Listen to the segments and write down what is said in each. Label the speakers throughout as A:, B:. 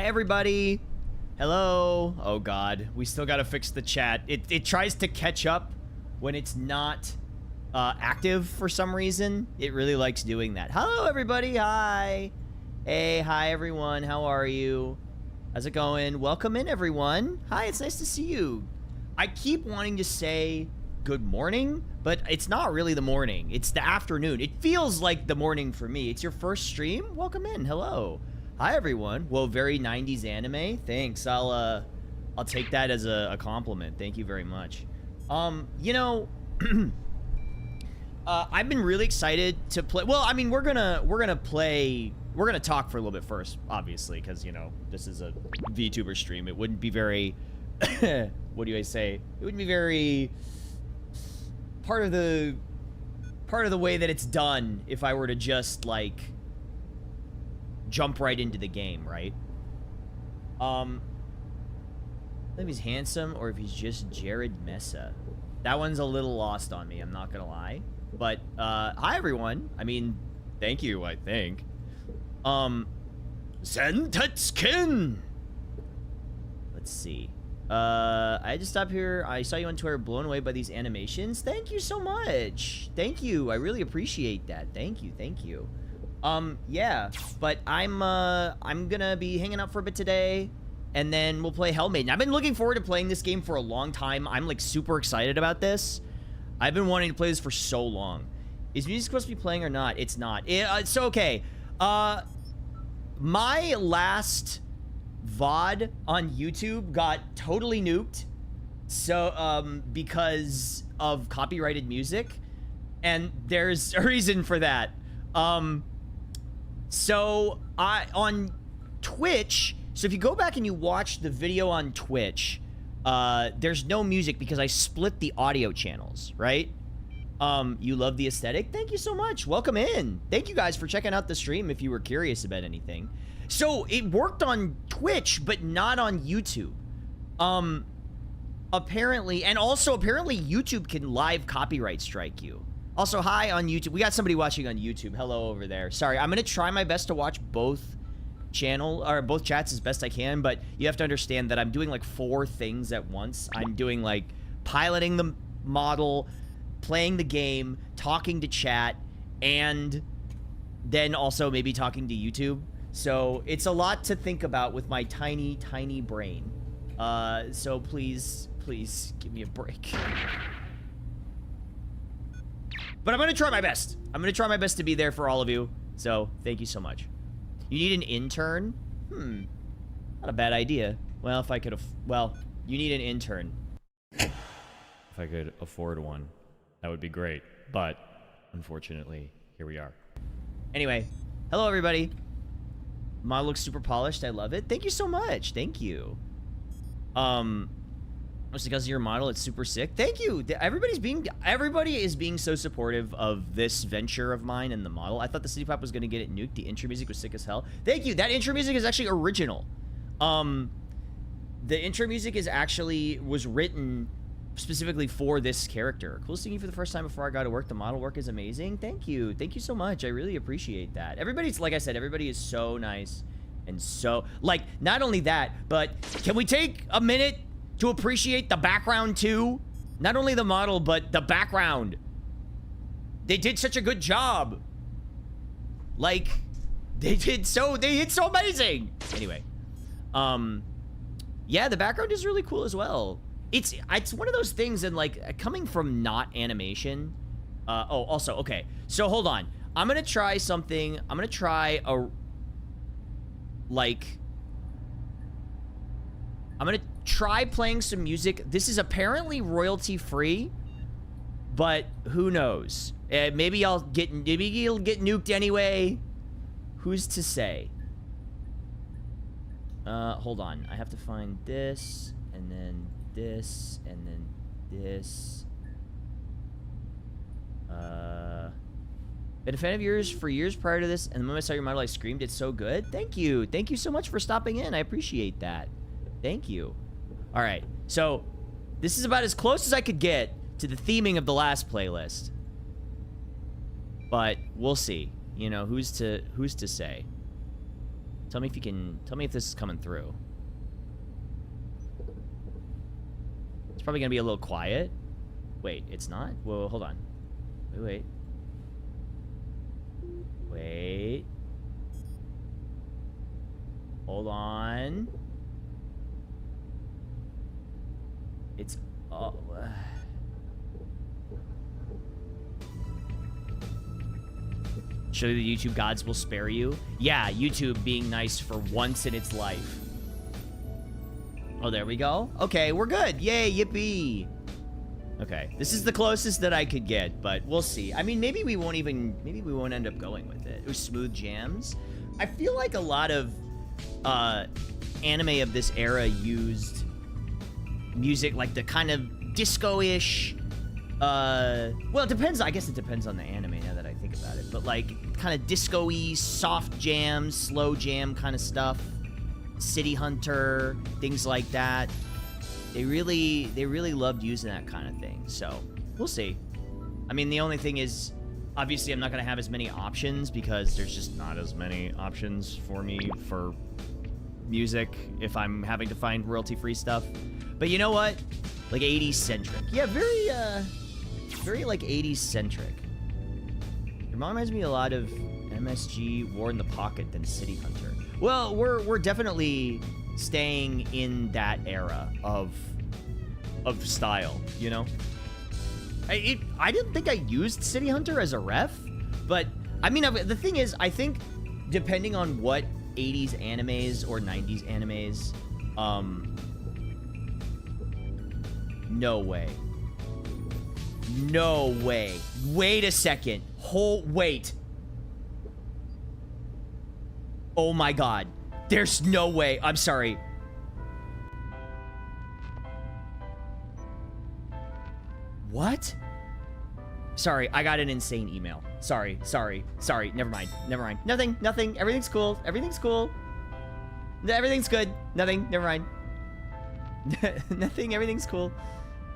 A: everybody. Hello. Oh, God. We still got to fix the chat. It tries to catch up when it's not active for some reason. It really likes doing that. Hello, everybody. Hi. Hey, hi, everyone. How are you? How's it going? Welcome in, everyone. Hi, it's nice to see you. I keep wanting to say good morning, but it's not really the morning. It's the afternoon. It feels like the morning for me. It's your first stream? Welcome in. Hello. Hi, everyone. Whoa, very 90s anime. Thanks. I'll take that as a compliment. Thank you very much. You know, I've been really excited to play. Well, I mean, we're gonna talk for a little bit first, obviously, because, you know, this is a VTuber stream. It wouldn't be very, what do I say? It wouldn't be very part of the way that it's done if I were to just, like, jump right into the game, right? If he's handsome or if he's just Jared Mesa. That one's a little lost on me, I'm not gonna lie. But, hi, everyone. I mean, thank you, I think. Zentetsuken! Let's see. I had to stop here. I saw you on Twitter, blown away by these animations. Thank you so much. Thank you. I really appreciate that. Thank you. Thank you. Yeah. But I'm gonna be hanging out for a bit today, and then we'll play Maiden. I've been looking forward to playing this game for a long time. I'm, like, super excited about this. I've been wanting to play this for so long. Is music supposed to be playing or not? It's not. So, okay. My last VOD on YouTube got totally nuked. So, because of copyrighted music. And there's a reason for that. So, on Twitch, so if you go back and you watch the video on Twitch, there's no music because I split the audio channels, right? You love the aesthetic? Thank you so much. Welcome in. Thank you guys for checking out the stream if you were curious about anything. So, it worked on Twitch, but not on YouTube. Apparently, and also apparently YouTube can live copyright strike you. Also, hi on YouTube. We got somebody watching on YouTube. Hello over there. Sorry, I'm gonna try my best to watch both both chats as best I can, but you have to understand that I'm doing like 4 things at once. I'm doing like piloting the model, playing the game, talking to chat, and then also maybe talking to YouTube. So it's a lot to think about with my tiny, tiny brain. So please give me a break. But I'm gonna try my best. I'm gonna try my best to be there for all of you. So thank you so much. You need an intern? Not a bad idea. Well, if I could, well, you need an intern. If I could afford one, that would be great. But unfortunately, here we are. Anyway, hello everybody. Model looks super polished. I love it. Thank you so much. Thank you. Just because of your model, it's super sick. Thank you. Everybody is being so supportive of this venture of mine and the model. I thought the City Pop was gonna get it nuked. The intro music was sick as hell. Thank you. That intro music is actually original. The intro music was written specifically for this character. Cool seeing you for the first time before I got to work. The model work is amazing. Thank you. Thank you so much. I really appreciate that. Everybody's, like I said, everybody is so nice and so, like, not only that, but can we take a minute to appreciate the background too? Not only the model, but the background. They did such a good job. Like, they did so amazing. Anyway, yeah, the background is really cool as well. It's one of those things, and like coming from not animation. Oh, also, okay. So hold on. I'm gonna try something. I'm gonna try I'm gonna try playing some music. This is apparently royalty free, but who knows? Maybe you'll get nuked anyway. Who's to say? Hold on. I have to find this, and then this, and then this. Been a fan of yours for years prior to this, and the moment I saw your model, I screamed, it's so good. Thank you. Thank you so much for stopping in. I appreciate that. Thank you. All right. So, this is about as close as I could get to the theming of the last playlist. But we'll see. You know, who's to say? Tell me if you can... Tell me if this is coming through. It's probably gonna be a little quiet. Wait, it's not? Whoa, hold on. Wait. Wait. Hold on. It's... Surely the YouTube gods will spare you. Yeah, YouTube being nice for once in its life. Oh, there we go. Okay, we're good. Yay, yippee. Okay, this is the closest that I could get, but we'll see. I mean, maybe we won't end up going with it. It was smooth jams. I feel like a lot of anime of this era used music like the kind of disco-ish, well, it depends. I guess it depends on the anime now that I think about it, but like kind of disco-y, soft jam, slow jam kind of stuff. City Hunter, things like that. They really loved using that kind of thing. So we'll see. I mean, the only thing is, obviously, I'm not gonna have as many options because there's just not as many options for me for music if I'm having to find royalty-free stuff. But you know what? Like 80s centric. Yeah, very like 80s centric. It reminds me a lot of MSG, War in the Pocket than City Hunter. Well, we're definitely staying in that era of style, you know? I didn't think I used City Hunter as a ref, but I mean, the thing is, I think depending on what 80s animes or 90s animes, no way. No way. Wait a second. Wait. Oh my god. There's no way. I'm sorry. What? Sorry, I got an insane email. Sorry. Never mind. Nothing. Everything's cool. Everything's good. Nothing. Never mind. Nothing. Everything's cool.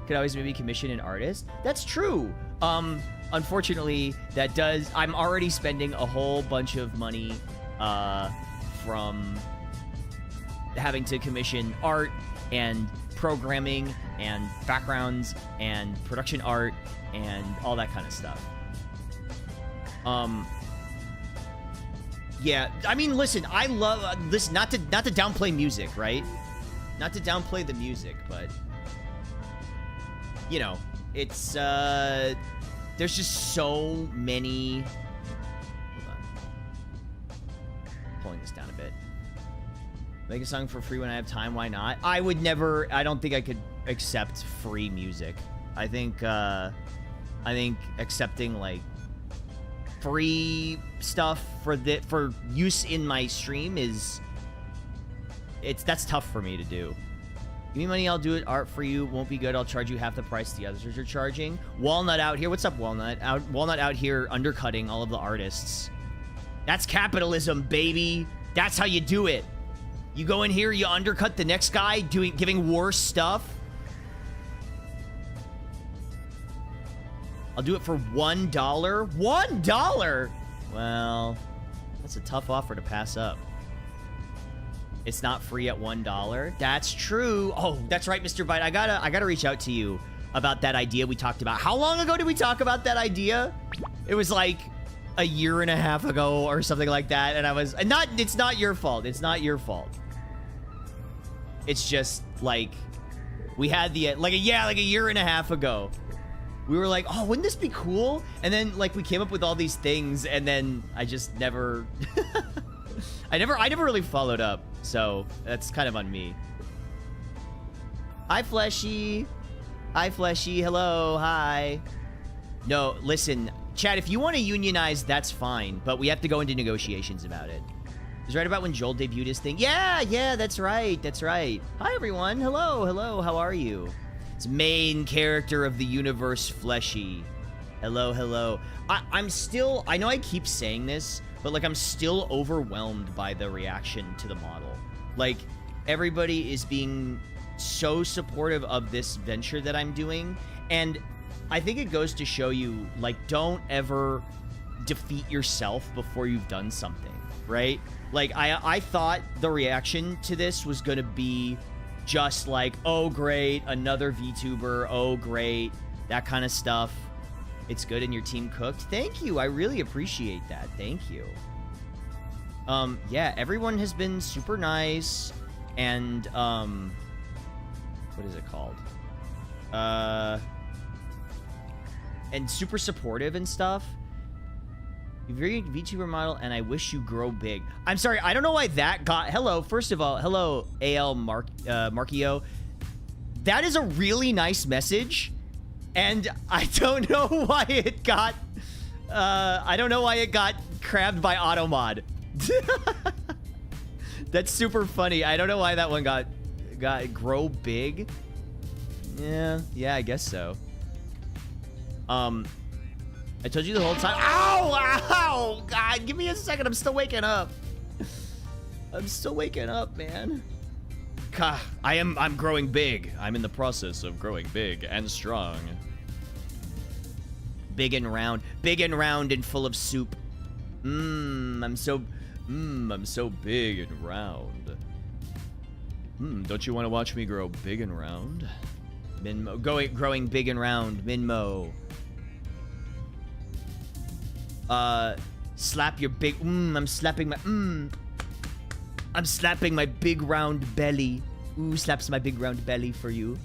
A: Could always maybe commission an artist. That's true. Unfortunately, that does... I'm already spending a whole bunch of money from having to commission art and programming and backgrounds and production art and all that kind of stuff. Yeah, I mean, listen, I love listen, not to downplay music, right? Not to downplay the music, but you know, it's there's just so many. Hold on. Pulling this down a bit. Make a song for free when I have time, why not? I would never, I don't think I could accept free music. I think accepting like free stuff for use in my stream that's tough for me to do. Give me money, I'll do it. Art for you won't be good. I'll charge you half the price the others are charging. Walnut out here. What's up, Walnut? Walnut out here undercutting all of the artists. That's capitalism, baby. That's how you do it. You go in here, you undercut the next guy giving worse stuff. I'll do it for $1. $1? Well, that's a tough offer to pass up. It's not free at $1. That's true. Oh, that's right, Mr. Byte. I gotta reach out to you about that idea we talked about. How long ago did we talk about that idea? It was like a year and a half ago or something like that. And it's not your fault. It's not your fault. It's just like we had like a year and a half ago. We were like, oh, wouldn't this be cool? And then like we came up with all these things and then I just never I never really followed up. So that's kind of on me. Hi, Fleshy. Hi, Fleshy. Hello. Hi. No, listen, Chad, if you want to unionize, that's fine. But we have to go into negotiations about it. Is right about when Joel debuted his thing? Yeah, that's right. That's right. Hi, everyone. Hello. How are you? It's main character of the universe, Fleshy. Hello. I'm still... I know I keep saying this, but, like, I'm still overwhelmed by the reaction to the model. Like, everybody is being so supportive of this venture that I'm doing, and I think it goes to show you, like, don't ever defeat yourself before you've done something. right? Like, I thought the reaction to this was gonna be just like, oh, great, another VTuber, oh, great, that kind of stuff. It's good and your team cooked. Thank you. I really appreciate that. Thank you. Yeah, everyone has been super nice and, what is it called? And super supportive and stuff. You're very VTuber model, and I wish you grow big. I'm sorry, I don't know why that got... Hello, first of all, hello, AL Markio. That is a really nice message, and I don't know why it got... I don't know why it got crabbed by Automod. That's super funny. I don't know why that one got grow big. Yeah, I guess so. I told you the whole time. Ow! Ow! God, give me a second. I'm still waking up. I'm still waking up, man. God, I'm growing big. I'm in the process of growing big and strong. Big and round and full of soup. I'm so big and round. Don't you want to watch me grow big and round? Minmo, growing big and round, Minmo. Slap your big, I'm slapping my big round belly. Ooh, slaps my big round belly for you.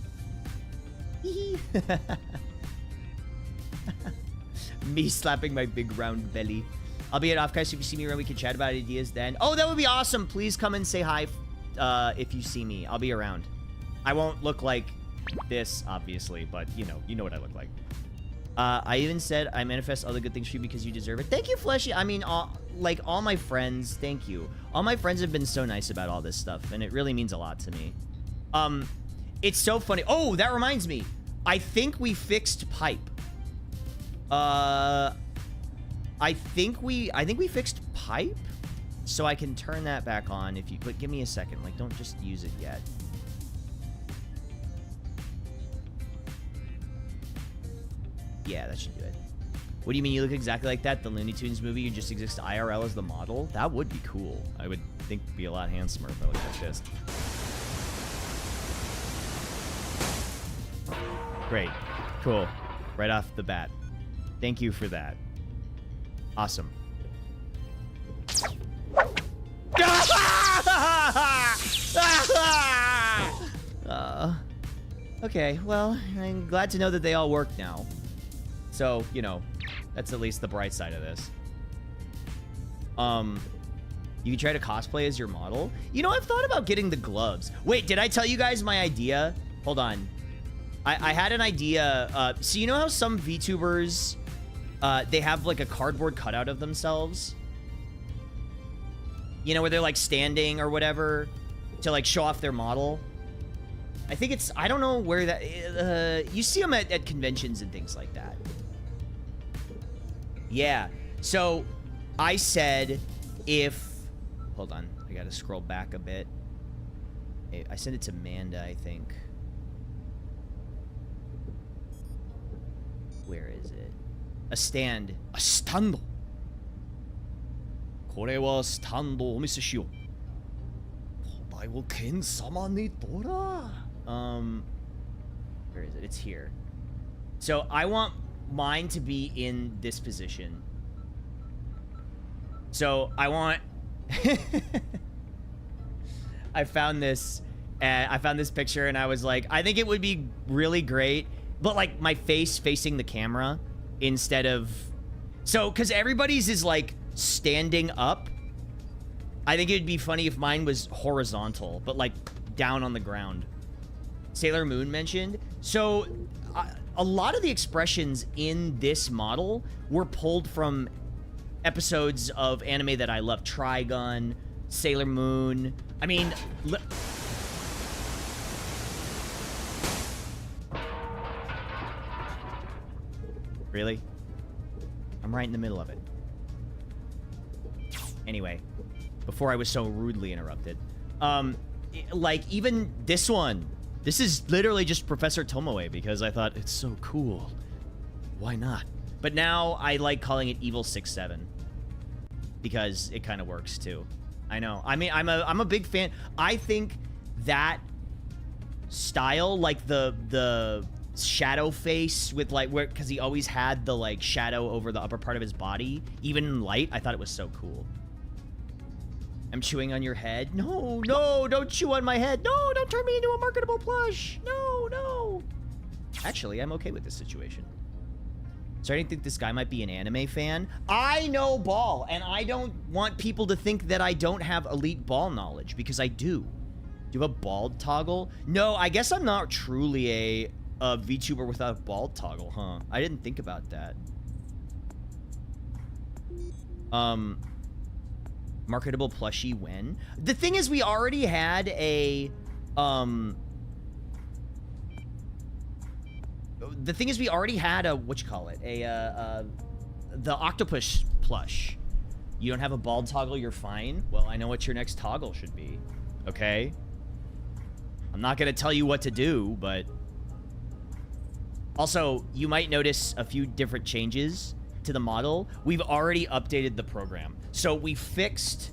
A: Me slapping my big round belly. I'll be at Offcast if you see me around. We can chat about ideas then. Oh, that would be awesome. Please come and say hi if you see me. I'll be around. I won't look like this, obviously, but you know what I look like. I even said I manifest all the good things for you because you deserve it. Thank you, Fleshy. I mean, all my friends, thank you. All my friends have been so nice about all this stuff, and it really means a lot to me. It's so funny. Oh, that reminds me. I think we fixed pipe. I think we fixed pipe, so I can turn that back on if you. But give me a second. Like, don't just use it yet. Yeah, that should do it. What do you mean you look exactly like that? The Looney Tunes movie, you just exist IRL as the model? That would be cool. I would think be a lot handsomer if I looked like this. Great. Cool. Right off the bat. Thank you for that. Awesome. Okay, well, I'm glad to know that they all work now. So, you know, that's at least the bright side of this. You can try to cosplay as your model. You know, I've thought about getting the gloves. Wait, did I tell you guys my idea? Hold on. I had an idea. So you know how some VTubers, they have like a cardboard cutout of themselves? You know, where they're like standing or whatever to like show off their model? I think it's, I don't know where that, you see them at conventions and things like that. Yeah. So I said if, hold on, I gotta scroll back a bit. I sent it to Amanda, I think. Where is it? A stand. A stando. これはスタンドお見せしよう。古代を剣様にとら。Where is it? It's here. So I want mine to be in this position. So I want... I found this picture and I was like, I think it would be really great, but like my face facing the camera instead of... So, because everybody's is like standing up. I think it'd be funny if mine was horizontal, but like down on the ground. Sailor Moon mentioned. So a lot of the expressions in this model were pulled from episodes of anime that I love. Trigun, Sailor Moon. I mean... Really? I'm right in the middle of it. Anyway, before I was so rudely interrupted. Like, even this one. This is literally just Professor Tomoe because I thought it's so cool. Why not? But now I like calling it Evil 6-7. because it kind of works too. I know. I mean, I'm a big fan. I think that style, like the shadow face with like where, because he always had the like shadow over the upper part of his body, even in light. I thought it was so cool. I'm chewing on your head. No, no, don't chew on my head. No, don't turn me into a marketable plush. No, no. Actually, I'm okay with this situation. Starting to think this guy might be an anime fan. I know ball, and I don't want people to think that I don't have elite ball knowledge, because I do. Do you have a bald toggle? No, I guess I'm not truly a VTuber without a bald toggle, huh? I didn't think about that. Marketable plushie when? The thing is, we already had a, the thing is, we already had a, whatchamacallit, the octopus plush. You don't have a bald toggle, you're fine? Well, I know what your next toggle should be, okay? I'm not gonna tell you what to do, but... Also, you might notice a few different changes to the model. We've already updated the program. So we fixed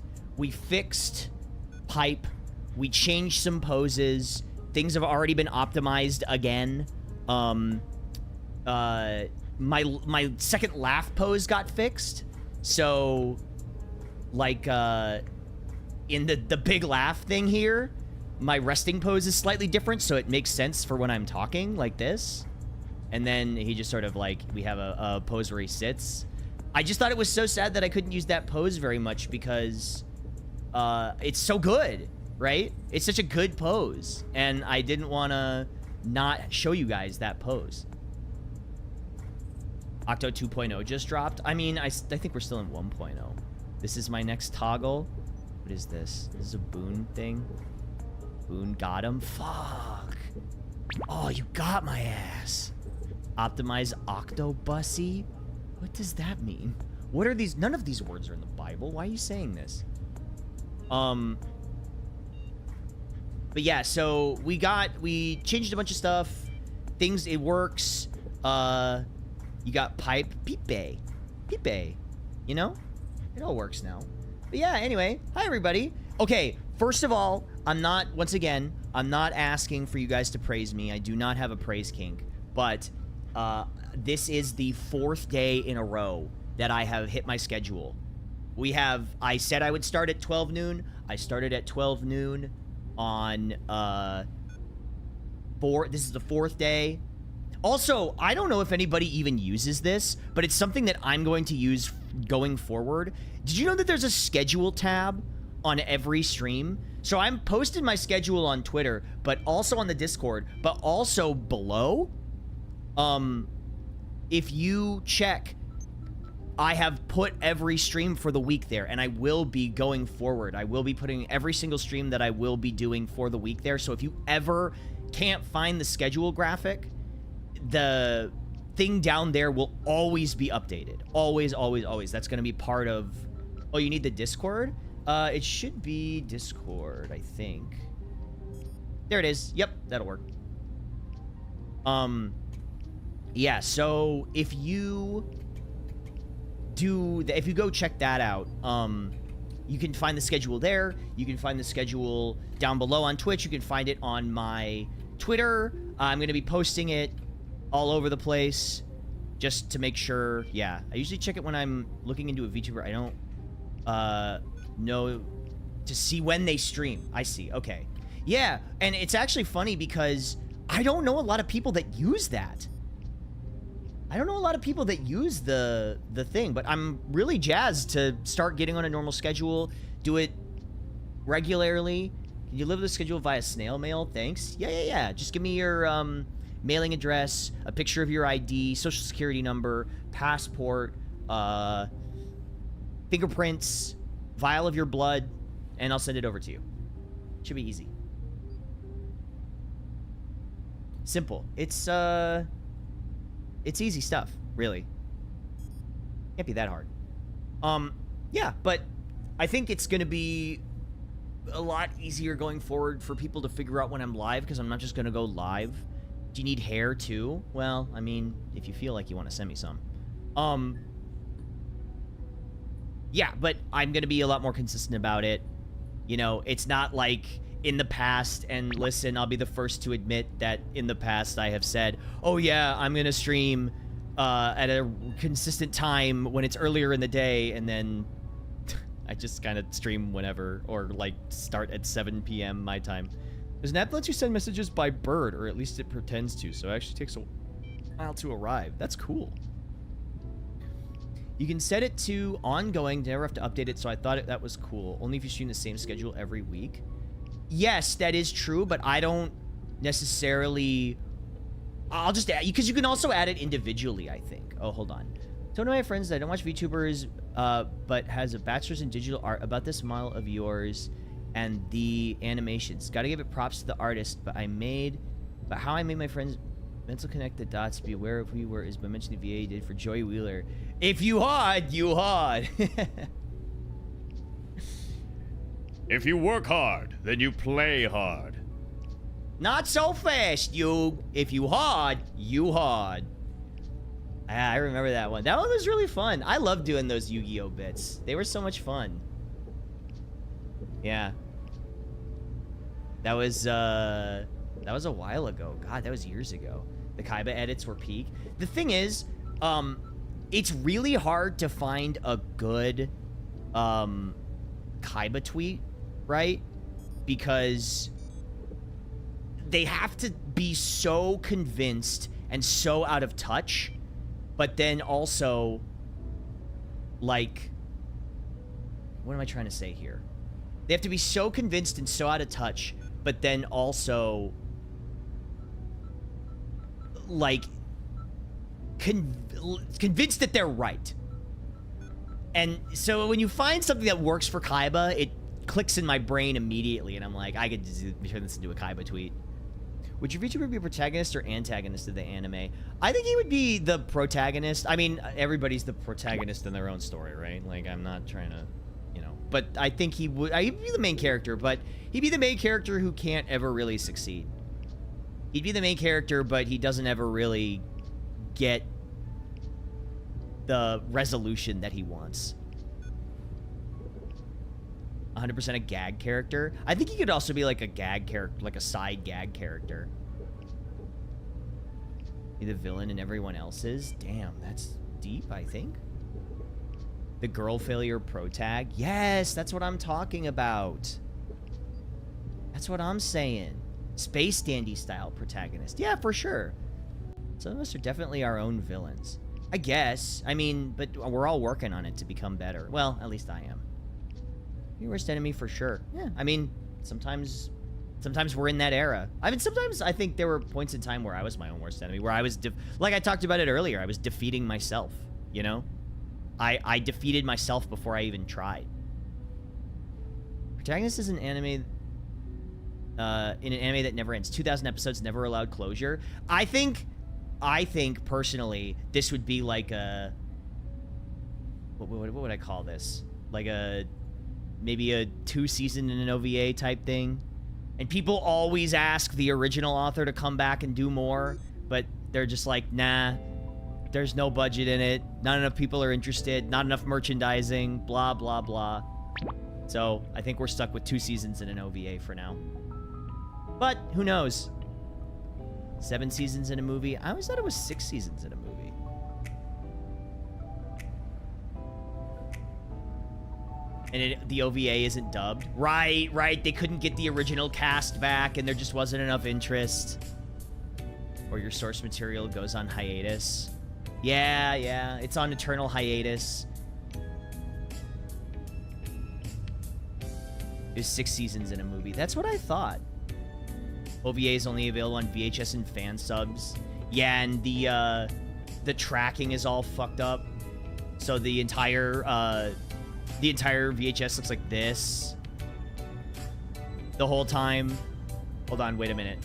A: pipe, we changed some poses, things have already been optimized again. My second laugh pose got fixed. So like in the big laugh thing here, my resting pose is slightly different, so it makes sense for when I'm talking like this. And then he just sort of like, we have a pose where he sits. I just thought it was so sad that I couldn't use that pose very much because it's so good, right? It's such a good pose. And I didn't want to not show you guys that pose. Octo 2.0 just dropped. I mean, I think we're still in 1.0. This is my next toggle. What is this? This is a Boon thing. Boon got him. Fuck. Oh, you got my ass. Optimize Octobussy? What does that mean? What are these? None of these words are in the Bible. Why are you saying this? But yeah, so we changed a bunch of stuff. Things, it works. You got pipe, pipe, you know? It all works now. But yeah, anyway, hi everybody. Okay, first of all, once again, I'm not asking for you guys to praise me. I do not have a praise kink, but this is the 4th day in a row that I have hit my schedule. I said I would start at 12 noon. I started at 12 noon on, this is the 4th day. Also, I don't know if anybody even uses this, but it's something that I'm going to use going forward. Did you know that there's a schedule tab on every stream? So I'm posting my schedule on Twitter, but also on the Discord, but also below. If you check, I have put every stream for the week there, and I will be going forward. I will be putting every single stream that I will be doing for the week there. So if you ever can't find the schedule graphic, the thing down there will always be updated. Always, always, always. That's going to be part of... Oh, you need the Discord? It should be Discord, I think. There it is. Yep, that'll work. Yeah, so if you go check that out, you can find the schedule there. You can find the schedule down below on Twitch. You can find it on my Twitter. I'm going to be posting it all over the place just to make sure. Yeah, I usually check it when I'm looking into a VTuber. I don't know to see when they stream. I see. Okay. Yeah, and it's actually funny because I don't know a lot of people that use that. I don't know a lot of people that use the thing, but I'm really jazzed to start getting on a normal schedule, do it regularly. Can you deliver the schedule via snail mail? Thanks. Yeah. Just give me your mailing address, a picture of your ID, social security number, passport, fingerprints, vial of your blood, and I'll send it over to you. Should be easy. Simple. It's easy stuff, really. Can't be that hard. Yeah, but I think it's gonna be a lot easier going forward for people to figure out when I'm live, because I'm not just gonna go live. Do you need hair too? Well, I mean, if you feel like you want to send me some. Yeah, but I'm going to be a lot more consistent about it. You know, it's not like in the past, and listen, I'll be the first to admit that in the past I have said, oh yeah, I'm going to stream at a consistent time when it's earlier in the day, and then I just kind of stream whenever, or like start at 7 p.m. my time. There's an app that lets you send messages by bird, or at least it pretends to, so it actually takes a while to arrive. That's cool. You can set it to ongoing, never have to update it, so I thought that was cool. Only if you stream the same schedule every week. Yes, that is true, but I don't necessarily... I'll just add... Because you can also add it individually, I think. Oh, hold on. So one of my friends that I don't watch VTubers, but has a bachelor's in digital art about this model of yours and the animations. Gotta give it props to the artist, but how I made my friends mental connect the dots, be aware of who you were, is by mentioning the VA did for Joey Wheeler. If you hard, you hard.
B: If you work hard, then you play hard.
A: Not so fast, you. If you hard, you hard. Ah, I remember that one. That one was really fun. I love doing those Yu-Gi-Oh bits. They were so much fun. Yeah. That was a while ago. God, that was years ago. The Kaiba edits were peak. The thing is, it's really hard to find a good Kaiba tweet, right? Because they have to be so convinced and so out of touch, but then also, like, what am I trying to say here? They have to be so convinced and so out of touch, but then also, like, convinced that they're right. And so when you find something that works for Kaiba, it clicks in my brain immediately, and I'm like, I could just turn this into a Kaiba tweet. Would your VTuber be a protagonist or antagonist of the anime? I think he would be the protagonist. I mean, everybody's the protagonist in their own story, right? Like, I'm not trying to, you know. But I think he'd be the main character, but he'd be the main character who can't ever really succeed. He'd be the main character, but he doesn't ever really get the resolution that he wants. 100% a gag character. I think he could also be like a gag character, like a side gag character. Be the villain and everyone else's. Damn, that's deep, I think. The girl failure protag. Yes, that's what I'm talking about. That's what I'm saying. Space dandy style protagonist. Yeah, for sure. Some of us are definitely our own villains. I guess. I mean, but we're all working on it to become better. Well, at least I am. Your worst enemy for sure. Yeah, I mean, sometimes we're in that era. I mean, sometimes I think there were points in time where I was my own worst enemy, where I was, like I talked about it earlier, I was defeating myself, you know? I defeated myself before I even tried. Protagonist is an anime, in an anime that never ends. 2,000 episodes, never allowed closure. I think, personally, this would be like a, what would I call this? Like a, maybe a 2-season in an OVA type thing. And people always ask the original author to come back and do more, but they're just like, nah, there's no budget in it, not enough people are interested, not enough merchandising, blah, blah, blah. So I think we're stuck with 2 seasons in an OVA for now. But who knows? 7 seasons in a movie? I always thought it was 6 seasons in a movie. And the OVA isn't dubbed. Right. They couldn't get the original cast back, and there just wasn't enough interest. Or your source material goes on hiatus. Yeah. It's on eternal hiatus. There's 6 seasons in a movie. That's what I thought. OVA is only available on VHS and fan subs. Yeah, and the tracking is all fucked up. So the entire VHS looks like this the whole time. Hold on, wait a minute.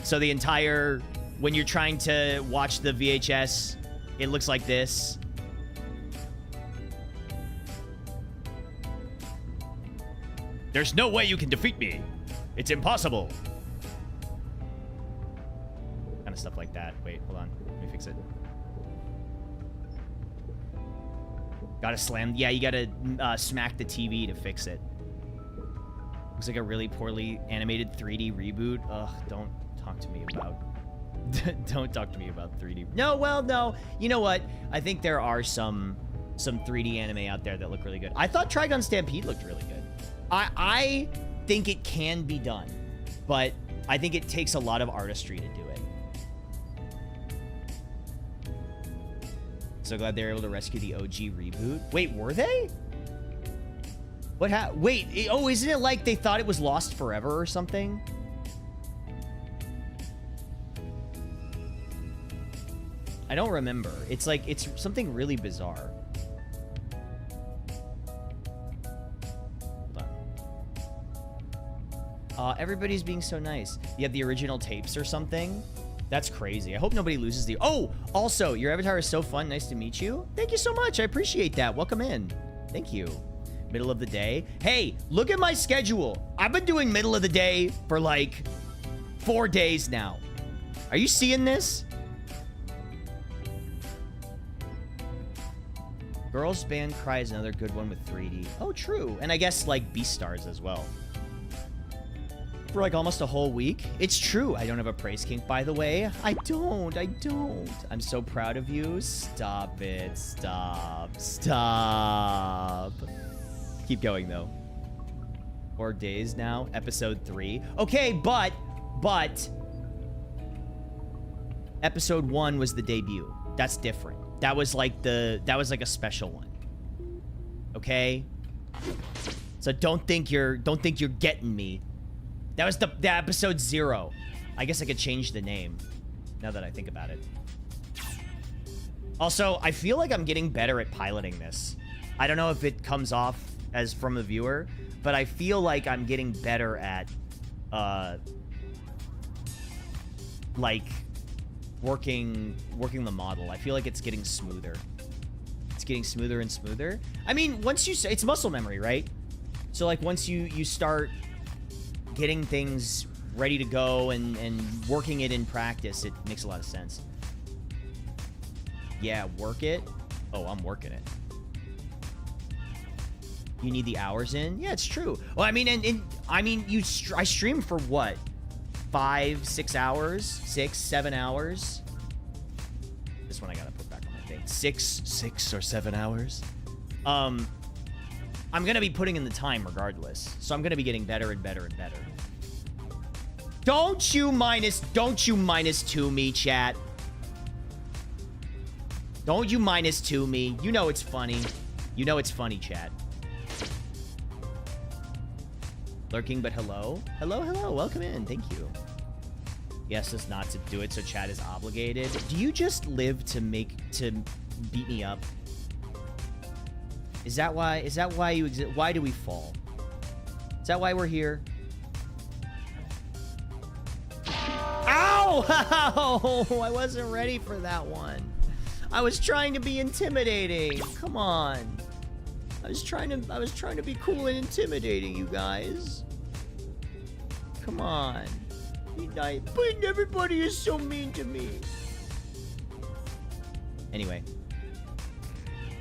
A: So the entire, when you're trying to watch the VHS, it looks like this. There's no way you can defeat me. It's impossible. Kind of stuff like that. Wait, hold on. Let me fix it. Gotta slam. Yeah, you gotta smack the TV to fix it. Looks like a really poorly animated 3D reboot. Ugh, don't talk to me about... don't talk to me about 3D. No, well, no. You know what? I think there are some 3D anime out there that look really good. I thought Trigun Stampede looked really good. I think it can be done, but I think it takes a lot of artistry to do it. So glad they were able to rescue the OG reboot. Wait, were they? What happened? Wait, oh, isn't it like they thought it was lost forever or something? I don't remember. It's like, it's something really bizarre. Hold on. Everybody's being so nice. You have the original tapes or something? That's crazy. I hope nobody loses the... Oh, also, your avatar is so fun. Nice to meet you. Thank you so much. I appreciate that. Welcome in. Thank you. Middle of the day. Hey, look at my schedule. I've been doing middle of the day for like 4 days now. Are you seeing this? Girls Band Cry is another good one with 3D. Oh, true. And I guess like Beastars as well. For like almost a whole week. It's true. I don't have a praise kink, by the way. I don't. I'm so proud of you. Stop it. Stop. Keep going, though. 4 days now. Episode 3. Okay, but... Episode 1 was the debut. That's different. That was like a special one. Okay? So don't think you're getting me. That was the episode 0. I guess I could change the name now that I think about it. Also, I feel like I'm getting better at piloting this. I don't know if it comes off as from the viewer, but I feel like I'm getting better at like working the model. I feel like it's getting smoother. It's getting smoother and smoother. I mean, once you say it's muscle memory, right? So like once you start getting things ready to go and working it in practice, it makes a lot of sense. Yeah, work it. Oh, I'm working it. You need the hours in? Yeah, it's true. Well, I mean, I stream for what? 5, 6 hours? 6, 7 hours? This one I gotta put back on my thing. 6 or 7 hours. I'm gonna be putting in the time regardless. So I'm gonna be getting better and better and better. Don't you minus 2 me, chat. Don't you minus 2 me. You know it's funny. You know it's funny, chat. Lurking, but hello? Hello. Welcome in. Thank you. Yes, it's not to do it, so chat is obligated. Do you just live to beat me up? Is that why you exist? Why do we fall? Is that why we're here? Ow! Ow! I wasn't ready for that one. I was trying to be intimidating. Come on. I was trying to be cool and intimidating, you guys. Come on. But everybody is so mean to me. Anyway.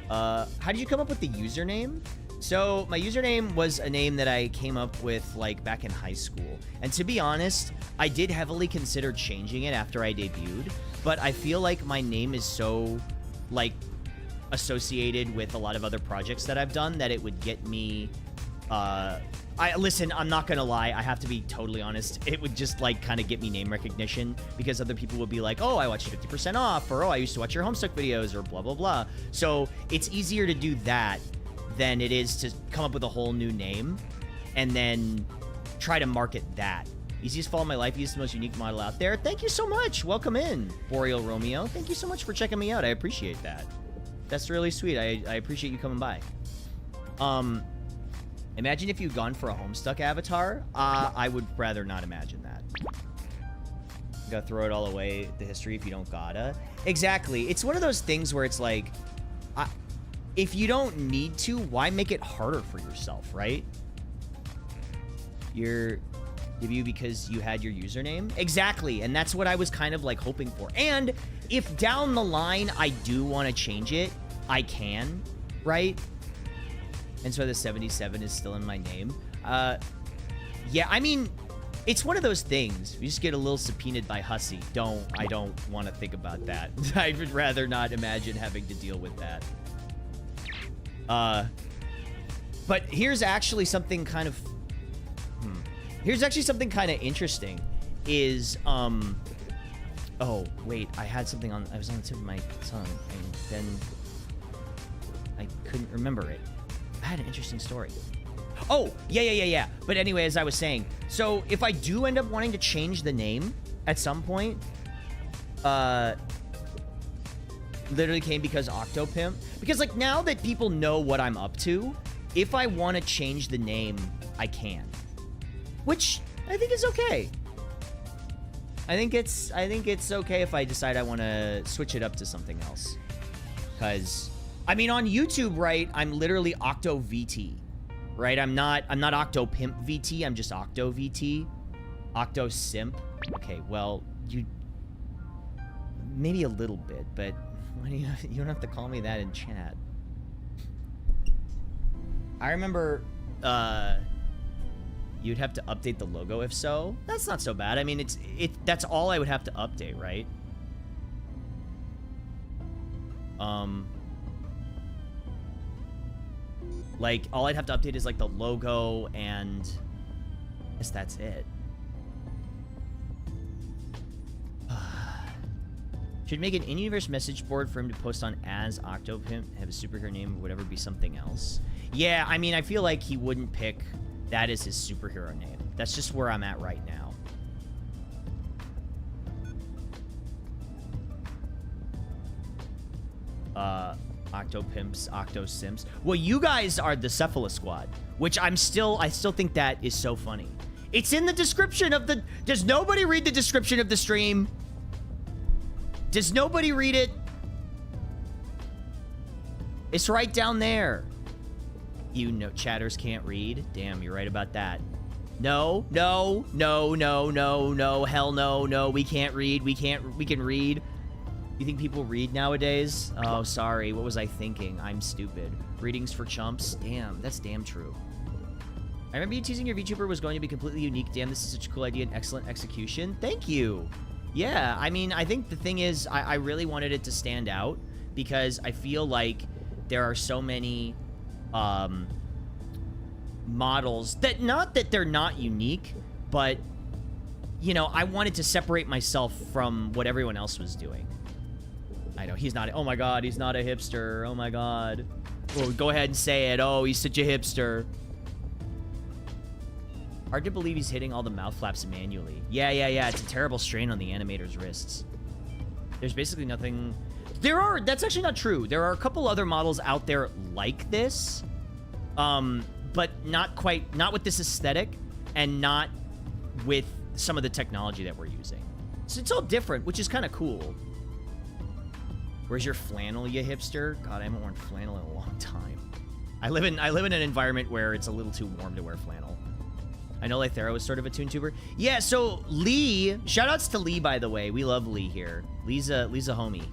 A: How did you come up with the username? So, my username was a name that I came up with, like, back in high school. And to be honest, I did heavily consider changing it after I debuted. But I feel like my name is so, like, associated with a lot of other projects that I've done that it would get me, listen, I'm not gonna lie, I have to be totally honest, it would just like kind of get me name recognition because other people would be like, oh, I watched you 50% off, or oh, I used to watch your Homestuck videos, or blah blah blah. So it's easier to do that than it is to come up with a whole new name and then try to market that. Easiest fall of my life, he's the most unique model out there. Thank you so much. Welcome in, Boreal Romeo. Thank you so much for checking me out. I appreciate that. That's really sweet. I appreciate you coming by. Imagine if you'd gone for a Homestuck avatar. I would rather not imagine that. You gotta throw it all away, the history, if you don't gotta. Exactly. It's one of those things where it's like, if you don't need to, why make it harder for yourself, right? Because you had your username? Exactly, and that's what I was kind of like hoping for. And if down the line I do want to change it, I can. right? And so the 77 is still in my name. Yeah, I mean, it's one of those things. You just get a little subpoenaed by Hussy. I don't want to think about that. I would rather not imagine having to deal with that. But here's actually something kind of... Here's actually something kind of interesting. Is, Oh, wait, I had something on... I was on the tip of my tongue, and then... I couldn't remember it. I had an interesting story. Oh, yeah. But anyway, as I was saying, so if I do end up wanting to change the name at some point, literally came because Octopimp. Because, like, now that people know what I'm up to, if I want to change the name, I can. Which I think is okay. I think it's okay if I decide I want to switch it up to something else. Because, I mean, on YouTube, right, I'm literally OctoVT. Right? I'm not Octopimp VT, I'm just OctoVT. OctoSimp. Okay, well, you... Maybe a little bit, but why do you don't have to call me that in chat. I remember, you'd have to update the logo if so. That's not so bad. I mean, that's all I would have to update, right? Like, all I'd have to update is, like, the logo, and I guess that's it. Should make an in-universe message board for him to post on as Octopimp, have a superhero name, or whatever, be something else. Yeah, I mean, I feel like he wouldn't pick that as his superhero name. That's just where I'm at right now. Octopimps, Octosimps. Well, you guys are the Cephalus Squad, which I still think that is so funny. It's in the description of the... Does nobody read the description of the stream? Does nobody read it? It's right down there. You know, chatters can't read. Damn, you're right about that. No, hell no, we can't read. We can read. You think people read nowadays? Oh, sorry. What was I thinking? I'm stupid. Readings for chumps? Damn, that's damn true. I remember you teasing your VTuber was going to be completely unique. Damn, this is such a cool idea and excellent execution. Thank you. Yeah, I mean, I think the thing is, I really wanted it to stand out because I feel like there are so many models that, not that they're not unique, but, you know, I wanted to separate myself from what everyone else was doing. I know, he's not... Oh, my God, he's not a hipster. Oh, my God. Well, go ahead and say it. Oh, he's such a hipster. Hard to believe he's hitting all the mouth flaps manually. Yeah. It's a terrible strain on the animator's wrists. There's basically nothing... That's actually not true. There are a couple other models out there like this. But not with this aesthetic and not with some of the technology that we're using. So it's all different, which is kind of cool. Where's your flannel, you hipster? God, I haven't worn flannel in a long time. I live in an environment where it's a little too warm to wear flannel. I know Lythero is sort of a ToonTuber. Yeah, so Lee, shoutouts to Lee, by the way. We love Lee here. Lee's a homie.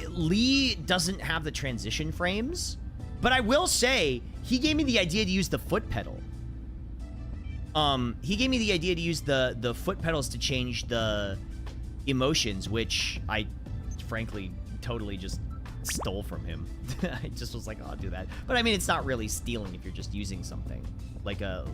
A: Lee doesn't have the transition frames, but I will say he gave me the idea to use the foot pedal. He gave me the idea to use the foot pedals to change the emotions, which I frankly totally just stole from him. I just was like, oh, I'll do that. But I mean, it's not really stealing if you're just using something like a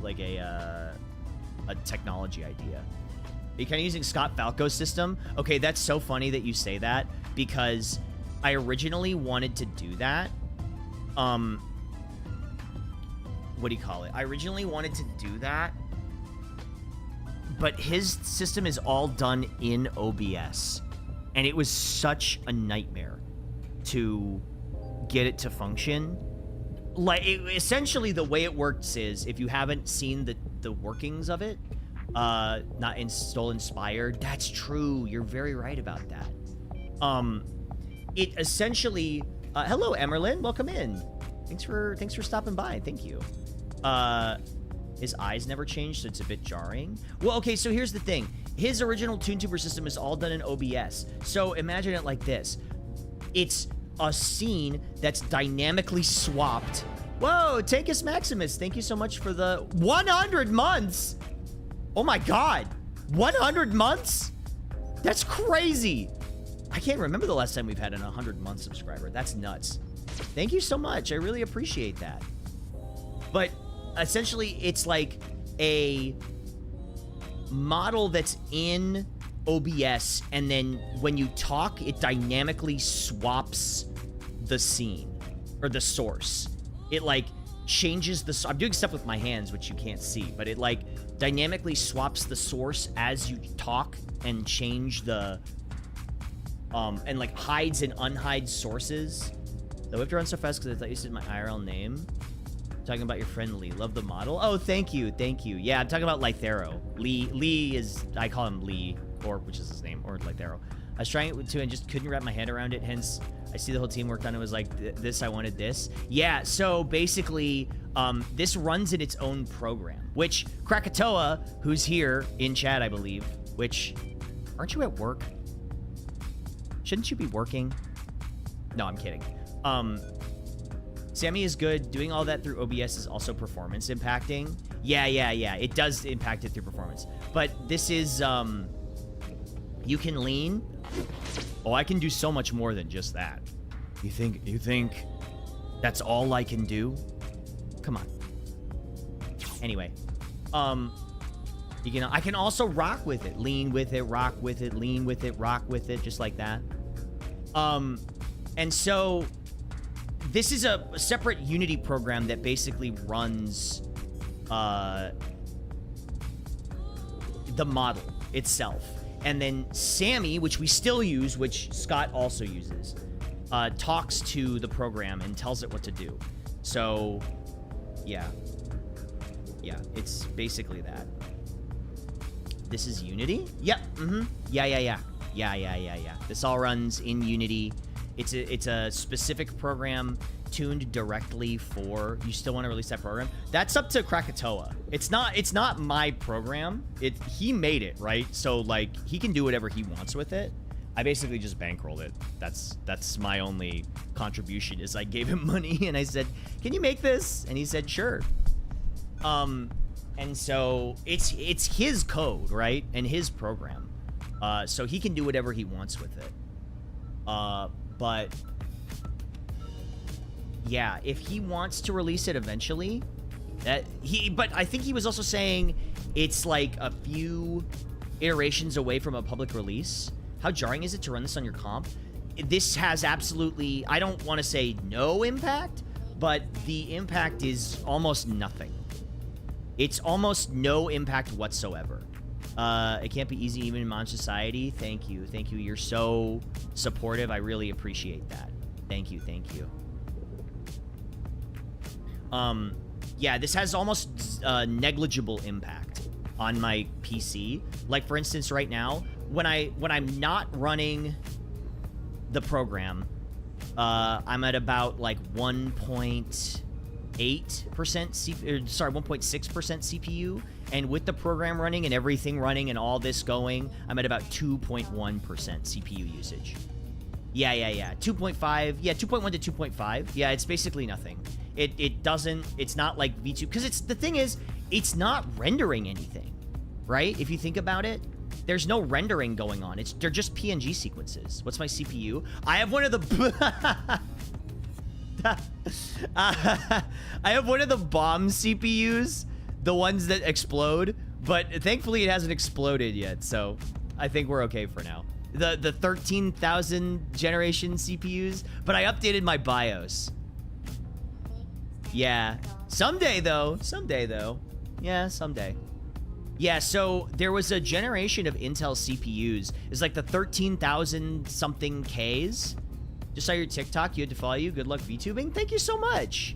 A: technology idea. Are you kind of using Scott Falco's system? Okay, that's so funny that you say that because I originally wanted to do that. What do you call it? I originally wanted to do that, but his system is all done in OBS, and it was such a nightmare to get it to function. Like, essentially the way it works is, if you haven't seen the workings of it, not Install Inspired, that's true. You're very right about that. It essentially, hello Emerlin, welcome in. Thanks for stopping by. Thank you. His eyes never changed, so it's a bit jarring. Well, okay, so here's the thing. His original ToonTuber system is all done in OBS. So imagine it like this. It's a scene that's dynamically swapped. Whoa, Tankus Maximus, thank you so much for the 100 months. Oh my God, 100 months? That's crazy. I can't remember the last time we've had an 100-month subscriber. That's nuts. Thank you so much. I really appreciate that. But essentially, it's like a model that's in OBS, and then when you talk, it dynamically swaps the scene or the source. It like changes the... I'm doing stuff with my hands, which you can't see, but it like dynamically swaps the source as you talk and change the... and like hides and unhides sources. Though we have to run so fast because I thought you said my IRL name. Talking about your friend Lee. Love the model. Oh, thank you. Thank you. Yeah, I'm talking about Lythero. Lee is... I call him Lee, or which is his name, or Lythero. I was trying it too and just couldn't wrap my head around it. Hence, I see the whole team worked on it. Was like, this, I wanted this. Yeah, so basically, this runs in its own program. Which, Krakatoa, who's here in chat, I believe, which... Aren't you at work? Shouldn't you be working? No, I'm kidding. Sammy is good. Doing all that through OBS is also performance impacting. Yeah. It does impact it through performance. But this is, you can lean. Oh, I can do so much more than just that. You think that's all I can do? Come on. Anyway, I can also rock with it, lean with it, rock with it, lean with it, rock with it, just like that. And so this is a separate Unity program that basically runs the model itself. And then Sammy, which we still use, which Scott also uses, talks to the program and tells it what to do. So, yeah. Yeah, it's basically that. This is Unity? Yep. Yeah. This all runs in Unity. It's a specific program tuned directly for... You still want to release that program? That's up to Krakatoa. It's not my program. He made it, right? So like he can do whatever he wants with it. I basically just bankrolled it. That's my only contribution. Is I gave him money and I said, "Can you make this?" And he said, "Sure." And so it's his code, right? And his program. So he can do whatever he wants with it. But yeah, if he wants to release it eventually, but I think he was also saying it's like a few iterations away from a public release. How jarring is it to run this on your comp? This has absolutely, I don't want to say no impact, but the impact is almost nothing. It's almost no impact whatsoever. It can't be easy even in Mon Society. Thank you. You're so supportive. I really appreciate that. Thank you. Yeah, this has almost negligible impact on my PC. Like for instance, right now, when I'm not running the program, I'm at about like 1.8% 1.6% CPU, and with the program running and everything running and all this going, I'm at about 2.1% CPU usage. Yeah. 2.5. Yeah, 2.1 to 2.5. Yeah, it's basically nothing. It's not like V2, because the thing is, it's not rendering anything, right? If you think about it, there's no rendering going on. They're just PNG sequences. What's my CPU? I have one of the... I have one of the bomb CPUs, the ones that explode, but thankfully it hasn't exploded yet, so I think we're okay for now. The 13,000 generation CPUs, but I updated my BIOS. Yeah, someday though. Yeah, someday. Yeah, so there was a generation of Intel CPUs. It's like the 13,000 something Ks. Just saw your TikTok. You had to follow you. Good luck VTubing. Thank you so much.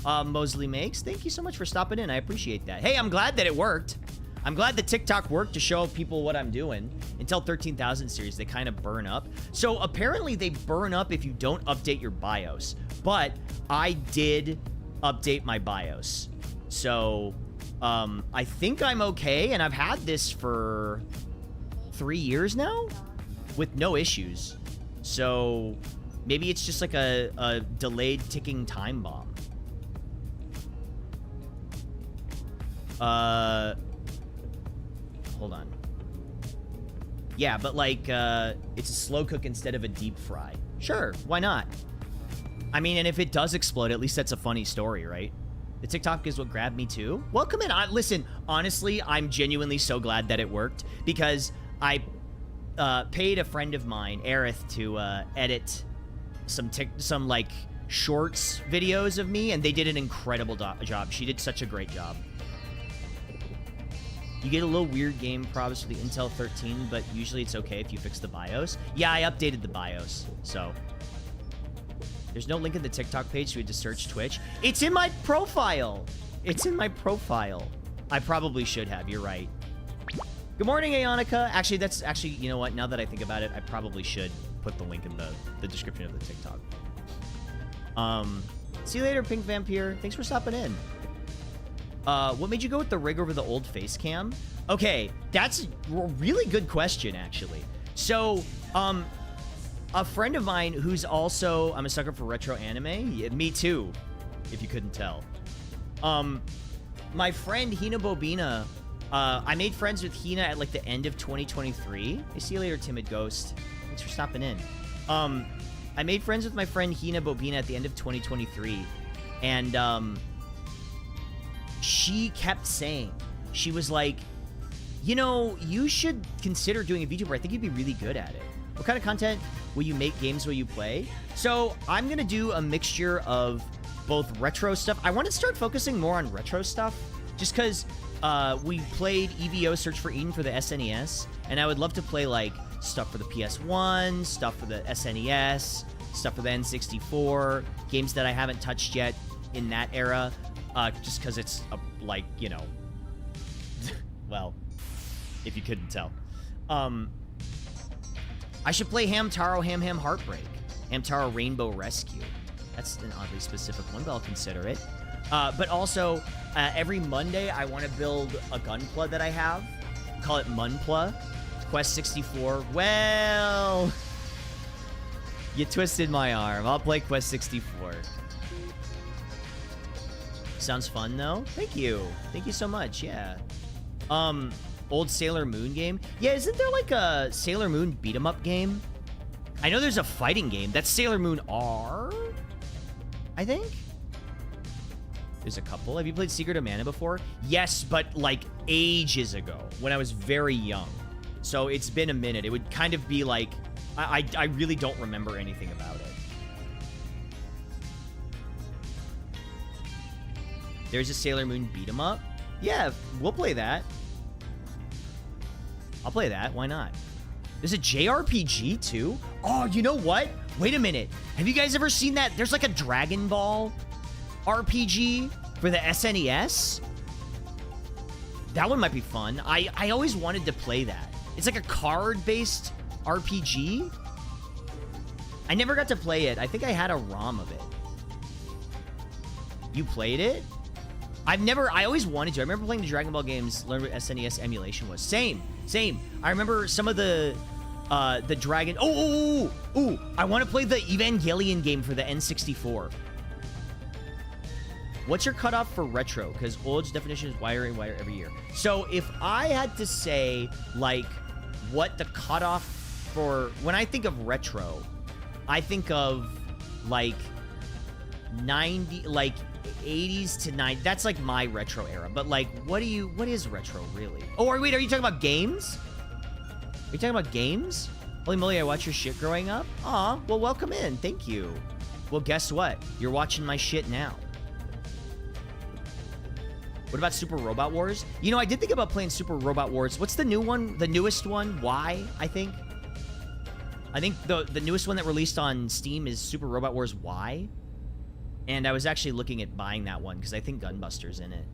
A: Mosley Makes. Thank you so much for stopping in. I appreciate that. Hey, I'm glad that it worked. I'm glad the TikTok worked to show people what I'm doing. Until 13,000 series, they kind of burn up. So apparently they burn up if you don't update your BIOS. But I did update my BIOS. So I think I'm okay. And I've had this for 3 years now with no issues. So Maybe it's just like a delayed ticking time bomb. Hold on. Yeah, but like, it's a slow cook instead of a deep fry. Sure, why not? I mean, and if it does explode, at least that's a funny story, right? The TikTok is what grabbed me too. Welcome in. Listen, honestly, I'm genuinely so glad that it worked because I paid a friend of mine, Aerith, to edit some like shorts videos of me, and they did an incredible job. She did such a great job. You get a little weird game problems for the Intel 13, but usually it's okay if you fix the BIOS. Yeah, I updated the BIOS, so. There's no link in the TikTok page, so we had to search Twitch. It's in my profile. It's in my profile. I probably should have, you're right. Good morning, Aonica. Actually, you know what? Now that I think about it, I probably should put the link in the description of the TikTok. See you later, Pink Vampire. Thanks for stopping in. What made you go with the rig over the old face cam? Okay, that's a really good question, actually. So, a friend of mine who's also, I'm a sucker for retro anime. Yeah, me too, if you couldn't tell. My friend Hina Bobina, I made friends with Hina at like the end of 2023. I see you later, Timid Ghost. Thanks for stopping in. I made friends with my friend Hina Bobina at the end of 2023. And, she kept saying, she was like, you know, you should consider doing a VTuber. I think you'd be really good at it. What kind of content will you make? Games will you play? So I'm going to do a mixture of both retro stuff. I want to start focusing more on retro stuff just because we played EVO Search for Eden for the SNES, and I would love to play like stuff for the PS1, stuff for the SNES, stuff for the N64, games that I haven't touched yet in that era. Just because it's, like, you know, well, if you couldn't tell. I should play Hamtaro Ham Ham Heartbreak. Hamtaro Rainbow Rescue. That's an oddly specific one, but I'll consider it. But also, every Monday, I want to build a Gunpla that I have. Call it Munpla. Quest 64. Well, you twisted my arm. I'll play Quest 64. Sounds fun, though. Thank you. Thank you so much, yeah. Old Sailor Moon game? Yeah, isn't there like a Sailor Moon beat-em-up game? I know there's a fighting game. That's Sailor Moon R, I think? There's a couple. Have you played Secret of Mana before? Yes, but like ages ago, when I was very young. So it's been a minute. It would kind of be like, I really don't remember anything about it. There's a Sailor Moon beat 'em up. Yeah, we'll play that. I'll play that. Why not? There's a JRPG too? Oh, you know what? Wait a minute. Have you guys ever seen that? There's like a Dragon Ball RPG for the SNES. That one might be fun. I always wanted to play that. It's like a card-based RPG. I never got to play it. I think I had a ROM of it. You played it? I always wanted to. I remember playing the Dragon Ball games, learned what SNES emulation was. Same. I remember some of the Dragon... Oh, I want to play the Evangelion game for the N64. What's your cutoff for retro? Because old's definition is wire and wire every year. So if I had to say, like, what the cutoff for... When I think of retro, I think of, like, 90... Like... 80s to 90s. That's like my retro era. But like, what is retro really? Oh, wait, are you talking about games? Are you talking about games? Holy moly, I watched your shit growing up? Aw, well, welcome in. Thank you. Well, guess what? You're watching my shit now. What about Super Robot Wars? You know, I did think about playing Super Robot Wars. What's the new one? The newest one? Y, I think. I think the newest one that released on Steam is Super Robot Wars Y. And I was actually looking at buying that one because I think Gunbuster's in it.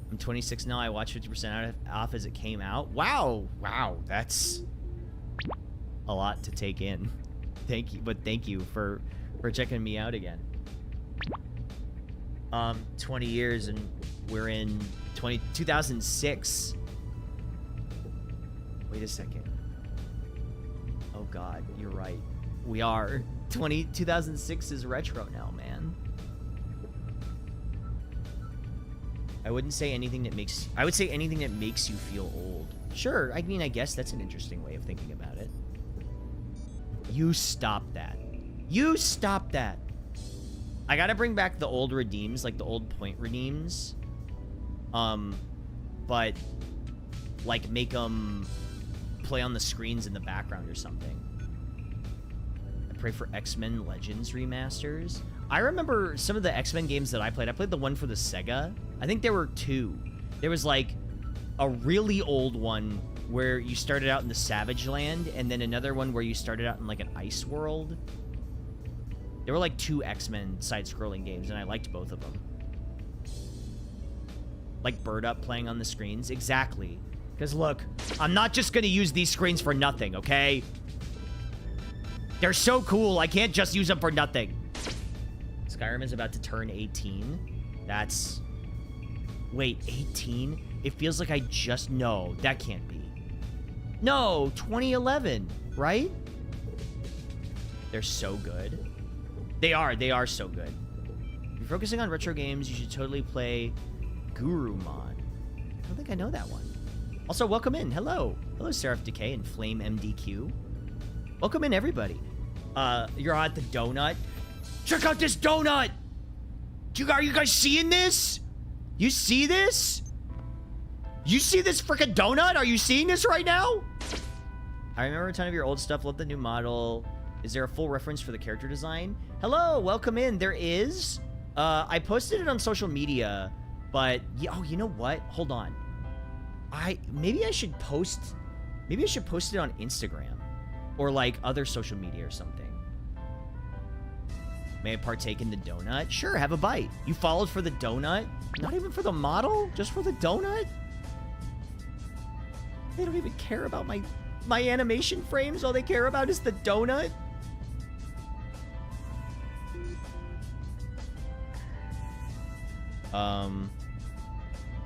A: I'm 26 now. I watched 50% off as it came out. Wow, that's a lot to take in. Thank you, but thank you for checking me out again. 20 years and we're in 2006. Wait a second. Oh god, you're right. We are. 2006 is retro now, man. I wouldn't say anything that makes... I would say anything that makes you feel old. Sure, I mean, I guess that's an interesting way of thinking about it. You stop that. You stop that. I gotta bring back the old redeems, like the old point redeems. But, like, make them play on the screens in the background or something. I pray for X-Men Legends remasters. I remember some of the X-Men games that I played. I played the one for the Sega. I think there were two. There was, like, a really old one where you started out in the Savage Land, and then another one where you started out in, like, an ice world. There were, like, two X-Men side-scrolling games, and I liked both of them. Like Bird Up playing on the screens. Exactly. Because, look, I'm not just going to use these screens for nothing, okay? They're so cool, I can't just use them for nothing. Skyrim is about to turn 18. That's... Wait, 18? It feels like I just... No, that can't be. No, 2011, right? They're so good. They are so good. If you're focusing on retro games, you should totally play Gurumon. I don't think I know that one. Also, welcome in. Hello. Hello, Seraph Decay and Flame MDQ. Welcome in, everybody. You're at the donut. Check out this donut! Are you guys seeing this? You see this? You see this freaking donut? Are you seeing this right now? I remember a ton of your old stuff. Love the new model. Is there a full reference for the character design? Hello, welcome in. There is. I posted it on social media, but oh, you know what? Hold on. Maybe I should post it on Instagram or like other social media or something. May I partake in the donut? Sure, have a bite. You followed for the donut? Not even for the model? Just for the donut? They don't even care about my animation frames. All they care about is the donut?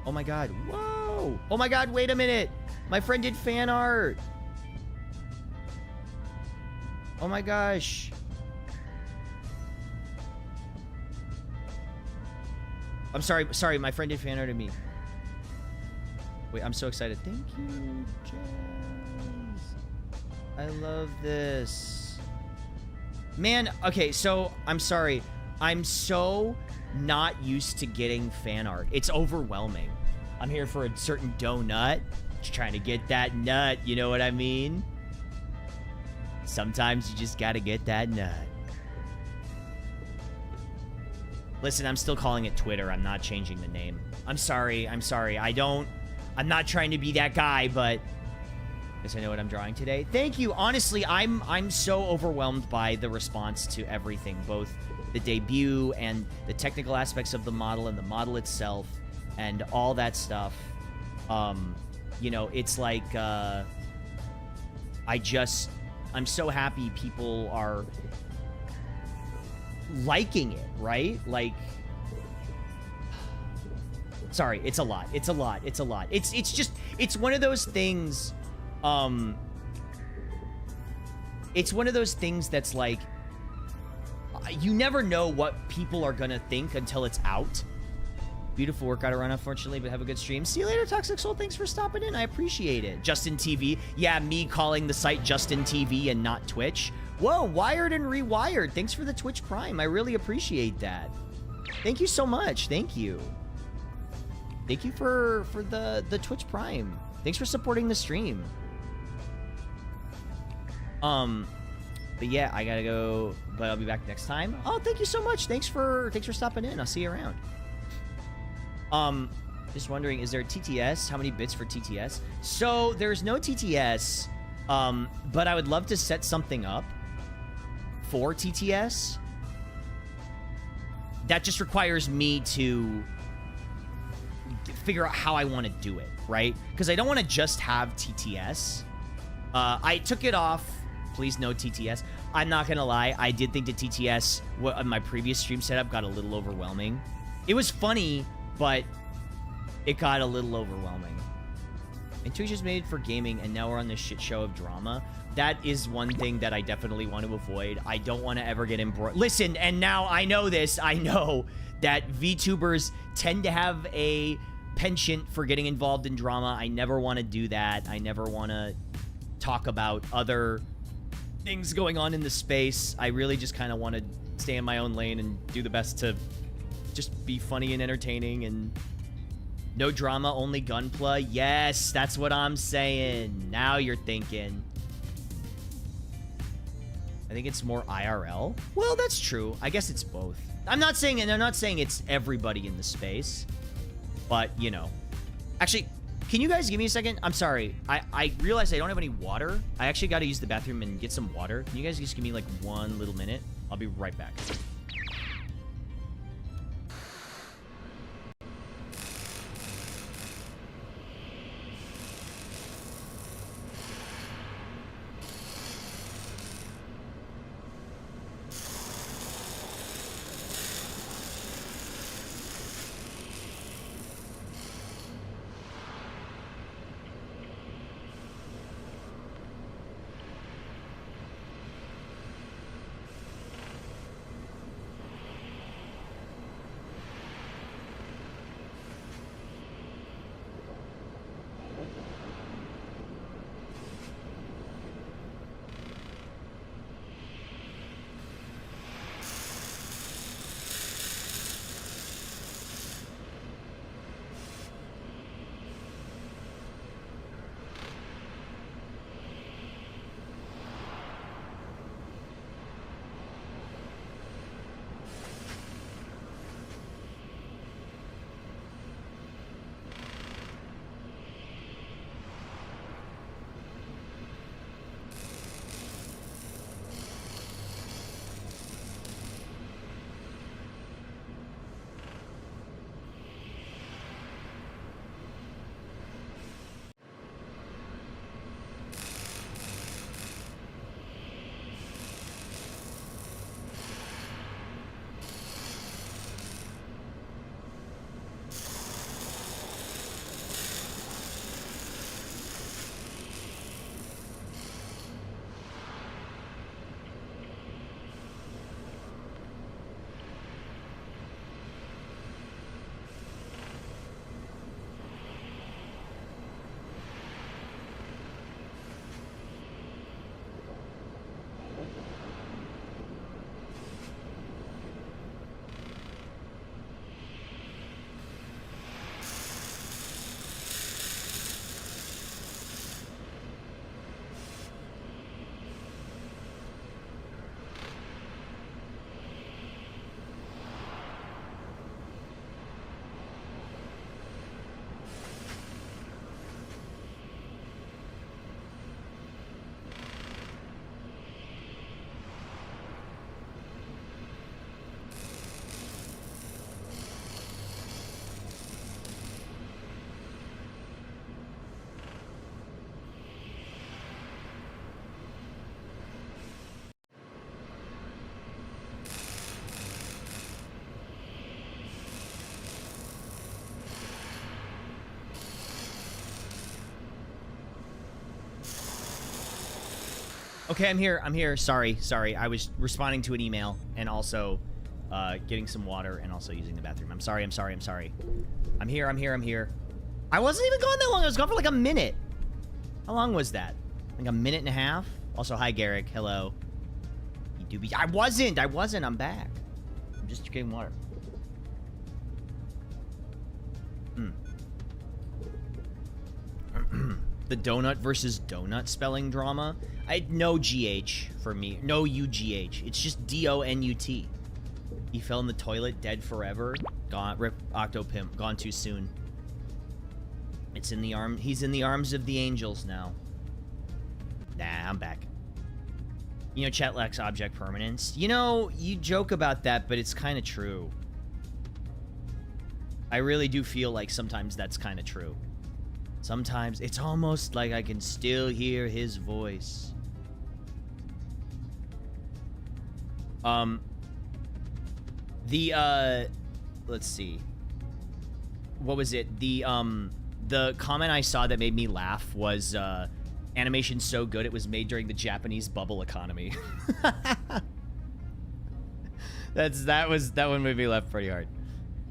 A: Oh my god. Whoa! Oh my god, wait a minute! My friend did fan art! Oh my gosh. I'm sorry, my friend did fan art of me. Wait, I'm so excited. Thank you, Jazz. I love this. Man, okay, so, I'm sorry. I'm so not used to getting fan art. It's overwhelming. I'm here for a certain donut. Just trying to get that nut, you know what I mean? Sometimes you just gotta get that nut. Listen, I'm still calling it Twitter. I'm not changing the name. I'm sorry. I'm not trying to be that guy, but I guess I know what I'm drawing today. Thank you. Honestly, I'm so overwhelmed by the response to everything, both the debut and the technical aspects of the model and the model itself and all that stuff. You know, it's like, I'm so happy people are liking it, right? Like, sorry, it's a lot. It's one of those things, it's one of those things that's like, you never know what people are gonna think until it's out. Beautiful work, gotta run, unfortunately, but have a good stream. See you later, Toxic Soul. Thanks for stopping in. I appreciate it. Justin TV. Yeah, me calling the site Justin TV and not Twitch. Whoa, Wired and Rewired. Thanks for the Twitch Prime. I really appreciate that. Thank you so much. Thank you. Thank you for the Twitch Prime. Thanks for supporting the stream. But yeah, I gotta go, but I'll be back next time. Oh, thank you so much. Thanks for stopping in. I'll see you around. Just wondering, is there a TTS? How many bits for TTS? So there's no TTS, but I would love to set something up for TTS. That just requires me to figure out how I want to do it, right? Because I don't want to just have TTS. I took it off. Please no TTS. I'm not gonna lie, I did think the TTS, my previous stream setup, got a little overwhelming. It was funny, but it got a little overwhelming. And Twitch is made for gaming, and now we're on this shit show of drama. That is one thing that I definitely want to avoid. I don't want to ever get embroiled. Listen, and now I know this. I know that VTubers tend to have a penchant for getting involved in drama. I never want to do that. I never want to talk about other things going on in the space. I really just kind of want to stay in my own lane and do the best to just be funny and entertaining and no drama, only gunplay. Yes, that's what I'm saying. Now you're thinking. I think it's more IRL. Well, that's true. I guess it's both. I'm not saying it's everybody in the space, but you know. Actually, can you guys give me a second? I'm sorry. I realize I don't have any water. I actually got to use the bathroom and get some water. Can you guys just give me like 1 little minute? I'll be right back. Okay, I'm here. Sorry. I was responding to an email and also getting some water and also using the bathroom. I'm sorry. I'm here. I wasn't even gone that long. I was gone for like a minute. How long was that? Like a minute and a half? Also, hi, Garrick. Hello. You doobie. I wasn't. I'm back. I'm just getting water. The donut versus donut spelling drama. No GH for me. No UGH. It's just DONUT. He fell in the toilet, dead forever. Gone. Rip Octopimp. Gone too soon. It's in the arm. He's in the arms of the angels now. Nah, I'm back. You know, chat lacks object permanence. You know, you joke about that, but it's kind of true. I really do feel like sometimes that's kind of true. Sometimes it's almost like I can still hear his voice. Let's see. What was it? the comment I saw that made me laugh was animation so good it was made during the Japanese bubble economy. That one made me laugh pretty hard.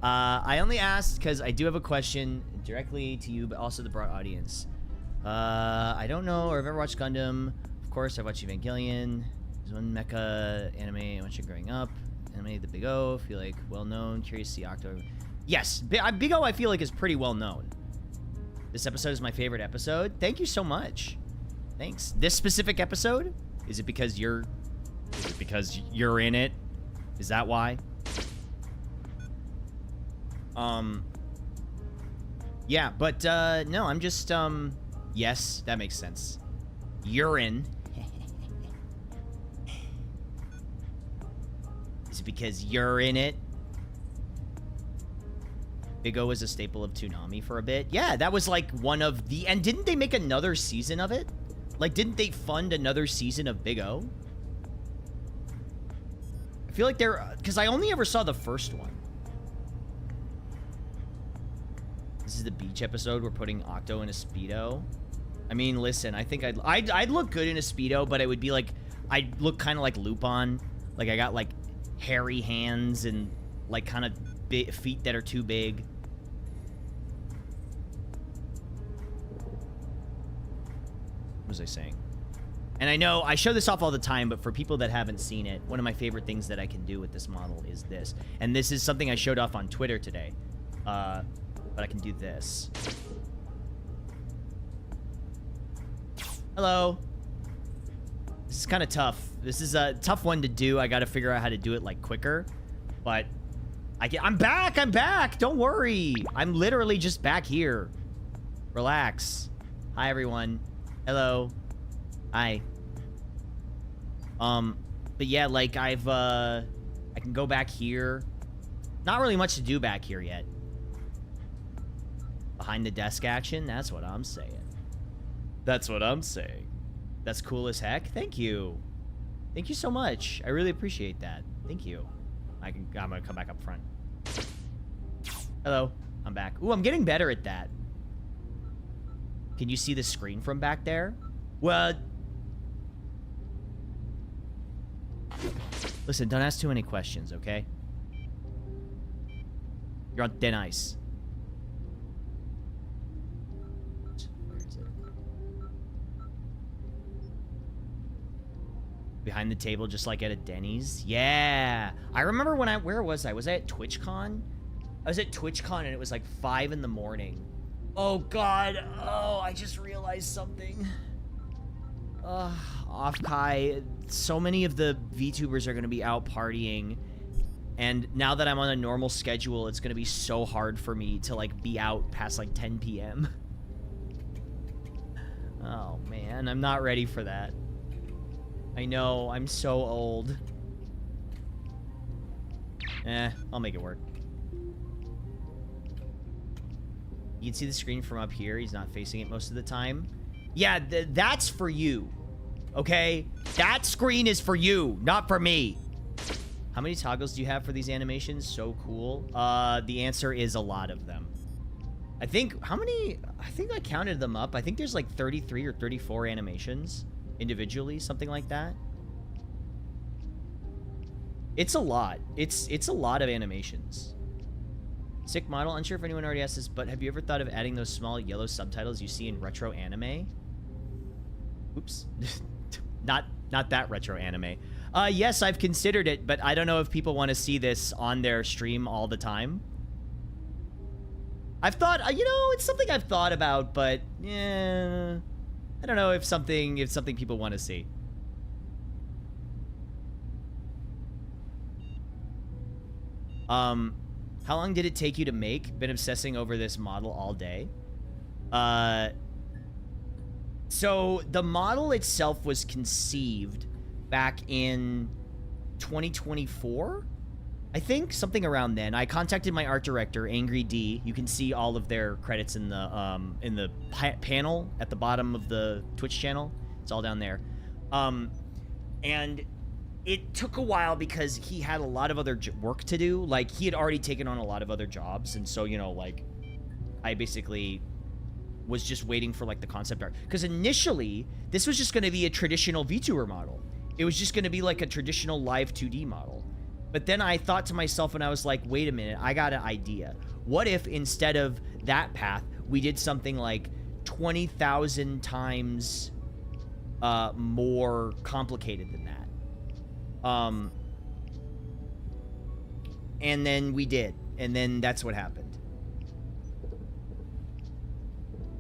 A: I only asked because I do have a question directly to you, but also the broad audience. I don't know or I've ever watched Gundam. Of course, I watched Evangelion. There's one mecha anime I watched growing up. Anime The Big O. Feel like well known. Curious to see Octo. Yes, Big O I feel like is pretty well known. This episode is my favorite episode. Thank you so much. Thanks. This specific episode? Is it because you're in it? Is that why? Yeah, but no, I'm just yes, that makes sense. Urine. Is it because you're in it? Big O was a staple of Toonami for a bit. Yeah, that was like one of the... And didn't they make another season of it? Like, didn't they fund another season of Big O? I feel like they're... Because I only ever saw the first one. This is the beach episode. We're putting Octo in a Speedo. I mean, listen, I think I'd look good in a Speedo, but it would be like... I'd look kind of like Lupin. Like, I got, like, hairy hands and, like, kind of feet that are too big. What was I saying? And I know I show this off all the time, but for people that haven't seen it, one of my favorite things that I can do with this model is this. And this is something I showed off on Twitter today. But I can do this. Hello. This is kind of tough. This is a tough one to do. I got to figure out how to do it, like, quicker. But I'm back. I'm back. Don't worry. I'm literally just back here. Relax. Hi, everyone. Hello. Hi. But yeah, like I can go back here. Not really much to do back here yet. Behind the desk action. That's what I'm saying. That's what I'm saying. That's cool as heck. Thank you. Thank you so much. I really appreciate that. Thank you. I'm gonna come back up front. Hello. I'm back. Ooh, I'm getting better at that. Can you see the screen from back there? Well, listen, don't ask too many questions, okay? You're on thin ice. Where is it? Behind the table, just like at a Denny's? Yeah! I remember when where was I? Was I at TwitchCon? I was at TwitchCon and it was like 5 in the morning. Oh, God. Oh, I just realized something. Off Kai. So many of the VTubers are going to be out partying. And now that I'm on a normal schedule, it's going to be so hard for me to, like, be out past, like, 10 p.m. Oh, man. I'm not ready for that. I know. I'm so old. I'll make it work. You can see the screen from up here. He's not facing it most of the time. Yeah, that's for you. Okay? That screen is for you, not for me. How many toggles do you have for these animations? So cool. The answer is a lot of them. I think, how many? I think I counted them up. I think there's like 33 or 34 animations individually, something like that. It's a lot. It's a lot of animations. Sick model. Unsure if anyone already asked this, but have you ever thought of adding those small yellow subtitles you see in retro anime? Oops. not that retro anime. Yes, I've considered it, but I don't know if people want to see this on their stream all the time. I've thought, you know, it's something I've thought about, but yeah, I don't know if something people want to see. How long did it take you to make? Been obsessing over this model all day. So the model itself was conceived back in 2024, I think, something around then. I contacted my art director, Angry D. You can see all of their credits in the panel at the bottom of the Twitch channel. It's all down there. And it took a while because he had a lot of other work to do. Like, he had already taken on a lot of other jobs. And so, you know, like, I basically was just waiting for like the concept art. Because initially, this was just going to be a traditional VTuber model. It was just going to be like a traditional live 2D model. But then I thought to myself and I was like, wait a minute, I got an idea. What if instead of that path, we did something like 20,000 times more complicated than that? And then we did. And then that's what happened.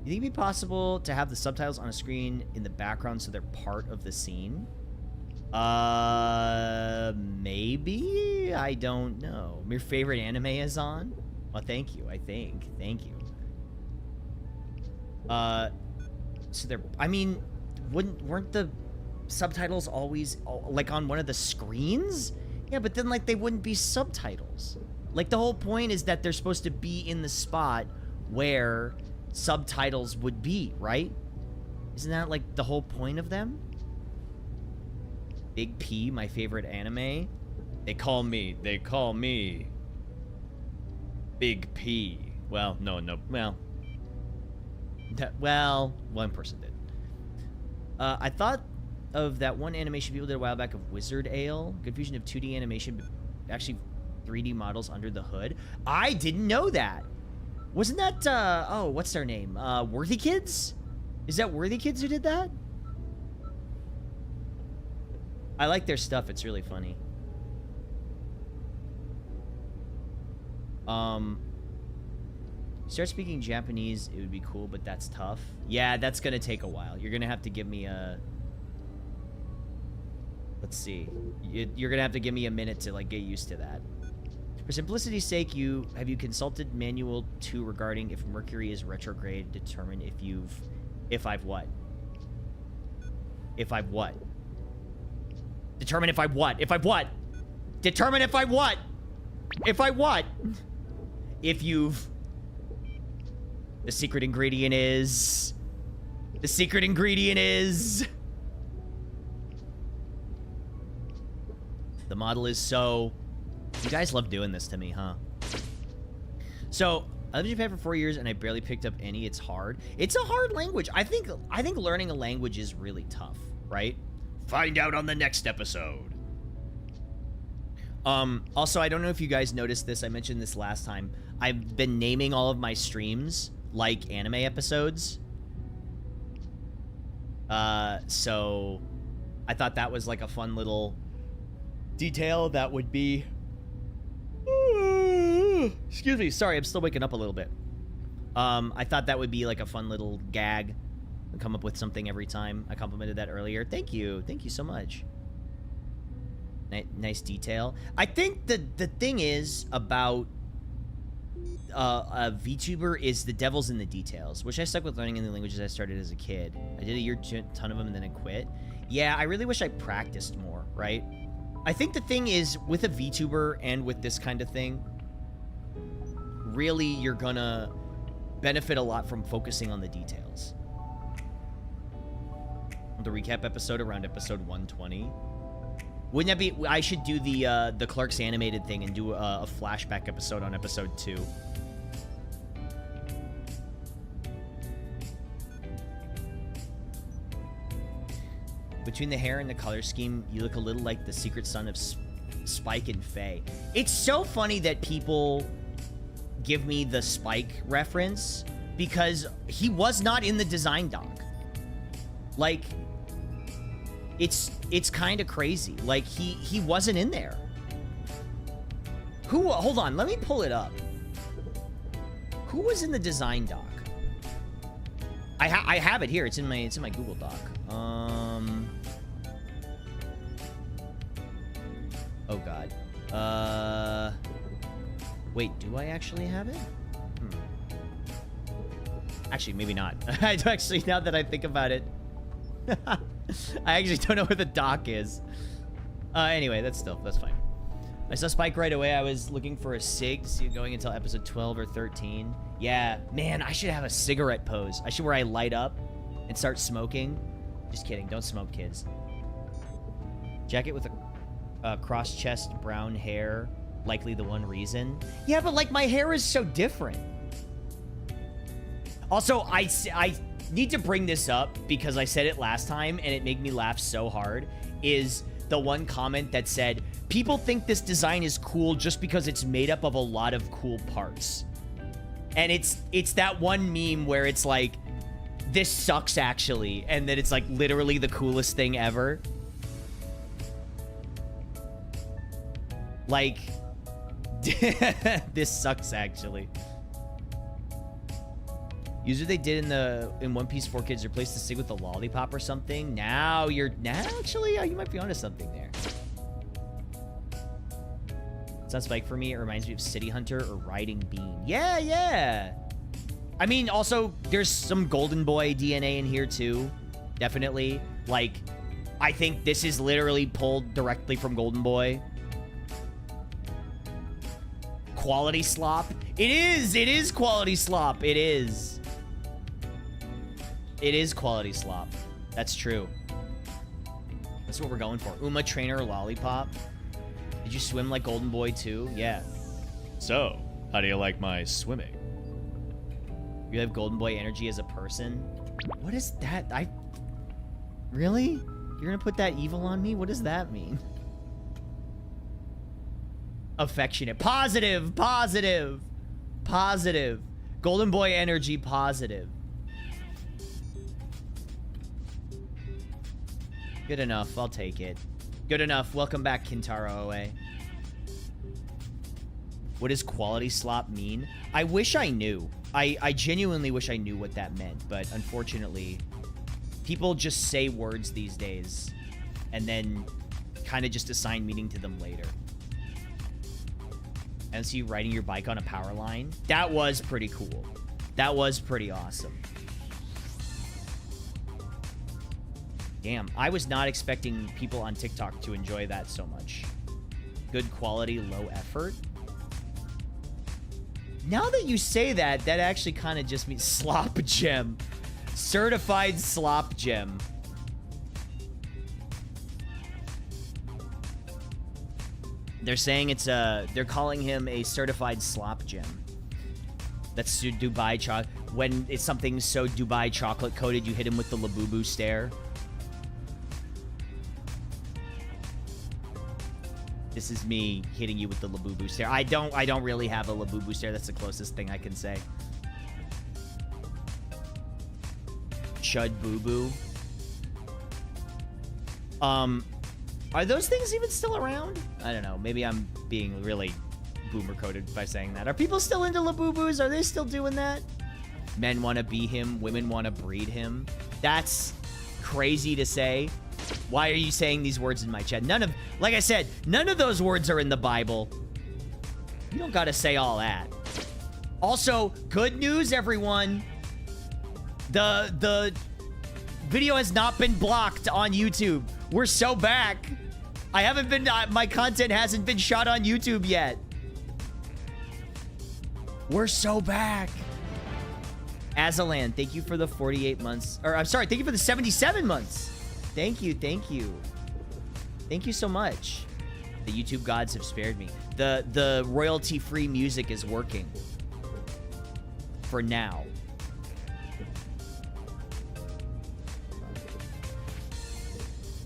A: You think it'd be possible to have the subtitles on a screen in the background so they're part of the scene? Maybe? I don't know. Your favorite anime is on? Well, thank you, I think. Thank you. So they're... I mean, weren't the subtitles always, like, on one of the screens? Yeah, but then, like, they wouldn't be subtitles. Like, the whole point is that they're supposed to be in the spot where subtitles would be, right? Isn't that, like, the whole point of them? Big P, my favorite anime. They call me Big P. Well, no, well, one person did. I thought of that one animation people did a while back of Wizard Ale. Good fusion of 2D animation, but actually 3D models under the hood. I didn't know that. Wasn't that, oh, what's their name? Worthy Kids? Is that Worthy Kids who did that? I like their stuff. It's really funny. Start speaking Japanese, it would be cool, but that's tough. Yeah, that's gonna take a while. You're gonna have to give me a... Let's see. You're gonna have to give me a minute to, like, get used to that. For simplicity's sake, have you consulted Manual 2 regarding if Mercury is retrograde? Determine if I've what? If I've what? Determine if I what? If I what? Determine if I what? If I what? If you've... The secret ingredient is... The secret ingredient is... The model is so... You guys love doing this to me, huh? So, I lived in Japan for 4 years and I barely picked up any. It's hard. It's a hard language. I think learning a language is really tough, right?
B: Find out on the next episode.
A: Also, I don't know if you guys noticed this. I mentioned this last time. I've been naming all of my streams like anime episodes. So I thought that was like a fun little detail that would be... Excuse me. Sorry, I'm still waking up a little bit. I thought that would be like a fun little gag. I'll come up with something every time. I complimented that earlier. Thank you. Thank you so much. Nice detail. I think the thing is about a VTuber is the devil's in the details, which I stuck with learning in the languages I started as a kid. I did a ton of them and then I quit. Yeah, I really wish I practiced more, right? I think the thing is, with a VTuber and with this kind of thing, really you're gonna benefit a lot from focusing on the details. The recap episode around episode 120. Wouldn't that be... I should do the Clerks animated thing and do a flashback episode on episode 2. Between the hair and the color scheme, you look a little like the secret son of Spike and Faye. It's so funny that people give me the Spike reference because he was not in the design doc. Like... It's kind of crazy. Like, he wasn't in there. Who... Hold on. Let me pull it up. Who was in the design doc? I have it here. It's in my Google Doc. Oh, God. Wait, do I actually have it? Actually, maybe not. I do actually, now that I think about it. I actually don't know where the dock is. Anyway, that's fine. I saw Spike right away. I was looking for a cig to see it going until episode 12 or 13. Yeah, man, I should have a cigarette pose. I should where I light up and start smoking. Just kidding. Don't smoke, kids. Jacket with a cross-chest brown hair. Likely the one reason. Yeah, but like my hair is so different. Also, I need to bring this up because I said it last time and it made me laugh so hard, is the one comment that said, people think this design is cool just because it's made up of a lot of cool parts. And it's that one meme where it's like, this sucks actually, and then it's like literally the coolest thing ever. Like, this sucks actually. Usually they did in One Piece 4 Kids replace the stick with a lollipop or something. Now actually, you might be onto something there. It's not Spike for me. It reminds me of City Hunter or Riding Bean. Yeah, yeah. I mean, also, there's some Golden Boy DNA in here, too. Definitely. Like, I think this is literally pulled directly from Golden Boy. Quality slop. It is. It is quality slop. It is. It is quality slop. That's true. That's what we're going for. Uma Trainer Lollipop. Did you swim like Golden Boy, too? Yeah.
B: So, how do you like my swimming?
A: You have Golden Boy energy as a person? What is that? Really? You're gonna put that evil on me? What does that mean? Affectionate. Positive! Positive! Positive. Golden Boy energy positive. Good enough. I'll take it. Good enough. Welcome back, Kintaro Oe. What does quality slop mean? I wish I knew. I genuinely wish I knew what that meant, but unfortunately, people just say words these days and then kind of just assign meaning to them later. And so you riding your bike on a power line. That was pretty cool. That was pretty awesome. Damn, I was not expecting people on TikTok to enjoy that so much. Good quality, low effort. Now that you say that, that actually kind of just means slop gem. Certified slop gem. They're saying it's they're calling him a certified slop gem. That's Dubai chocolate. When it's something so Dubai chocolate coated, you hit him with the Labubu stare. This is me hitting you with the Labubu stare. I don't really have a Labubu stare. That's the closest thing I can say. Chud Boo Boo. Are those things even still around? I don't know. Maybe I'm being really boomer coded by saying that. Are people still into Labubus? Are they still doing that? Men want to be him. Women want to breed him. That's crazy to say. Why are you saying these words in my chat? Like I said, none of those words are in the Bible. You don't gotta say all that. Also, good news, everyone. The video has not been blocked on YouTube. We're so back. I haven't been, my content hasn't been shot on YouTube yet. We're so back. Azalan, thank you for the 48 months. Or, I'm sorry, thank you for the 77 months. Thank you, thank you. Thank you so much. The YouTube gods have spared me. The royalty-free music is working. For now.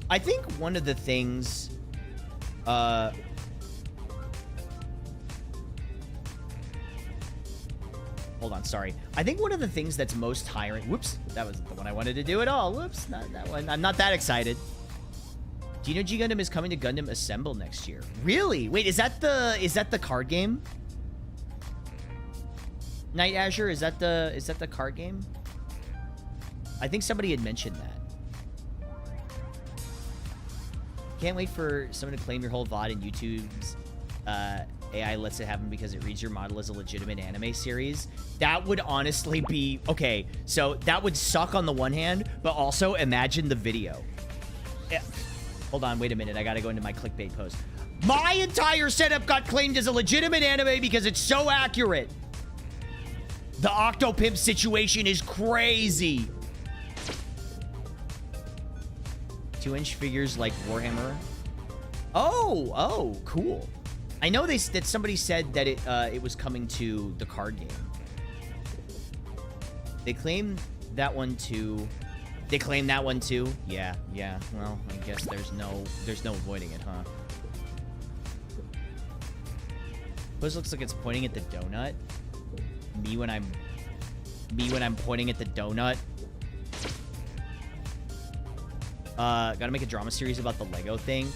A: I think one of the things... Hold on, sorry. I think one of the things that's most tiring... Whoops, that wasn't the one I wanted to do at all. Whoops, not that one. I'm not that excited. Do you know G Gundam is coming to Gundam Assemble next year? Really? Wait, is that the card game? Night Azure, is that the card game? I think somebody had mentioned that. Can't wait for someone to claim your whole VOD in YouTube's AI lets it happen because it reads your model as a legitimate anime series. That would honestly be... Okay, so that would suck on the one hand, but also imagine the video. Yeah. Hold on, wait a minute. I gotta go into my clickbait post. My entire setup got claimed as a legitimate anime because it's so accurate. The Octopimp situation is crazy. 2-inch figures like Warhammer. Oh, cool. I know that somebody said that it was coming to the card game. They claim that one too. They claim that one too. Yeah. Well, I guess there's no avoiding it, huh? This looks like it's pointing at the donut. Me when I'm pointing at the donut. Gotta make a drama series about the Lego thing.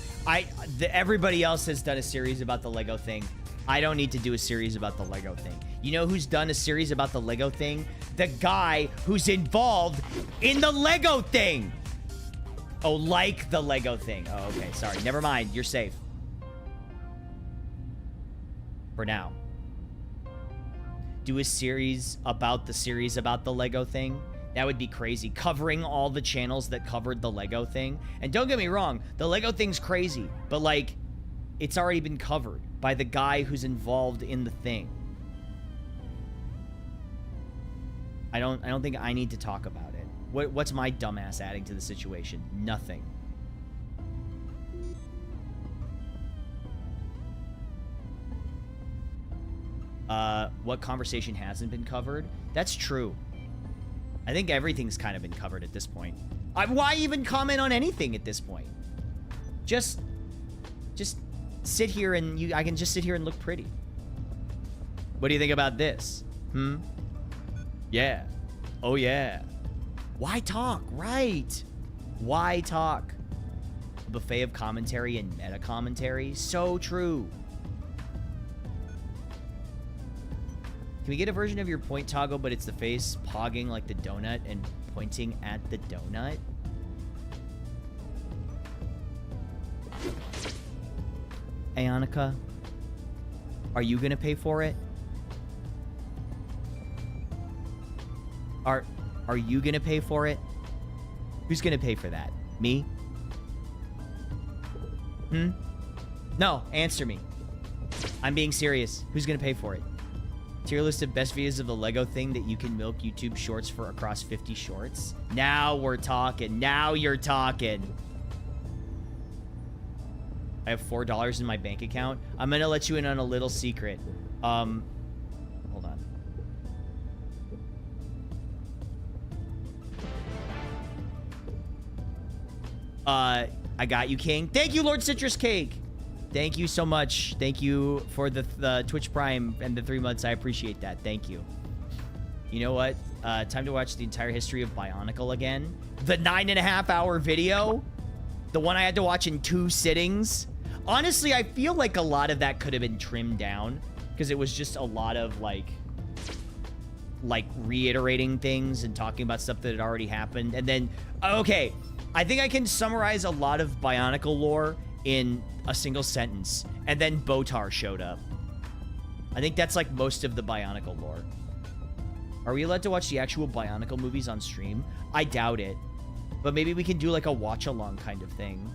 A: Everybody else has done a series about the Lego thing. I don't need to do a series about the Lego thing. You know who's done a series about the Lego thing? The guy who's involved in the Lego thing. Oh, like the Lego thing. Oh, okay. Sorry. Never mind. You're safe. For now. Do a series about the Lego thing. That would be crazy. Covering all the channels that covered the Lego thing. And don't get me wrong, the Lego thing's crazy. But, like, it's already been covered by the guy who's involved in the thing. I don't think I need to talk about it. What's my dumbass adding to the situation? Nothing. What conversation hasn't been covered? That's true. I think everything's kind of been covered at this point. Why even comment on anything at this point? Just sit here and I can just sit here and look pretty. What do you think about this? Yeah. Oh, yeah. Why talk? Right. Why talk? A buffet of commentary and meta commentary. So true. Can we get a version of your point toggle, but it's the face pogging like the donut and pointing at the donut? Ayonica, are you gonna pay for it? Are you gonna pay for it? Who's gonna pay for that? Me? No, answer me. I'm being serious. Who's gonna pay for it? Tier list of best videos of the Lego thing that you can milk YouTube shorts for across 50 shorts. Now we're talking. Now you're talking. I have $4 in my bank account. I'm gonna let you in on a little secret. Hold on. I got you, King. Thank you, Lord Citrus Cake. Thank you so much. Thank you for the Twitch Prime and the 3 months. I appreciate that. Thank you. You know what? Time to watch the entire history of Bionicle again. The 9.5-hour video. The one I had to watch in 2 sittings. Honestly, I feel like a lot of that could have been trimmed down because it was just a lot of like reiterating things and talking about stuff that had already happened. And then, okay, I think I can summarize a lot of Bionicle lore in a single sentence. And then Botar showed up. I think that's like most of the Bionicle lore. Are we allowed to watch the actual Bionicle movies on stream? I doubt it. But maybe we can do like a watch-along kind of thing.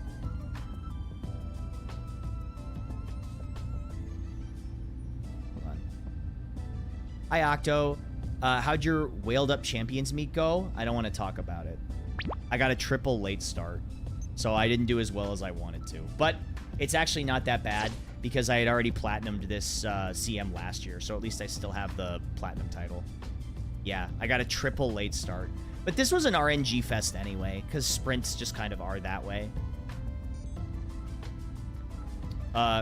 A: Hold on. Hi, Octo. How'd your Whaled Up Champions meet go? I don't want to talk about it. I got a triple late start, so I didn't do as well as I wanted to. But it's actually not that bad because I had already platinumed this CM last year, so at least I still have the platinum title. Yeah, I got a triple late start. But this was an RNG fest anyway, because sprints just kind of are that way.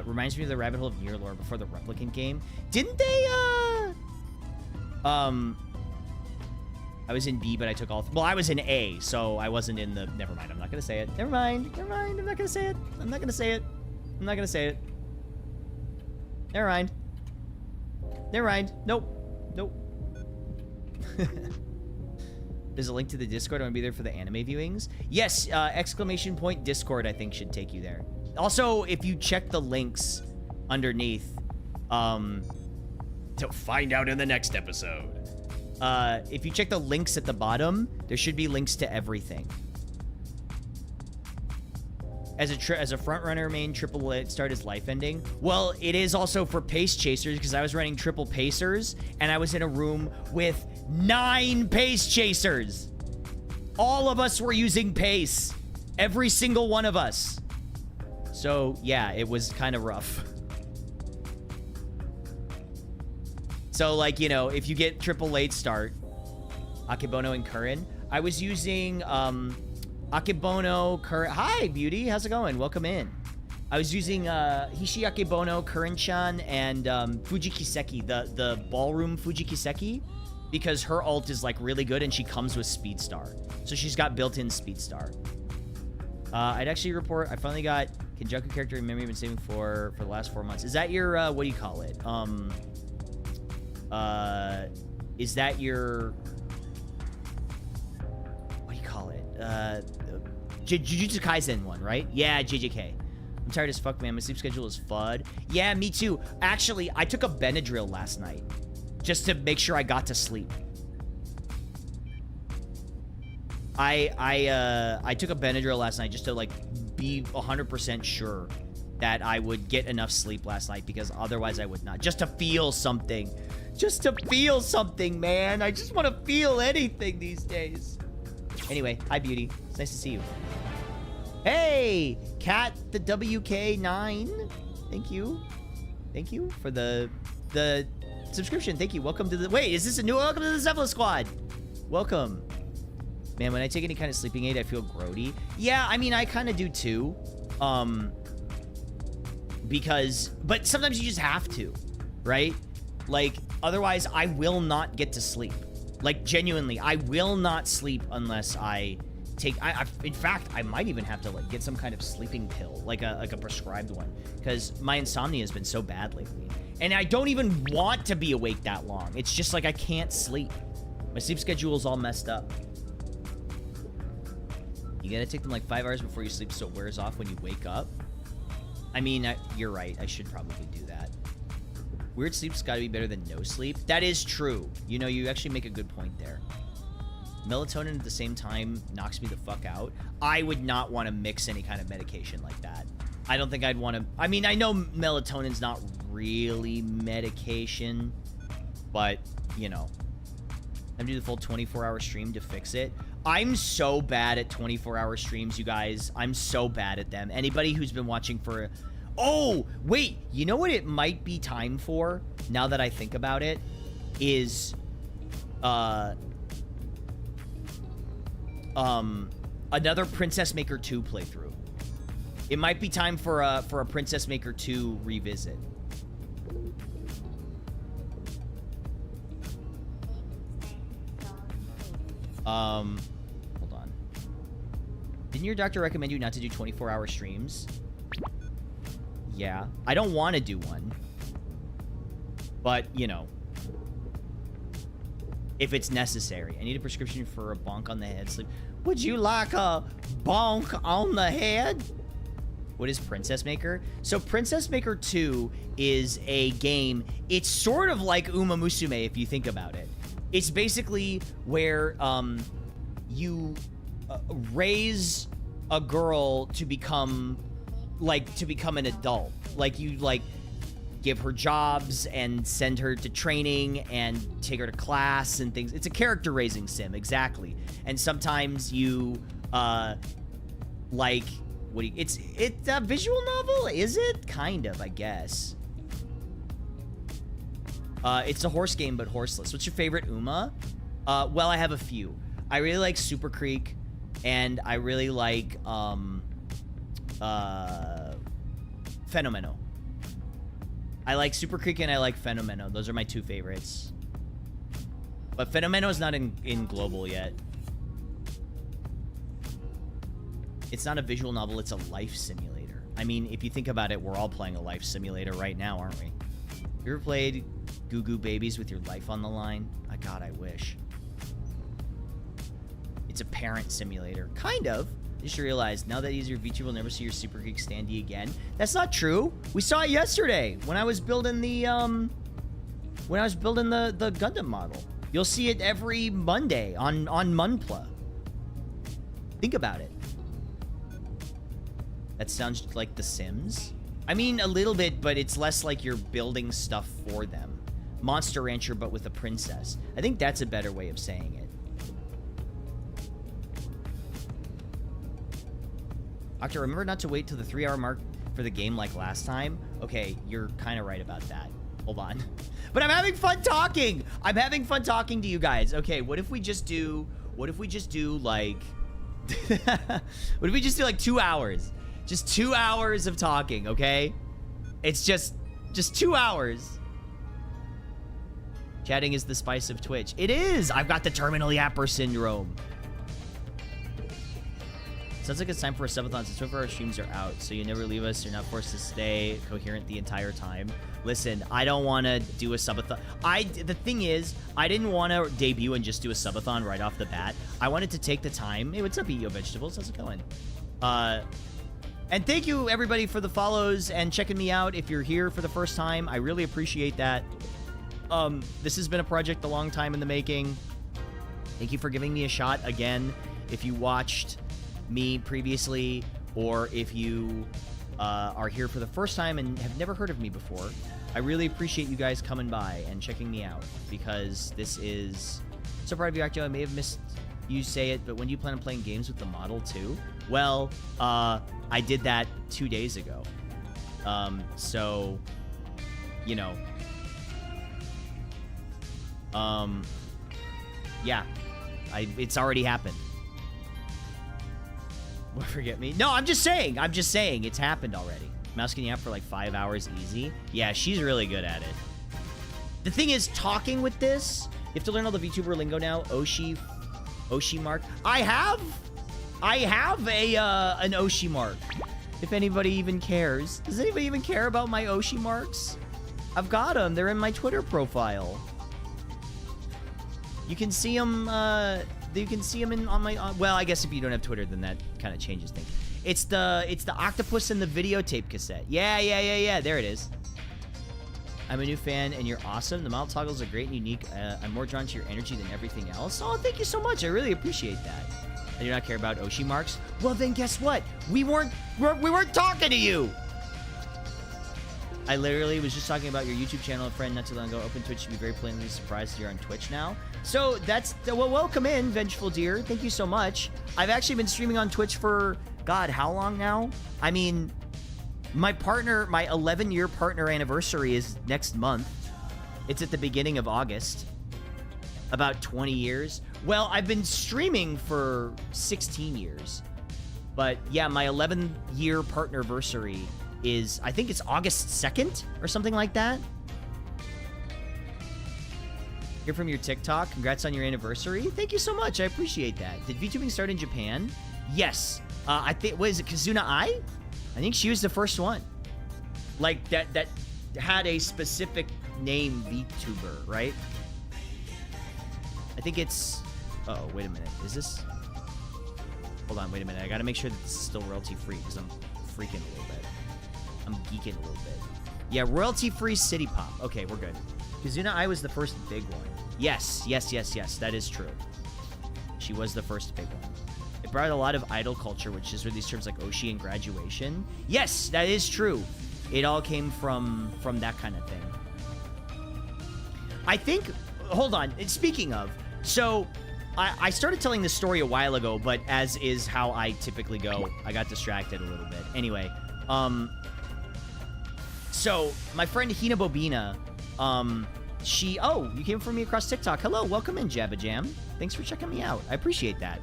A: Reminds me of the rabbit hole of Nier lore before the replicant game. Didn't they, I was in B, but I took all... Well, I was in A, so I wasn't in the... Never mind, I'm not going to say it. Never mind, I'm not going to say it. I'm not going to say it. I'm not going to say it. Never mind. Never mind. Nope. Nope. There's a link to the Discord. I'm going to be there for the anime viewings. Yes, exclamation point Discord, I think, should take you there. Also, if you check the links underneath, to find out in the next episode. If you check the links at the bottom, there should be links to everything. As a front runner main, triple late start is life ending. Well, it is also for pace chasers because I was running triple pacers and I was in a room with 9 pace chasers. All of us were using pace. Every single one of us. So yeah, it was kind of rough. So like, you know, if you get triple late start, Akebono and Curran. I was using Akebono, Curran. Hi, Beauty. How's it going? Welcome in. I was using Hishi Akebono, Curran-chan, and Fujikiseki, the ballroom Fujikiseki, because her ult is like really good and she comes with Speed Star. So she's got built-in Speed Star. I'd actually report I finally got Kenjaku character in memory I've been saving for the last 4 months. Is that your what do you call it? Is that your what do you call it? Jujutsu Kaisen one, right? Yeah, JJK. I'm tired as fuck, man. My sleep schedule is FUD. Yeah, me too. Actually, I took a Benadryl last night just to make sure I got to sleep. I took a Benadryl last night just to like be 100% sure that I would get enough sleep last night, because otherwise I would not. Just to feel something. Just to feel something, man. I just want to feel anything these days. Anyway, hi, Beauty. It's nice to see you. Hey, Cat the WK9. Thank you. Thank you for the subscription. Thank you. Welcome to the... Wait, is this a new... Welcome to the Cephalus Squad. Welcome. Man, when I take any kind of sleeping aid, I feel grody. Yeah, I mean, I kind of do too. Because... But sometimes you just have to, right? Like, otherwise, I will not get to sleep. Like, genuinely, I will not sleep unless I take... in fact, I might even have to, like, get some kind of sleeping pill. Like a prescribed one. Because my insomnia has been so bad lately. And I don't even want to be awake that long. It's just like I can't sleep. My sleep schedule is all messed up. You gotta take them like 5 hours before you sleep so it wears off when you wake up. I mean, you're right. I should probably do that. Weird sleep's gotta be better than no sleep. That is true. You know, you actually make a good point there. Melatonin at the same time knocks me the fuck out. I would not want to mix any kind of medication like that. I don't think I'd want to... I mean, I know melatonin's not really medication, but, you know. I'm doing the full 24-hour stream to fix it. I'm so bad at 24-hour streams, you guys. I'm so bad at them. Anybody who's been watching for... Oh, wait. You know what it might be time for, now that I think about it, is... another Princess Maker 2 playthrough. It might be time for a Princess Maker 2 revisit. Hold on. Didn't your doctor recommend you not to do 24-hour streams? Yeah. I don't want to do one. But, you know. If it's necessary. I need a prescription for a bonk on the head sleep. Would you like a bonk on the head? What is Princess Maker? So Princess Maker 2 is a game. It's sort of like Uma Musume if you think about it. It's basically where you raise a girl to become an adult. Like you give her jobs and send her to training and take her to class and things. It's a character raising sim, exactly. And sometimes you it's a visual novel, is it? Kind of, I guess. It's a horse game, but horseless. What's your favorite Uma? Well, I have a few. I really like Super Creek, and I really like Fenomeno. I like Super Creek and I like Fenomeno. Those are my two favorites. But Fenomeno is not in global yet. It's not a visual novel, it's a life simulator. I mean, if you think about it, we're all playing a life simulator right now, aren't we? You ever played Goo Goo Babies with your life on the line? My God, I wish. It's a parent simulator. Kind of. I just realized, now that he's your VTuber, we'll never see your Super Geek standee again. That's not true. We saw it yesterday when I was building the, the Gundam model. You'll see it every Monday on Munpla. Think about it. That sounds like The Sims. I mean, a little bit, but it's less like you're building stuff for them. Monster Rancher, but with a princess. I think that's a better way of saying it. Remember not to wait till the 3-hour mark for the game like last time? Okay, you're kind of right about that. Hold on. But I'm having fun talking. I'm having fun talking to you guys. Okay, what if we just do like what if we just do like 2 hours? Just 2 hours of talking, okay? It's just 2 hours. Chatting is the spice of Twitch. It is. I've got the terminal yapper syndrome. Sounds like it's time for a subathon since 24-hour streams are out, so you never leave us. You're not forced to stay coherent the entire time. Listen, I don't want to do a subathon. The thing is, I didn't want to debut and just do a subathon right off the bat. I wanted to take the time. Hey, what's up, Eat Yo Vegetables? How's it going? And thank you, everybody, for the follows and checking me out. If you're here for the first time, I really appreciate that. This has been a project a long time in the making. Thank you for giving me a shot again. If you watched me previously, or if you are here for the first time and have never heard of me before, I really appreciate you guys coming by and checking me out, because this is so proud of you, Acto. I may have missed you say it, but when do you plan on playing games with the Model 2? Well, I did that 2 days ago. So, you know, yeah, it's already happened. What, forget me? No, I'm just saying it's happened already. Mouse can yap for like 5 hours easy. Yeah, she's really good at it. The thing is, talking with this, you have to learn all the VTuber lingo now. Oshi mark. I have an Oshi mark. If anybody even cares. Does anybody even care about my Oshi marks? I've got them. They're in my Twitter profile. You can see them. You can see them on my. Well, I guess if you don't have Twitter, then that kind of changes things. It's the octopus in the videotape cassette. Yeah. There it is. I'm a new fan, and you're awesome. The model toggles are great and unique. I'm more drawn to your energy than everything else. Oh, thank you so much. I really appreciate that. I do not care about Oshi marks. Well, then guess what? We weren't talking to you. I literally was just talking about your YouTube channel. A friend not too long ago. Open Twitch should be very plainly surprised you're on Twitch now. So that's well, welcome in, Vengeful Deer. Thank you so much. I've actually been streaming on Twitch for God, how long now? I mean, my 11-year partner anniversary is next month. It's at the beginning of August. About 20 years. Well, I've been streaming for 16 years. But yeah, my 11-year partner anniversary is, I think it's August 2nd or something like that. Hear from your TikTok. Congrats on your anniversary. Thank you so much. I appreciate that. Did VTubing start in Japan? Yes. I think, what is it, Kazuna Ai? I think she was the first one. Like, that had a specific name, VTuber, right? I think it's... Uh-oh, wait a minute. Is this... Hold on, wait a minute. I gotta make sure that this is still royalty-free, because I'm freaking a little bit. I'm geeking a little bit. Yeah, royalty-free City Pop. Okay, we're good. Kazuna Ai was the first big one. Yes. That is true. She was the first big one. It brought a lot of idol culture, which is where these terms like Oshi and graduation. Yes, that is true. It all came from that kind of thing. I think... Hold on. Speaking of... So, I started telling this story a while ago, but as is how I typically go, I got distracted a little bit. Anyway, so, my friend Hina Bobina, you came from me across TikTok. Hello, welcome in, Jabba Jam. Thanks for checking me out. I appreciate that.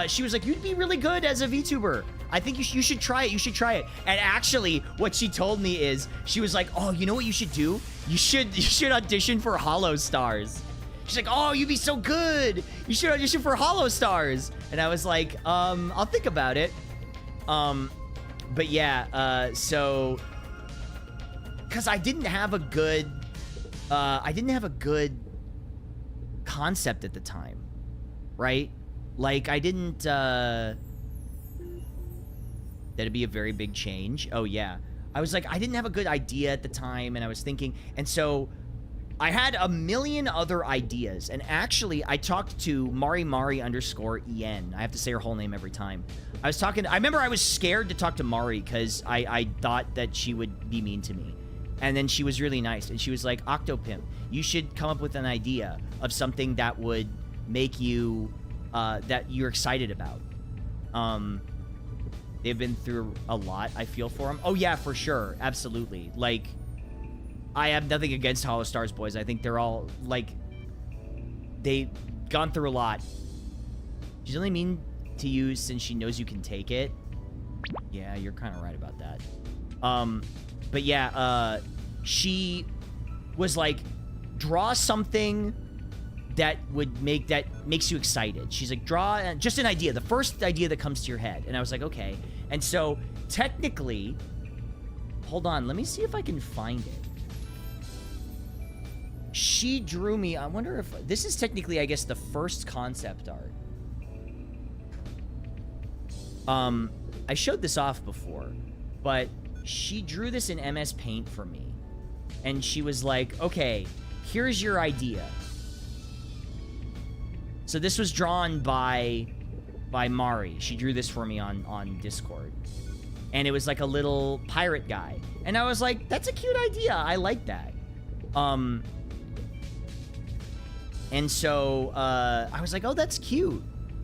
A: She was like, you'd be really good as a VTuber. I think you should try it. You should try it. And actually, what she told me is, she was like, oh, you know what you should do? You should audition for Hollow Stars. She's like, oh, you'd be so good. You should audition for Hollow Stars. And I was like, I'll think about it. But yeah, so... Because I didn't have a good concept at the time, right? Like, I didn't, that'd be a very big change. Oh, yeah. I was like, I didn't have a good idea at the time, and I was thinking, and so I had a million other ideas, and actually, I talked to Mari_en. I have to say her whole name every time. I remember I was scared to talk to Mari, because I thought that she would be mean to me. And then she was really nice, and she was like, Octopimp, you should come up with an idea of something that would make you, that you're excited about. They've been through a lot, I feel for them. Oh, yeah, for sure. Absolutely. Like, I have nothing against Hollow Stars boys. I think they're all, like, they've gone through a lot. She's only mean to you since she knows you can take it. Yeah, you're kind of right about that. But yeah, she was like, draw something that makes you excited. She's like, draw just an idea, the first idea that comes to your head. And I was like, okay. And so technically, hold on, let me see if I can find it. She drew me, I wonder if, this is technically, I guess, the first concept art. I showed this off before, but she drew this in MS Paint for me. And she was like, okay, here's your idea. So this was drawn by Mari. She drew this for me on Discord. And it was like a little pirate guy. And I was like, that's a cute idea. I like that. And so I was like, oh, that's cute.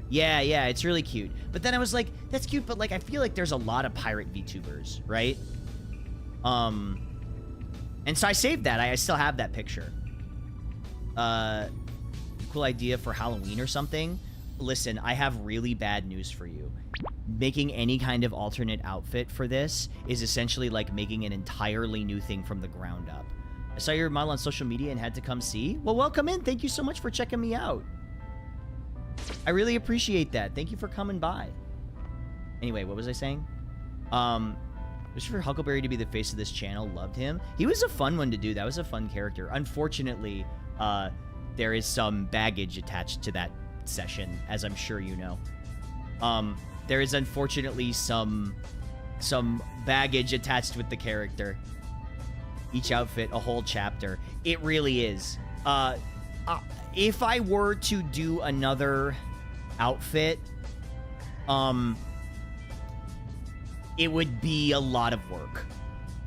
A: Yeah, it's really cute. But then I was like, that's cute, but like I feel like there's a lot of pirate VTubers, right? And so I saved that. I still have that picture. Cool idea for Halloween or something. Listen, I have really bad news for you. Making any kind of alternate outfit for this is essentially like making an entirely new thing from the ground up. I saw your model on social media and had to come see. Well, welcome in. Thank you so much for checking me out. I really appreciate that. Thank you for coming by. Anyway, what was I saying? Just for Huckleberry to be the face of this channel, loved him. He was a fun one to do. That was a fun character. Unfortunately, there is some baggage attached to that session, as I'm sure you know. There is unfortunately some baggage attached with the character. Each outfit, a whole chapter. It really is. If I were to do another outfit, it would be a lot of work.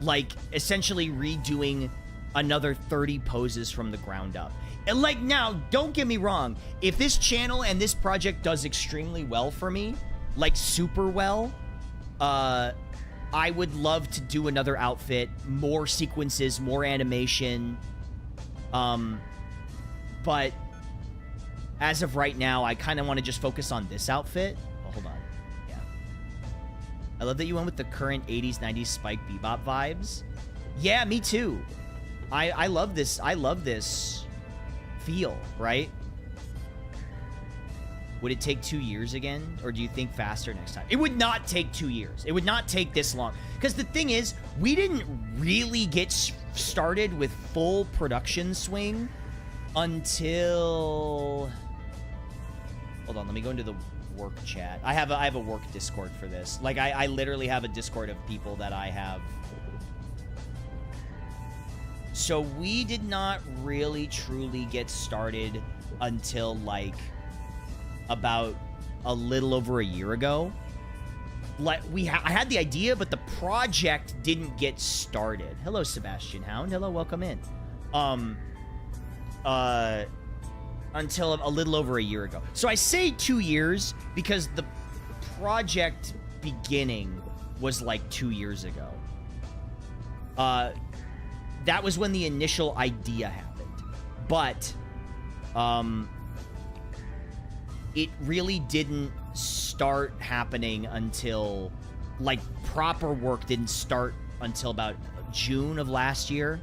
A: Like, essentially redoing another 30 poses from the ground up. And like, now, don't get me wrong. If this channel and this project does extremely well for me, like super well, I would love to do another outfit, more sequences, more animation. But as of right now, I kind of want to just focus on this outfit. Oh, hold on. Yeah. I love that you went with the current 80s, 90s Spike Bebop vibes. Yeah, me too. I love this. I love this feel, right? Would it take 2 years again? Or do you think faster next time? It would not take 2 years. It would not take this long. Because the thing is, we didn't really get started with full production swing until... Hold on, let me go into the work chat. I have a work Discord for this. Like, I literally have a Discord of people that I have. So we did not really truly get started until, like, about a little over a year ago. Like, I had the idea, but the project didn't get started. Hello, Sebastian Hound. Hello, welcome in. Until a little over a year ago. So I say 2 years because the project beginning was like 2 years ago. That was when the initial idea happened. But, it really didn't start happening until, like, proper work didn't start until about June of last year.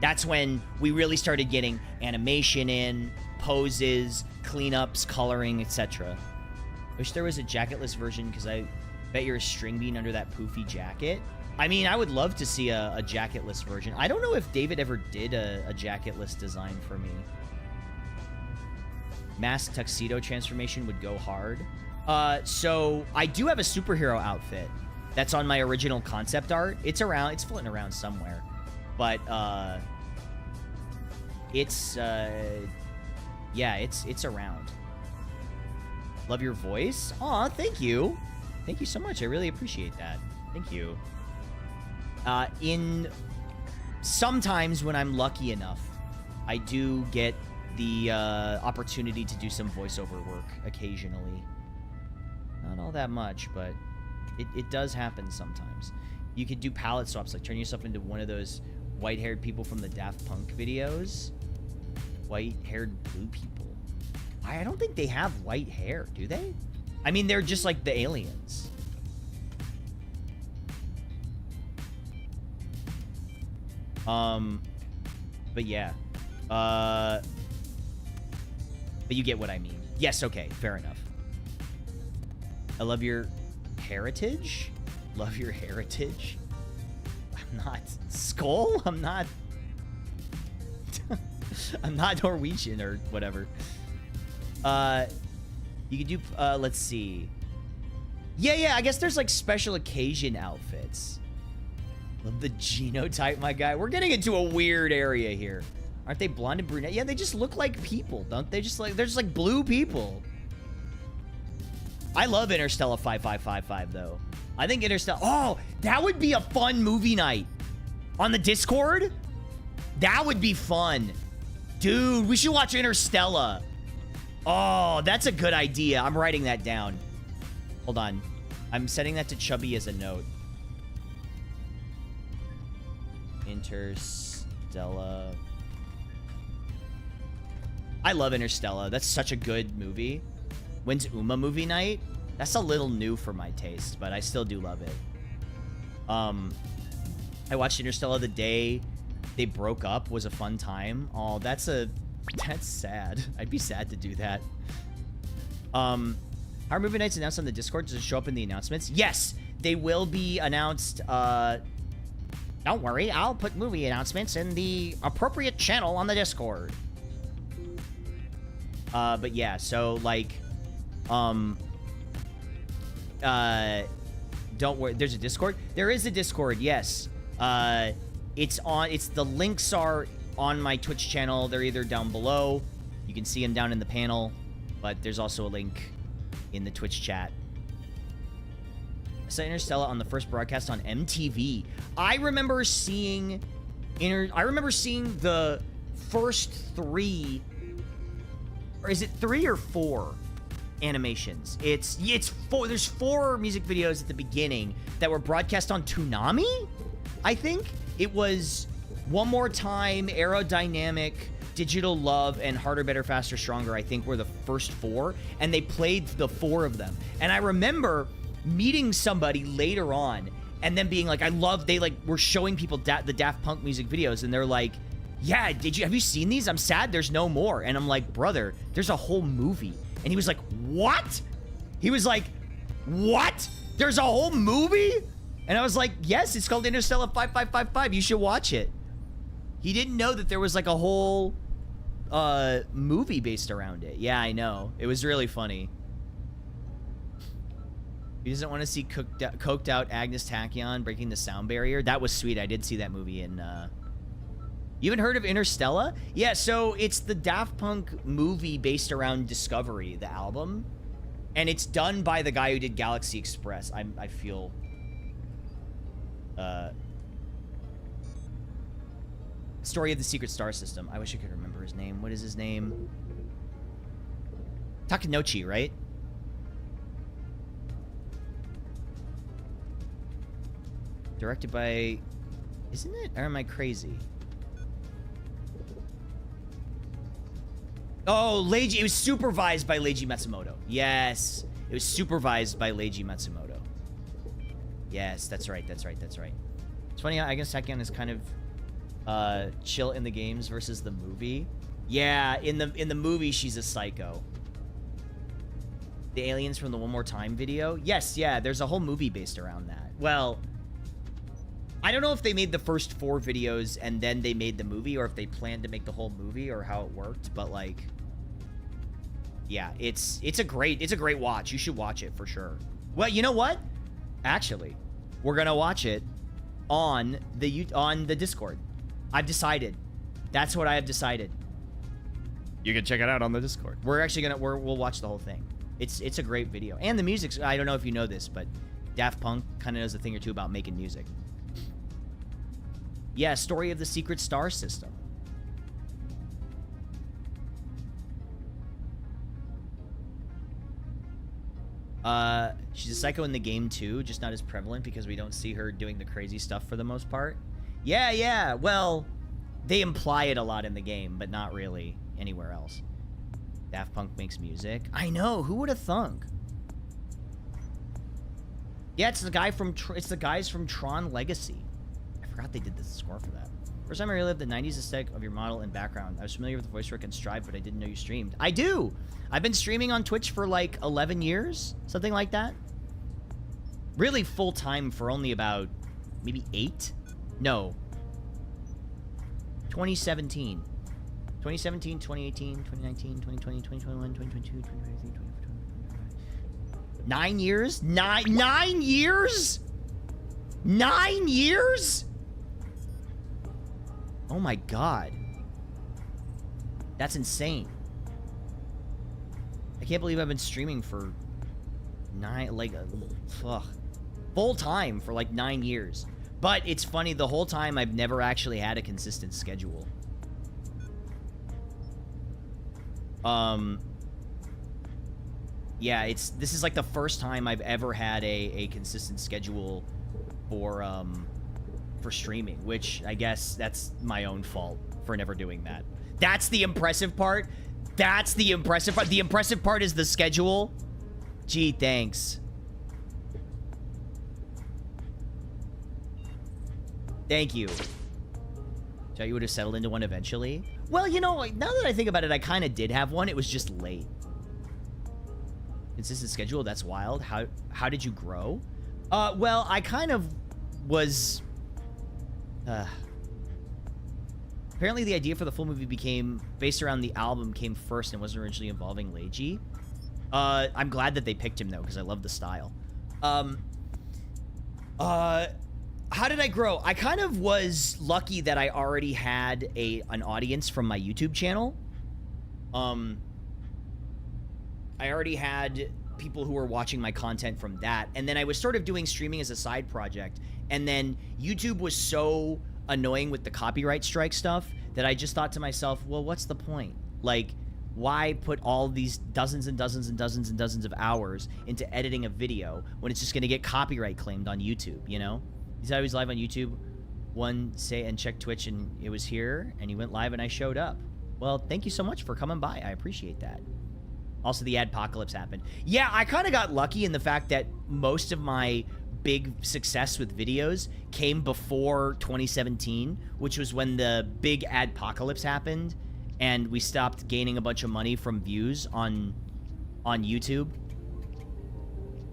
A: That's when we really started getting animation in, poses, cleanups, coloring, etc. Wish there was a jacketless version, because I bet you're a string bean under that poofy jacket. I mean, I would love to see a jacketless version. I don't know if David ever did a jacketless design for me. Mask tuxedo transformation would go hard. So I do have a superhero outfit that's on my original concept art. It's around, it's floating around somewhere. But, yeah, it's around. Love your voice. Aw, thank you. Thank you so much. I really appreciate that. Thank you. Sometimes when I'm lucky enough, I do get the opportunity to do some voiceover work occasionally. Not all that much, but it does happen sometimes. You could do palette swaps, like turn yourself into one of those white-haired people from the Daft Punk videos. White-haired blue people. I don't think they have white hair, do they? I mean, they're just like the aliens. But yeah. But you get what I mean. Yes, okay, fair enough. I love your heritage. Love your heritage. I'm not Skull. I'm not. I'm not Norwegian or whatever. You could do. Let's see. Yeah. I guess there's like special occasion outfits. Love the genotype, my guy. We're getting into a weird area here. Aren't they blonde and brunette? Yeah, they just look like people, don't they? They're just like blue people. I love Interstellar 5555 though. I think Interstellar. Oh, that would be a fun movie night on the Discord. That would be fun, dude. We should watch Interstellar. Oh, that's a good idea. I'm writing that down. Hold on. I'm setting that to Chubby as a note. Interstellar. I love Interstellar. That's such a good movie. When's Uma movie night? That's a little new for my taste, but I still do love it. I watched Interstellar the day they broke up. Was a fun time. Oh, that's sad. I'd be sad to do that. How are movie nights announced on the Discord? Does it show up in the announcements? Yes, they will be announced. Don't worry, I'll put movie announcements in the appropriate channel on the Discord. But yeah, so like, don't worry. There's a Discord. There is a Discord. Yes. The links are on my Twitch channel. They're either down below. You can see them down in the panel, but there's also a link in the Twitch chat. I saw Interstellar on the first broadcast on MTV. I remember seeing the first 3, or is it 3 or 4 animations? It's 4. There's 4 music videos at the beginning that were broadcast on Toonami. I think it was One More Time, Aerodynamic, Digital Love, and Harder, Better, Faster, Stronger. I think were the first 4, and they played the 4 of them. And I remember meeting somebody later on and then being like, they like were showing people the Daft Punk music videos, and they're like, yeah, have you seen these? I'm sad there's no more. And I'm like, brother, there's a whole movie. And he was like, what? He was like, what? There's a whole movie? And I was like, yes, it's called Interstellar 5555. You should watch it. He didn't know that there was like a whole movie based around it. Yeah, I know. It was really funny. He doesn't want to see coked out Agnes Tachyon breaking the sound barrier. That was sweet. I did see that movie in... You haven't heard of Interstellar? Yeah, so it's the Daft Punk movie based around Discovery, the album. And it's done by the guy who did Galaxy Express. I feel... Story of the Secret Star System. I wish I could remember his name. What is his name? Takenouchi, right? Directed by... Isn't it? Or am I crazy? Oh, Leiji. It was supervised by Leiji Matsumoto. Yes. It was supervised by Leiji Matsumoto. Yes, that's right. That's right. That's right. It's funny how Agnes Tachyon is kind of chill in the games versus the movie. Yeah, in the movie, she's a psycho. The aliens from the One More Time video? Yes, yeah, there's a whole movie based around that. Well, I don't know if they made the first 4 videos and then they made the movie, or if they planned to make the whole movie, or how it worked, but like, yeah, it's a great watch. You should watch it for sure. Well, you know what? Actually, we're gonna watch it on the Discord. I've decided. That's what I have decided. You can check it out on the Discord. We're actually we'll watch the whole thing. It's a great video, and the music's. I don't know if you know this, but Daft Punk kind of knows a thing or two about making music. Yeah, Story of the Secret Star System. She's a psycho in the game too, just not as prevalent because we don't see her doing the crazy stuff for the most part. Yeah, yeah. Well, they imply it a lot in the game, but not really anywhere else. Daft Punk makes music. I know. Who would have thunk? Yeah, it's the guy from it's the guys from Tron Legacy. I forgot they did the score for that. First time I relived the 90s aesthetic of your model and background. I was familiar with the voice work and Strive, but I didn't know you streamed. I do. I've been streaming on Twitch for like 11 years, something like that. Really full time for only about maybe 8? No. 2017. 2017, 2018, 2019, 2020, 2021, 2022, 2023, 2024, 9 years? 9 years? 9 years? Oh my god. That's insane. I can't believe I've been streaming for full time for like 9 years. But it's funny, the whole time I've never actually had a consistent schedule. Yeah, this is like the first time I've ever had a consistent schedule for streaming, which I guess that's my own fault for never doing that. That's the impressive part. That's the impressive part. The impressive part is the schedule. Gee, thanks. Thank you. So you would have settled into one eventually? Well, you know, now that I think about it, I kind of did have one. It was just late. Consistent schedule? That's wild. How did you grow? Well, I kind of was... apparently the idea for the full movie became based around the album came first and wasn't originally involving Leiji. I'm glad that they picked him, though, because I love the style. How did I grow? I kind of was lucky that I already had an audience from my YouTube channel. I already had people who were watching my content from that, and then I was sort of doing streaming as a side project, and then YouTube was so annoying with the copyright strike stuff that I just thought to myself, well, what's the point? Like, why put all these dozens and dozens and dozens and dozens of hours into editing a video when it's just going to get copyright claimed on YouTube, you know? He's always live on YouTube. One say and check Twitch, and it was here, and he went live, and I showed up. Well, thank you so much for coming by. I appreciate that. Also, the adpocalypse happened. Yeah, I kind of got lucky in the fact that most of my big success with videos came before 2017, which was when the big adpocalypse happened, and we stopped gaining a bunch of money from views on YouTube.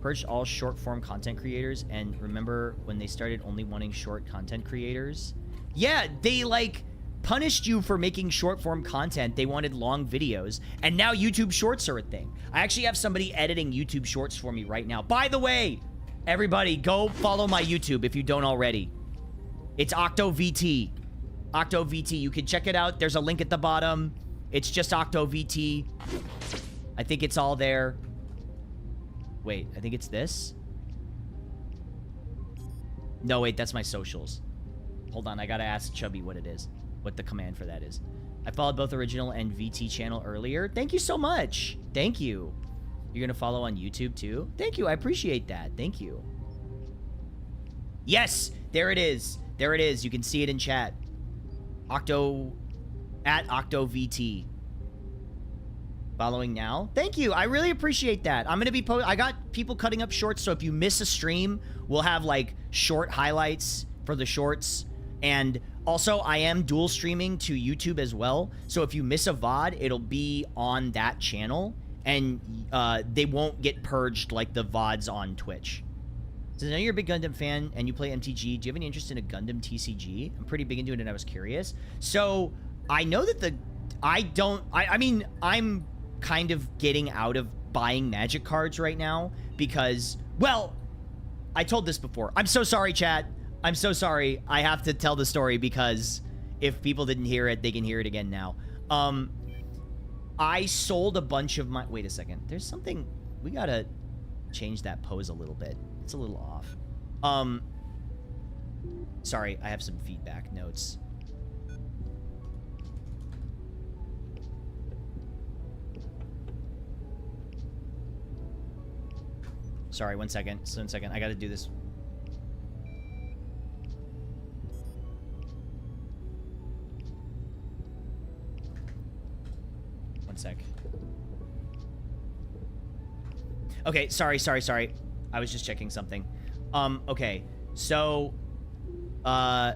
A: Purged all short-form content creators, and remember when they started only wanting short content creators? Yeah, they, like, punished you for making short-form content. They wanted long videos, and now YouTube Shorts are a thing. I actually have somebody editing YouTube Shorts for me right now. By the way, everybody, go follow my YouTube if you don't already. It's OctoVT. OctoVT. You can check it out. There's a link at the bottom. It's just OctoVT. I think it's all there. Wait, I think it's this. No, wait, that's my socials. Hold on, I gotta ask Chubby what it is. What the command for that is. I followed both original and VT channel earlier. Thank you so much. Thank you. You're gonna follow on YouTube too? Thank you, I appreciate that. Thank you. Yes, there it is. There it is. You can see it in chat. @OctoVT. Following now. Thank you. I really appreciate that. I'm going to be I got people cutting up shorts, so if you miss a stream, we'll have like short highlights for the shorts. And also, I am dual streaming to YouTube as well. So if you miss a VOD, it'll be on that channel, and they won't get purged like the VODs on Twitch. So I know you're a big Gundam fan and you play MTG. Do you have any interest in a Gundam TCG? I'm pretty big into it and I was curious. So I know that I mean, I'm kind of getting out of buying Magic cards right now because, well, I told this before. I'm so sorry, chat. I'm so sorry. I have to tell the story because if people didn't hear it, they can hear it again now. I sold a bunch of my... Wait a second. There's something... We gotta change that pose a little bit. It's a little off. Sorry, I have some feedback notes. Sorry, one second. I gotta do this. One sec. Okay, sorry. I was just checking something. Okay. So, I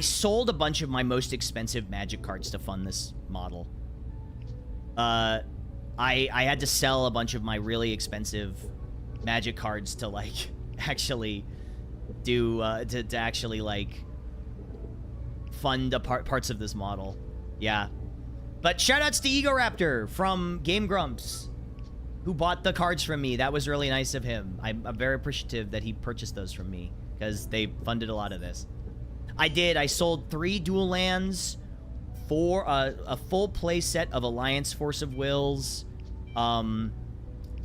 A: sold a bunch of my most expensive magic cards to fund this model. I had to sell a bunch of my really expensive magic cards to, like, actually do, to actually, like, fund parts of this model. Yeah. But shoutouts to Ego Raptor from Game Grumps, who bought the cards from me. That was really nice of him. I'm very appreciative that he purchased those from me, because they funded a lot of this. I sold 3 dual lands, for a full play set of Alliance Force of Wills,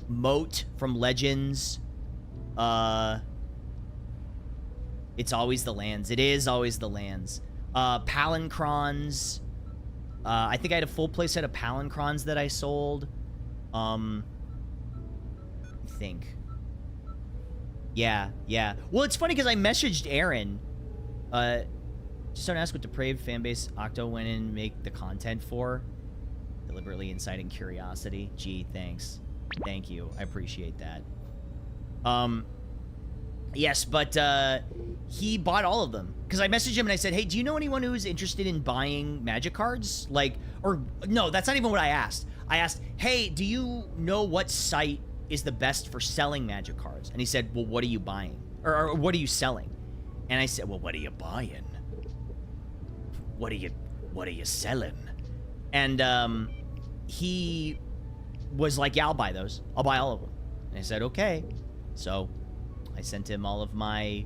A: Moat from Legends. It's always the lands. It is always the lands. Palancrons. I think I had a full play set of Palancrons that I sold. I think. Yeah. Well, it's funny because I messaged Aaron. Just don't ask what depraved fanbase Octo went in and make the content for. Deliberately inciting curiosity. Gee, thanks. Thank you. I appreciate that. Yes, but he bought all of them. Because I messaged him and I said, hey, do you know anyone who's interested in buying magic cards? Like, or, no, that's not even what I asked. I asked, hey, do you know what site is the best for selling magic cards? And he said, well, what are you buying? Or what are you selling? And I said, well, what are you buying? What are you selling? And he was like, yeah, I'll buy those. I'll buy all of them. And I said, okay. So I sent him all of my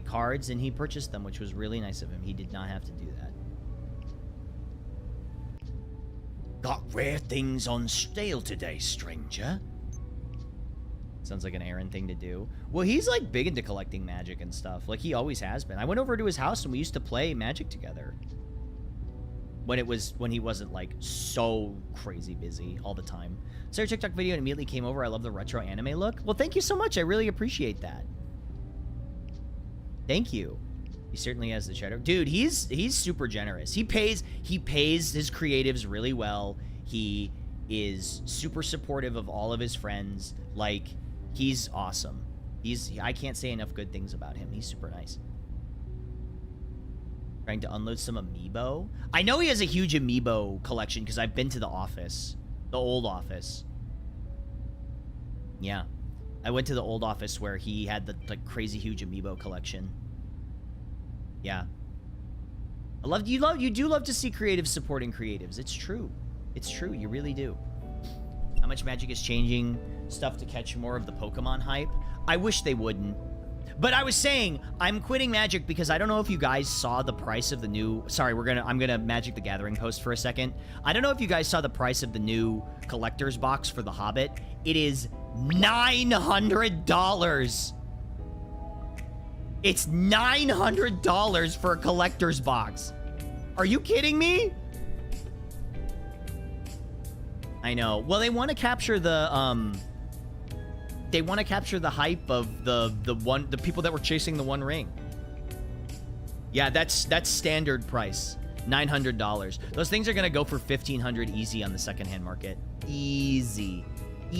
A: cards, and he purchased them, which was really nice of him. He did not have to do that. Got rare things on sale today, stranger. Sounds like an Aaron thing to do. Well, he's like big into collecting magic and stuff. Like he always has been. I went over to his house and we used to play magic together. When he wasn't like so crazy busy all the time. Saw your TikTok video and immediately came over. I love the retro anime look. Well, thank you so much. I really appreciate that. Thank you. He certainly has the cheddar. Dude, he's super generous. He pays his creatives really well. He is super supportive of all of his friends. Like, he's awesome. I can't say enough good things about him. He's super nice. Trying to unload some amiibo. I know he has a huge amiibo collection because I've been to the office. The old office. Yeah. I went to the old office where he had the like crazy huge amiibo collection. Yeah. You do love to see creatives supporting creatives. It's true. It's true. You really do. How much Magic is changing stuff to catch more of the Pokemon hype? I wish they wouldn't. But I was saying, I'm quitting Magic because I don't know if you guys saw the price of the new... Sorry, I'm gonna Magic the Gathering post for a second. I don't know if you guys saw the price of the new collector's box for The Hobbit. It is $900. It's $900 for a collector's box. Are you kidding me? I know. Well, they want to capture the hype of the people that were chasing the One Ring. Yeah, that's standard price. $900. Those things are gonna go for $1,500 easy on the secondhand market. Easy. Are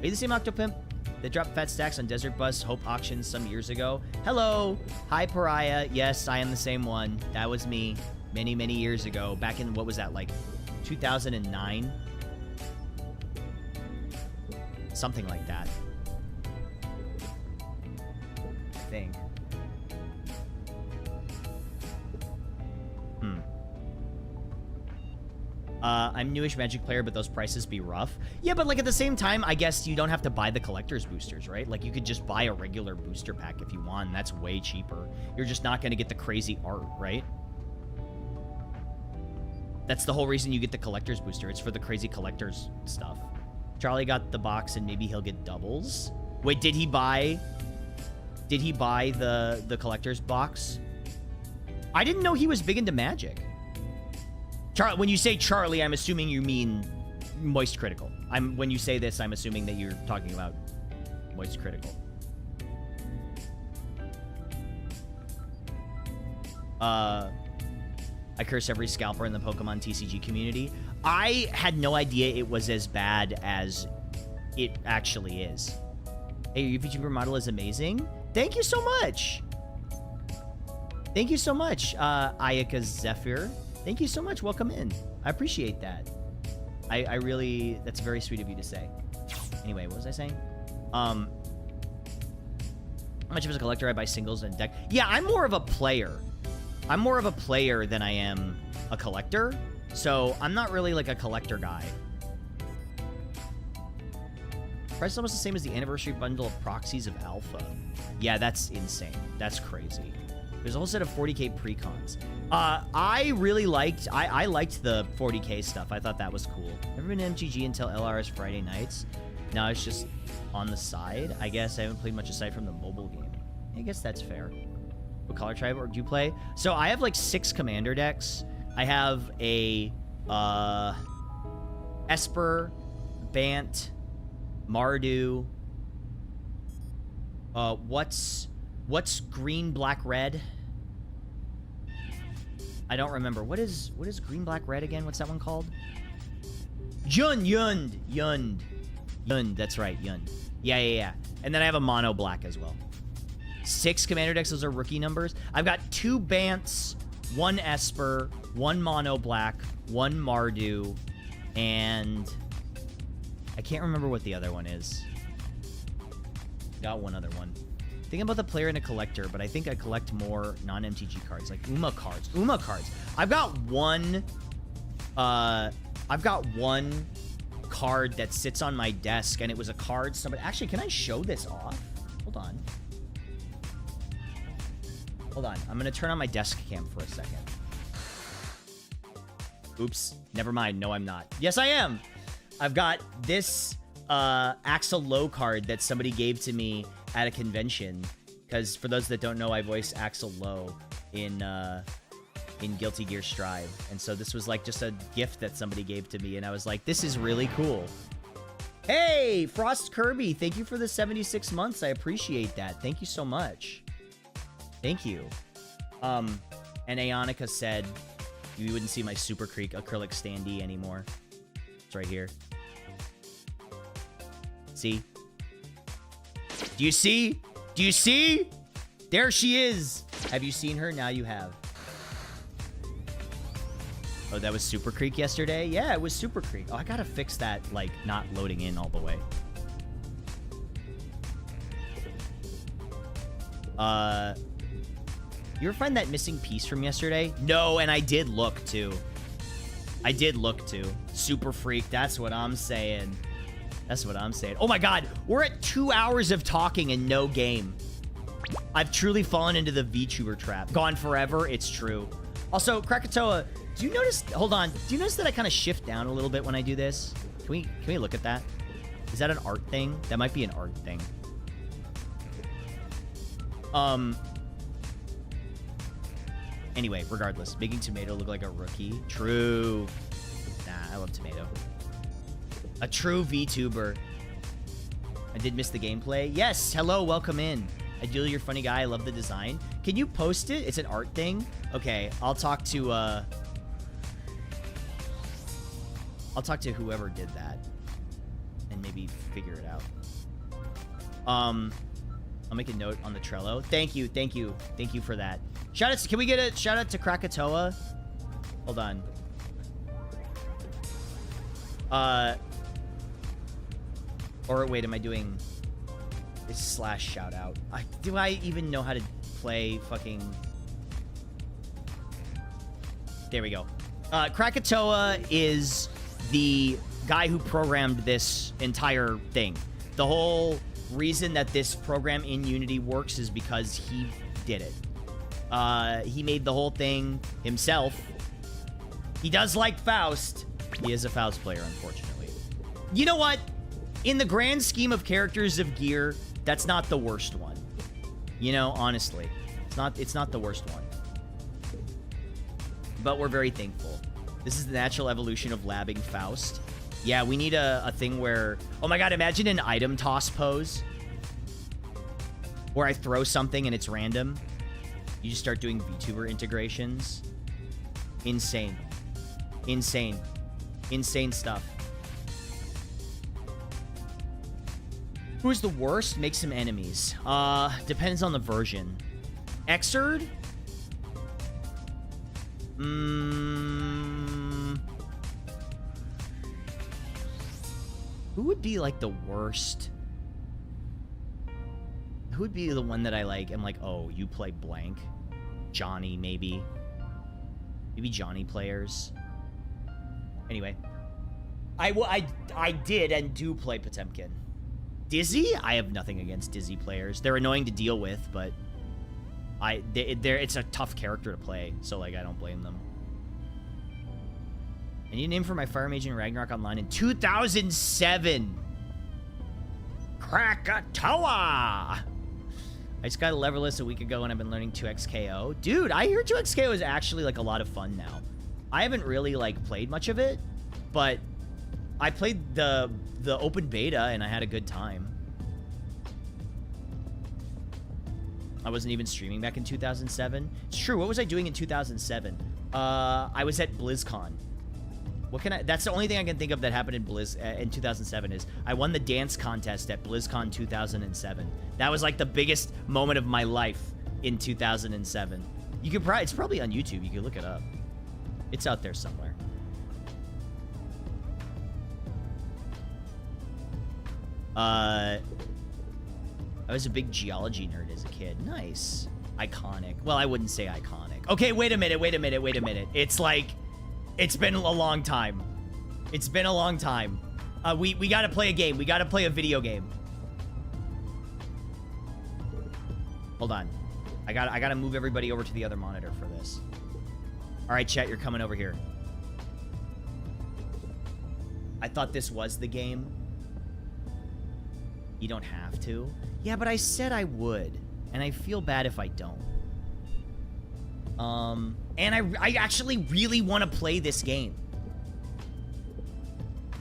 A: you the same Octopimp that dropped fat stacks on Desert Bus Hope auctions some years ago? Hello. Hi, Pariah. Yes, I am the same one. That was me many, many years ago. Back in, what was that, like 2009? Something like that. I think. I'm newish Magic player, but those prices be rough. Yeah, but like at the same time, I guess you don't have to buy the collector's boosters, right? Like you could just buy a regular booster pack if you want, and that's way cheaper. You're just not going to get the crazy art, right? That's the whole reason you get the collector's booster. It's for the crazy collector's stuff. Charlie got the box and maybe he'll get doubles. Wait, did he buy the collector's box? I didn't know he was big into Magic. When you say Charlie, I'm assuming you mean Moist Critical. When you say this, I'm assuming that you're talking about Moist Critical. I curse every scalper in the Pokemon TCG community. I had no idea it was as bad as it actually is. Hey, your VTuber model is amazing. Thank you so much. Thank you so much, Ayaka Zephyr. Thank you so much. Welcome in. I appreciate that. I really, that's very sweet of you to say. Anyway, what was I saying? How much of a collector? I buy singles and deck. Yeah, I'm more of a player. I'm more of a player than I am a collector. So I'm not really like a collector guy. Price is almost the same as the anniversary bundle of proxies of Alpha. Yeah, that's insane. That's crazy. There's a whole set of 40k precons. I really liked, I liked the 40k stuff. I thought that was cool. Never been to MTG until LRS Friday nights. Now it's just on the side. I guess I haven't played much aside from the mobile game. I guess that's fair. What color tribe or do you play? So I have like 6 commander decks. I have a Esper, Bant, Mardu. What's green, black, red? I don't remember. What is green, black, red again? What's that one called? Yund. That's right, Yund. Yeah. And then I have a mono black as well. 6 commander decks. Those are rookie numbers. I've got 2 Bants, 1 Esper, 1 mono black, 1 Mardu, and I can't remember what the other one is. Got one other one. Thinking about the player and a collector, but I think I collect more non-MTG cards, like UMA cards. I've got one card that sits on my desk, and it was a card somebody... Actually, can I show this off? Hold on. I'm going to turn on my desk cam for a second. Oops. Never mind. No, I'm not. Yes, I am. I've got this Axel Low card that somebody gave to me at a convention. Because for those that don't know, I voiced Axel Low in Guilty Gear Strive. And so this was like just a gift that somebody gave to me. And I was like, this is really cool. Hey, Frost Kirby. Thank you for the 76 months. I appreciate that. Thank you so much. Thank you. And Aonica said you wouldn't see my Super Creek acrylic standee anymore. It's right here. See? Do you see? Do you see? There she is. Have you seen her? Now you have. Oh, that was Super Creek yesterday? Yeah, it was Super Creek. Oh, I gotta fix that, like, not loading in all the way. You ever find that missing piece from yesterday? No, and I did look, too. Super Freak, that's what I'm saying. Oh my god, we're at 2 hours of talking and no game. I've truly fallen into the VTuber trap. Gone forever, it's true. Also, Krakatoa, do you notice... Hold on. Do you notice that I kind of shift down a little bit when I do this? Can we look at that? Is that an art thing? That might be an art thing. Anyway, regardless. Making Tomato look like a rookie. True. Nah, I love Tomato. A true VTuber. I did miss the gameplay. Yes, hello, welcome in. Ideally, you're a funny guy. I love the design. Can you post it? It's an art thing? Okay, I'll talk to whoever did that. And maybe figure it out. I'll make a note on the Trello. Thank you for that. Shout out, can we get a shout out to Krakatoa? Hold on. Or wait, am I doing this / shout out? Do I even know how to play fucking... There we go. Krakatoa is the guy who programmed this entire thing. The whole reason that this program in Unity works is because he did it. He made the whole thing himself. He does like Faust. He is a Faust player, unfortunately. You know what? In the grand scheme of characters of Gear, that's not the worst one. You know, honestly. It's not the worst one. But we're very thankful. This is the natural evolution of labbing Faust. Yeah, we need a thing where... Oh my god, imagine an item toss pose. Where I throw something and it's random. You just start doing VTuber integrations. Insane. Insane. Insane stuff. Who's the worst? Make some enemies. Depends on the version. Xrd? Who would be, like, the worst? Who would be the one that I, like, am like, oh, you play blank? Johnny, maybe. Maybe Johnny players. Anyway. I did and do play Potemkin. Dizzy? I have nothing against Dizzy players. They're annoying to deal with, but it's a tough character to play, so, like, I don't blame them. I need a name for my Fire Mage in Ragnarok Online in 2007. Krakatoa! I just got a leverless a week ago and I've been learning 2x KO. Dude, I hear 2x KO is actually, like, a lot of fun now. I haven't really, like, played much of it, but I played the open beta and I had a good time. I wasn't even streaming back in 2007. It's true. What was I doing in 2007? I was at BlizzCon. That's the only thing I can think of that happened in in 2007 is I won the dance contest at BlizzCon 2007. That was like the biggest moment of my life in 2007. You could it's probably on YouTube. You can look it up. It's out there somewhere. I was a big geology nerd as a kid. Nice. Iconic. Well, I wouldn't say iconic. Okay, wait a minute. It's like, it's been a long time. It's been a long time. We gotta play a game. We gotta play a video game. Hold on. I gotta move everybody over to the other monitor for this. All right, chat, you're coming over here. I thought this was the game. You don't have to. Yeah, but I said I would, and I feel bad if I don't. And I actually really want to play this game.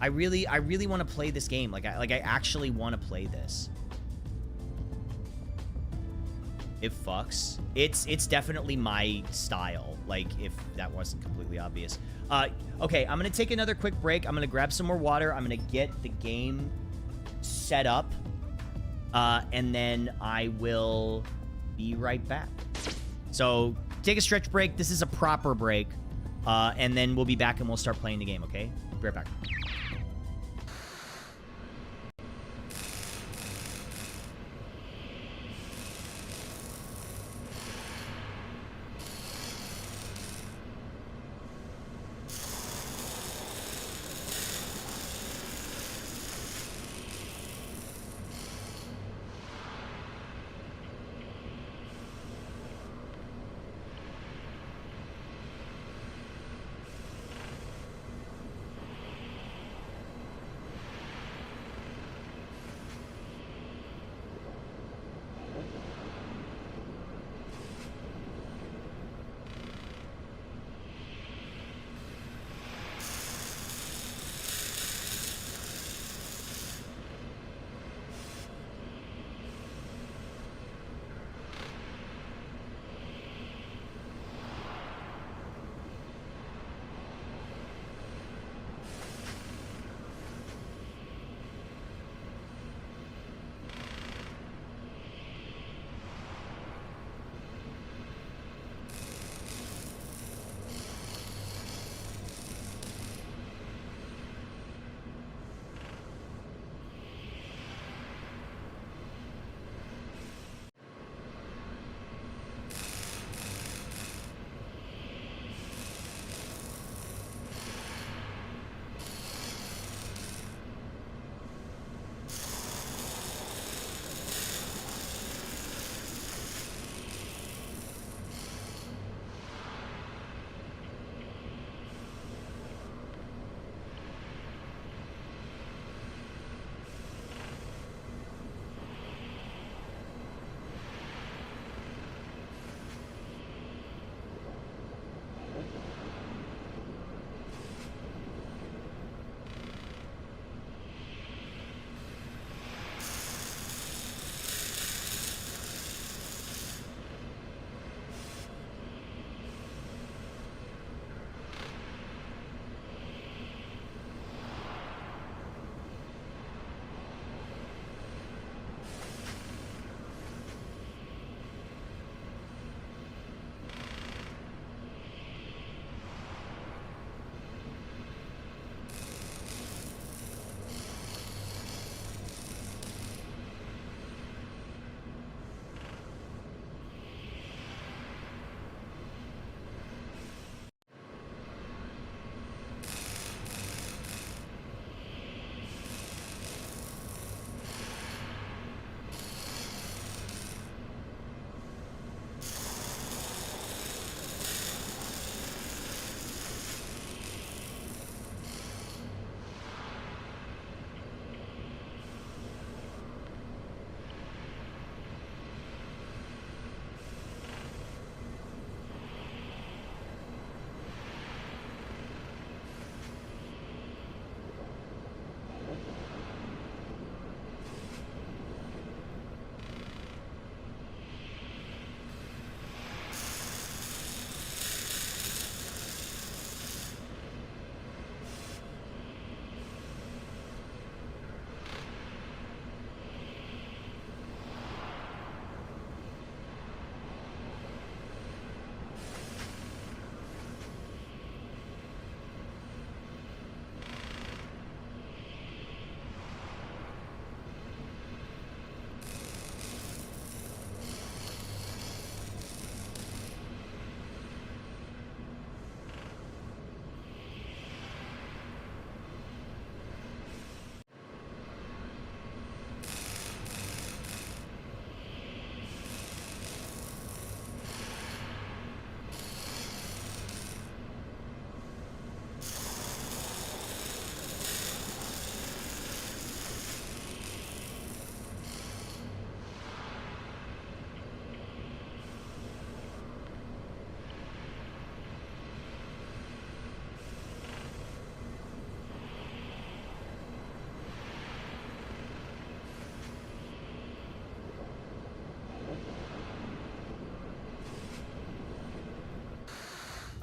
A: I really want to play this game. Like I actually want to play this. It fucks. It's definitely my style. Like, if that wasn't completely obvious. Okay, I'm gonna take another quick break. I'm gonna grab some more water. I'm gonna get the game set up. And then I will be right back. So, take a stretch break. This is a proper break. And then we'll be back and we'll start playing the game, okay? Be right back.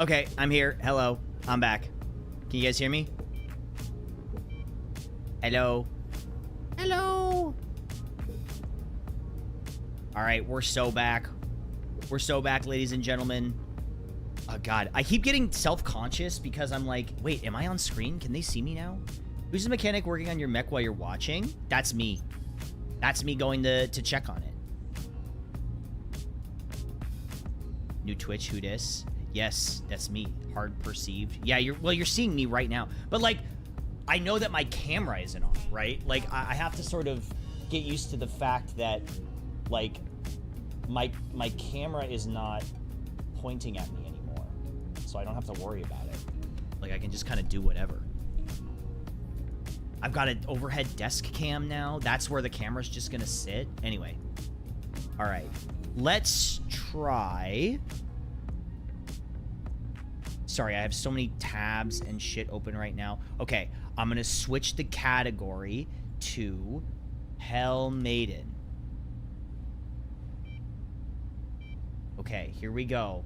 A: Okay, I'm here. Hello. I'm back. Can you guys hear me? Hello? Hello? Alright, we're so back. We're so back, ladies and gentlemen. Oh, God. I keep getting self-conscious because I'm like, wait, am I on screen? Can they see me now? Who's the mechanic working on your mech while you're watching? That's me. That's me going to check on it. New Twitch, who dis? Yes, that's me. Hard perceived. Yeah, you're seeing me right now. But, like, I know that my camera isn't on, right? Like, I have to sort of get used to the fact that, like, my camera is not pointing at me anymore. So I don't have to worry about it. Like, I can just kind of do whatever. I've got an overhead desk cam now. That's where the camera's just gonna sit. Anyway. All right. Let's try... Sorry, I have so many tabs and shit open right now. Okay, I'm gonna switch the category to Hell Maiden. Okay, here we go.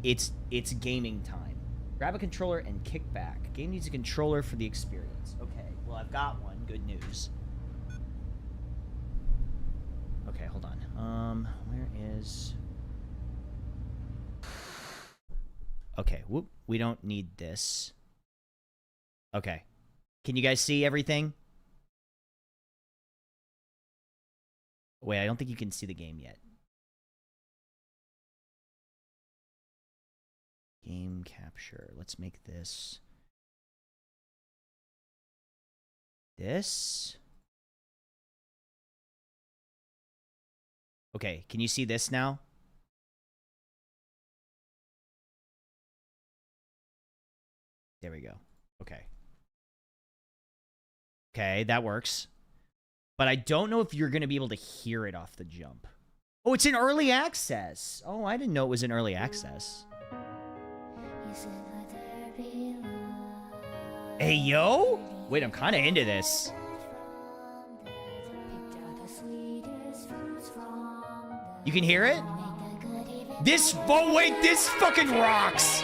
A: It's gaming time. Grab a controller and kick back. Game needs a controller for the experience. Okay, well, I've got one. Good news. Okay, hold on. Where is... Okay, whoop. We don't need this. Okay. Can you guys see everything? Wait, I don't think you can see the game yet. Game capture. Let's make this... This? Okay, can you see this now? There we go. Okay. Okay, that works. But I don't know if you're going to be able to hear it off the jump. Oh, it's in early access. Oh, I didn't know it was in early access. Hey, yo? Wait, I'm kind of into this. You can hear it? Oh, wait, this fucking rocks.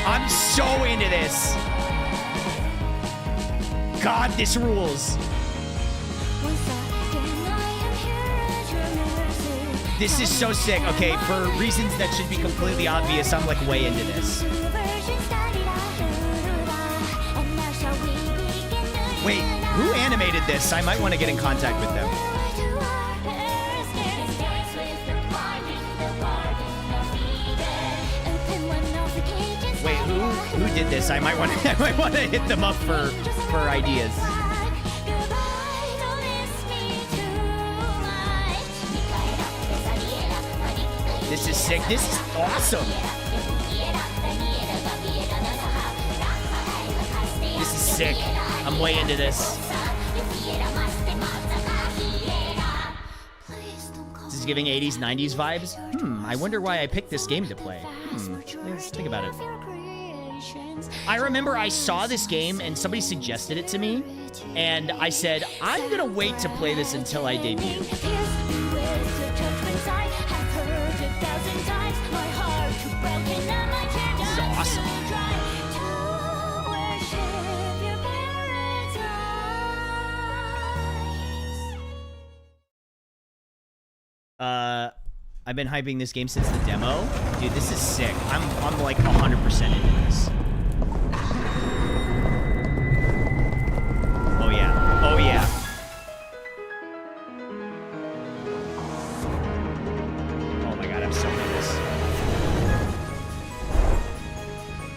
A: I'm so into this. God, this rules. This is so sick. Okay, for reasons that should be completely obvious, I'm like way into this. Wait, who animated this? I might want to get in contact with them. Wait, who did this? I might want to hit them up for ideas. This is sick. This is awesome. This is sick. I'm way into this. This is giving 80s, 90s vibes. I wonder why I picked this game to play. Let's think about it. I remember I saw this game and somebody suggested it to me, and I said, I'm gonna wait to play this until I debut. This is awesome. I've been hyping this game since the demo. Dude, this is sick. I'm like 100% into this. Oh yeah. Oh yeah. Oh my god, I'm so into this.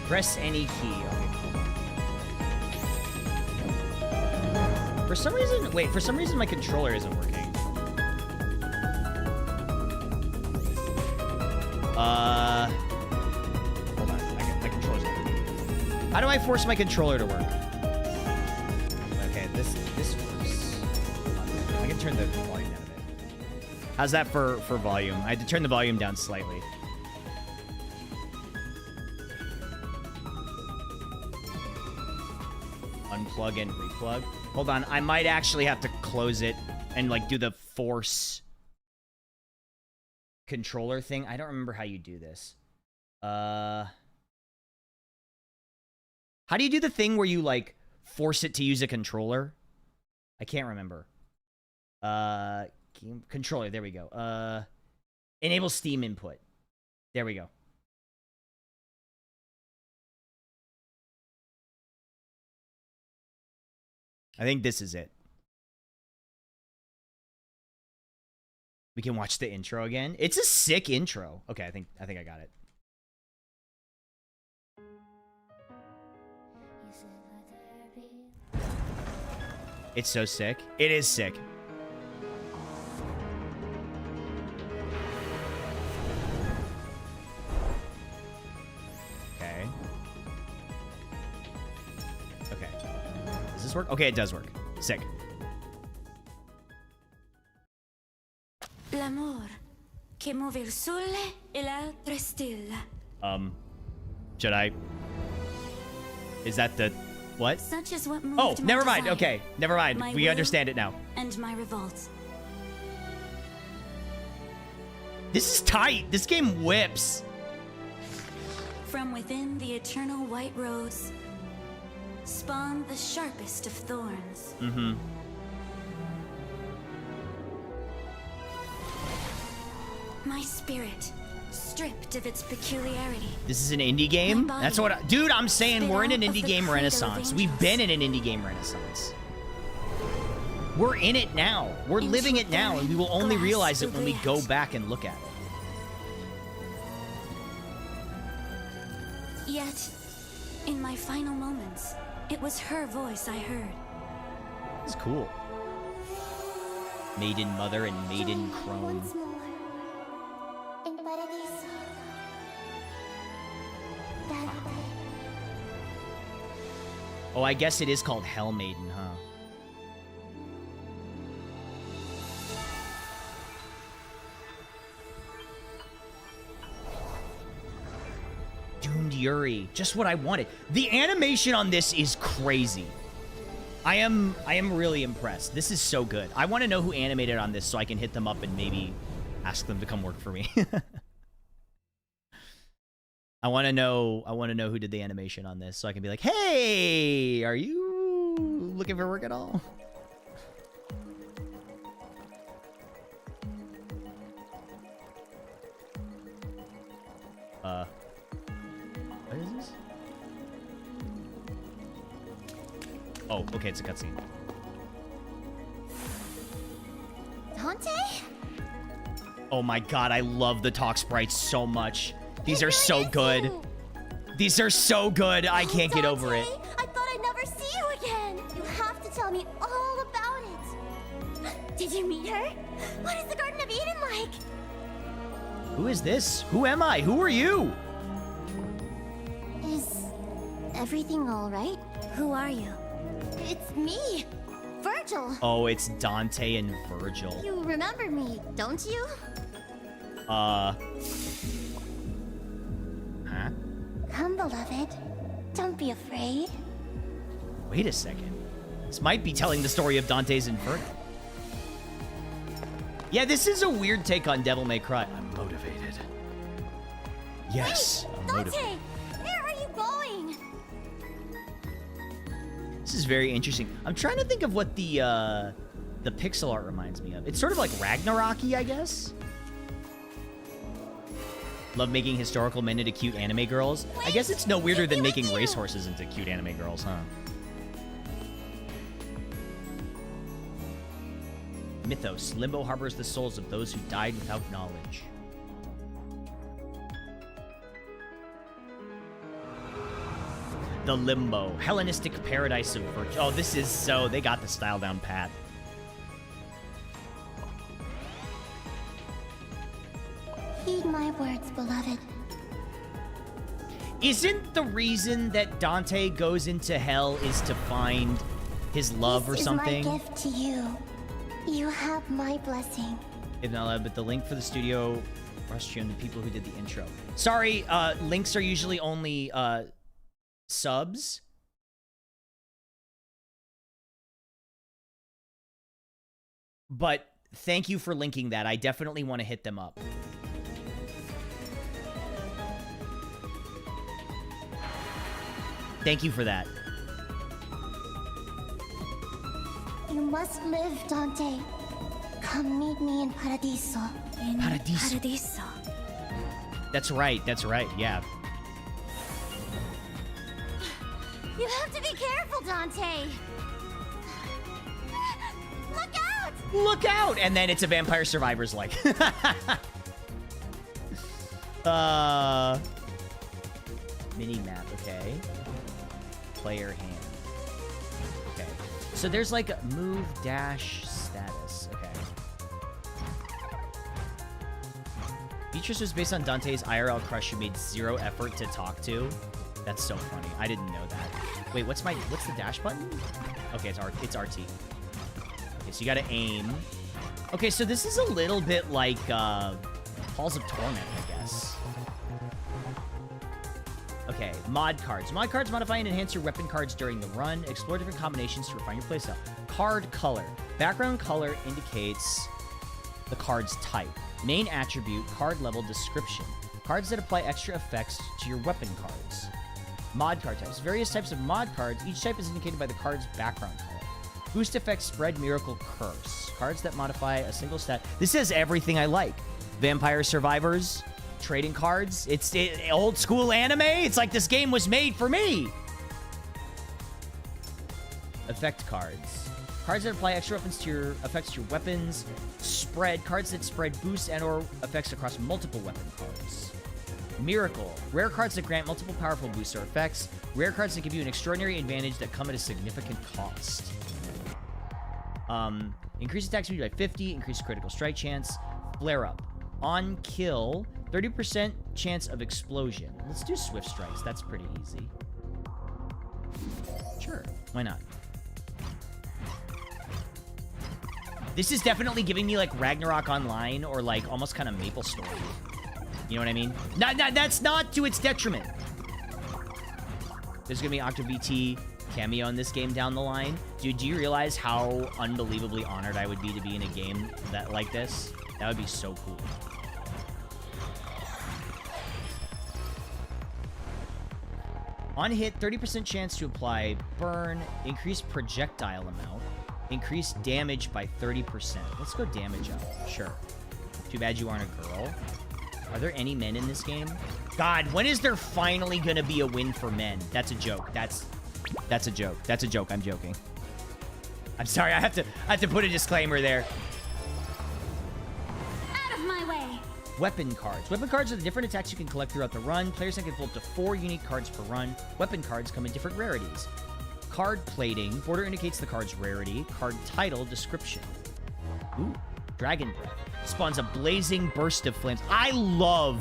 A: Press any key. Okay, cool. For some reason my controller isn't working. Hold on. My controller's not working. How do I force my controller to work? Okay, this works. I can turn the volume down a bit. How's that for volume? I had to turn the volume down slightly. Unplug and replug. Hold on, I might actually have to close it and like do the force controller thing. I don't remember how you do this. How do you do the thing where you, like, force it to use a controller? I can't remember. Controller, there we go. Enable Steam input. There we go. I think this is it. We can watch the intro again. It's a sick intro. Okay, I think I got it. It's so sick. It is sick. Okay. Okay. Does this work? Okay, it does work. Sick.
C: L'amor che muove il sole e l'altra stella.
A: Should I? Is that the what?
C: Such is what moved
A: Oh,
C: my
A: never mind.
C: desire,
A: Okay, never mind.
C: my
A: We
C: will,
A: understand it now.
C: And my revolt.
A: This is tight. This game whips.
C: From within the eternal white rose spawned the sharpest of thorns.
A: Mm-hmm.
C: My spirit, stripped of its peculiarity.
A: This is an indie game?
C: My
A: That's what dude, I'm saying
C: spit
A: we're in an
C: out of
A: indie
C: the
A: game
C: cradle of
A: renaissance. We've
C: angels.
A: been in an indie game renaissance. We're in it now. We're
C: Into
A: living
C: a
A: it now, and we will
C: barren
A: only
C: glass
A: realize it when we go
C: oubliette.
A: back and look at it.
C: Yet, in my final moments, it was her voice I heard.
A: This is cool. Maiden Mother and Maiden Crone.
D: Once more. In Paradiso. Dante.
A: Oh, I guess it is called Hell Maiden, huh? Doomed Yuri. Just what I wanted. The animation on this is crazy. I am really impressed. This is so good. I want to know who animated on this so I can hit them up and maybe ask them to come work for me. I want to know who did the animation on this so I can be like, "Hey, are you looking for work at all?" What is this? Oh, okay, it's a cutscene.
D: Dante?
A: Oh my god, I love the talk sprites so much. These are so good. These are so good. I can't get over it.
D: I thought I'd never see you again. You have to tell me all about it. Did you meet her? What is the Garden of Eden like?
A: Who is this? Who am I? Who are you?
D: Is everything all right?
C: Who are you?
D: It's me, Virgil.
A: Oh, it's Dante and Virgil.
D: You remember me, don't you?
A: Huh?
D: Come, beloved. Don't be afraid.
A: Wait a second. This might be telling the story of Dante's Inferno. Yeah, this is a weird take on Devil May Cry. I'm motivated. Yes, I'm
D: Dante,
A: motivated.
D: where are you going?
A: This is very interesting. I'm trying to think of what the pixel art reminds me of. It's sort of like Ragnarok-y, I guess. Love making historical men into cute anime girls. I guess it's no weirder than making racehorses into cute anime girls, huh? Mythos. Limbo harbors the souls of those who died without knowledge. The Limbo. Hellenistic paradise of virtue. Oh, this is so... They got the style down pat.
D: Heed my words, beloved.
A: Isn't the reason that Dante goes into hell is to find his love or something?
D: This is my gift to you. You have my blessing.
A: If not allowed, but the link for the studio restroom, the people who did the intro. Sorry, links are usually only subs. But thank you for linking that. I definitely want to hit them up. Thank you for that.
D: You must live, Dante. Come meet me in Paradiso.
C: In
A: Paradiso.
C: Paradiso.
A: That's right, yeah.
D: You have to be careful, Dante. Look out!
A: Look out! And then it's a Vampire Survivors like. Mini map, okay. Player hand. Okay. So there's like a move dash status. Okay. Beatrice was based on Dante's IRL crush who made zero effort to talk to. That's so funny. I didn't know that. Wait, what's the dash button? Okay, it's RT. Okay, so you gotta aim. Okay, so this is a little bit like Halls of Torment, I guess. Okay, mod cards. Mod cards modify and enhance your weapon cards during the run. Explore different combinations to refine your playstyle. Card color. Background color indicates the card's type. Main attribute, card level description. Cards that apply extra effects to your weapon cards. Mod card types. Various types of mod cards. Each type is indicated by the card's background color. Boost effect, spread, miracle, curse. Cards that modify a single stat. This is everything I like. Vampire Survivors, trading cards. It's old school anime. It's like this game was made for me. Effect cards. Cards that apply extra weapons to your effects to your weapons. Spread. Cards that spread boosts and or effects across multiple weapon cards. Miracle. Rare cards that grant multiple powerful boosts or effects. Rare cards that give you an extraordinary advantage that come at a significant cost. Increase attack speed by 50. Increase critical strike chance. Flare up. On kill, 30% chance of explosion. Let's do swift strikes. That's pretty easy. Sure. Why not? This is definitely giving me like Ragnarok Online or like almost kind of Maple Story. You know what I mean? That's not to its detriment. There's gonna be Octo VT cameo in this game down the line. Dude, do you realize how unbelievably honored I would be to be in a game that like this? That would be so cool. On hit, 30% chance to apply burn, increase projectile amount, increase damage by 30%. Let's go damage up. Sure. Too bad you aren't a girl. Are there any men in this game? God, when is there finally gonna be a win for men? That's a joke. That's a joke. That's a joke. I'm joking. I'm sorry. I have to put a disclaimer there.
C: Out of my way.
A: Weapon cards. Weapon cards are the different attacks you can collect throughout the run. Players can pull up to 4 unique cards per run. Weapon cards come in different rarities. Card plating. Border indicates the card's rarity. Card title. Description. Ooh. Dragon Breath. Spawns a blazing burst of flames. I love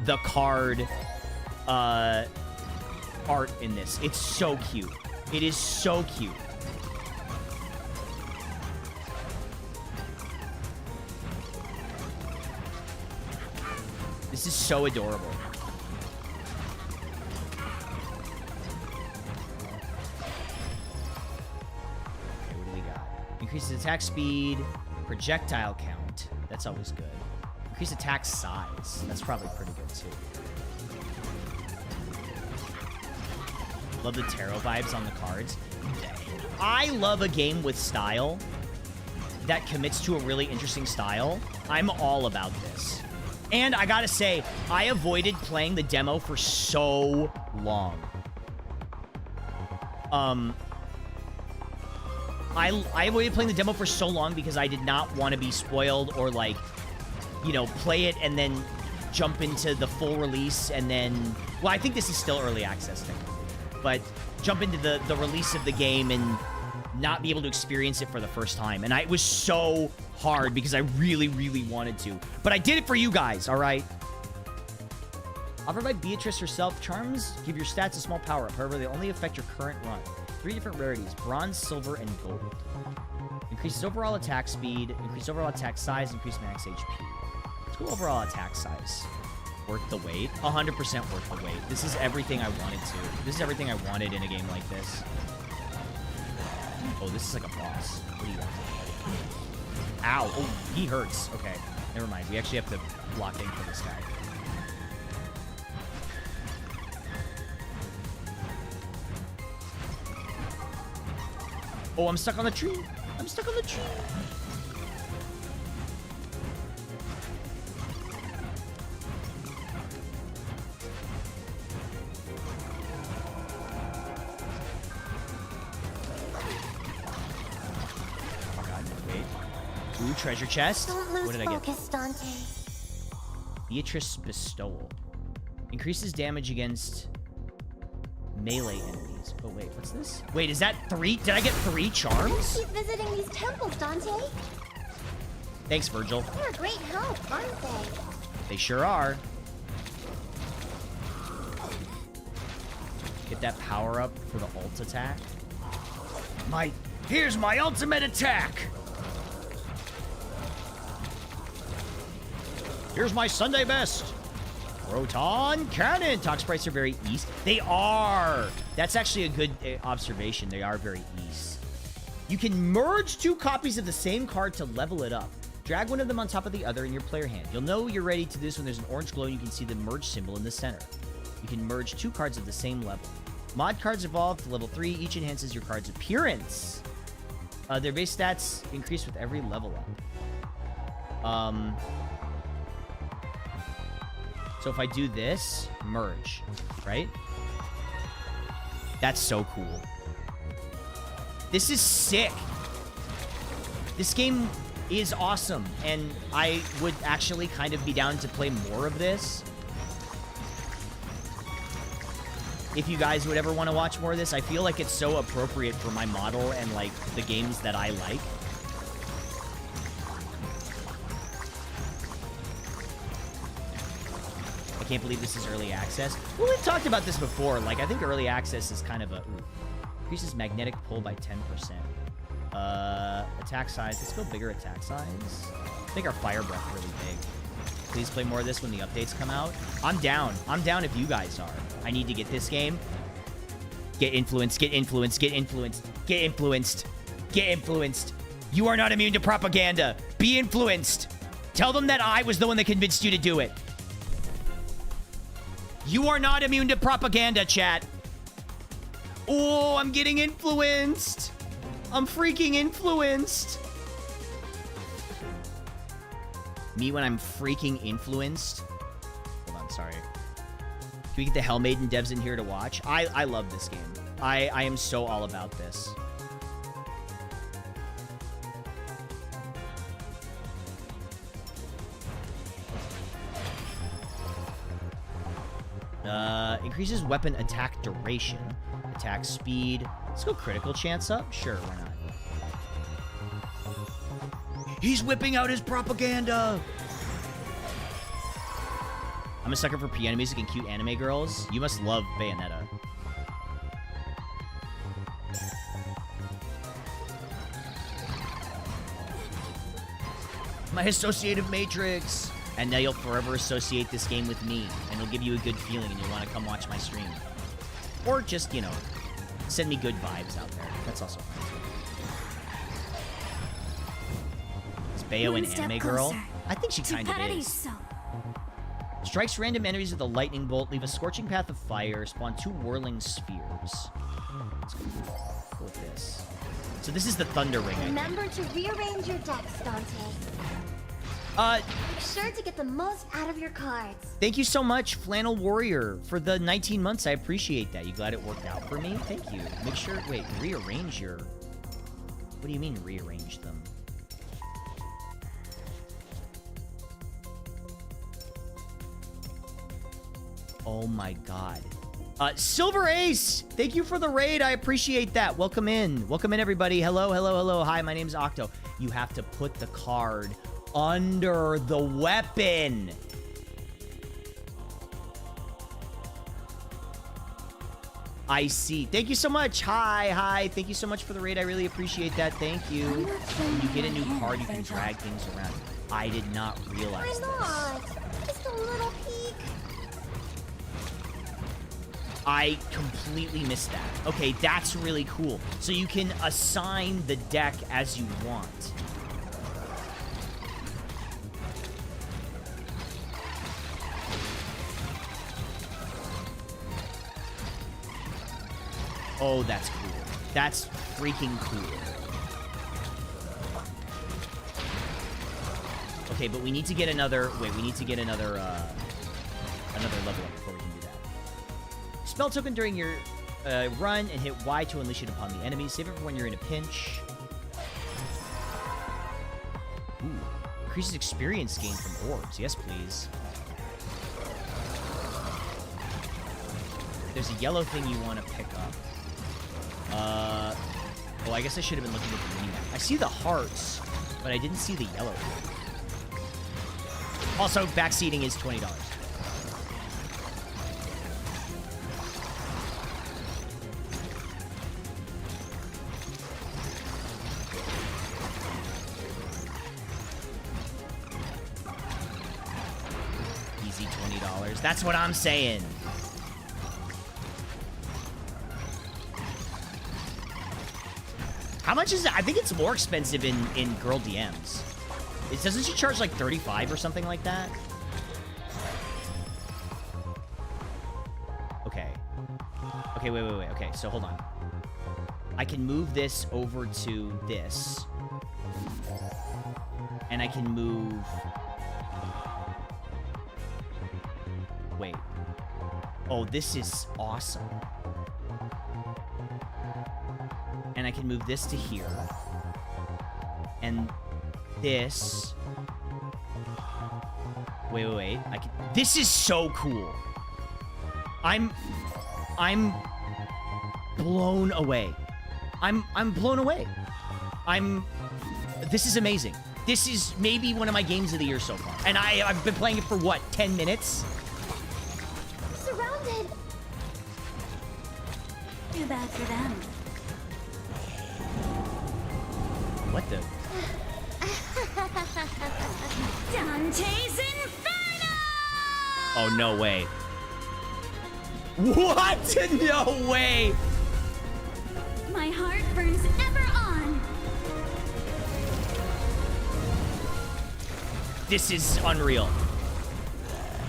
A: the card art in this. It's so cute. It is so cute. This is so adorable. Okay, what do we got? Increases attack speed, projectile count. That's always good. Increase attack size. That's probably pretty good too. Love the tarot vibes on the cards. I love a game with style that commits to a really interesting style. I'm all about this. And I gotta say, I avoided playing the demo for so long. I avoided playing the demo for so long because I did not want to be spoiled or, like, you know, play it and then jump into the full release and then... Well, I think this is still early access technically. But jump into the release of the game and not be able to experience it for the first time. And it was so hard because I really, really wanted to. But I did it for you guys, all right? Offered by Beatrice herself, charms give your stats a small power-up. However, they only affect your current run. 3 different rarities, bronze, silver, and gold. Increases overall attack speed, increase overall attack size, increase max HP. Let's go overall attack size. Worth the wait? 100% worth the wait. This is everything I wanted to. This is everything I wanted in a game like this. Oh, this is like a boss. What do you want? Ow. Oh, he hurts. Okay. Never mind. We actually have to block in for this guy. Oh, I'm stuck on the tree. I'm stuck on the tree. Oh god, wait. Ooh, treasure chest.
D: Don't lose
A: What did I get?
D: focus, Dante.
A: Beatrice Bestowal. Increases damage against melee enemies. Oh, wait, what's this? Wait, is that 3? Did I get 3 charms?
D: Keep visiting these temples, Dante.
A: Thanks, Virgil.
D: They're a great help, aren't they?
A: They sure are. Get that power up for the ult attack. Here's my ultimate attack. Here's my Sunday best. Proton Cannon. Talk sprites are very east. They are. That's actually a good observation. They are very east. You can merge 2 copies of the same card to level it up. Drag one of them on top of the other in your player hand. You'll know you're ready to do this when there's an orange glow and you can see the merge symbol in the center. You can merge 2 cards of the same level. Mod cards evolve to level 3. Each enhances your card's appearance. Their base stats increase with every level up. So if I do this, merge, right? That's so cool. This is sick. This game is awesome, and I would actually kind of be down to play more of this. If you guys would ever want to watch more of this, I feel like it's so appropriate for my model and, like, the games that I like. I can't believe this is early access. Well, we've talked about this before. Like, I think early access is kind of a... Ooh, increases magnetic pull by 10%. Attack size. Let's go bigger attack size. Make our fire breath really big. Please play more of this when the updates come out. I'm down. I'm down if you guys are. I need to get this game. Get influenced. Get influenced. Get influenced. Get influenced. Get influenced. You are not immune to propaganda. Be influenced. Tell them that I was the one that convinced you to do it. You are not immune to propaganda, chat. Oh, I'm getting influenced. I'm freaking influenced. Me when I'm freaking influenced. Hold on, sorry. Can we get the Hell Maiden devs in here to watch? I love this game. I am so all about this. Increases weapon attack duration. Attack speed. Let's go critical chance up. Sure, why not? He's whipping out his propaganda! I'm a sucker for piano music and cute anime girls. You must love Bayonetta. My associative matrix! And now you'll forever associate this game with me, and it'll give you a good feeling and you'll want to come watch my stream. Or just, you know, send me good vibes out there. That's also fine. Is Bayo an anime girl? I think she kind of is. Strikes random enemies with a lightning bolt, leave a scorching path of fire, spawn 2 whirling spheres. Let's go with this. So this is the Thunder Ring, I think.
D: Remember to rearrange your decks, Dante. Make sure to get the most out of your cards.
A: Thank you so much, Flannel Warrior, for the 19 months. I appreciate that. You glad it worked out for me? Thank you. Make sure, wait, rearrange your... What do you mean rearrange them? Oh my god. Silver Ace! Thank you for the raid. I appreciate that. Welcome in. Welcome in, everybody. Hello, hello, hello. Hi, my name's Octo. You have to put the card under the weapon. I see. Thank you so much. Hi. Thank you so much for the raid. I really appreciate that. Thank you. When you get a new card, you can drag things around. I did not realize
D: Why not? Just a little peek.
A: I completely missed that. Okay, that's really cool. So you can assign the deck as you want. Oh, that's cool. That's freaking cool. Okay, but we need to get another... Wait, we need to get another level up before we can do that. Spell token during your run and hit Y to unleash it upon the enemy. Save it for when you're in a pinch. Ooh. Increases experience gain from orbs. Yes, please. There's a yellow thing you want to pick up. Oh, I guess I should have been looking at the minimap. I see the hearts, but I didn't see the yellow thing. Also, backseating is $20. Easy $20. That's what I'm saying. How much is it? I think it's more expensive in girl DMs. Doesn't she charge like 35 or something like that? Okay. Okay, wait. Okay, so hold on. I can move this over to this. And I can move... Wait. Oh, this is awesome. And I can move this to here. And this... Wait. I can... This is so cool. I'm blown away. I'm blown away. This is amazing. This is maybe one of my games of the year so far. And I've been playing it for, what, 10 minutes?
D: Surrounded.
C: Too bad for them.
A: What the?
C: Dante's Inferno!
A: Oh, no way. What? No way!
C: My heart burns ever on.
A: This is unreal.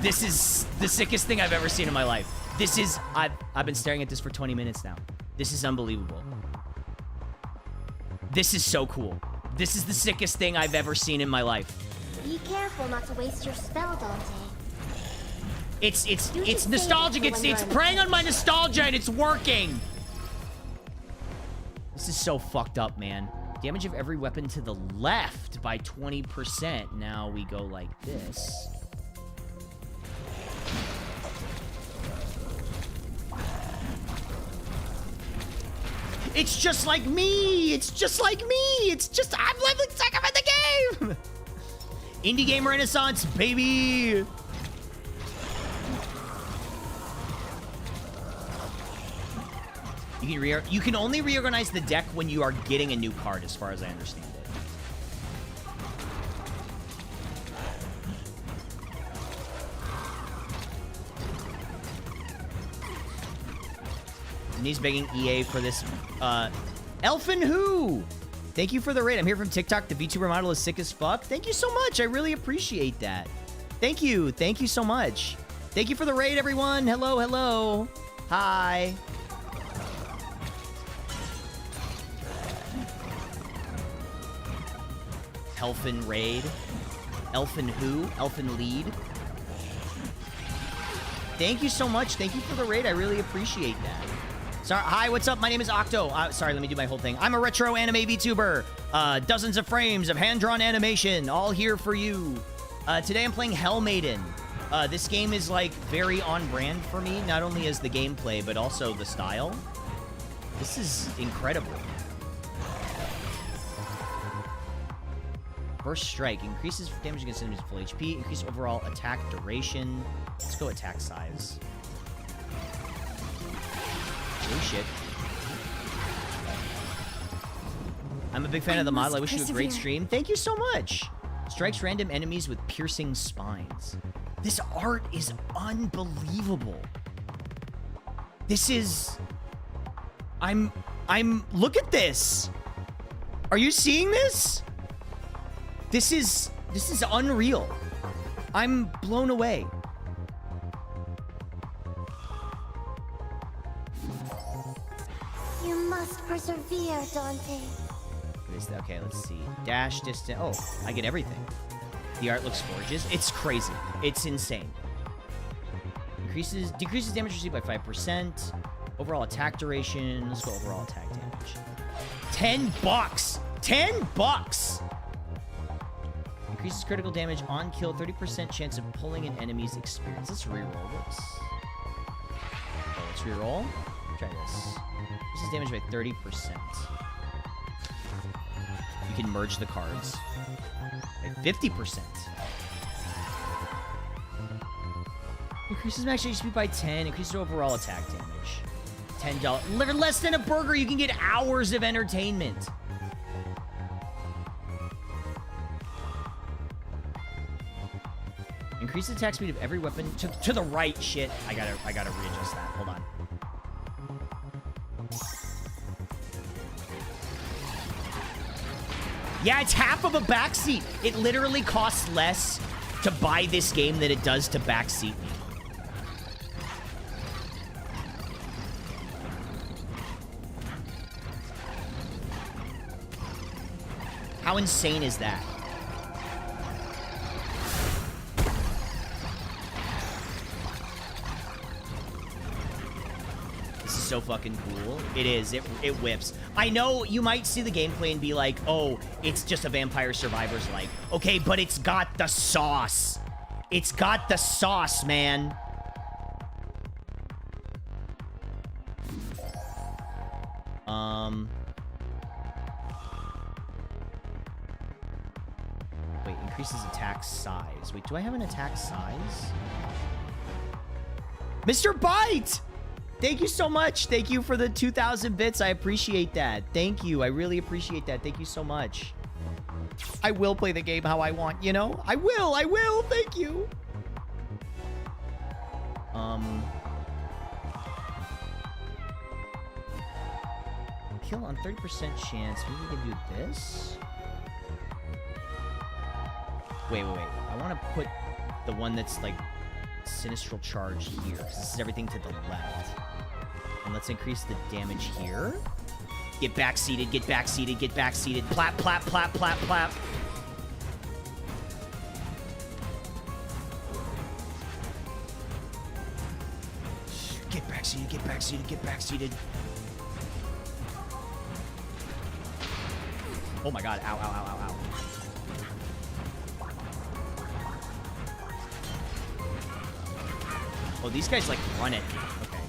A: This is the sickest thing I've ever seen in my life. This is... I've been staring at this for 20 minutes now. This is unbelievable. This is so cool. This is the sickest thing I've ever seen in my life.
D: Be careful not to waste your spell, Dante.
A: It's nostalgic. It's preying on my nostalgia and it's working. This is so fucked up, man. Damage of every weapon to the left by 20%. Now we go like this. It's just like me. It's just like me. It's just, I'm leveling second in the game. Indie game renaissance, baby. You can only reorganize the deck when you are getting a new card, as far as I understand it. And he's begging EA for this. Elfin Who? Thank you for the raid. I'm here from TikTok. The VTuber model is sick as fuck. Thank you so much. I really appreciate that. Thank you. Thank you so much. Thank you for the raid, everyone. Hello, hello. Hi. Elfin raid. Elfin Who? Elfin lead. Thank you so much. Thank you for the raid. I really appreciate that. Sorry, hi, what's up? My name is Octo. Sorry, let me do my whole thing. I'm a retro anime VTuber. Dozens of frames of hand-drawn animation, all here for you. Today I'm playing Maiden. This game is, like, very on-brand for me, not only as the gameplay, but also the style. This is incredible. Burst Strike. Increases damage against enemies at full HP. Increase overall attack duration. Let's go attack size. Oh, shit. I'm a big fan of the model. I wish you a great stream. Thank you so much. Strikes random enemies with piercing spines. This art is unbelievable. This is... Look at this. Are you seeing this? This is unreal. I'm blown away.
D: You must must persevere, Dante.
A: What is that? Okay, let's see. Dash distance. Oh, I get everything. The art looks gorgeous. It's crazy. It's insane. Decreases damage received by 5%. Overall attack duration. Let's go overall attack damage. $10. $10. Increases critical damage on kill. 30% chance of pulling an enemy's experience. Let's reroll this. Oh, let's reroll. Try this. Increases damage by 30%. You can merge the cards. By 50%. Increases max HP by 10. Increases overall attack damage. $10. Less than a burger, you can get hours of entertainment. Increase the attack speed of every weapon to the right. Shit. I gotta readjust that. Hold on. Yeah, it's half of a backseat. It literally costs less to buy this game than it does to backseat me. How insane is that? This is so fucking cool. It is. It whips. I know you might see the gameplay and be like, oh, it's just a Vampire Survivors like. Okay, but it's got the sauce. It's got the sauce, man. Wait, increases attack size. Wait, do I have an attack size? Mr. Bite! Thank you so much. Thank you for the 2,000 bits. I appreciate that. Thank you. I really appreciate that. Thank you so much. I will play the game how I want, you know? I will. Thank you. Kill on 30% chance. Maybe we can do this. Wait. I want to put the one that's like Sinistral Charge here. This is everything to the left. And let's increase the damage here. Get backseated, get backseated, get backseated. Plap, plap, plap, plap, plap. Get backseated, get backseated, get backseated. Oh my god, ow, ow, ow, ow, ow. Oh, these guys like run it. Okay.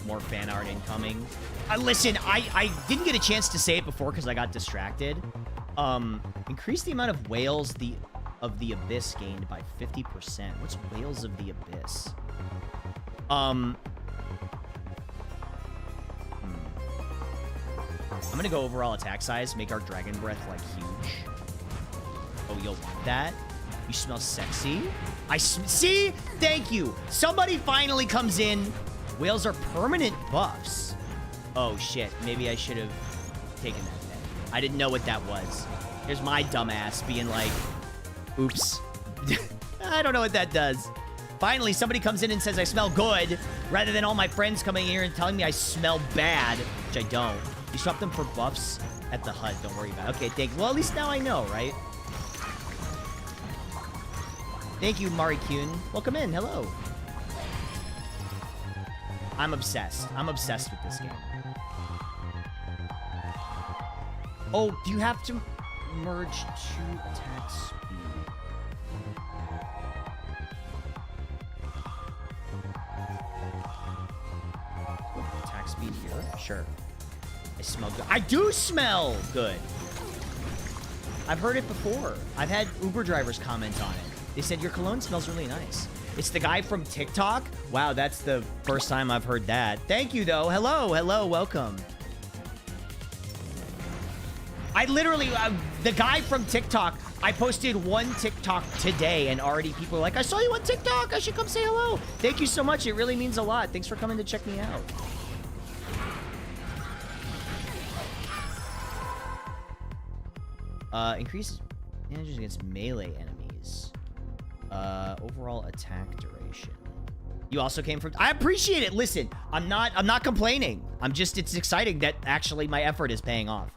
A: More fan art incoming. Listen, I didn't get a chance to say it before because I got distracted. Increase the amount of whales of the abyss gained by 50%. What's whales of the abyss? I'm gonna go overall attack size, make our dragon breath like huge. Oh, you'll want that? You smell sexy? See? Thank you. Somebody finally comes in. Whales are permanent buffs. Oh shit, maybe I should have taken that then. I didn't know what that was. Here's my dumbass being like, oops. I don't know what that does. Finally, somebody comes in and says I smell good, rather than all my friends coming here and telling me I smell bad, which I don't. You swap them for buffs at the HUD. Don't worry about it. Okay, thank you. Well, at least now I know, right? Thank you, Mari Kuhn. Welcome in. Hello. I'm obsessed. I'm obsessed with this game. Oh, do you have to merge two attack speed? Attack speed here? Sure. I smell good. I do smell good. I've heard it before. I've had Uber drivers comment on it. They said your cologne smells really nice. It's the guy from TikTok? Wow, that's the first time I've heard that. Thank you, though. Hello, welcome. I literally, the guy from TikTok, I posted one TikTok today, and already people are like, I saw you on TikTok. I should come say hello. Thank you so much. It really means a lot. Thanks for coming to check me out. Increase damage against melee enemies. Overall attack duration. You also came from... I appreciate it. Listen, I'm not complaining. It's exciting that actually my effort is paying off.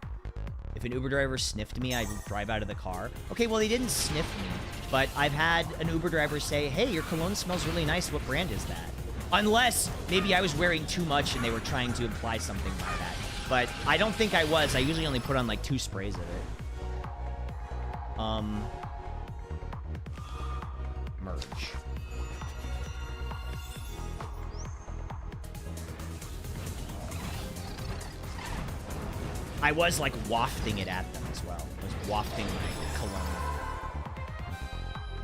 A: If an Uber driver sniffed me, I'd drive out of the car. Okay, well, they didn't sniff me, but I've had an Uber driver say, hey, your cologne smells really nice. What brand is that? Unless maybe I was wearing too much and they were trying to imply something by that. But I don't think I was. I usually only put on like 2 sprays of it. Merge. I was like wafting it at them as well. I was wafting my cologne.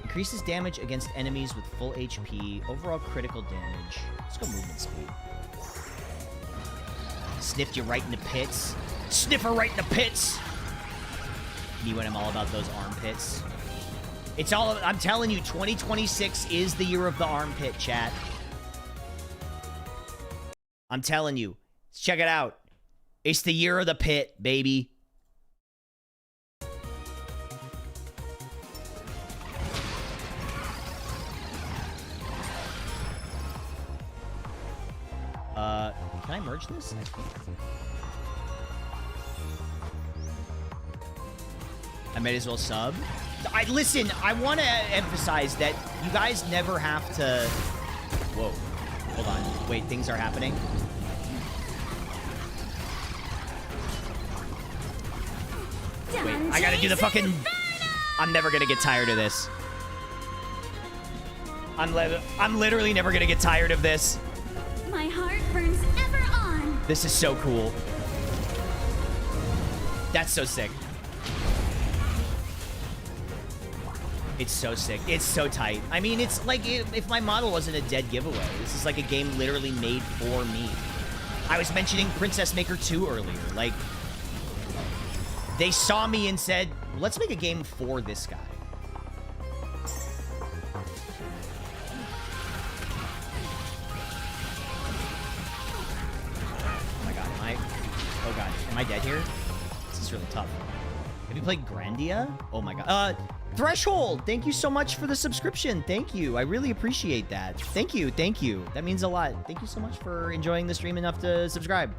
A: Increases damage against enemies with full HP. Overall critical damage. Let's go movement speed. Sniffed you right in the pits. Sniffer right in the pits. Me when I'm all about those armpits. It's all, I'm telling you, 2026 is the year of the armpit, chat. I'm telling you. Check it out. It's the year of the pit, baby. Can I merge this? I might as well sub. Listen, I want to emphasize that you guys never have to... Whoa. Hold on. Wait, things are happening. Wait, I gotta do the fucking... I'm never gonna get tired of this. I'm literally never gonna get tired of this.
C: My heart burns ever on.
A: This is so cool. That's so sick. It's so sick. It's so tight. I mean, it's like if my model wasn't a dead giveaway. This is like a game literally made for me. I was mentioning Princess Maker 2 earlier. Like, they saw me and said, let's make a game for this guy. Oh my god, oh god, am I dead here? This is really tough. Have you played Grandia? Oh my god. Threshold, thank you so much for the subscription. Thank you. I really appreciate that. Thank you. Thank you. That means a lot. Thank you so much for enjoying the stream enough to subscribe.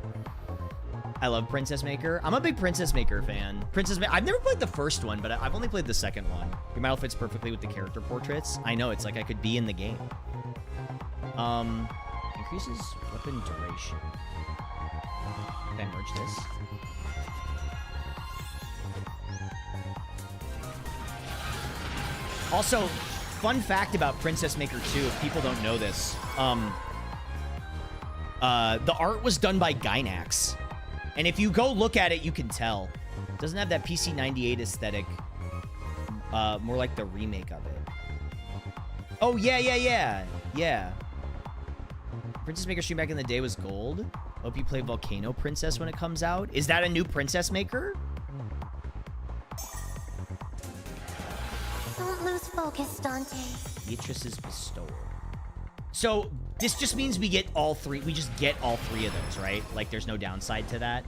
A: I love Princess Maker. I'm a big Princess Maker fan. I've never played the first one, but I've only played the second one. Your model fits perfectly with the character portraits. I know, it's like I could be in the game. Increases weapon duration. Can I merge this? Also, fun fact about Princess Maker 2, if people don't know this, the art was done by Gynax. And if you go look at it, you can tell. It doesn't have that PC 98 aesthetic. More like the remake of it. Oh, yeah. Princess Maker stream back in the day was gold. Hope you play Volcano Princess when it comes out. Is that a new Princess Maker?
D: Don't lose focus, Dante.
A: Beatrice's Bestowal. So, this just means we get all three. We just get all 3 of those, right? Like, there's no downside to that.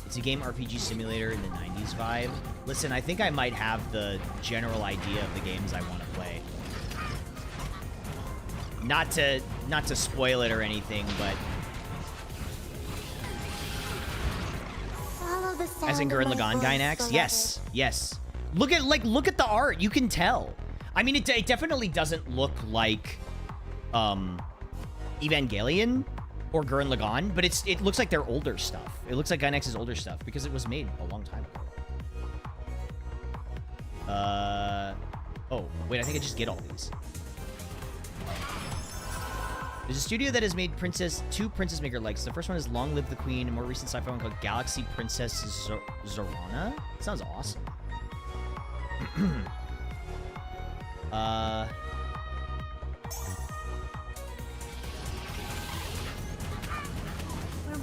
A: It's a game RPG simulator in the 90s vibe. Listen, I think I might have the general idea of the games I want to play. Not to spoil it or anything, but
D: Follow the sound
A: as in Gurren Lagann Gynax, yes. Look at the art. You can tell. I mean, it definitely doesn't look like Evangelion or Gurren Lagann, but it looks like their older stuff. It looks like Gynax's older stuff because it was made a long time ago. Oh, wait, I think I just get all these. There's a studio that has made two Princess Maker likes. The first one is Long Live the Queen, a more recent sci-fi one called Galaxy Princess Zorana. Sounds awesome.
D: We're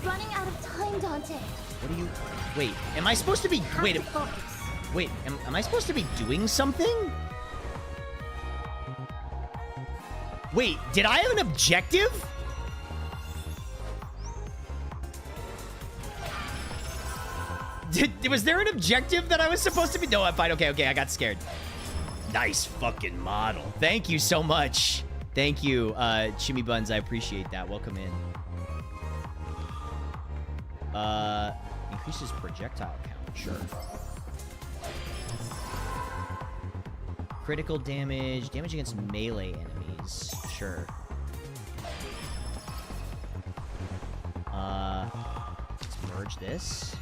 D: running out of time, Dante.
A: What are you... Wait, am I supposed to be... Wait, am I supposed to be doing something? Wait, did I have an objective? Was there an objective that I was supposed to be? No, I'm fine. Okay, I got scared. Nice fucking model. Thank you so much. Thank you, Chimmy Buns. I appreciate that. Welcome in. Increases projectile count. Sure. Critical damage. Damage against melee enemies. Sure. Let's merge this.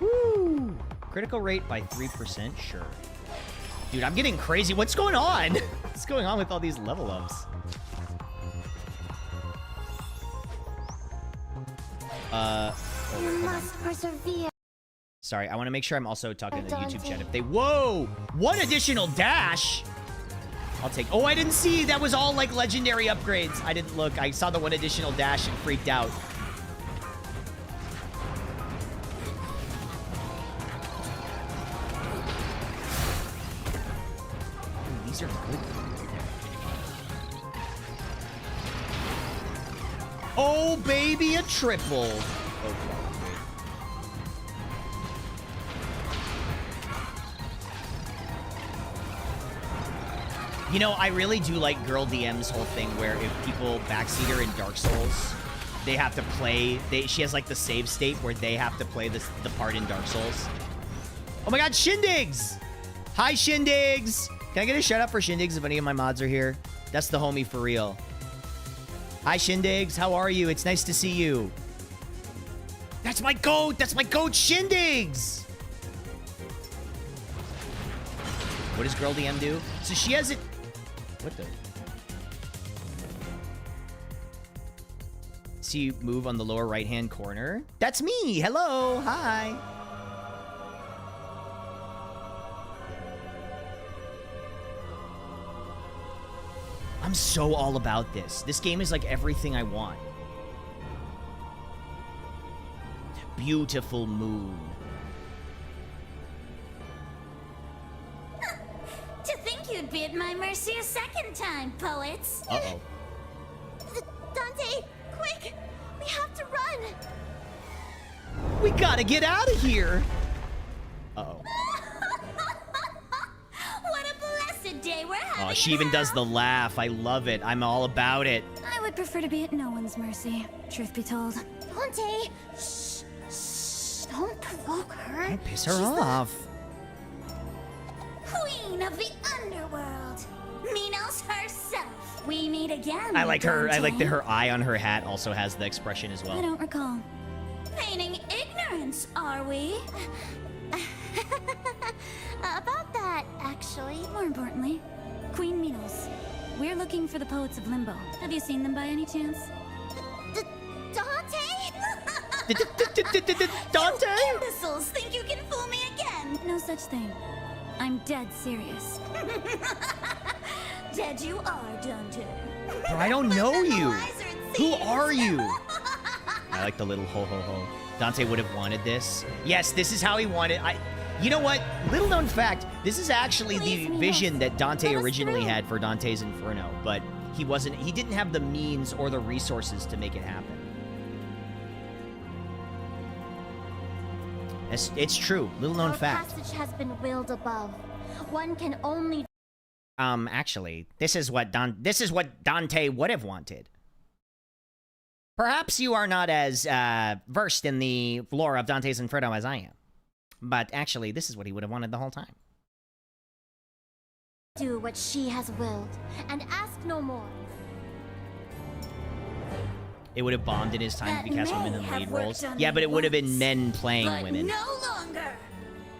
A: Woo! Critical rate by 3%? Sure. Dude, I'm getting crazy. What's going on? What's going on with all these level ups?
D: You must persevere.
A: Sorry, I want to make sure I'm also talking to the YouTube chat. If they... Whoa! One additional dash? I'll take... Oh, I didn't see. That was all, like, legendary upgrades. I didn't look. I saw the one additional dash and freaked out. Ooh, these are good. Oh, baby, a triple. Oh, you know, I really do like Girl DM's whole thing where if people backseat her in Dark Souls, they have to play... She has, like, the save state where they have to play the part in Dark Souls. Oh my god, Shindigs! Hi, Shindigs! Can I get a shout-out for Shindigs if any of my mods are here? That's the homie for real. Hi, Shindigs. How are you? It's nice to see you. That's my goat! That's my goat, Shindigs! What does Girl DM do? So she has it... What the? See you move on the lower right-hand corner? That's me! Hello! Hi! I'm so all about this. This game is like everything I want. Beautiful moon.
C: To think you'd be at my mercy a second time, poets.
A: Uh-oh.
D: Dante, quick! We have to run!
A: We gotta get out of here! Uh-oh.
C: What a blessed day we're having.
A: Oh, she even does the laugh. I love it. I'm all about it.
C: I would prefer to be at no one's mercy, truth be told.
D: Dante! Shh! Shh! Don't provoke her.
A: Don't piss her off.
C: Queen of the underworld, Minos herself. We meet again.
A: I like her. I like
C: Dante.
A: that her eye on her hat also has the expression as
C: I
A: well.
C: don't recall. Feigning ignorance, are we?
D: About that, actually.
C: More importantly, Queen Minos. We're looking for the poets of Limbo. Have you seen them by any chance?
D: Dante?
A: Dante?
C: Imbeciles think you can fool me again. No such thing. I'm dead serious. Dead you are, Dante.
A: Bro, I don't know you.
C: Wiser it
A: Who
C: seems.
A: are you? I like the little ho ho ho. Dante would have wanted this. Yes, this is how he wanted. You know what? Little known fact, this is actually the vision that Dante originally had for Dante's Inferno, but he didn't have the means or the resources to make it happen. It's true. Little known
D: Our
A: fact.
D: passage has been willed above. One can only...
A: Actually, this is what Dante would have wanted. Perhaps you are not as versed in the lore of Dante's Inferno as I am. But actually, this is what he would have wanted the whole time.
D: do what she has willed, and ask no more.
A: It would have bombed in his time
C: That
A: if he cast
C: may
A: women in
C: have
A: lead
C: worked
A: roles.
C: on
A: Yeah,
C: me
A: but it would have been
C: once,
A: men playing
C: but
A: women.
C: no longer.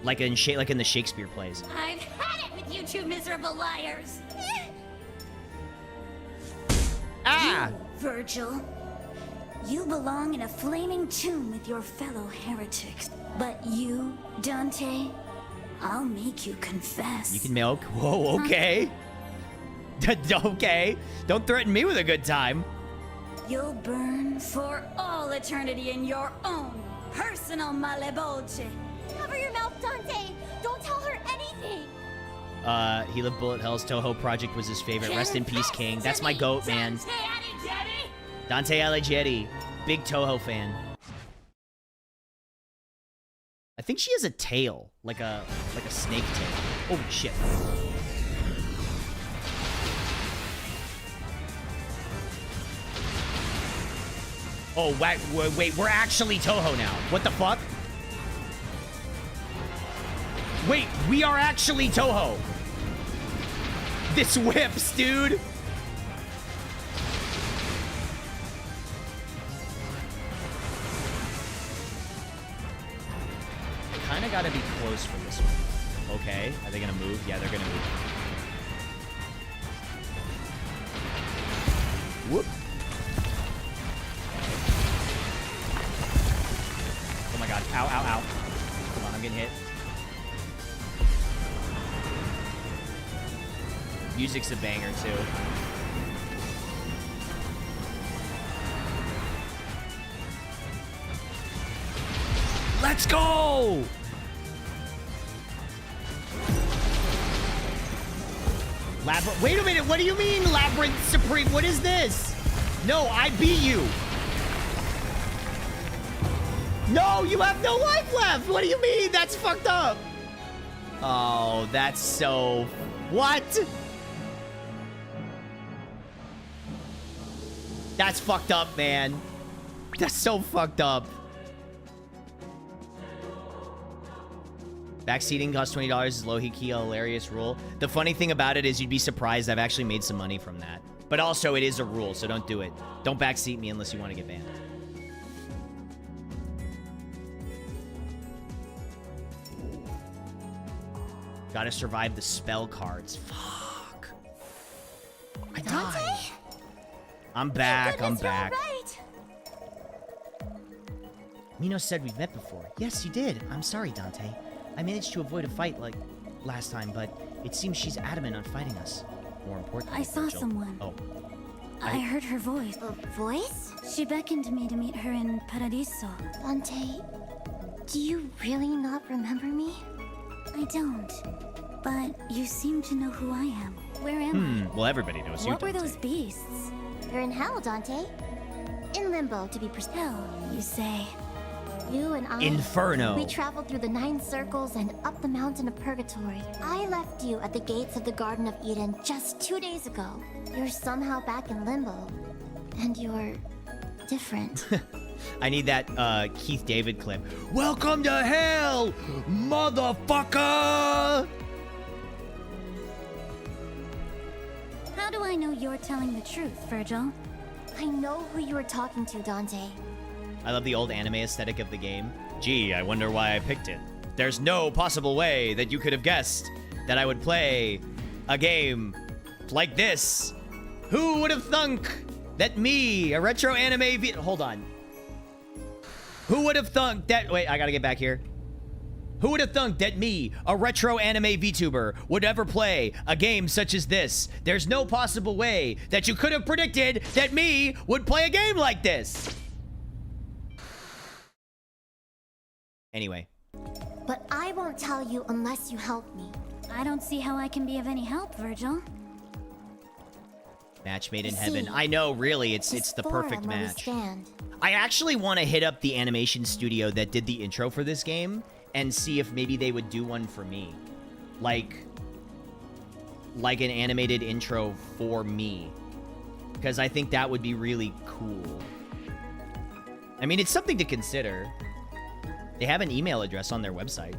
A: Like in the Shakespeare plays.
C: I've had it with you two miserable liars.
A: Ah!
C: You, Virgil. You belong in a flaming tomb with your fellow heretics. But you, Dante, I'll make you confess.
A: You can milk. Whoa, okay. Okay. Don't threaten me with a good time.
C: You'll burn for all eternity in your own personal malebolge.
D: Cover your mouth, Dante! Don't tell her anything!
A: He lived bullet hells. Toho Project was his favorite. Rest in peace, King. That's my goat, man. Dante Alighieri, big Toho fan. I think she has a tail, like a snake tail. Oh shit! Oh wait, we're actually Toho now. What the fuck? Wait, we are actually Toho. This whips, dude. I kind of got to be close for this one. Okay, are they gonna move? Yeah, they're gonna move. Whoop. Oh my god. Ow, ow, ow. Come on, I'm getting hit. Music's a banger, too. Let's go! Labyrinth. Wait a minute. What do you mean, Labyrinth Supreme? What is this? No, I beat you. No, you have no life left. What do you mean? That's fucked up. Oh, that's so... What? That's fucked up, man. That's so fucked up. Backseating costs $20 is low-key hilarious rule. The funny thing about it is you'd be surprised I've actually made some money from that. But also, it is a rule, so don't do it. Don't backseat me unless you want to get banned. Gotta survive the spell cards. Fuck. I died. I'm back. I'm back.
D: Right.
A: Mino said we've met before. Yes, you did. I'm sorry, Dante. I managed to avoid a fight like last time, but it seems she's adamant on fighting us. More importantly,
C: I saw
A: Virgil.
C: someone.
A: Oh.
C: I heard her voice.
D: A voice?
C: She beckoned me to meet her in Paradiso.
D: Dante, do you really not remember me?
C: I don't. But you seem to know who I am. Where am
A: Well, everybody knows
C: I?
A: you,
C: What were
A: Dante.
C: those beasts?
D: You're in hell, Dante. In limbo, to be precise.
C: Hell, you say.
D: You and I...
A: Inferno.
D: We traveled through the 9 circles and up the mountain of purgatory. I left you at the gates of the Garden of Eden just 2 days ago. You're somehow back in limbo. And you're... different.
A: I need that Keith David clip. Welcome to hell, motherfucker!
C: How do I know you're telling the truth, Virgil?
D: I know who you were talking to, Dante.
A: I love the old anime aesthetic of the game. Gee, I wonder why I picked it. There's no possible way that you could have guessed that I would play a game like this. Who would have thunk that me, a retro anime hold on. Who would have thunk that... Wait, I gotta get back here. Who would have thunk that me, a retro anime VTuber, would ever play a game such as this? There's no possible way that you could have predicted that me would play a game like this. Anyway.
D: But I won't tell you unless you help me.
C: I don't see how I can be of any help, Virgil.
A: Match made in
D: See,
A: heaven. I know, really, it's
D: This
A: the
D: forum
A: perfect
D: where we
A: match.
D: stand.
A: I actually want to hit up the animation studio that did the intro for this game and see if maybe they would do one for me. Like an animated intro for me. Because I think that would be really cool. I mean, it's something to consider. They have an email address on their website.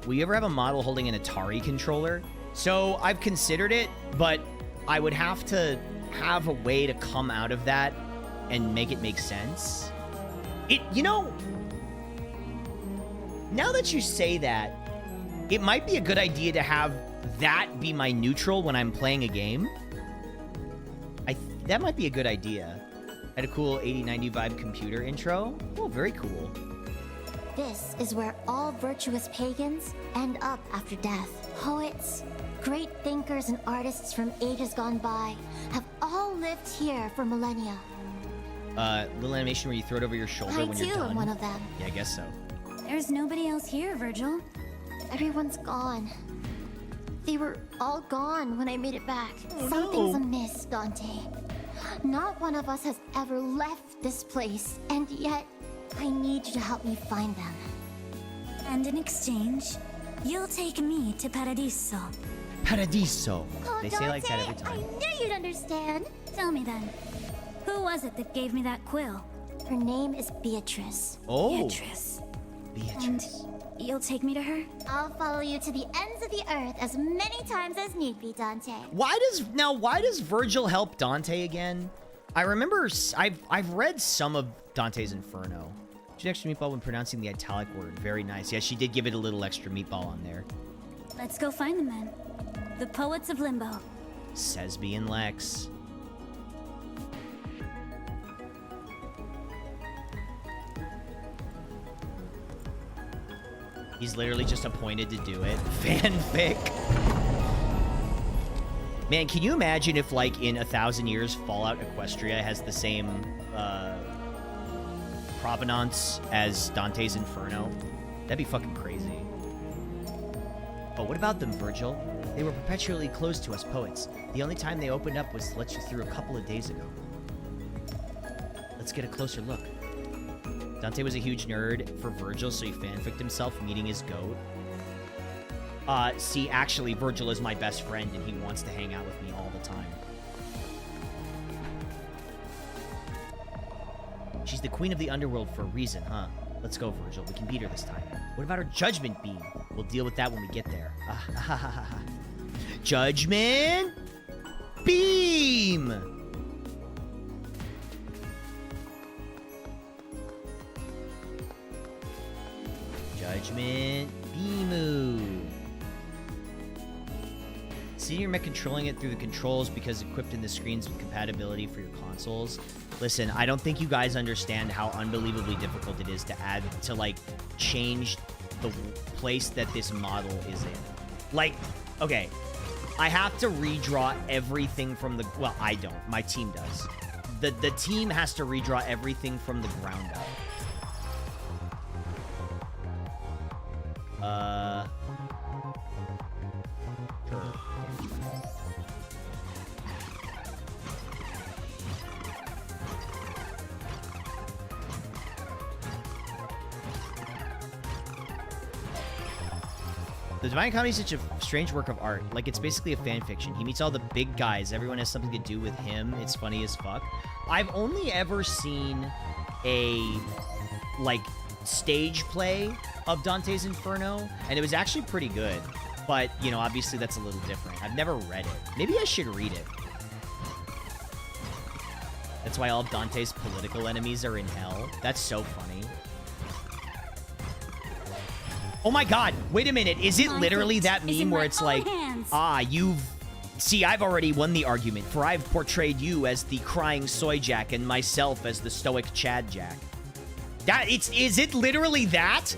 A: Will you ever have a model holding an Atari controller? So I've considered it, but I would have to have a way to come out of that and make it make sense. You know, now that you say that, it might be a good idea to have that be my neutral when I'm playing a game. That might be a good idea. Had a cool 80-90 vibe computer intro. Oh, very cool.
D: This is where all virtuous pagans end up after death. Poets, great thinkers and artists from ages gone by have all lived here for millennia.
A: Little animation where you throw it over your shoulder
D: I
A: when you're
D: too
A: done.
D: am one of them.
A: Yeah, I guess so.
C: There's nobody else here, Virgil.
D: Everyone's gone. They were all gone when I made it back.
A: Oh,
D: Something's
A: no.
D: amiss, Dante. Not one of us has ever left this place, and yet I need you to help me find them.
C: And in exchange, you'll take me to Paradiso.
A: Paradiso.
D: Oh,
A: They say like that every
D: Dante,
A: time.
D: I knew you'd understand.
C: Tell me then, who was it that gave me that quill?
D: Her name is Beatrice.
A: Oh,
C: Beatrice. And
A: Beatrice.
C: you'll take me to her?
D: I'll follow you to the ends of the earth as many times as need be, Dante.
A: Why does Virgil help Dante again? I remember I've read some of Dante's Inferno. She extra meatball when pronouncing the italic word. Very nice. Yeah, she did give it a little extra meatball on there.
C: Let's go find them then. The poets of Limbo.
A: Sesby and Lex. He's literally just appointed to do it. Fanfic. Man, can you imagine if, like, in 1,000 years, Fallout Equestria has the same provenance as Dante's Inferno? That'd be fucking crazy. But what about them, Virgil? They were perpetually closed to us poets. The only time they opened up was to let you through a couple of days ago. Let's get a closer look. Dante was a huge nerd for Virgil, so he fanficked himself meeting his goat. See, actually, Virgil is my best friend, and he wants to hang out with me all the time. She's the queen of the underworld for a reason, huh? Let's go, Virgil. We can beat her this time. What about her judgment beam? We'll deal with that when we get there. Judgment beam! Judgment Beamu. See your mech controlling it through the controls because equipped in the screens with compatibility for your consoles. Listen, I don't think you guys understand how unbelievably difficult it is to like change the place that this model is in. Like, okay, I have to redraw everything from the, well, I don't. My team does. The team has to redraw everything from the ground up. Sure. The Divine Comedy is such a strange work of art. Like, it's basically a fan fiction. He meets all the big guys. Everyone has something to do with him. It's funny as fuck. I've only ever seen a, like, stage play of Dante's Inferno, and it was actually pretty good. But, you know, obviously that's a little different. I've never read it. Maybe I should read it. That's why all of Dante's political enemies are in hell. That's so funny. Oh my god, wait a minute. Is it literally that meme where it's like, you've... See, I've already won the argument, for I've portrayed you as the crying soy jack and myself as the stoic Chad Jack. Is it literally that?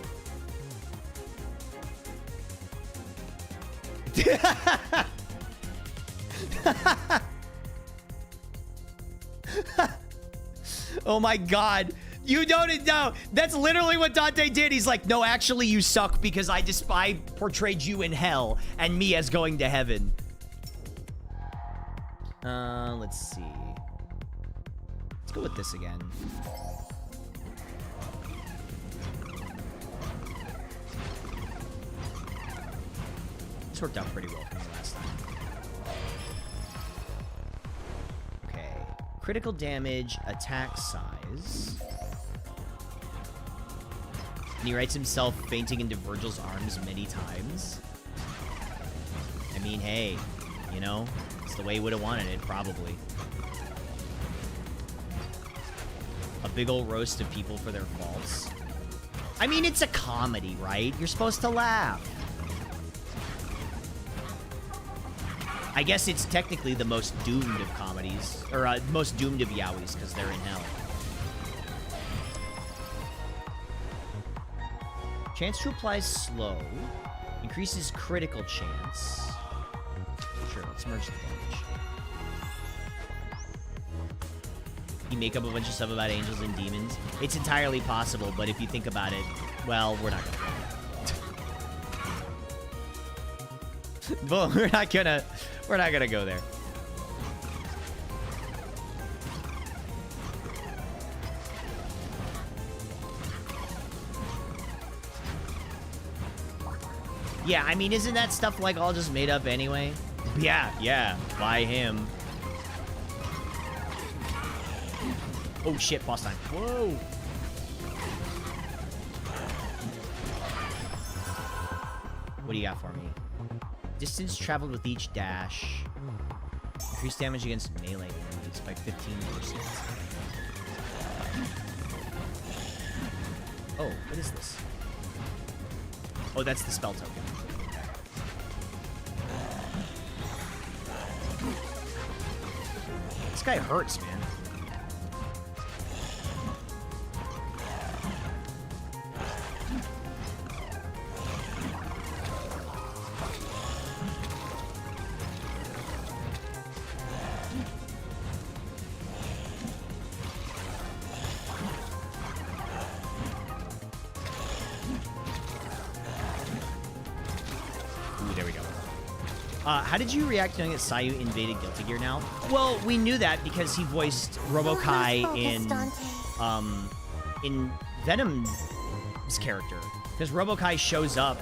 A: Oh my god. You don't know. That's literally what Dante did. He's like, no, actually you suck because I portrayed you in hell and me as going to heaven. Let's see. Let's go with this again. This worked out pretty well for me last time. Okay. Critical damage, attack size. And he writes himself fainting into Virgil's arms many times. I mean, hey, you know, it's the way he would have wanted it, probably. A big ol' roast of people for their faults. I mean, it's a comedy, right? You're supposed to laugh. I guess it's technically the most doomed of comedies, or most doomed of yaois, because they're in hell. Chance to apply slow. Increases critical chance. Sure, let's merge the damage. You make up a bunch of stuff about angels and demons. It's entirely possible, but if you think about it, well, we're not gonna play that. Well, we're not gonna go there. Yeah, I mean, isn't that stuff like all just made up anyway? Yeah, by him. Oh shit, boss time. Whoa. What do you got for me? Distance traveled with each dash. Increased damage against melee enemies by 15%. Oh, what is this? Oh, that's the spell token. This guy hurts, man. How did you react knowing that Sayu invaded Guilty Gear now? Well, we knew that because he voiced Robo-Kai in Venom's character. Because Robo-Kai shows up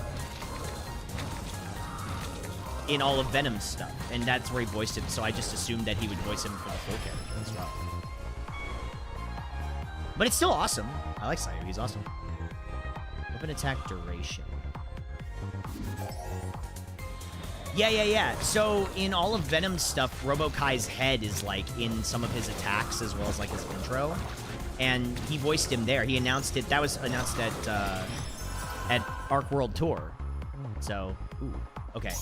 A: in all of Venom's stuff, and that's where he voiced him, so I just assumed that he would voice him for the full character as well. But it's still awesome. I like Sayu, he's awesome. Weapon attack duration. Yeah. So in all of Venom's stuff, Robo-Kai's head is like in some of his attacks as well as like his intro, and he voiced him there. He announced it. That was announced at Arc World Tour. So, ooh, okay.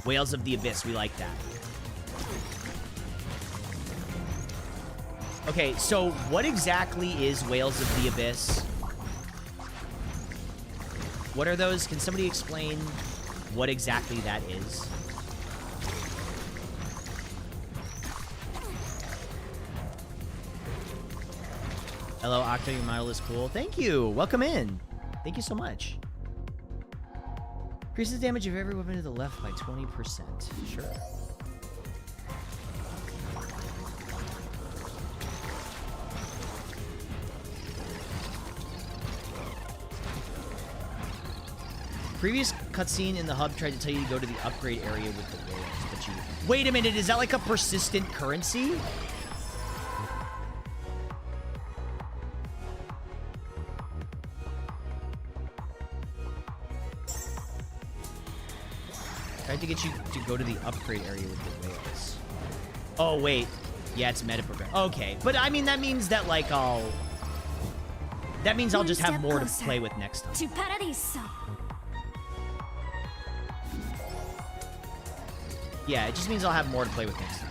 A: Whales of the Abyss. We like that. Okay, so what exactly is Whales of the Abyss? What are those? Can somebody explain what exactly that is? Hello, Octo, your model is cool. Thank you. Welcome in. Thank you so much. Increases damage of every weapon to the left by 20%. Sure. Previous cutscene in the hub tried to tell you to go to the upgrade area with the whales, but you... Wait a minute, is that like a persistent currency? Tried to get you to go to the upgrade area with the whales. Oh, wait. Yeah, it's meta program. Okay, but I mean, that means that, like, I'll just have more to play with next time.
C: To Paradiso.
A: Yeah, it just means I'll have more to play with next time.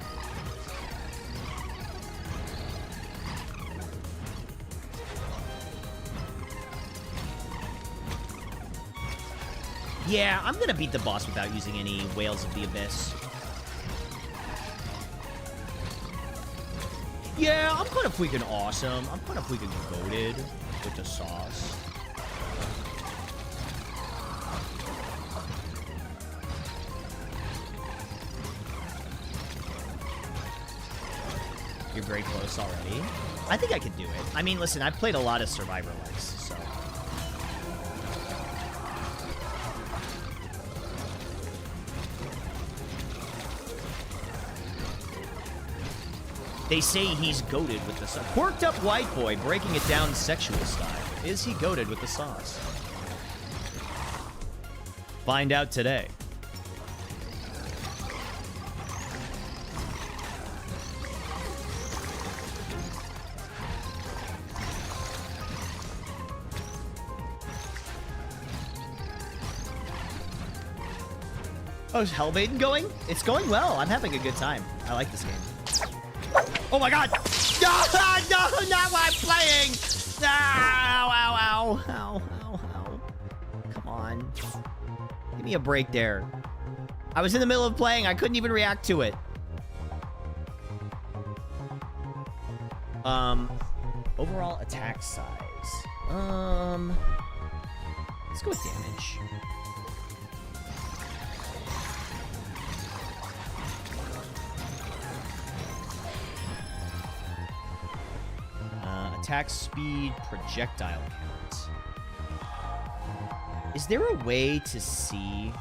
A: Yeah, I'm gonna beat the boss without using any Whales of the Abyss. Yeah, I'm kind of freaking awesome. I'm kind of freaking goated with the sauce. You're very close already. I think I could do it. I mean, listen, I've played a lot of Survivor likes, so... They say he's goated with the sauce. Quirked up white boy breaking it down sexual style. Is he goated with the sauce? Find out today. Oh, is Maiden going? It's going well. I'm having a good time. I like this game. Oh my god! No, no, not while I'm playing! Ow, ow, ow, ow, ow, ow. Come on. Give me a break there. I was in the middle of playing. I couldn't even react to it. Overall attack size. Let's go with damage. attack speed, projectile count. Is there a way to see?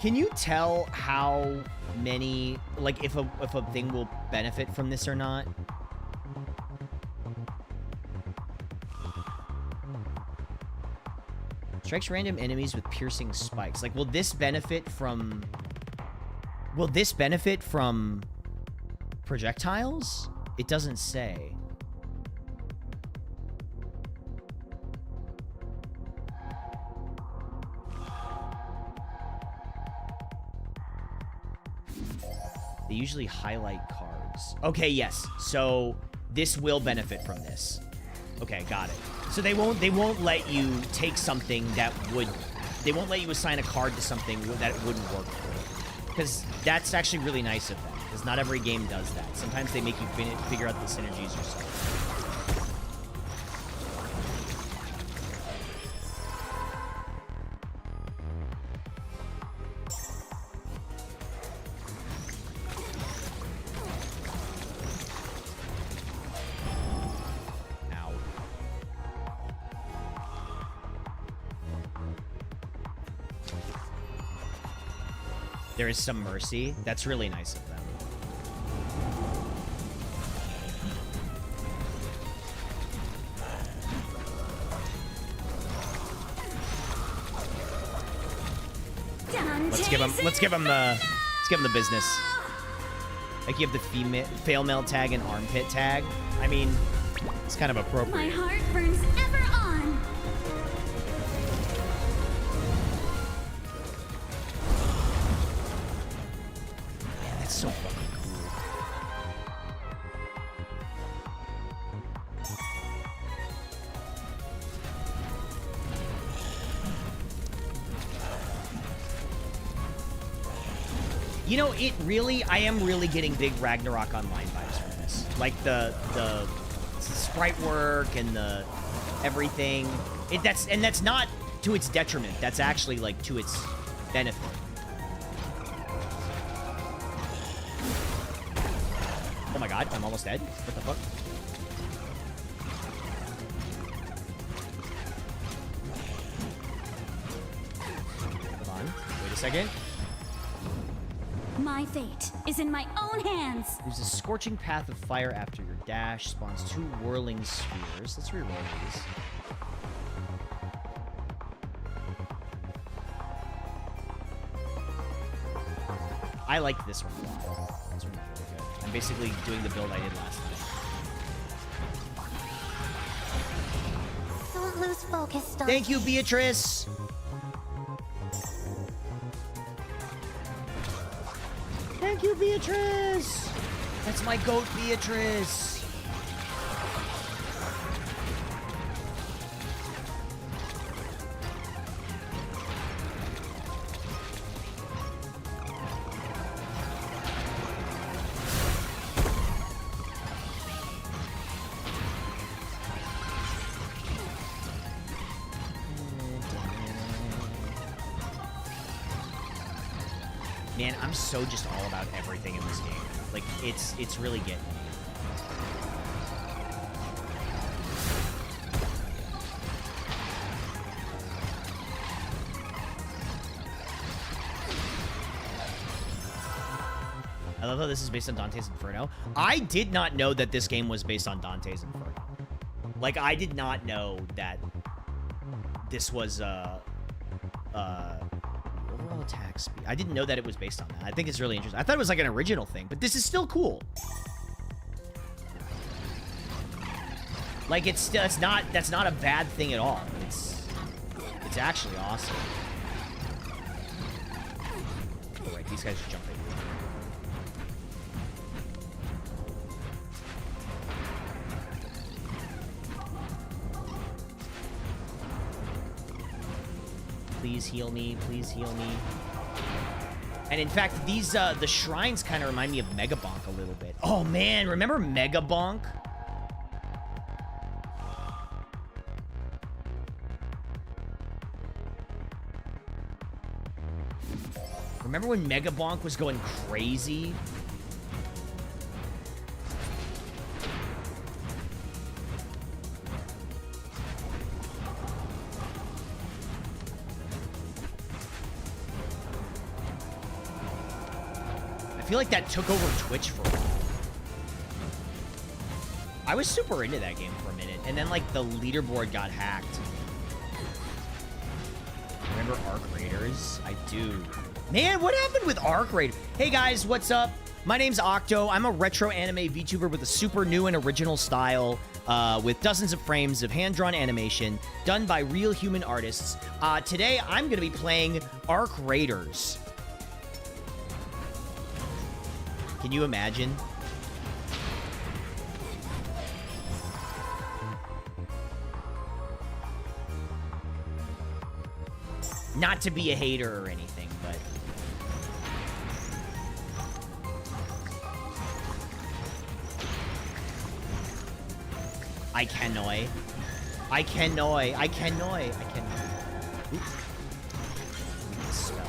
A: Can you tell how many, like, if a thing will benefit from this or not? Strikes random enemies with piercing spikes. Like, will this benefit from... Will this benefit from projectiles? It doesn't say. They usually highlight cards. Okay, yes. So this will benefit from this. Okay, got it. So they won't let you take something that would... They won't let you assign a card to something that it wouldn't work for. Because that's actually really nice of them. Because not every game does that. Sometimes they make you figure out the synergies yourself. There is some mercy. That's really nice of them. Let's give him the business. Like, you have the fail mail tag and armpit tag. I mean, it's kind of appropriate.
C: My heart burns ever on.
A: So fucking cool. You know, I am really getting big Ragnarok Online vibes from this. Like the sprite work and the everything. That's not to its detriment. That's actually like to its benefit. Oh my god, I'm almost dead. What the fuck? Hold on. Wait a second.
C: My fate is in my own hands.
A: There's a scorching path of fire after your dash. Spawns 2 whirling spheres. Let's reroll these. I like this one a lot. This one's really good. I'm basically doing the build I did last night.
D: Don't lose focus, Dante.
A: Thank you, Beatrice! Thank you, Beatrice! That's my goat, Beatrice! Man, I'm so just all about everything in this game. Like, it's really getting me. I love how this is based on Dante's Inferno. I did not know that this game was based on Dante's Inferno. Like, I did not know that this was, overall attack speed. I didn't know that it was based on that. I think it's really interesting. I thought it was like an original thing, but this is still cool. Like, that's not a bad thing at all. It's actually awesome. Oh, right, these guys just jump at you. Please heal me. Please heal me. And in fact, these the shrines kind of remind me of Megabonk a little bit. Oh man, remember Megabonk? Remember when Mega Bonk was going crazy? I feel like that took over Twitch for a while. I was super into that game for a minute, and then, like, the leaderboard got hacked. Remember Arc Raiders? I do. Man, what happened with Arc Raiders? Hey, guys, what's up? My name's Octo. I'm a retro anime VTuber with a super new and original style with dozens of frames of hand-drawn animation done by real human artists. Today, I'm going to be playing Arc Raiders. Can you imagine? Not to be a hater or anything, but... I cannot. I cannot. I cannot. I cannot. Oops. Spell.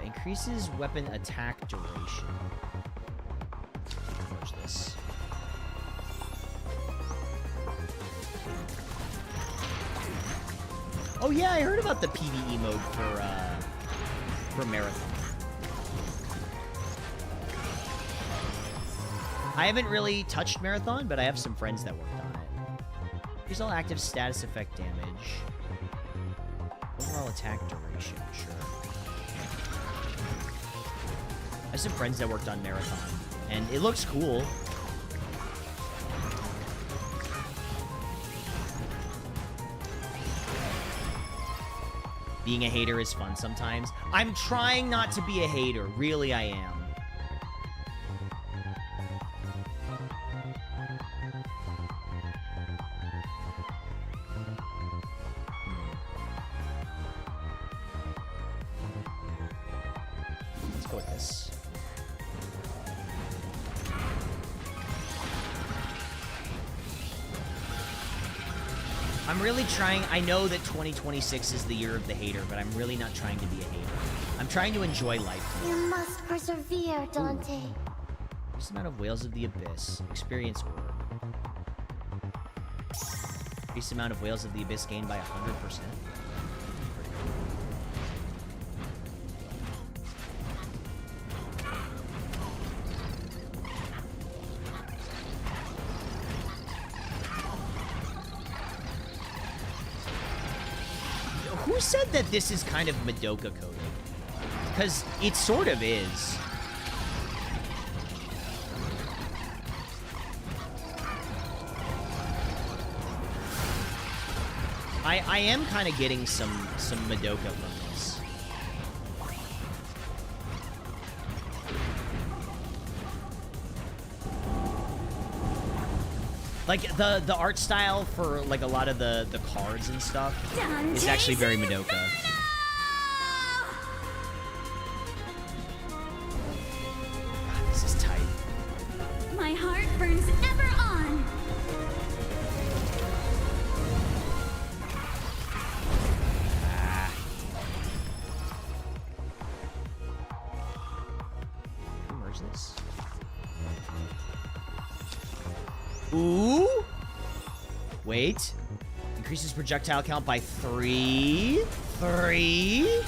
A: Increases weapon attack duration. Where's this? Oh yeah, I heard about the PvE mode for Marathon. I haven't really touched Marathon, but I have some friends that worked on it. Here's all active status effect damage. Overall attack duration, sure. I have some friends that worked on Marathon, and it looks cool. Being a hater is fun sometimes. I'm trying not to be a hater. Really, I am. Let's go with this. I'm really trying. I know that 2026 is the year of the hater, but I'm really not trying to be a hater. I'm trying to enjoy life.
D: You must persevere, Dante.
A: This amount of Whales of the Abyss. Experience orb. Increase amount of Whales of the Abyss gained by 100%. Who said that this is kind of Madoka coded? Because it sort of is. I am kind of getting some Madoka from this. Like, the art style for, like, a lot of the cards and stuff is actually very Madoka. God, this is tight.
C: My heart burns ever on.
A: Can we merge this? Ooh! Wait. Increases projectile count by 3. 3?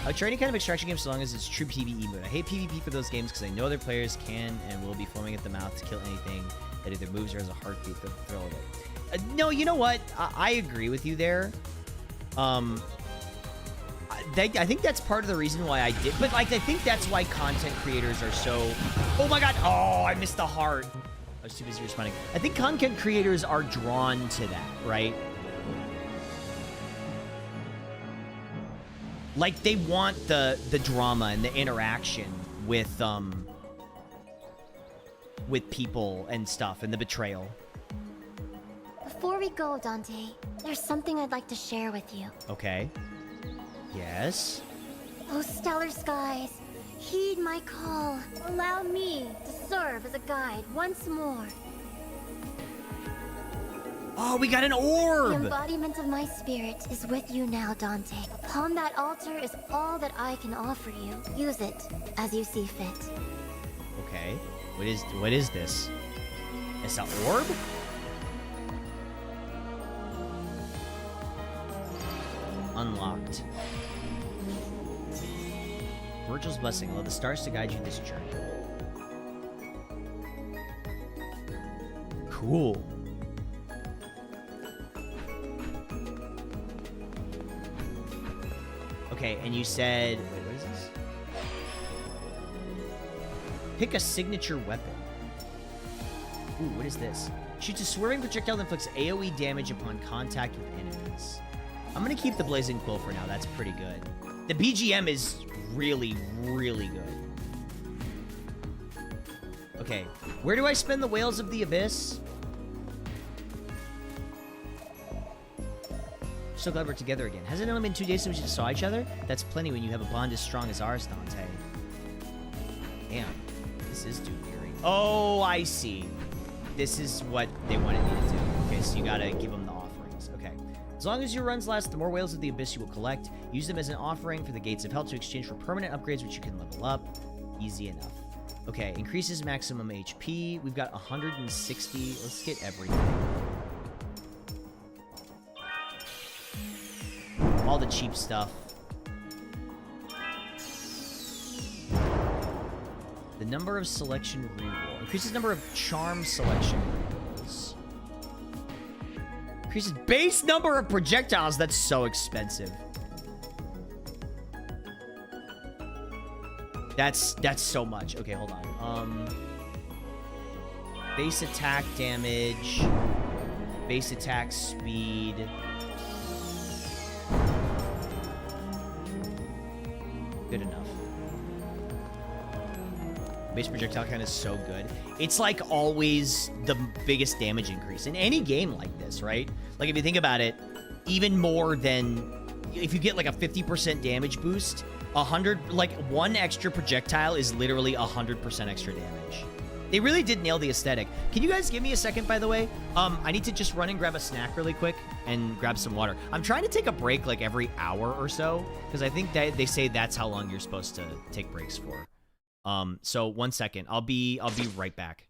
A: I would try any kind of extraction game so long as it's true PvE mode. I hate PvP for those games because I know their players can and will be foaming at the mouth to kill anything that either moves or has a heartbeat the thrill of it. No, you know what? I agree with you there. I think that's part of the reason why I did. But, like, I think that's why content creators are so... Oh, my God. Oh, I missed the heart. I was too busy responding. I think content creators are drawn to that, right? Like, they want the drama and the interaction with people and stuff and the betrayal.
D: Before we go, Dante, there's something I'd like to share with you.
A: Okay. Yes?
D: Oh, stellar skies, heed my call. Allow me to serve as a guide once more.
A: Oh, we got an
D: The
A: orb!
D: embodiment of my spirit is with you now, Dante. Upon that altar is all that I can offer you. Use it as you see fit.
A: Okay. What is this? It's an orb? Unlocked. Virgil's blessing. Allow the stars to guide you this journey. Cool. Okay, and you said... Wait, what is this? Pick a signature weapon. Ooh, what is this? Shoots a swerving projectile that inflicts AoE damage upon contact with enemies. I'm gonna keep the Blazing Quill for now. That's pretty good. The BGM is really, really good. Okay, where do I spend the Whales of the Abyss? So glad we're together again. Has it only been 2 days since we just saw each other? That's plenty when you have a bond as strong as ours, Dante. Damn, this is dude-gearing. Oh, I see. This is what they wanted me to do. Okay, so you gotta give them the offerings. Okay. As long as your runs last, the more Whales of the Abyss you will collect. Use them as an offering for the Gates of Hell to exchange for permanent upgrades, which you can level up. Easy enough. Okay, increases maximum HP. We've got 160. Let's get everything. All the cheap stuff. The number of selection reroll. Increases number of charm selection rerolls. Increases base number of projectiles. That's so expensive. That's so much. Okay, hold on. Base attack damage. Base attack speed. Good enough. Base projectile count is so good. It's like always the biggest damage increase in any game like this, right? Like if you think about it, even more than if you get like a 50% damage boost, 100, like one extra projectile is literally 100% extra damage. They really did nail the aesthetic. Can you guys give me a second, by the way? I need to just run and grab a snack really quick and grab some water. I'm trying to take a break like every hour or so because I think that they say that's how long you're supposed to take breaks for. So 1 second. I'll be right back.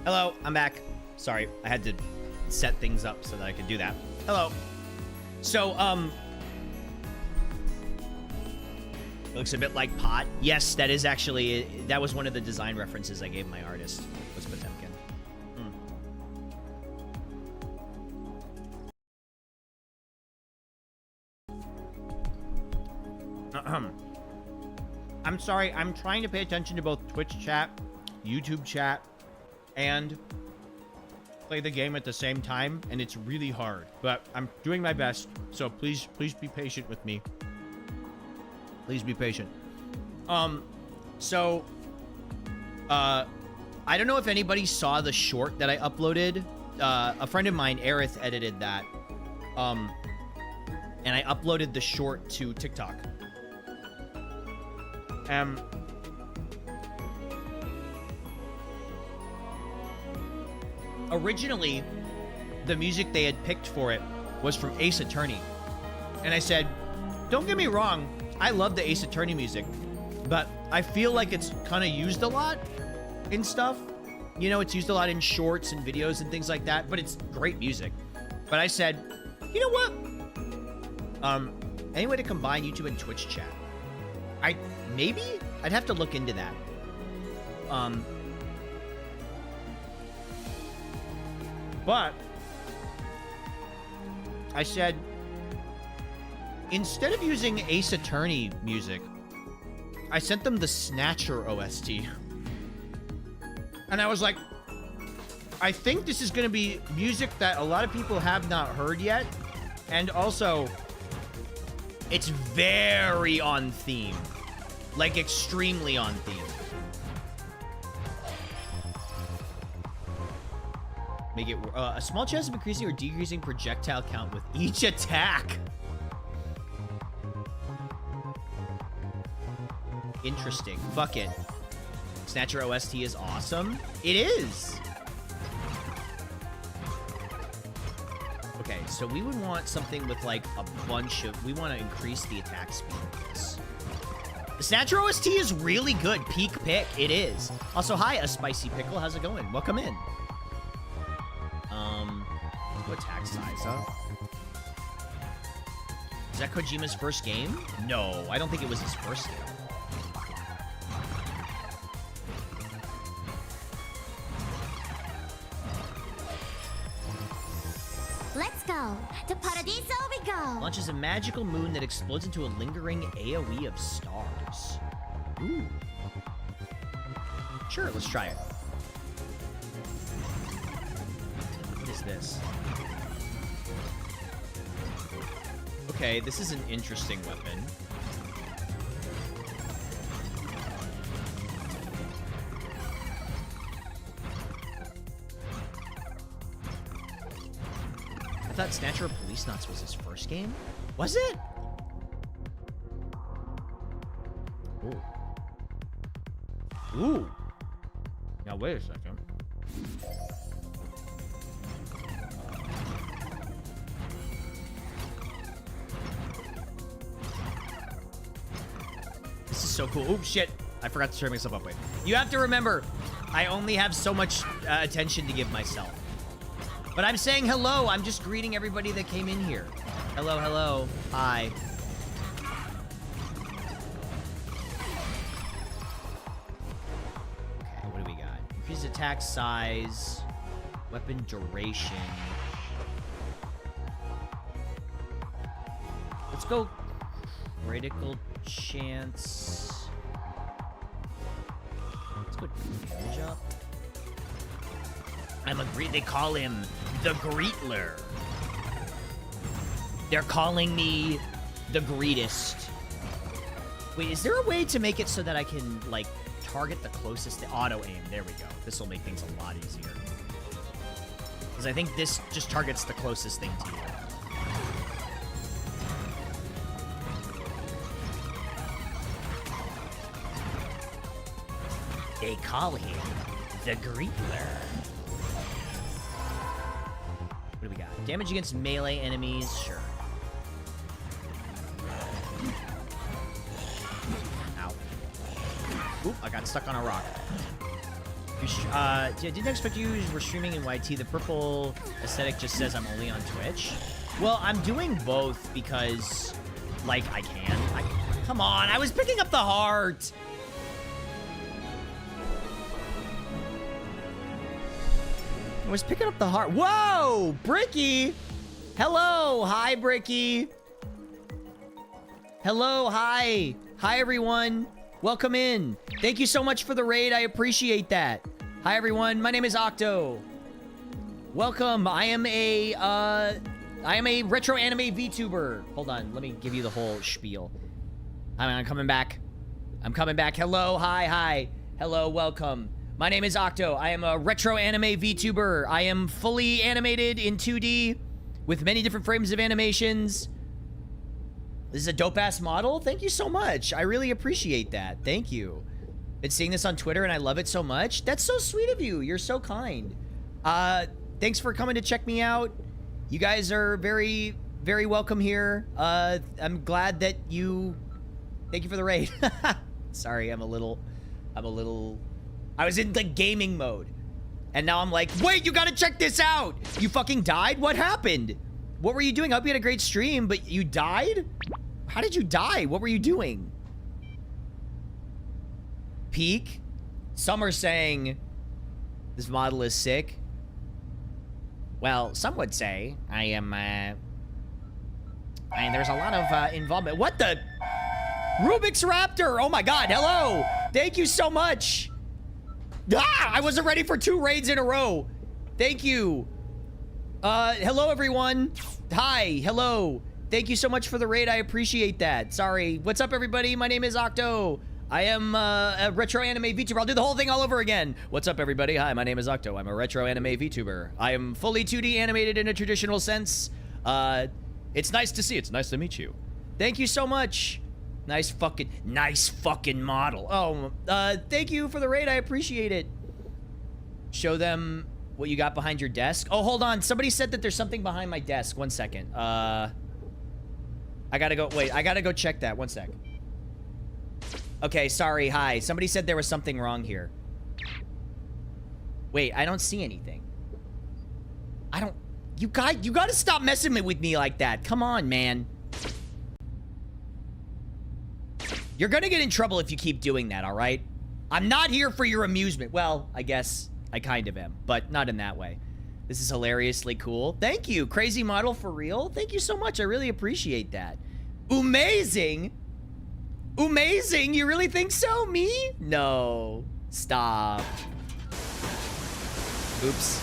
A: Hello, I'm back. Sorry, I had to set things up so that I could do that. Hello. So, it looks a bit like pot. Yes, that is actually, that was one of the design references I gave my artist, was Potemkin. I'm sorry, I'm trying to pay attention to both Twitch chat, YouTube chat, and play the game at the same time, and it's really hard. But I'm doing my best, so please be patient with me. Please be patient. I don't know if anybody saw the short that I uploaded. A friend of mine, Aerith, edited that. And I uploaded the short to TikTok. Originally, the music they had picked for it was from Ace Attorney. And I said, don't get me wrong, I love the Ace Attorney music, but I feel like it's kind of used a lot in stuff. You know, it's used a lot in shorts and videos and things like that, but it's great music. But I said, you know what? Any way to combine YouTube and Twitch chat? Maybe? I'd have to look into that. But I said, instead of using Ace Attorney music, I sent them the Snatcher OST. And I was like, I think this is going to be music that a lot of people have not heard yet. And also, it's very on theme. Like, extremely on theme. Make it a small chance of increasing or decreasing projectile count with each attack. Interesting. Fuck it. Snatcher OST is awesome. It is. Okay, so we would want something with like a bunch of... We want to increase the attack speed of this. The Snatcher OST is really good. Peak pick. It is. Also, hi, a spicy pickle. How's it going? Welcome in. What attack size, huh? Is that Kojima's first game? No, I don't think it was his first game.
D: Let's go. To Paradiso we go.
A: Launches a magical moon that explodes into a lingering AoE of stars. Ooh. Sure, let's try it. What is this? Okay, this is an interesting weapon. I thought Snatcher of Police Knots was his first game? Was it? Ooh. Ooh. Now, wait a second. This is so cool. Oh, shit. I forgot to turn myself up. Wait. You have to remember, I only have so much attention to give myself. But I'm saying hello. I'm just greeting everybody that came in here. Hello, hello. Hi. Okay, what do we got? Increase attack size. Weapon duration. Let's go critical chance. Let's go damage up. They call him the Greetler. They're calling me the greatest. Wait, is there a way to make it so that I can, like, target the closest to auto aim? There we go. This will make things a lot easier. Because I think this just targets the closest thing to you. They call him the Greetler. What do we got? Damage against melee enemies? Sure. Ow. Oop, I got stuck on a rock. Yeah, didn't expect you were streaming in YT. The purple aesthetic just says I'm only on Twitch. Well, I'm doing both because, like, I can. Come on, I was picking up the heart. I was picking up the heart. Whoa, Bricky. Hello, hi, Bricky. Hello, hi. Hi, everyone. Welcome in. Thank you so much for the raid. I appreciate that. Hi, everyone. My name is Octo. Welcome. I am a retro anime VTuber. Hold on. Let me give you the whole spiel. I'm coming back. I'm coming back. Hello. Hi. Hi. Hello. Welcome. My name is Octo. I am a retro anime VTuber. I am fully animated in 2D with many different frames of animations. This is a dope-ass model. Thank you so much. I really appreciate that. Thank you. Been seeing this on Twitter and I love it so much. That's so sweet of you. You're so kind. Thanks for coming to check me out. You guys are very, very welcome here. I'm glad that you... Thank you for the raid. Sorry, I was in the gaming mode. And now I'm like, wait, you gotta check this out. You fucking died? What happened? What were you doing? I hope you had a great stream, but you died? How did you die? What were you doing? Peak? Some are saying this model is sick. Well, some would say I am, there's a lot of involvement. What the? Rubik's Raptor! Oh my god, hello! Thank you so much! Ah! I wasn't ready for 2 raids in a row. Thank you. Hello everyone. Hi, hello. Thank you so much for the raid. I appreciate that. Sorry. What's up, everybody? My name is Octo. I am a retro anime VTuber. I'll do the whole thing all over again. What's up, everybody? Hi, my name is Octo. I'm a retro anime VTuber. I am fully 2D animated in a traditional sense. It's nice to see. It's nice to meet you. Thank you so much. Nice fucking model. Oh, thank you for the raid. I appreciate it. Show them what you got behind your desk. Oh, hold on. Somebody said that there's something behind my desk. One second. I gotta go. Wait, I gotta go check that. One sec. Okay, sorry. Hi. Somebody said there was something wrong here. Wait, I don't see anything. I don't... You gotta stop messing with me like that. Come on, man. You're gonna get in trouble if you keep doing that, all right? I'm not here for your amusement. Well, I guess I kind of am, but not in that way. This is hilariously cool. Thank you. Crazy model for real. Thank you so much. I really appreciate that. Amazing. Amazing. You really think so? Me? No. Stop. Oops.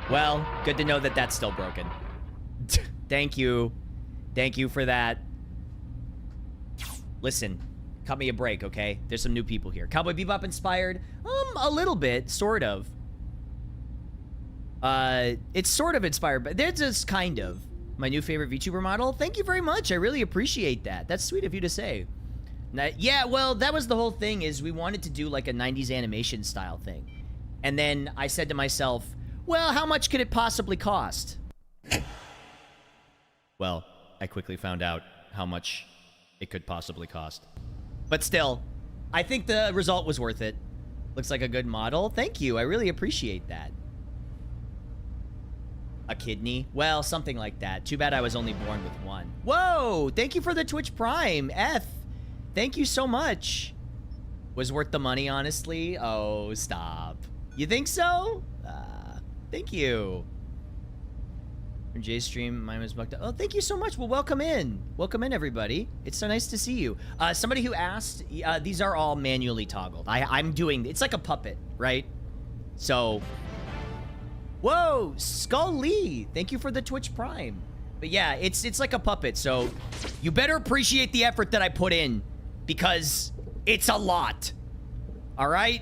A: Well, good to know that that's still broken. Thank you. Thank you for that. Listen, cut me a break, okay? There's some new people here. Cowboy Bebop inspired? A little bit, sort of. It's sort of inspired, but they're just kind of. My new favorite VTuber model? Thank you very much. I really appreciate that. That's sweet of you to say. Now, yeah, well, that was the whole thing, is we wanted to do like a 90s animation style thing. And then I said to myself, well, how much could it possibly cost? Well, I quickly found out how much it could possibly cost. But still, I think the result was worth it. Looks like a good model. Thank you. I really appreciate that. A kidney? Well, something like that. Too bad I was only born with one. Whoa! Thank you for the Twitch Prime, F. Thank you so much. Was worth the money, honestly? Oh, stop. You think so? Thank you. From Jay's stream, mine was bugged out. Oh, thank you so much. Well, welcome in. Welcome in, everybody. It's so nice to see you. Somebody who asked, these are all manually toggled. I'm doing, it's like a puppet, right? So, whoa, Skull Lee. Thank you for the Twitch Prime. But yeah, it's like a puppet, so you better appreciate the effort that I put in, because it's a lot. All right?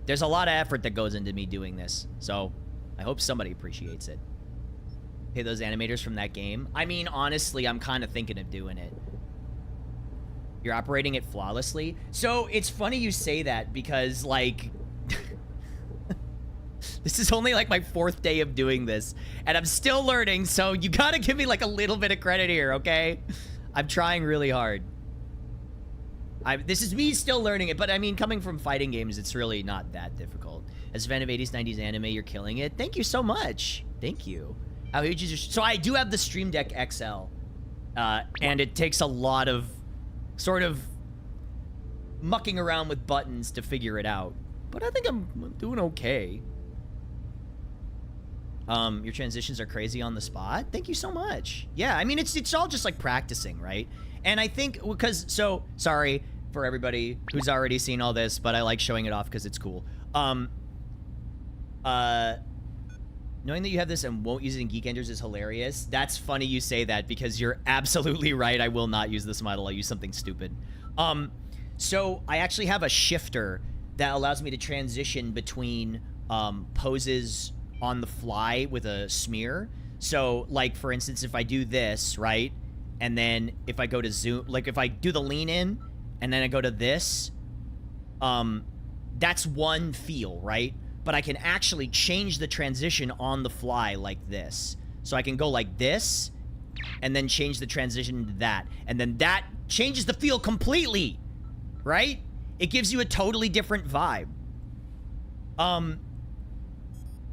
A: There's a lot of effort that goes into me doing this, so I hope somebody appreciates it. Hey, those animators from that game. I mean, honestly, I'm kind of thinking of doing it. You're operating it flawlessly? So, it's funny you say that because, like... this is only, like, my 4th day of doing this. And I'm still learning, so you gotta give me, like, a little bit of credit here, okay? I'm trying really hard. This is me still learning it, but I mean, coming from fighting games, it's really not that difficult. As a fan of 80s, 90s anime, you're killing it. Thank you so much. Thank you. How huge is your... So I do have the Stream Deck XL, and it takes a lot of sort of mucking around with buttons to figure it out. But I think I'm doing okay. Your transitions are crazy on the spot. Thank you so much. Yeah, I mean, it's all just like practicing, right? And I think because, so, sorry for everybody who's already seen all this, but I like showing it off because it's cool. Knowing that you have this and won't use it in Geek Enders is hilarious. That's funny you say that because you're absolutely right. I will not use this model. I'll use something stupid. So I actually have a shifter that allows me to transition between poses on the fly with a smear. So, like, for instance, if I do this, right? And then if I go to zoom, like if I do the lean in and then I go to this, that's one feel, right? But I can actually change the transition on the fly like this. So I can go like this and then change the transition to that. And then that changes the feel completely, right? It gives you a totally different vibe.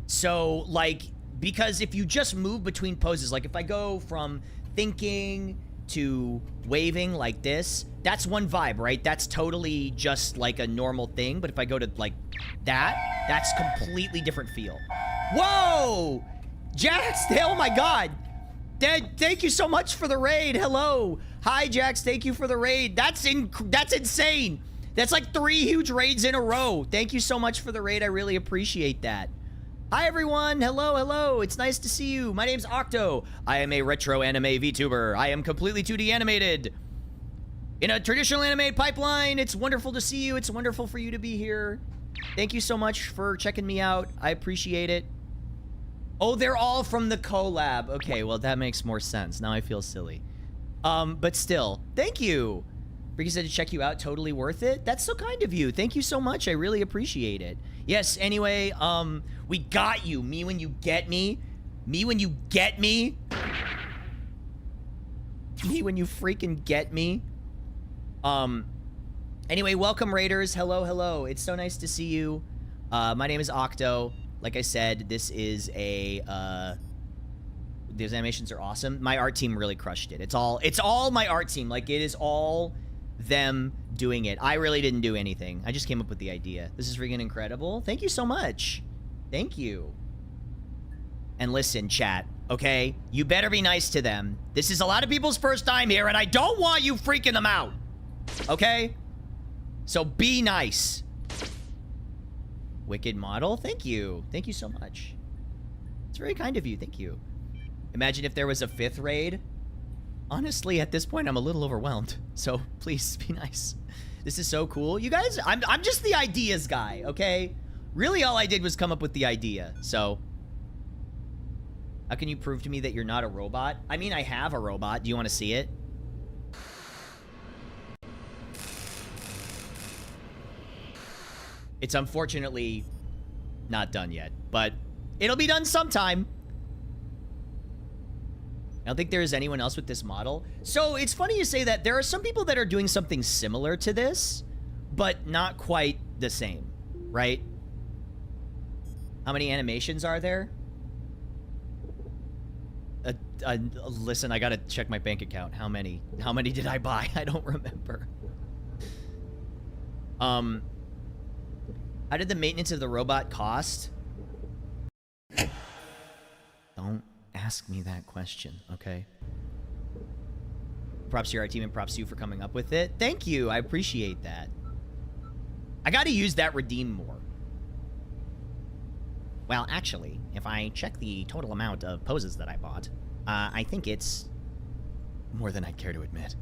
A: So, like, because if you just move between poses, like if I go from thinking to waving like this, that's one vibe, right? That's totally just like a normal thing. But if I go to like that, that's completely different feel. Whoa! Jax, oh my god. Thank you so much for the raid. Hello. Hi, Jax, thank you for the raid. That's insane. That's like 3 huge raids in a row. Thank you so much for the raid. I really appreciate that. Hi, everyone. Hello, hello. It's nice to see you. My name's Octo. I am a retro anime VTuber. I am completely 2D animated. In a traditional anime pipeline, it's wonderful to see you. It's wonderful for you to be here. Thank you so much for checking me out. I appreciate it. Oh, they're all from the collab. Okay, well, that makes more sense. Now I feel silly. But still, thank you. Ricky said to check you out. Totally worth it. That's so kind of you. Thank you so much. I really appreciate it. Yes, anyway, we got you. Me when you get me. Me when you get me. Me when you freaking get me. Anyway, welcome, Raiders. Hello, hello. It's so nice to see you. My name is Octo. Like I said, this is a, these animations are awesome. My art team really crushed it. It's all my art team. Like, it is all them doing it. I really didn't do anything. I just came up with the idea. This is freaking incredible. Thank you so much. Thank you. And listen, chat, okay? You better be nice to them. This is a lot of people's first time here, and I don't want you freaking them out. Okay? So be nice. Wicked model. Thank you. Thank you so much. It's very kind of you. Thank you. Imagine if there was a 5th raid. Honestly, at this point, I'm a little overwhelmed. So please be nice. This is so cool. You guys, I'm just the ideas guy, okay? Really, all I did was come up with the idea. So how can you prove to me that you're not a robot? I mean, I have a robot. Do you want to see it? It's unfortunately not done yet, but it'll be done sometime. I don't think there is anyone else with this model. So it's funny you say that. There are some people that are doing something similar to this, but not quite the same, right? How many animations are there? Listen, I gotta check my bank account. How many? How many did I buy? I don't remember. How did the maintenance of the robot cost? Don't ask me that question, okay? Props to your art team and props to you for coming up with it. Thank you. I appreciate that. I gotta use that redeem more. Well, actually, if I check the total amount of poses that I bought, I think it's more than I'd care to admit.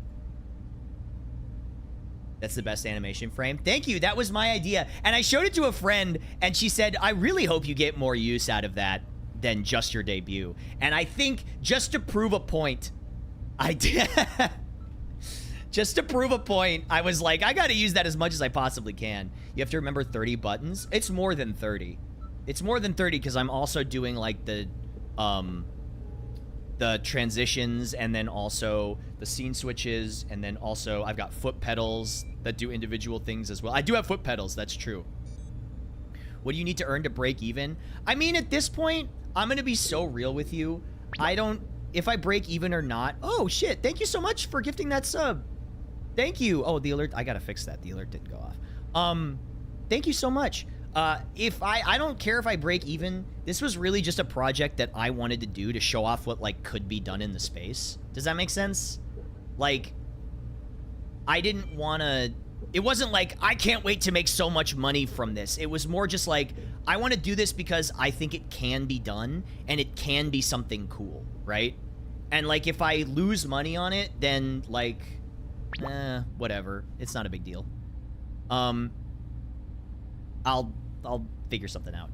A: That's the best animation frame. Thank you. That was my idea. And I showed it to a friend, and she said, I really hope you get more use out of that than just your debut. And I think just to prove a point, I did. Just to prove a point, I was like, I gotta use that as much as I possibly can. You have to remember 30 buttons. It's more than 30. It's more than 30 because I'm also doing like the the transitions, and then also the scene switches, and then also I've got foot pedals that do individual things as well. I do have foot pedals, that's true. What do you need to earn to break even? I mean, at this point, I'm gonna be so real with you. I don't, if I break even or not. Oh shit, thank you so much for gifting that sub. Thank you. Oh, the alert, I gotta fix that. The alert didn't go off. Thank you so much. If I don't care if I break even. This was really just a project that I wanted to do to show off what, like, could be done in the space. Does that make sense? Like, I didn't want to... It wasn't like, I can't wait to make so much money from this. It was more just like, I want to do this because I think it can be done, and it can be something cool, right? And, like, if I lose money on it, then, like, whatever. It's not a big deal. I'll figure something out.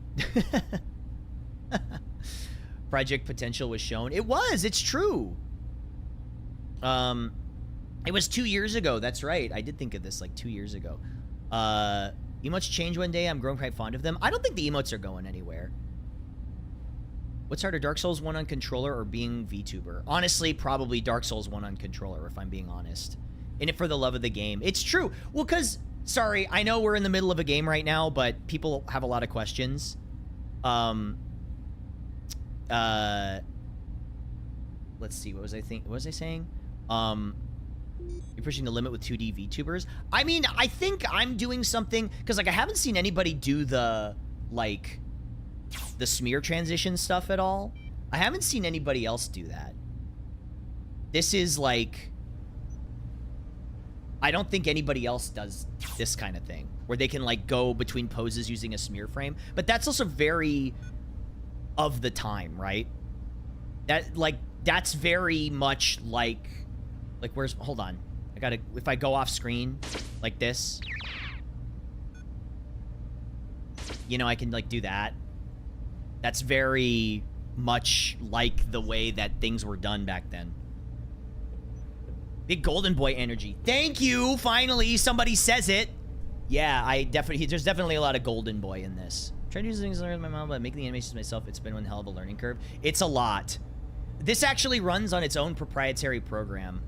A: Project potential was shown. It was. It's true. It was 2 years ago. That's right. I did think of this like 2 years ago. Emotes change one day. I'm growing quite fond of them. I don't think the emotes are going anywhere. What's harder, Dark Souls 1 on controller or being VTuber? Honestly, probably Dark Souls 1 on controller, if I'm being honest. In it for the love of the game. It's true. Well, because... Sorry, I know we're in the middle of a game right now, but people have a lot of questions. Let's see, what was I saying? You're pushing the limit with 2D VTubers? I mean, I think I'm doing something, because, like, I haven't seen anybody do the, like, the smear transition stuff at all. I haven't seen anybody else do that. This is, like... I don't think anybody else does this kind of thing, where they can, like, go between poses using a smear frame. But that's also very of the time, right? That, like, that's very much like, where's, hold on. I gotta, if I go off screen, like this, you know, I can, like, do that. That's very much like the way that things were done back then. Big Golden Boy energy. Thank you! Finally, somebody says it! Yeah, there's definitely a lot of Golden Boy in this. I'm trying to use things to learn my mom, but making the animations myself, it's been one hell of a learning curve. It's a lot. This actually runs on its own proprietary program.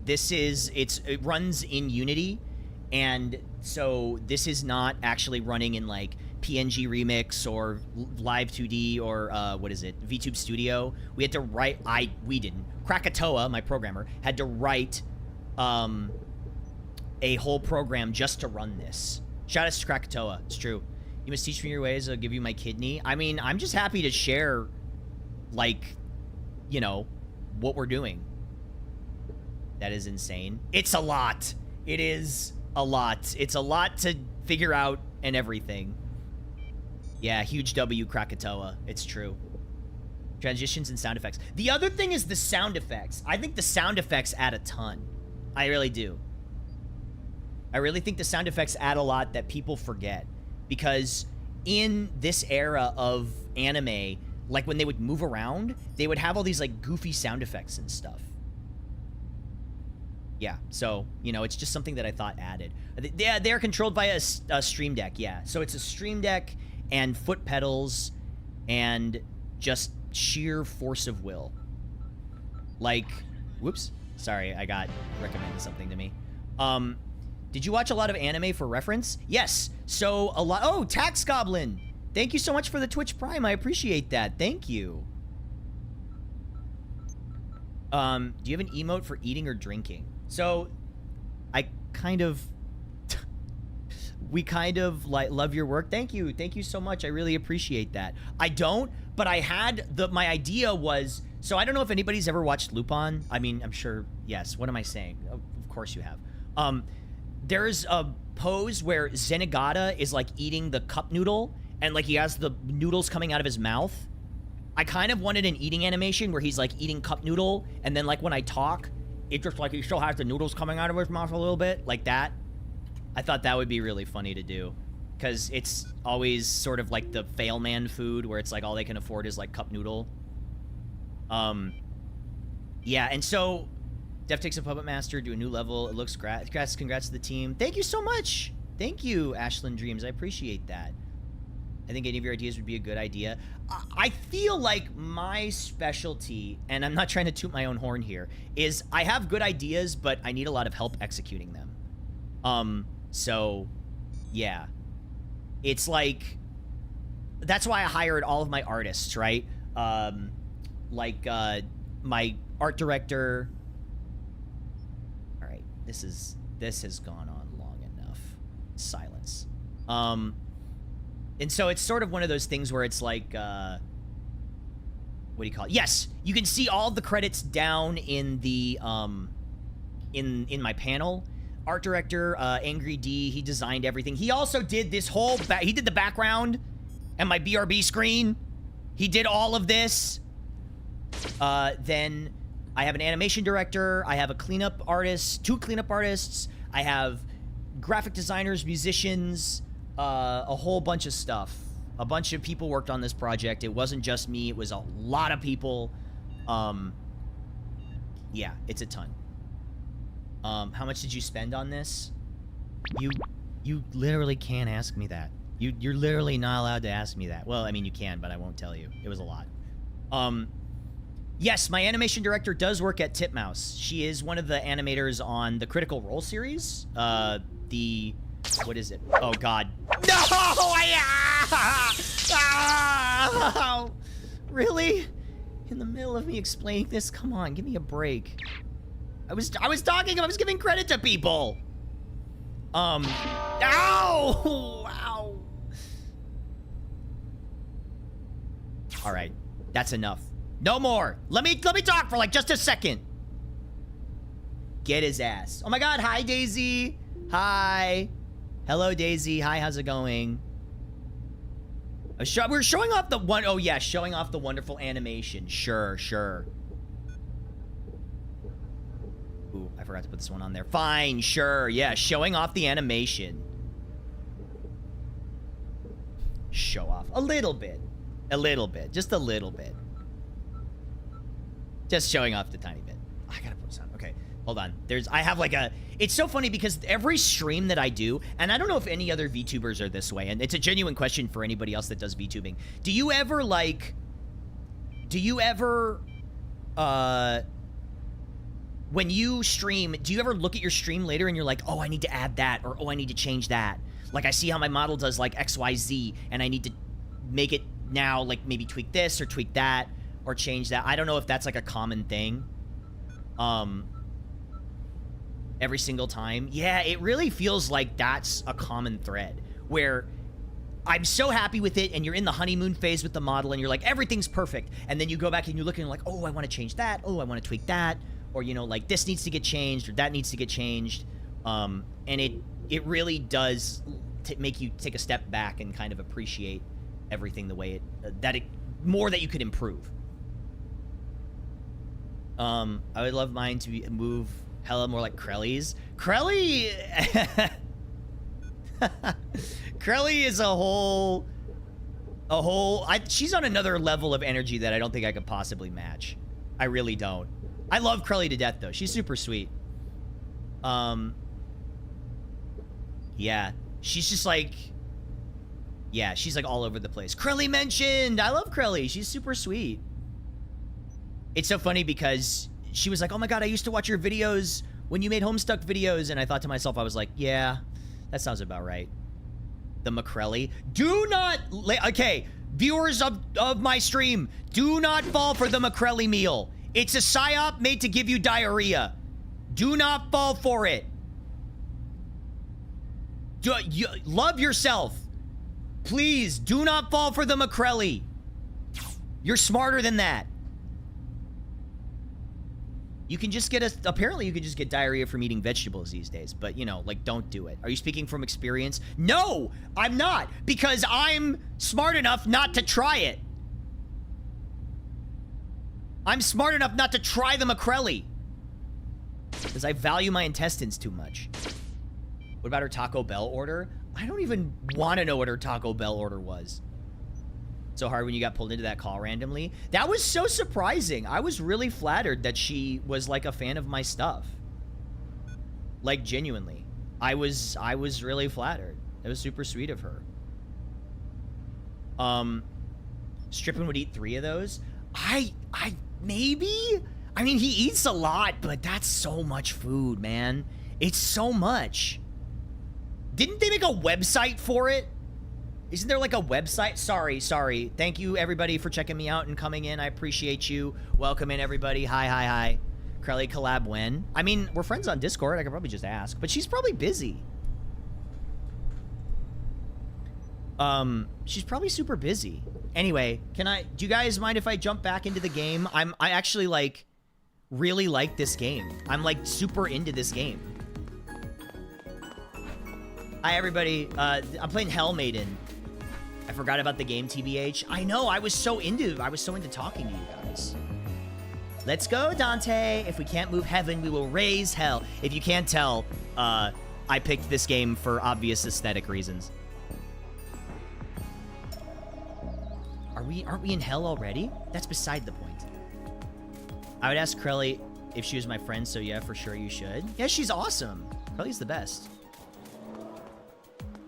A: It runs in Unity, and so this is not actually running in, like, PNG Remix or Live 2D or, what is it, VTube Studio. We had to write, we didn't. Krakatoa, my programmer, had to write a whole program just to run this. Shout out to Krakatoa, it's true. You must teach me your ways, I'll give you my kidney. I mean, I'm just happy to share, like, you know, what we're doing. That is insane. It's a lot. It is a lot. It's a lot to figure out and everything. Yeah, huge W, Krakatoa. It's true. Transitions and sound effects. The other thing is the sound effects. I think the sound effects add a ton. I really do. I really think the sound effects add a lot that people forget. Because in this era of anime, like when they would move around, they would have all these like goofy sound effects and stuff. Yeah, so, you know, it's just something that I thought added. They're controlled by a Stream Deck, yeah. So it's a Stream Deck and foot pedals and just sheer force of will. Like, whoops, sorry, I got recommended something to me. Did you watch a lot of anime for reference? Yes, so a lot. Oh, Tax Goblin, thank you so much for the Twitch Prime. I appreciate that. Thank you. Do you have an emote for eating or drinking? So, I kind of... we kind of, like, love your work. Thank you. Thank you so much. I really appreciate that. I don't, but I had... my idea was... So, I don't know if anybody's ever watched Lupin. I mean, I'm sure... Yes. What am I saying? Of course you have. There's a pose where Zenigata is, like, eating the cup noodle, and, like, he has the noodles coming out of his mouth. I kind of wanted an eating animation where he's, like, eating cup noodle, and then, like, when I talk... It just, like, he still has the noodles coming out of his mouth a little bit, like that. I thought that would be really funny to do. Because it's always sort of like the fail man food, where it's like all they can afford is, like, cup noodle. Yeah, and so... Def takes a Puppet Master, do a new level. It looks congrats to the team. Thank you so much! Thank you, Ashlyn Dreams. I appreciate that. I think any of your ideas would be a good idea. I feel like my specialty, and I'm not trying to toot my own horn here, is I have good ideas, but I need a lot of help executing them. So, yeah. It's like, that's why I hired all of my artists, right? My art director. All right, this has gone on long enough. Silence. And so it's sort of one of those things where it's like, what do you call it? Yes, you can see all the credits down in the, in my panel. Art director, Angry D, he designed everything. He also did this whole, he did the background and my BRB screen. He did all of this. Then I have an animation director. I have a cleanup artist, 2 cleanup artists. I have graphic designers, musicians, a whole bunch of stuff. A bunch of people worked on this project. It wasn't just me. It was a lot of people. Yeah, it's a ton. How much did you spend on this? You literally can't ask me that. You're literally not allowed to ask me that. Well, I mean, you can, but I won't tell you. It was a lot. Yes, my animation director does work at Titmouse. She is one of the animators on the Critical Role series. What is it? Oh, God. No! Really? In the middle of me explaining this? Come on, give me a break. I was talking, I was giving credit to people. Ow! Ow! All right, that's enough. No more. Let me talk for like just a second. Get his ass. Oh my God! Hi, Daisy. Hi. Hello, Daisy. Hi. How's it going? We're showing off the one. Oh yeah, showing off the wonderful animation. Sure, sure. Ooh, I forgot to put this one on there. Fine, sure. Yeah, showing off the animation. Show off a little bit. A little bit. Just a little bit. Just showing off the tiny bit. I gotta put this on. Okay, hold on. I have like a... It's so funny because every stream that I do, and I don't know if any other VTubers are this way, and it's a genuine question for anybody else that does VTubing. Do you ever, like... when you stream, do you ever look at your stream later and you're like, oh, I need to add that, or oh, I need to change that? Like, I see how my model does, like, XYZ, and I need to make it now, like, maybe tweak this, or tweak that, or change that. I don't know if that's, like, a common thing. Every single time. Yeah, it really feels like that's a common thread, where I'm so happy with it, and you're in the honeymoon phase with the model, and you're like, everything's perfect, and then you go back and you look and you're like, oh, I want to change that, oh, I want to tweak that, or, you know, like, this needs to get changed, or that needs to get changed, and it really does make you take a step back and kind of appreciate everything the way more that you could improve. I would love mine to move hella more like Krelly's. Krelly is she's on another level of energy that I don't think I could possibly match. I really don't. I love Krelly to death though. She's super sweet. Yeah, she's just like, yeah, she's like all over the place. Krelly mentioned. I love Krelly. She's super sweet. It's so funny because she was like, oh my God, I used to watch your videos when you made Homestuck videos. And I thought to myself, I was like, yeah, that sounds about right. The McCrelly. Do not, okay, viewers of my stream, do not fall for the McCrelly meal. It's a psyop made to give you diarrhea. Do not fall for it. Love yourself. Please, do not fall for the McCrelly. You're smarter than that. You can just get apparently you can just get diarrhea from eating vegetables these days, but you know, like, don't do it. Are you speaking from experience? No, I'm not, because I'm smart enough not to try it. I'm smart enough not to try the McCrelly. Because I value my intestines too much. What about her Taco Bell order? I don't even want to know what her Taco Bell order was. So hard when you got pulled into that call randomly. That was so surprising. I was really flattered that she was like a fan of my stuff. Like, genuinely. I was really flattered. It was super sweet of her. Strippin would eat 3 of those. Maybe? I mean, he eats a lot, but that's so much food, man. It's so much. Didn't they make a website for it? Isn't there like a website? Sorry. Thank you, everybody, for checking me out and coming in. I appreciate you. Welcome in, everybody. Hi. Crelly, collab when? I mean, we're friends on Discord. I could probably just ask. But she's probably busy. She's probably super busy. Anyway, do you guys mind if I jump back into the game? I actually, like, really like this game. I'm, like, super into this game. Hi, everybody. I'm playing Maiden. I forgot about the game, TBH. I know, I was so into talking to you guys. Let's go, Dante. If we can't move heaven, we will raise hell. If you can't tell, I picked this game for obvious aesthetic reasons. Aren't we in hell already? That's beside the point. I would ask Crelly if she was my friend, so yeah, for sure you should. Yeah, she's awesome. Crelly's the best.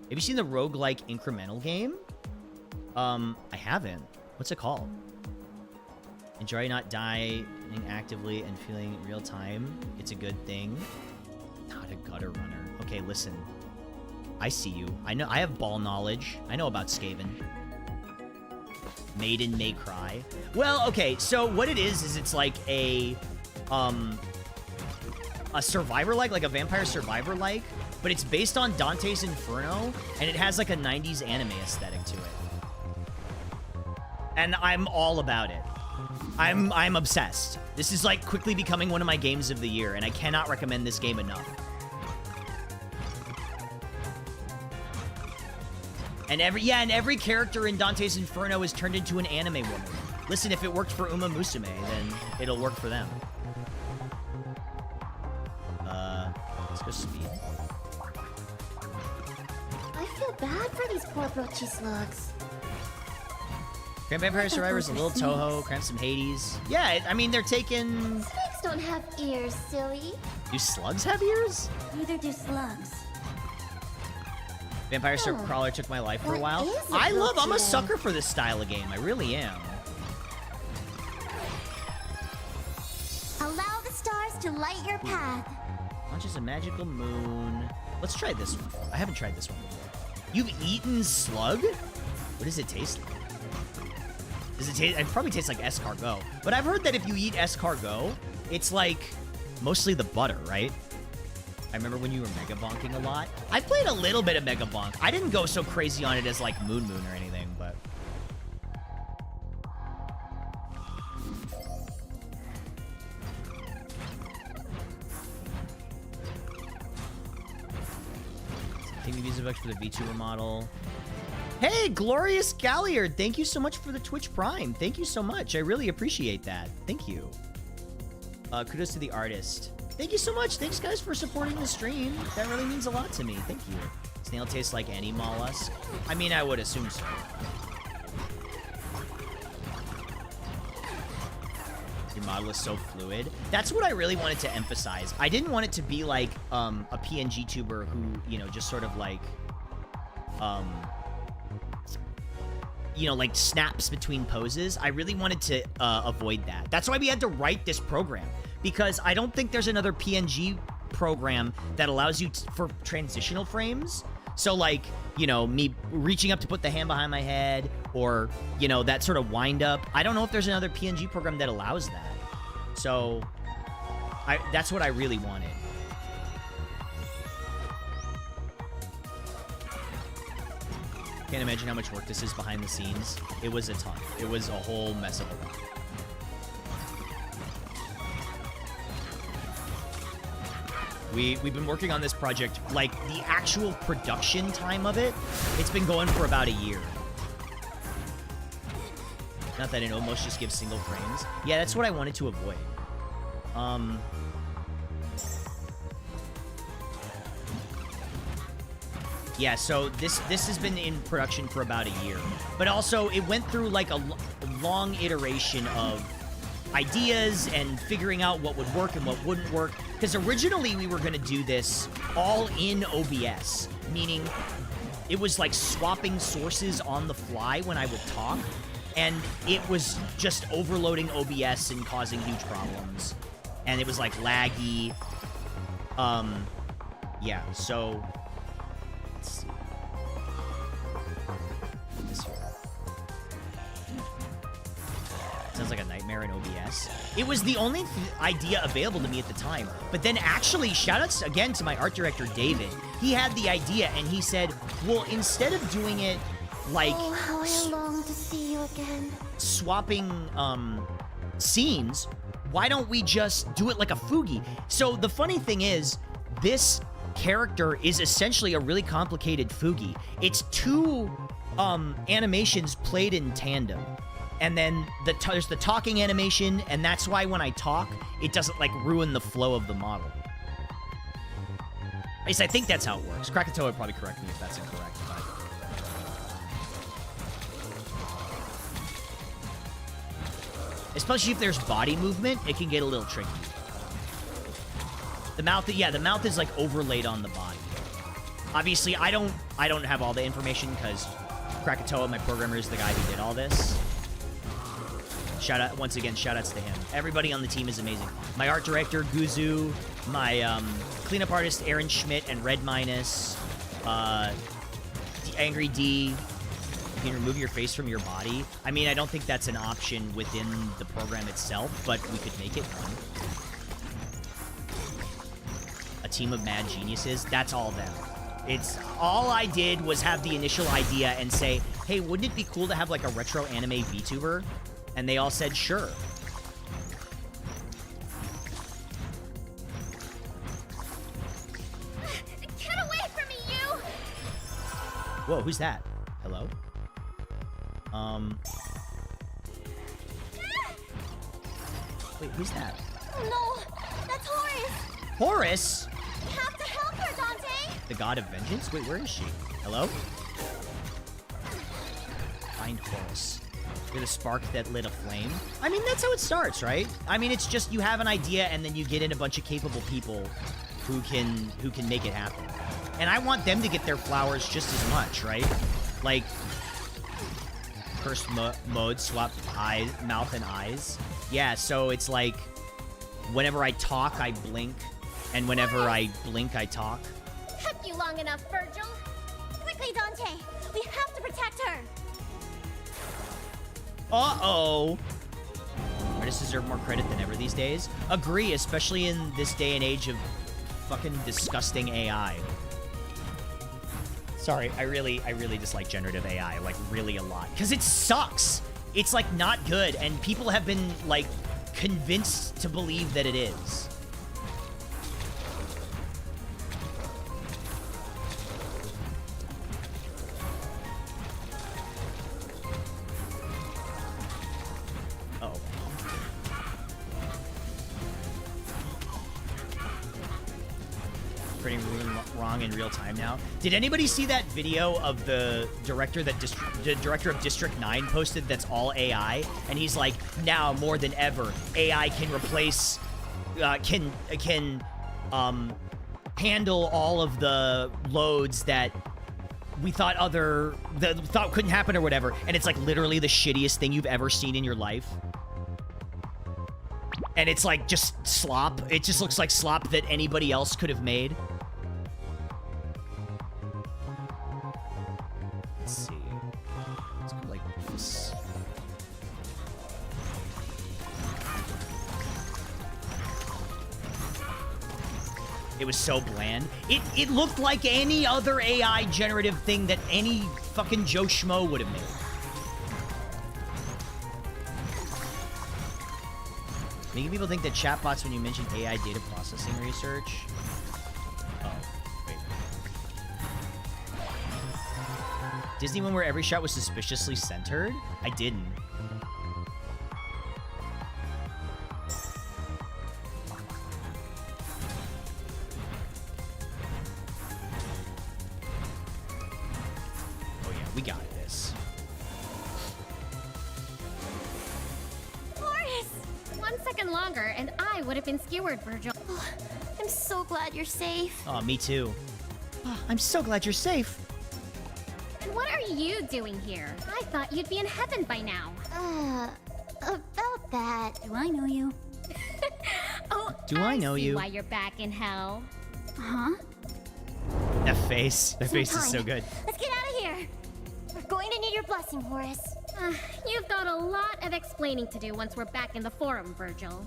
A: Have you seen the roguelike incremental game? I haven't. What's it called? Enjoy not dying actively and feeling real time. It's a good thing. Not a gutter runner. Okay, listen. I see you. I know. I have ball knowledge. I know about Skaven. Maiden may cry. Well, okay. So what it is it's like a survivor-like, like a vampire survivor-like, but it's based on Dante's Inferno, and it has like a 90s anime aesthetic to it. And I'm all about it. I'm obsessed. This is like quickly becoming one of my games of the year, and I cannot recommend this game enough. And every character in Dante's Inferno is turned into an anime woman. Listen, if it worked for Uma Musume, then it'll work for them. Let's go speed.
D: I feel bad for these poor broochie slugs.
A: Grand Vampire Survivor's a little Toho, Cramps some Hades. Yeah, I mean, they're taking...
D: Snakes don't have ears, silly.
A: Do slugs have ears?
C: Neither do slugs.
A: Vampire Crawler took my life for a while.
D: What is it,
A: I'm a
D: Broochie?
A: sucker for this style of game. I really am.
D: Allow the stars to light your path.
A: Launches a magical moon. Let's try this one. I haven't tried this one before. You've eaten slug? What does it taste like? Does it taste? It probably tastes like escargot. But I've heard that if you eat escargot, it's like mostly the butter, right? I remember when you were Mega Bonking a lot. I played a little bit of Mega Bonk. I didn't go so crazy on it as like Moon or anything, but... Take the visa bucks for the VTuber model. Hey, Glorious Galliard, thank you so much for the Twitch Prime. Thank you so much. I really appreciate that. Thank you. Kudos to the artist. Thank you so much. Thanks, guys, for supporting the stream. That really means a lot to me. Thank you. Snail tastes like any mollusk. I mean, I would assume so. Your model is so fluid. That's what I really wanted to emphasize. I didn't want it to be like a PNG tuber who, you know, just sort of like, you know, like snaps between poses. I really wanted to avoid that. That's why we had to write this program, because I don't think there's another PNG program that allows you for transitional frames. So like, you know, me reaching up to put the hand behind my head, or, you know, that sort of wind up. I don't know if there's another PNG program that allows that. So that's what I really wanted. Can't imagine how much work this is behind the scenes. It was a ton. It was a whole mess of a lot. We've been working on this project, like the actual production time of it, it's been going for about a year. Not that it almost just gives single frames. Yeah, that's what I wanted to avoid. Yeah, so this has been in production for about a year. But also, it went through like a long iteration of ideas and figuring out what would work and what wouldn't work. Because originally we were going to do this all in OBS, meaning it was like swapping sources on the fly when I would talk, and it was just overloading OBS and causing huge problems. And it was like laggy. Yeah, so let's see. This here. Sounds like a nightmare in OBS. It was the only idea available to me at the time. But then actually, shoutouts again to my art director, David. He had the idea and he said, well, instead of doing it like
D: Oh, how I long to see you again.
A: swapping scenes, why don't we just do it like a Fugi? So the funny thing is, this character is essentially a really complicated Fugi. It's two animations played in tandem. And then there's the talking animation, and that's why when I talk, it doesn't, like, ruin the flow of the model. At least I think that's how it works. Krakatoa would probably correct me if that's incorrect, but... Especially if there's body movement, it can get a little tricky. The mouth, yeah, the mouth is, like, overlaid on the body. Obviously, I don't have all the information, because Krakatoa, my programmer, is the guy who did all this. Shout out, once again, shout outs to him. Everybody on the team is amazing. My art director, Guzu, my cleanup artist, Aaron Schmidt, and Red Minus, Angry D. You can remove your face from your body. I mean, I don't think that's an option within the program itself, but we could make it one. A team of mad geniuses, that's all them. It's all I did was have the initial idea and say, hey, wouldn't it be cool to have like a retro anime VTuber? And they all said, sure.
D: Get away from me, you!
A: Whoa, who's that? Hello? Wait, who's that?
D: Oh no, that's Horace!
A: Horus?
D: You have to help her, Dante!
A: The god of vengeance? Wait, where is she? Hello? Find Horus. You're the spark that lit a flame. I mean, that's how it starts, right? I mean, it's just you have an idea and then you get in a bunch of capable people who can make it happen. And I want them to get their flowers just as much, right? Like, first mode, swap eye, mouth and eyes. Yeah, so it's like, whenever I talk, I blink. And whenever I blink, I talk.
D: Took you long enough, Virgil. Quickly, Dante. We have to protect her.
A: Uh-oh. Artists deserve more credit than ever these days. Agree, especially in this day and age of fucking disgusting AI. Sorry, I really dislike generative AI, like, really a lot. Because it sucks! It's, like, not good, and people have been, like, convinced to believe that it is. Uh-oh. Pretty wrong in real time now. Did anybody see that video of the director that the director of District 9 posted that's all AI? And he's like, now more than ever, AI can replace, can handle all of the loads that we thought thought couldn't happen or whatever. And it's like literally the shittiest thing you've ever seen in your life. And it's like just slop. It just looks like slop that anybody else could have made. Let's see. Let's go like this. It was so bland. It looked like any other AI generative thing that any fucking Joe Schmo would have made. Making people think that chatbots when you mention AI data processing research. Oh, wait. Disney one where every shot was suspiciously centered? I didn't. Oh yeah, we got this.
D: Horace!
E: 1 second longer, and I would have been skewered, Virgil.
D: Oh, I'm so glad you're safe.
A: Oh, me too. Oh, I'm so glad you're safe.
E: what are you doing here? I thought you'd be in heaven by now.
D: About that.
C: Do I know you?
E: Oh,
A: Do I know
E: see
A: you?
E: why you're back in hell.
C: Huh?
A: That face. That face is so good.
D: Let's get out of here. We're going to need your blessing, Horace.
E: You've got a lot of explaining to do once we're back in the forum, Virgil.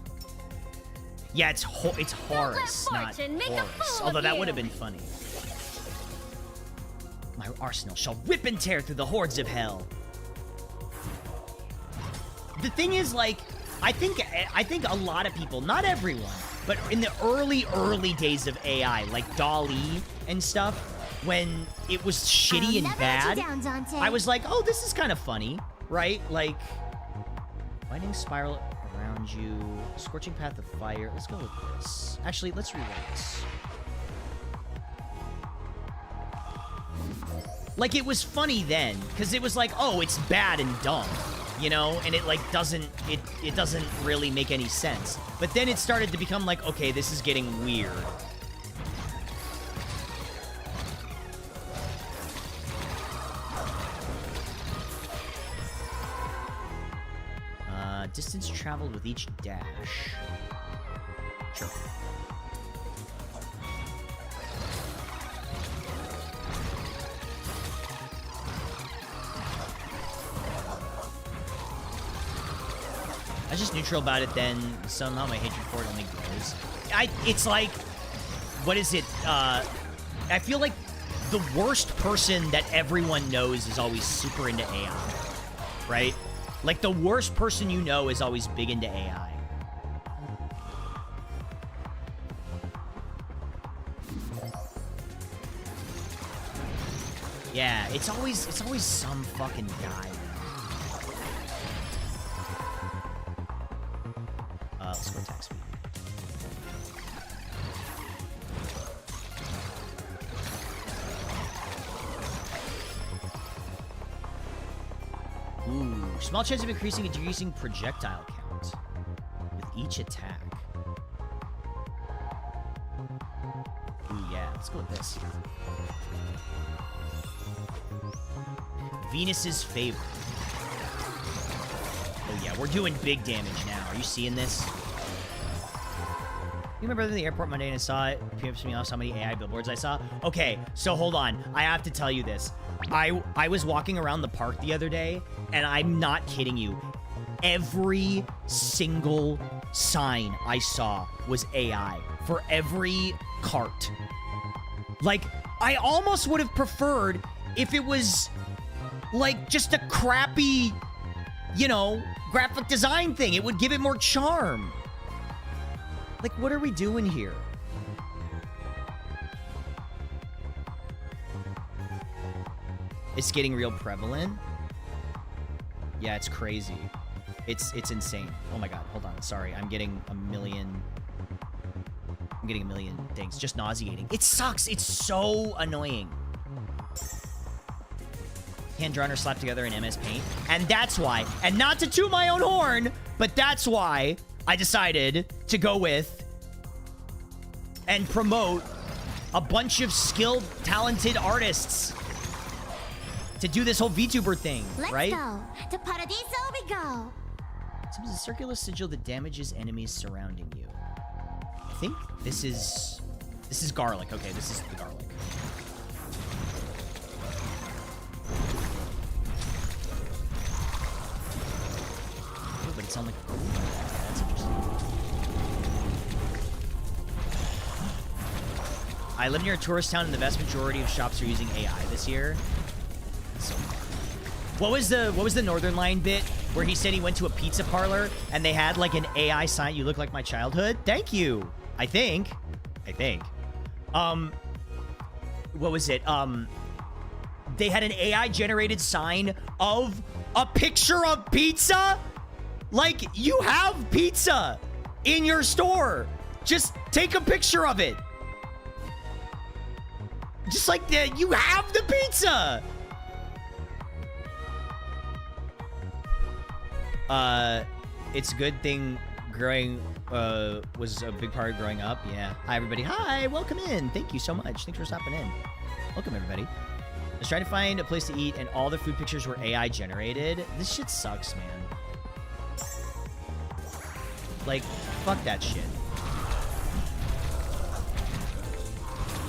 A: Yeah, it's Horace, not
E: fortune make a
A: Horace.
E: fool of
A: Although that
E: you.
A: would have been funny. My arsenal shall rip and tear through the hordes of hell. The thing is, like, I think a lot of people, not everyone, but in the early days of AI, like DALL-E and stuff, when it was shitty and
D: never let
A: bad,
D: you down, Dante.
A: I was like, oh, this is kind of funny, right? Like, lightning spiral around you, scorching path of fire. Let's go with this. Actually, let's reroll this. Like, it was funny then, because it was like, oh, it's bad and dumb, you know? And it, like, doesn't really make any sense. But then it started to become like, okay, this is getting weird. Distance traveled with each dash. Sure. I was just neutral about it then. Somehow my hatred for it only grows. It's like, what is it? I feel like the worst person that everyone knows is always super into AI, right? Like, the worst person you know is always big into AI. Yeah, it's always some fucking guy. Let's go attack speed. Ooh, small chance of increasing and decreasing projectile count with each attack. Ooh, yeah, let's go with this. Venus's favor. Oh yeah, we're doing big damage now. Are you seeing this? You remember in the airport Monday and I saw it? Pissed me off how many AI billboards I saw. Okay, so hold on. I have to tell you this. I was walking around the park the other day, and I'm not kidding you. Every single sign I saw was AI for every cart. Like, I almost would have preferred if it was, like, just a crappy, you know, graphic design thing. It would give it more charm. Like, what are we doing here? It's getting real prevalent. Yeah, it's crazy. It's insane. Oh my god, hold on. Sorry, I'm getting a million things. Just nauseating. It sucks. It's so annoying. Hand drawn or slapped together in MS Paint. And that's why, and not to toot my own horn, but that's why I decided to go with and promote a bunch of skilled, talented artists to do this whole VTuber thing, right?
D: Let's go. To Paradiso we go.
A: It's a circular sigil that damages enemies surrounding you. I think this is garlic. Okay, this is the garlic. Oh, but it's on like, that's interesting. I live near a tourist town and the vast majority of shops are using AI this year. So what was the Northern Line bit where he said he went to a pizza parlor and they had like an AI sign? You look like my childhood. Thank you. I think. What was it? They had an AI generated sign of a picture of pizza. Like, you have pizza in your store. Just take a picture of it. Just like that, you have the pizza. It's a good thing growing was a big part of growing up. Yeah. Hi, everybody. Hi, welcome in. Thank you so much. Thanks for stopping in. Welcome, everybody. I was trying to find a place to eat, and all the food pictures were AI generated. This shit sucks, man. Like, fuck that shit.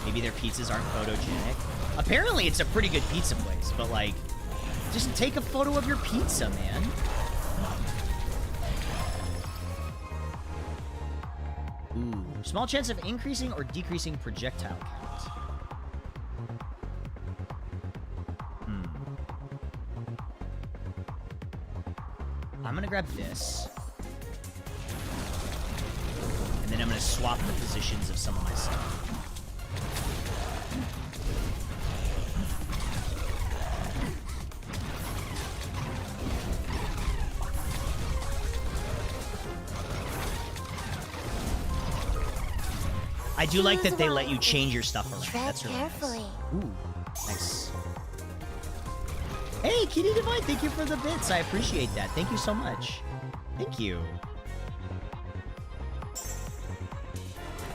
A: Maybe their pizzas aren't photogenic. Apparently, it's a pretty good pizza place, but like, just take a photo of your pizza, man. Ooh, small chance of increasing or decreasing projectile count. I'm gonna grab this. And then I'm gonna swap the positions of some of my stuff. I do like that they let you change your stuff around.
D: Tread
A: That's really
D: carefully.
A: nice. Ooh, nice. Hey, Kitty Divine, thank you for the bits. I appreciate that. Thank you so much. Thank you.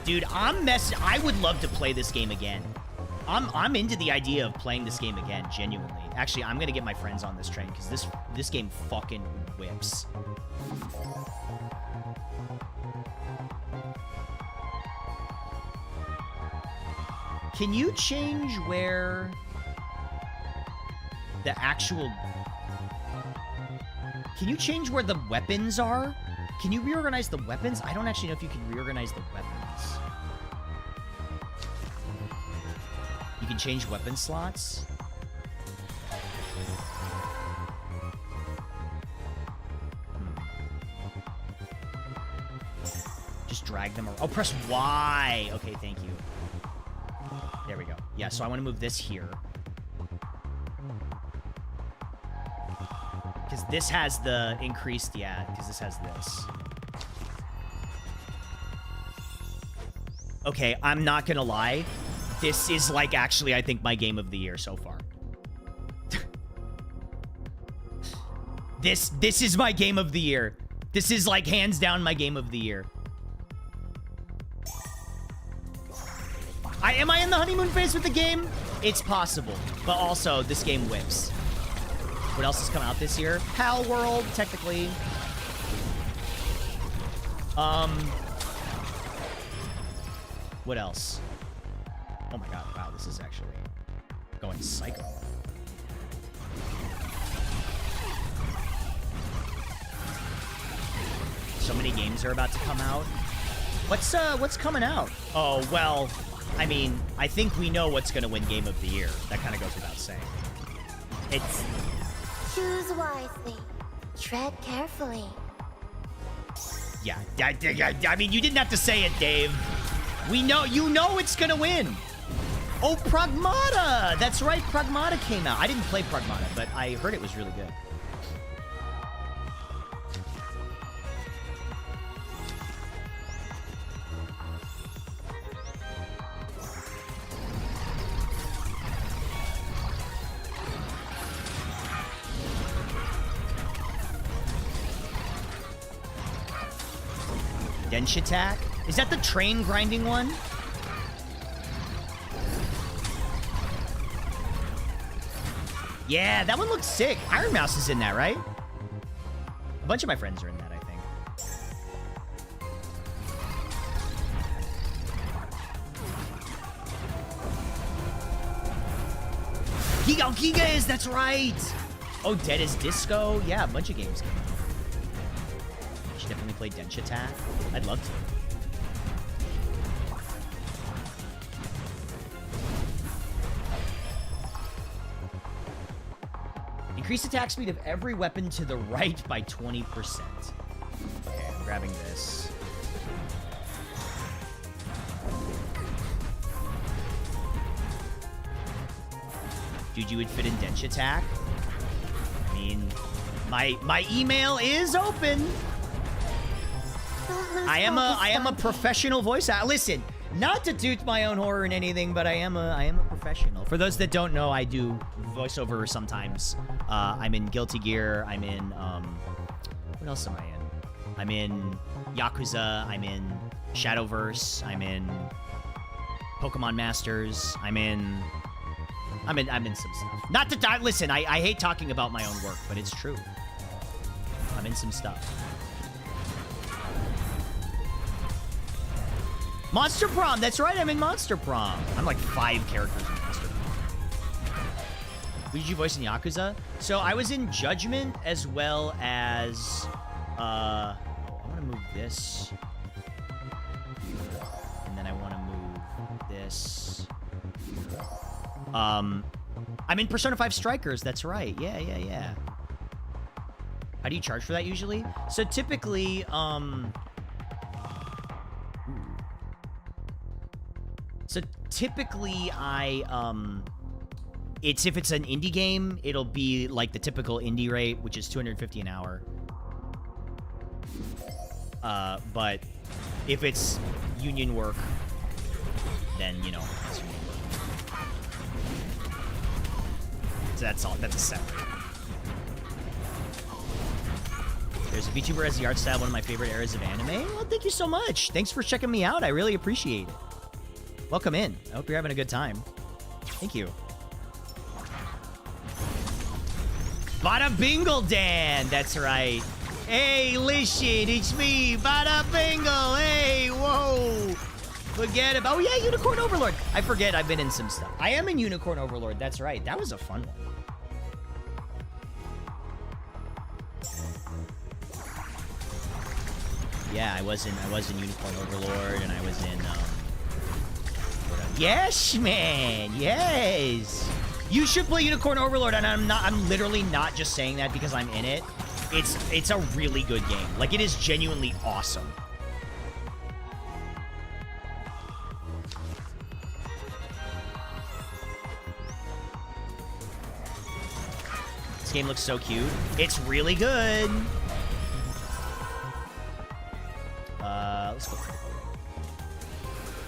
A: Dude, I would love to play this game again. I'm into the idea of playing this game again, genuinely. Actually, I'm gonna get my friends on this train because this game fucking whips. Can you change where the actual... Can you change where the weapons are? Can you reorganize the weapons? I don't actually know if you can reorganize the weapons. You can change weapon slots. Just drag them around. Oh, press Y. Okay, thank you. There we go. Yeah, so I want to move this here. Because this has the increased, yeah, because this has this. Okay, I'm not gonna lie. This is, like, actually, I think, my game of the year so far. This is my game of the year. This is, like, hands down my game of the year. Am I in the honeymoon phase with the game? It's possible. But also, this game whips. What else has come out this year? Pal World, technically. What else? Oh my god, wow, this is actually going psycho. So many games are about to come out. What's coming out? Oh, well, I mean, I think we know what's gonna win Game of the Year. That kind of goes without saying. It's...
D: Choose wisely. Tread carefully.
A: Yeah, I mean, you didn't have to say it, Dave. We know, you know it's gonna win. Oh, Pragmata! That's right, Pragmata came out. I didn't play Pragmata, but I heard it was really good. Dench Attack? Is that the train grinding one? Yeah, that one looks sick. Iron Mouse is in that, right? A bunch of my friends are in that, I think. Giga is, that's right! Oh, Dead as Disco? Yeah, a bunch of games came out. Should definitely play Dench Attack. I'd love to. Increase attack speed of every weapon to the right by 20%. Okay, I'm grabbing this. Dude, you would fit in Dench Attack? I mean, my email is open. I am a professional voice actor. Listen, not to toot my own horror in anything, but I am a professional. For those that don't know, I do voiceover sometimes. I'm in Guilty Gear. I'm in what else am I in? I'm in Yakuza. I'm in Shadowverse. I'm in Pokemon Masters. I'm in I'm in some stuff. Not to die. Listen, I hate talking about my own work, but it's true. I'm in some stuff. Monster Prom. That's right. I'm in Monster Prom. I'm like 5 characters in Monster Prom. Who did you voice in Yakuza? So I was in Judgment as well as. I want to move this. And then I want to move this. I'm in Persona 5 Strikers. That's right. Yeah. How do you charge for that usually? So typically, it's if it's an indie game, it'll be like the typical indie rate, which is $250 an hour. But if it's union work, then, you know, it's union work. So that's all. That's a separate. There's a VTuber as the art style, one of my favorite eras of anime. Well, thank you so much. Thanks for checking me out. I really appreciate it. Welcome in. I hope you're having a good time. Thank you. Bada Bingle Dan. That's right. Hey, listen, it's me, Bada Bingle. Hey, whoa. Forget about... Oh, yeah, Unicorn Overlord. I forget I've been in some stuff. I am in Unicorn Overlord. That's right. That was a fun one. Yeah, I was in Unicorn Overlord, and I was in, yes, man, yes. You should play Unicorn Overlord, and I'm literally not just saying that because I'm in it. It's a really good game. Like, it is genuinely awesome. This game looks so cute. It's really good. Let's go.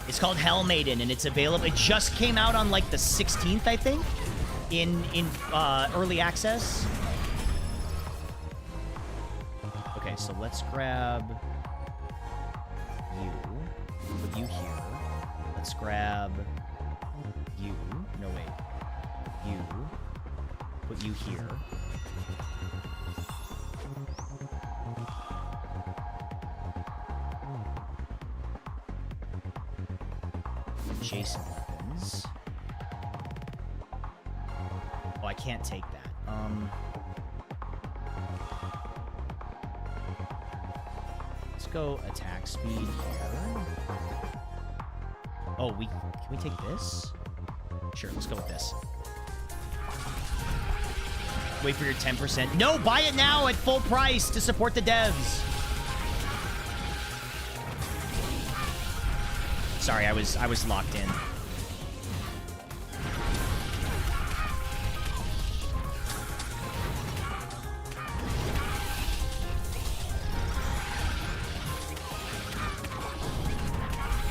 A: It's called Hell Maiden, and it's available. It just came out on like the 16th, I think, in early access. Okay, so let's grab you. Put you here. Let's grab you. No, wait. You. Put you here. Jason weapons. Oh, I can't take that. Let's go attack speed here. Oh, can we take this? Sure, let's go with this. Wait for your 10%. No, buy it now at full price to support the devs. Sorry, I was locked in.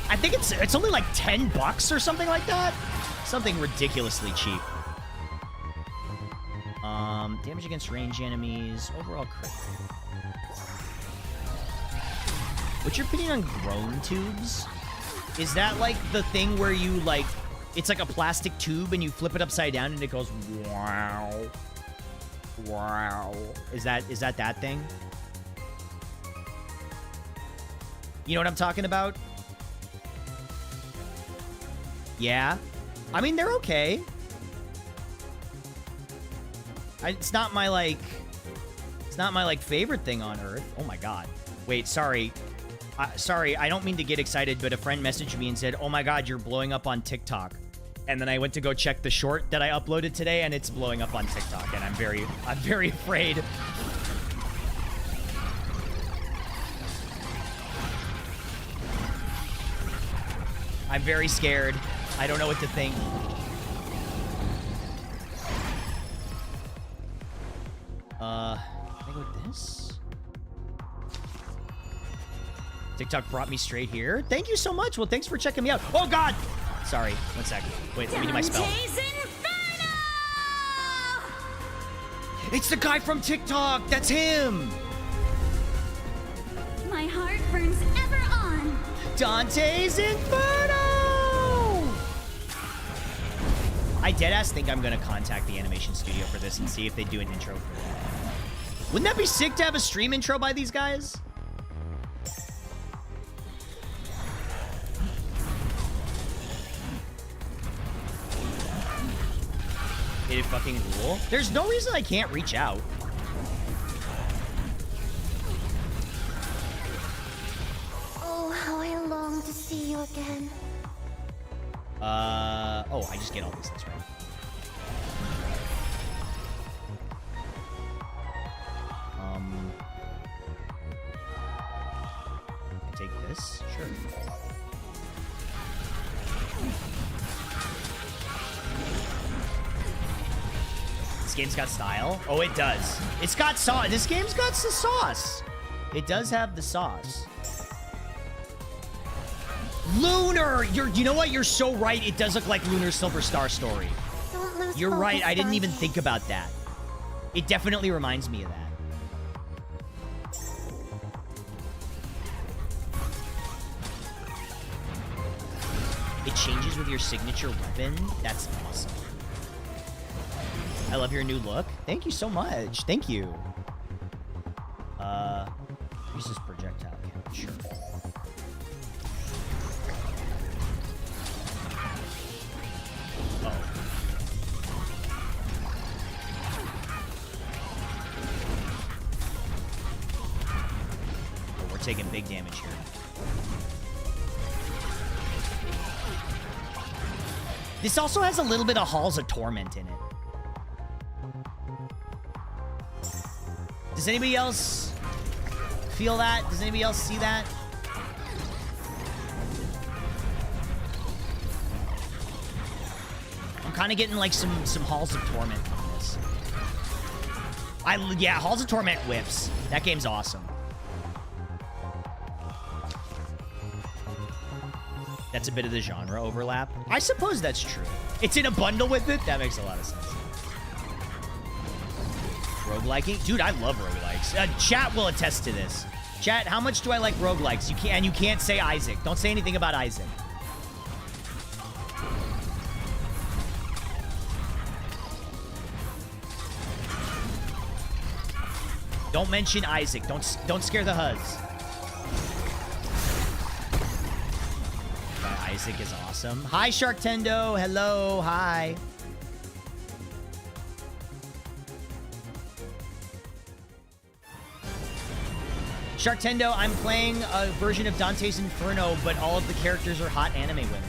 A: I think it's only like $10 or something like that. Something ridiculously cheap. Damage against range enemies. Overall crit. What's your opinion on groan tubes? Is that like the thing where you like, it's like a plastic tube and you flip it upside down and it goes wow, wow? Is that that thing? You know what I'm talking about? Yeah, I mean they're okay. It's not my like favorite thing on earth. Oh my god. Wait, sorry. Sorry, I don't mean to get excited, but a friend messaged me and said, "Oh my god, you're blowing up on TikTok." And then I went to go check the short that I uploaded today, and it's blowing up on TikTok, and I'm very afraid. I'm very scared. I don't know what to think. Can I go with this? TikTok brought me straight here. Thank you so much. Well, thanks for checking me out. Oh, God! Sorry. 1 second. Wait, let me do my spell. It's the guy from TikTok! That's him!
C: My heart burns ever on.
A: Dante's Inferno! I deadass think I'm gonna contact the animation studio for this and see if they do an intro for that. Wouldn't that be sick to have a stream intro by these guys? It'd fucking rule. There's no reason I can't reach out.
D: Oh, how I long to see you again.
A: Oh, I just get all these. That's right. I take this? Sure. This game's got style? Oh, it does. It's got sauce. This game's got the sauce. It does have the sauce. Lunar! You know what? You're so right. It does look like Lunar's Silver Star story.
D: Don't lose
A: You're right.
D: focus,
A: I didn't even
D: Dante.
A: think about that. It definitely reminds me of that. It changes with your signature weapon. That's awesome. I love your new look. Thank you so much. Thank you. Use this projectile cannon. Sure. Oh. Oh, we're taking big damage here. This also has a little bit of Halls of Torment in it. Does anybody else feel that? Does anybody else see that? I'm kind of getting like some Halls of Torment from this. Yeah, Halls of Torment whips. That game's awesome. That's a bit of the genre overlap. I suppose that's true. It's in a bundle with it? That makes a lot of sense. Rogueliking? Dude, I love roguelikes. Chat will attest to this. Chat, how much do I like roguelikes? You can't say Isaac. Don't say anything about Isaac. Don't mention Isaac. Don't scare the Huz. Isaac is awesome. Hi, Sharktendo. Hello. Hi. Sharktendo, I'm playing a version of Dante's Inferno, but all of the characters are hot anime women.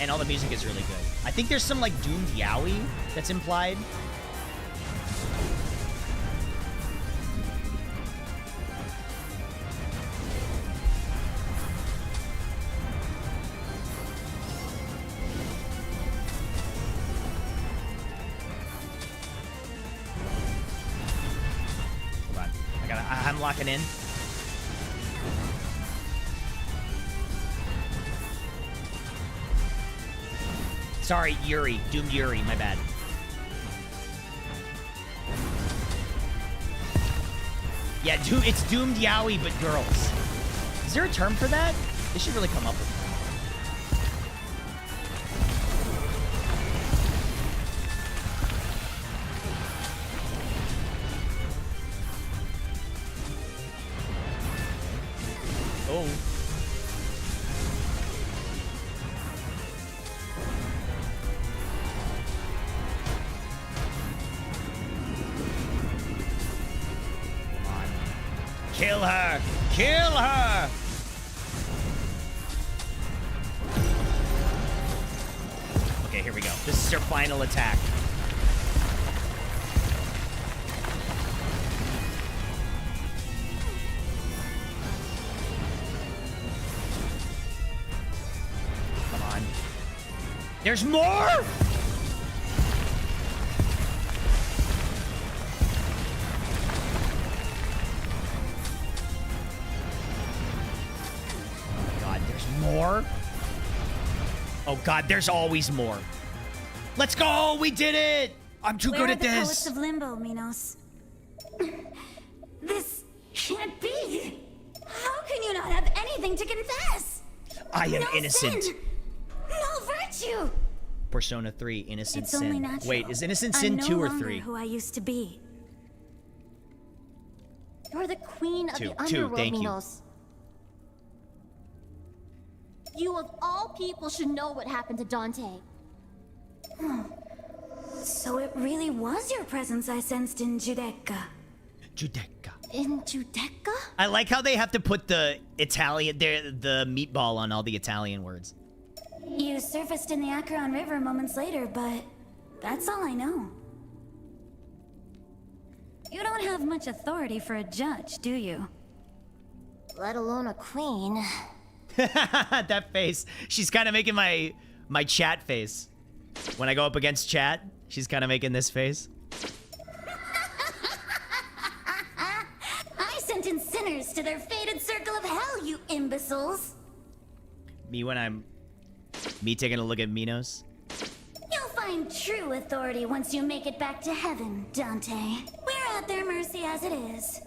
A: And all the music is really good. I think there's some, like, doomed yaoi that's implied. I'm locking in. Sorry, Yuri. Doomed Yuri. My bad. Yeah, it's doomed yaoi, but girls. Is there a term for that? They should really come up with one. Oh. Come on. Kill her! Kill her! Okay, here we go. This is her final attack. There's more? God, there's more? Oh God, there's always more. Let's go! We did it! I'm too good at
C: Where are the
A: this.
C: poets of Limbo, Minos? This can't be. How can you not have anything to confess?
A: I am
C: No
A: innocent.
C: sin, no get you!
A: Persona 3, Innocent
C: It's
A: Sin.
C: only natural.
A: Wait, is Innocent
C: I'm
A: Sin
C: no
A: 2 or
C: longer
A: 3?
C: who I used to be.
D: You're the queen of
A: Two.
D: the
A: Two,
D: underworld,
A: thank you.
D: Minos. You of all people should know what happened to Dante.
C: So it really was your presence I sensed in Judecca.
A: Judecca.
D: In Judecca?
A: I like how they have to put the Italian, the meatball on all the Italian words.
C: You surfaced in the Acheron River moments later, but that's all I know. You don't have much authority for a judge, do you?
D: Let alone a queen.
A: That face. She's kind of making my chat face. When I go up against chat, she's kind of making this face.
C: I sentence sinners to their fated circle of hell, you imbeciles!
A: Me taking a look at Minos.
C: You'll find true authority once you make it back to heaven, Dante. We're at their mercy as it is.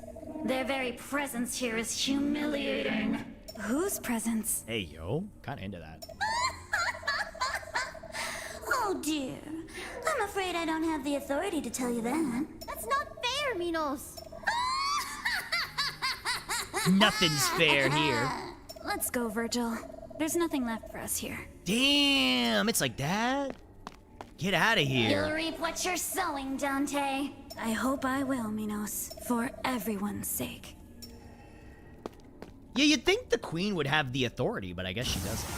C: Their very presence here is humiliating. Whose presence?
A: Hey, yo. Kind of into that.
C: Oh dear. I'm afraid I don't have the authority to tell you that.
D: That's not fair, Minos.
A: Nothing's fair here.
C: Let's go, Virgil. There's nothing left for us here.
A: Damn, it's like that? Get out of
C: You'll
A: here.
C: reap what you're sowing, Dante. I hope I will, Minos. For everyone's sake.
A: Yeah, you'd think the queen would have the authority, but I guess she doesn't.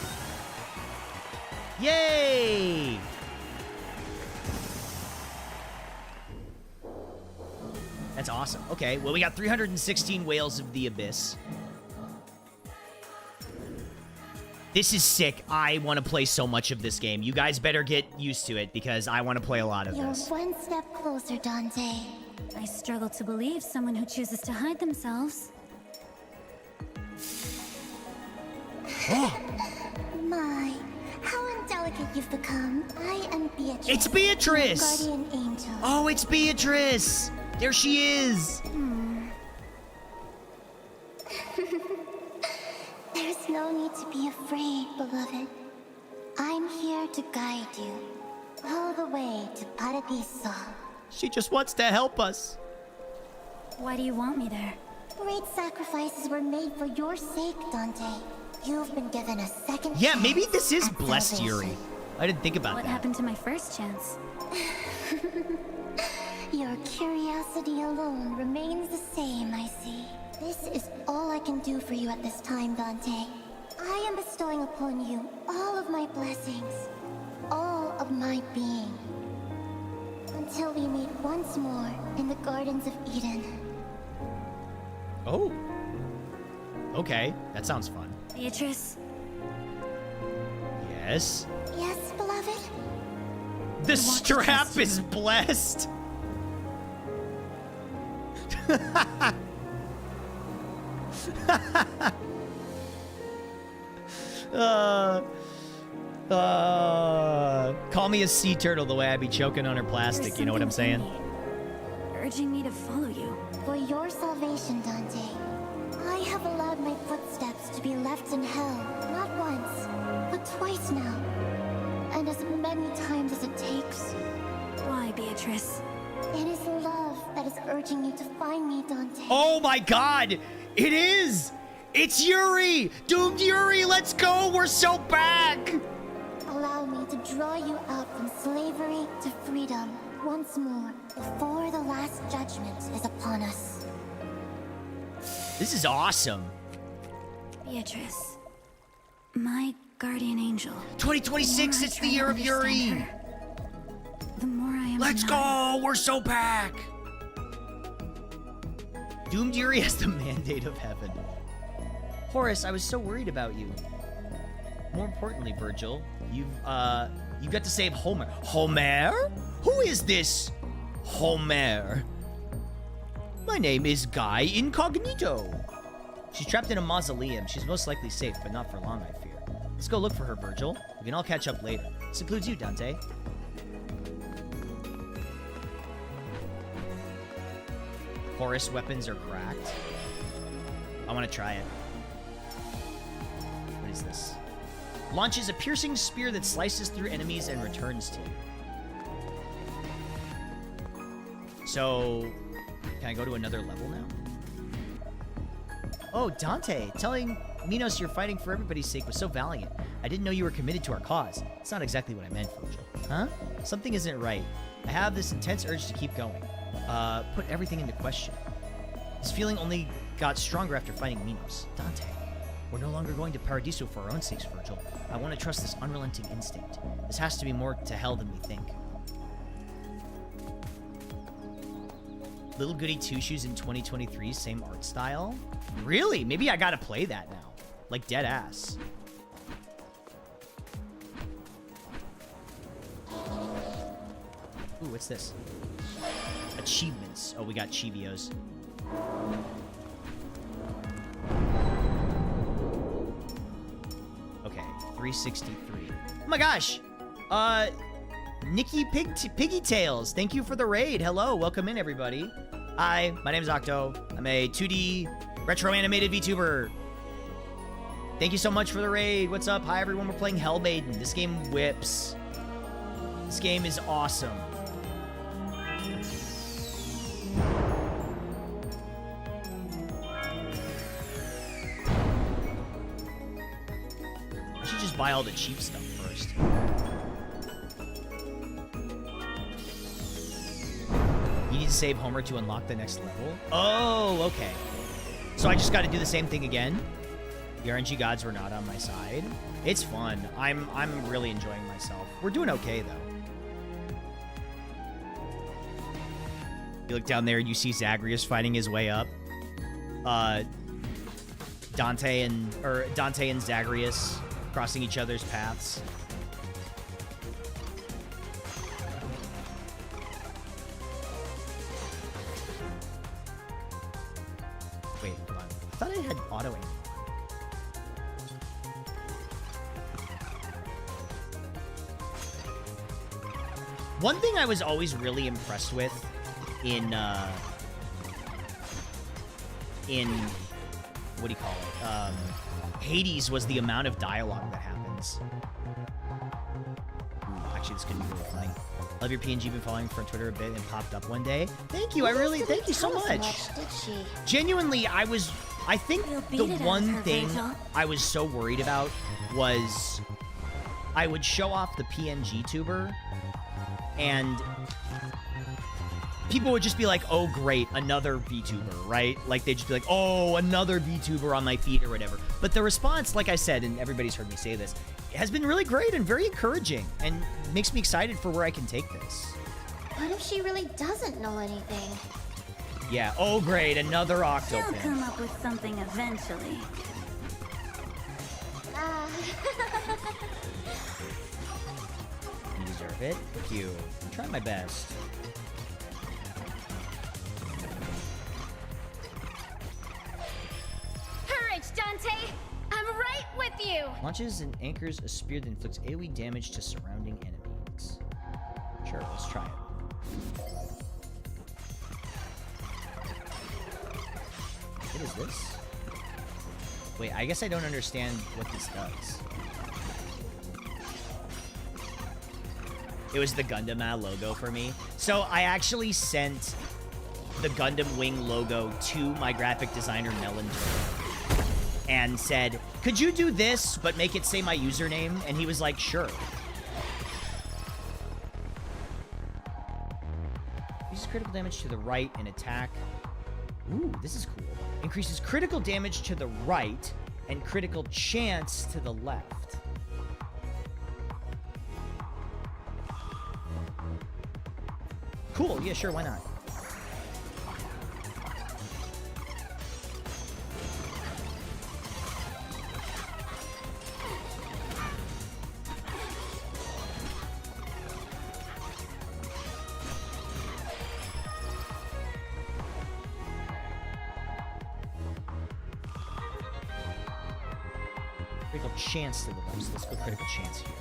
A: Yay! That's awesome. Okay, well, we got 316 Whales of the Abyss. This is sick. I want to play so much of this game. You guys better get used to it because I want to play a lot of
D: You're
A: this.
D: one step closer, Dante.
C: I struggle to believe someone who chooses to hide themselves.
D: My, how indelicate you've become. I am Beatrice.
A: It's Beatrice!
D: Guardian angel.
A: Oh, it's Beatrice! There she is!
D: There's no need to be afraid, beloved. I'm here to guide you all the way to Paradiso.
A: She just wants to help us.
C: Why do you want me there?
D: Great sacrifices were made for your sake, Dante. You've been given a second
A: Yeah,
D: chance
A: maybe this is
D: at
A: blessed
D: salvation.
A: Yuri. I didn't think about
C: What
A: that.
C: happened to my first chance?
D: Your curiosity alone remains the same, I see. This is all I can do for you at this time, Dante. I am bestowing upon you all of my blessings, all of my being. Until we meet once more in the Gardens of Eden.
A: Oh. Okay, that sounds fun.
C: Beatrice,
A: Yes.
D: Yes, beloved?
A: The strap is blessed. Call me a sea turtle the way I be choking on her plastic,
C: there's
A: you know what I'm
C: something
A: saying?
C: in me, urging me to follow you.
D: For your salvation, Dante, I have allowed my footsteps to be left in hell, not once, but twice now. And as many times as it takes.
C: Why, Beatrice?
D: It is love that is urging you to find me, Dante.
A: Oh my god! It is! It's Yuri! Doomed Yuri, let's go! We're so back!
D: Allow me to draw you out from slavery to freedom once more before the last judgment is upon us.
A: This is awesome.
C: Beatrice. My guardian angel.
A: 2026, it's the year of Yuri!
C: The more I am
A: Let's
C: denied.
A: go! We're so back! Doomed Yuri has the mandate of heaven. Horace, I was so worried about you. More importantly, Virgil, you got to save Homer. Homer? Who is this Homer? My name is Guy Incognito. She's trapped in a mausoleum. She's most likely safe, but not for long, I fear. Let's go look for her, Virgil. We can all catch up later. This includes you, Dante. Horus weapons are cracked. I want to try it. What is this? Launches a piercing spear that slices through enemies and returns to you. So, can I go to another level now? Oh, Dante, telling Minos you're fighting for everybody's sake was so valiant. I didn't know you were committed to our cause. It's not exactly what I meant, Virgil. Huh? Something isn't right. I have this intense urge to keep going. Put everything into question. This feeling only got stronger after fighting Minos. Dante, we're no longer going to Paradiso for our own sakes, Virgil. I want to trust this unrelenting instinct. This has to be more to hell than we think. Little Goody Two Shoes in 2023, same art style? Really? Maybe I gotta play that now. Like, dead ass. Ooh, what's this? Achievements. Oh, we got Chibios. Okay, 363. Oh my gosh! Nikki Piggy Tails, thank you for the raid. Hello, welcome in, everybody. Hi, my name is Octo. I'm a 2D retro animated VTuber. Thank you so much for the raid. What's up? Hi, everyone. We're playing Hell Maiden. This game whips. This game is awesome. I should just buy all the cheap stuff first. You need to save Homer to unlock the next level? Oh, okay. So I just got to do the same thing again? The RNG gods were not on my side. It's fun. I'm really enjoying myself. We're doing okay, though. You look down there and you see Zagreus fighting his way up. Dante and Zagreus crossing each other's paths. Wait, hold on. I thought I had auto aim. One thing I was always really impressed with in what do you call it? Hades was the amount of dialogue that happens. Ooh, actually, this could be really funny. Love your PNG, been following for Twitter a bit and popped up one day. Thank you, thank you so much.
D: Did she?
A: Genuinely, I think the one thing I was so worried about was I would show off the PNG tuber and people would just be like, oh, great, another VTuber, right? Like, they'd just be like, oh, another VTuber on my feed or whatever. But the response, like I said, and everybody's heard me say this, has been really great and very encouraging and makes me excited for where I can take this.
D: What if she really doesn't know anything?
A: Yeah, oh, great, another
C: She'll
A: Octopin.
C: come up with something eventually.
A: You deserve it. Thank you. I'm trying my best.
E: Courage, Dante! I'm right with you!
A: Launches and anchors a spear that inflicts AoE damage to surrounding enemies. Sure, let's try it. What is this? Wait, I guess I don't understand what this does. It was the Gundam logo for me. So I actually sent the Gundam Wing logo to my graphic designer, Melon, and said, could you do this, but make it say my username? And he was like, sure. Uses critical damage to the right and attack. Ooh, this is cool. Increases critical damage to the right and critical chance to the left. Cool, yeah, sure, why not? Critical chance to the left, so let's go critical chance here.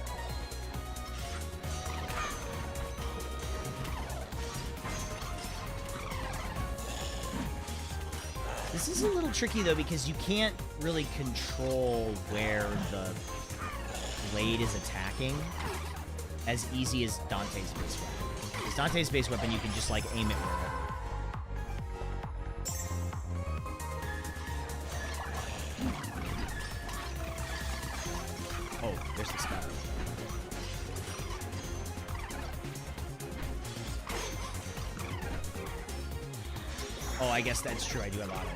A: This is a little tricky though because you can't really control where the blade is attacking as easy as Dante's base weapon. Because Dante's base weapon, you can just, like, aim it wherever. Oh, there's the spell. Oh, I guess that's true. I do have auto.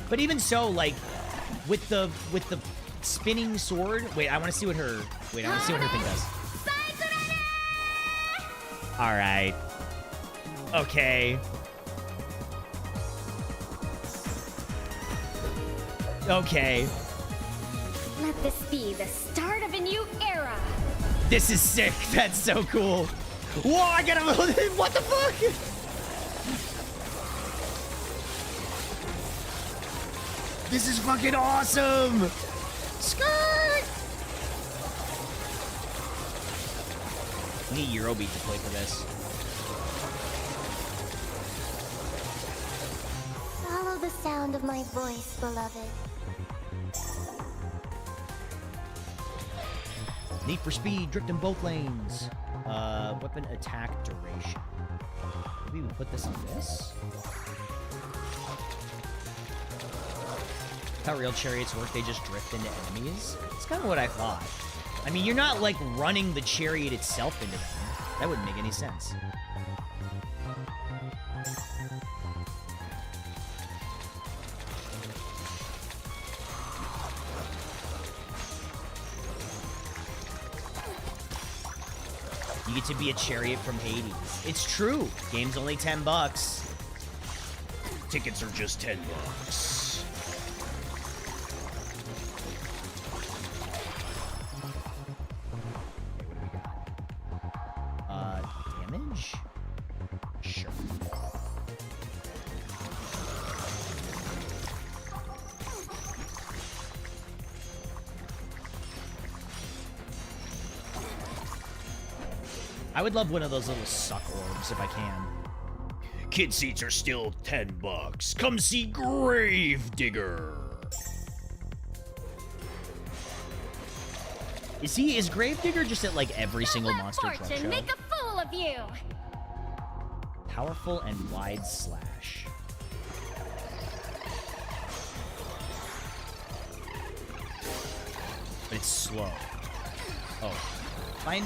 A: But even so, like, with the spinning sword. Wait, I want to see what her. Wait, I want to see what her thing does. All right. Okay. Okay.
E: Let this be the start of a new era.
A: This is sick. That's so cool. Whoa, I got a little. What the fuck? This is fucking awesome. Skirt. We need Eurobeat to play for this.
D: Follow the sound of my voice, beloved.
A: Need for speed, drift in both lanes. Weapon attack duration. Maybe we put this on this? How real chariots work, they just drift into enemies? It's kind of what I thought. I mean, you're not, like, running the chariot itself into them. That wouldn't make any sense. You get to be a chariot from Hades. It's true. Game's only $10.
B: Tickets are just $10.
A: Damage? Sure. I would love one of those little suck orbs if I can.
B: Kid seats are still $10. Come see Gravedigger.
A: Is Gravedigger just at like every single
E: Let
A: monster truck
E: fortune
A: show?
E: make a fool of you.
A: Powerful and wide slash. But it's slow. Oh. Find...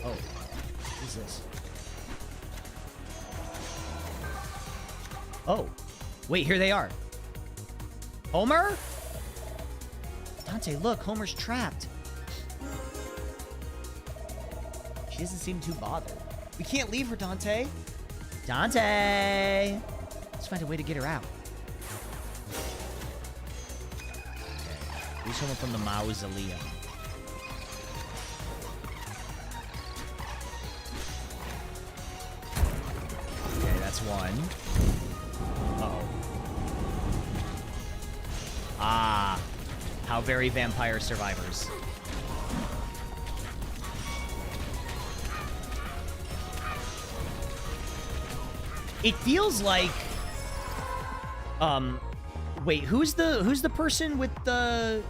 A: Oh. What is this? Oh. Wait, here they are. Homer? Dante, look, Homer's trapped. She doesn't seem too bothered. We can't leave her, Dante. Dante! Let's find a way to get her out. Okay. Reach Homer from the mausoleum. Okay, that's one. Uh-oh. Ah. How very vampire survivors. It feels like wait, who's the person with the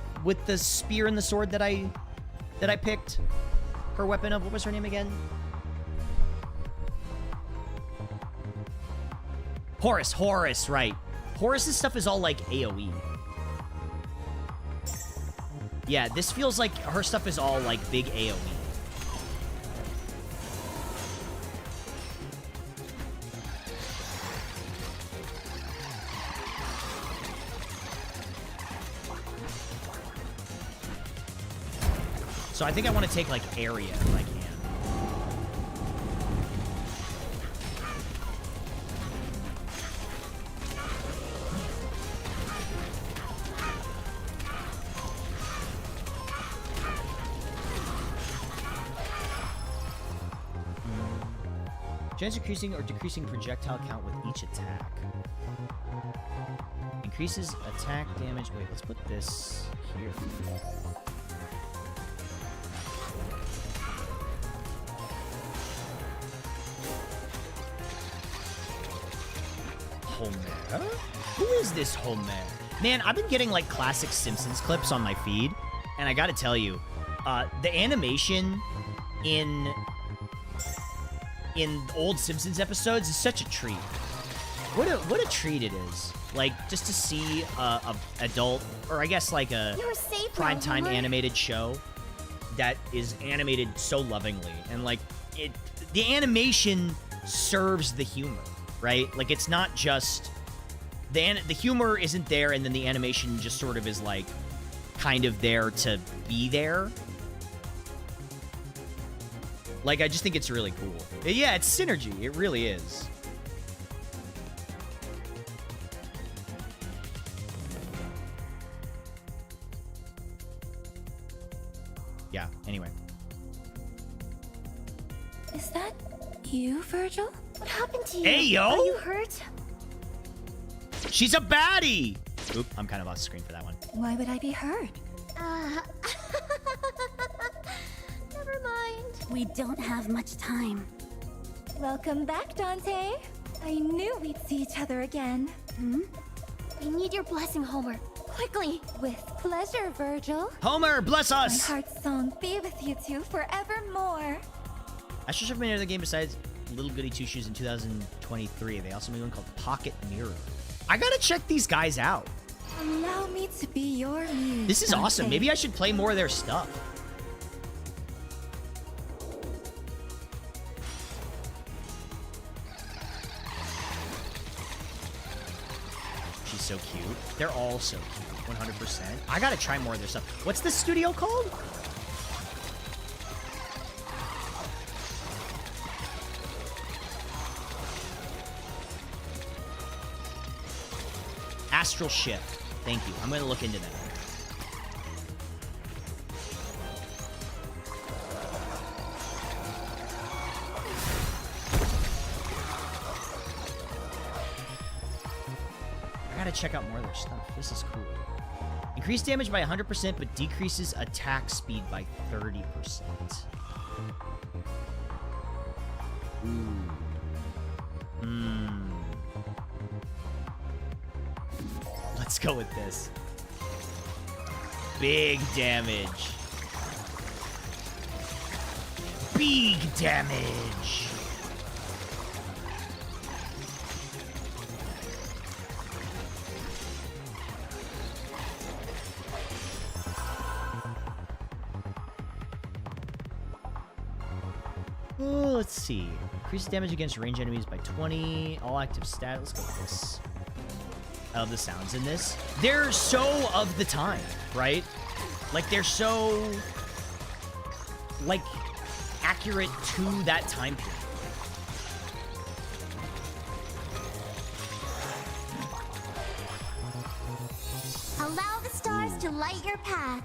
A: spear and the sword that I picked her weapon of? What was her name again? Horus, right. Horus's stuff is all like AoE. Yeah, this feels like her stuff is all like big AoE. So I think I want to take like area if I can. Chance increasing or decreasing projectile count with each attack. Increases attack damage. Wait, let's put this here. Homer? Who is this Homer? Man, I've been getting like classic Simpsons clips on my feed, and I gotta tell you, the animation in old Simpsons episodes is such a treat. What a treat it is. Like, just to see a adult, or I guess like a
D: You're safe,
A: primetime
D: Homer.
A: animated show that is animated so lovingly, and like the animation serves the humor, right? Like, it's not just the humor isn't there, and then the animation just sort of is like kind of there to be there. Like, I just think it's really cool. Yeah, it's synergy. It really is. Yeah, anyway.
C: Is that you, Virgil?
D: What happened to you?
A: Hey, yo!
D: Are you hurt?
A: She's a baddie! Oop, I'm kind of off screen for that one.
C: Why would I be hurt?
D: Never mind.
C: We don't have much time.
F: Welcome back, Dante. I knew we'd see each other again.
D: We need your blessing, Homer. Quickly.
F: With pleasure, Virgil.
A: Homer, bless
F: My
A: us!
F: heart's song be with you two forevermore.
A: Astro Chef made another game besides Little Goody Two Shoes in 2023. They also made one called Pocket Mirror. I gotta check these guys out.
F: Allow me to be your muse.
A: This is awesome.
F: Dante.
A: Maybe I should play more of their stuff. She's so cute. They're all so cute. 100%. I gotta try more of their stuff. What's the studio called? Astral Shift. Thank you. I'm gonna look into that. I gotta check out more of their stuff. This is cool. Increase damage by 100%, but decreases attack speed by 30%. Ooh. Let's go with this. Big damage. Big damage. Oh, let's see. Increase damage against range enemies by 20. All active stat. Let's go with this. I love the sounds in this. They're so of the time, right? Like, they're so, like, accurate to that time period.
D: Allow the stars to light your path.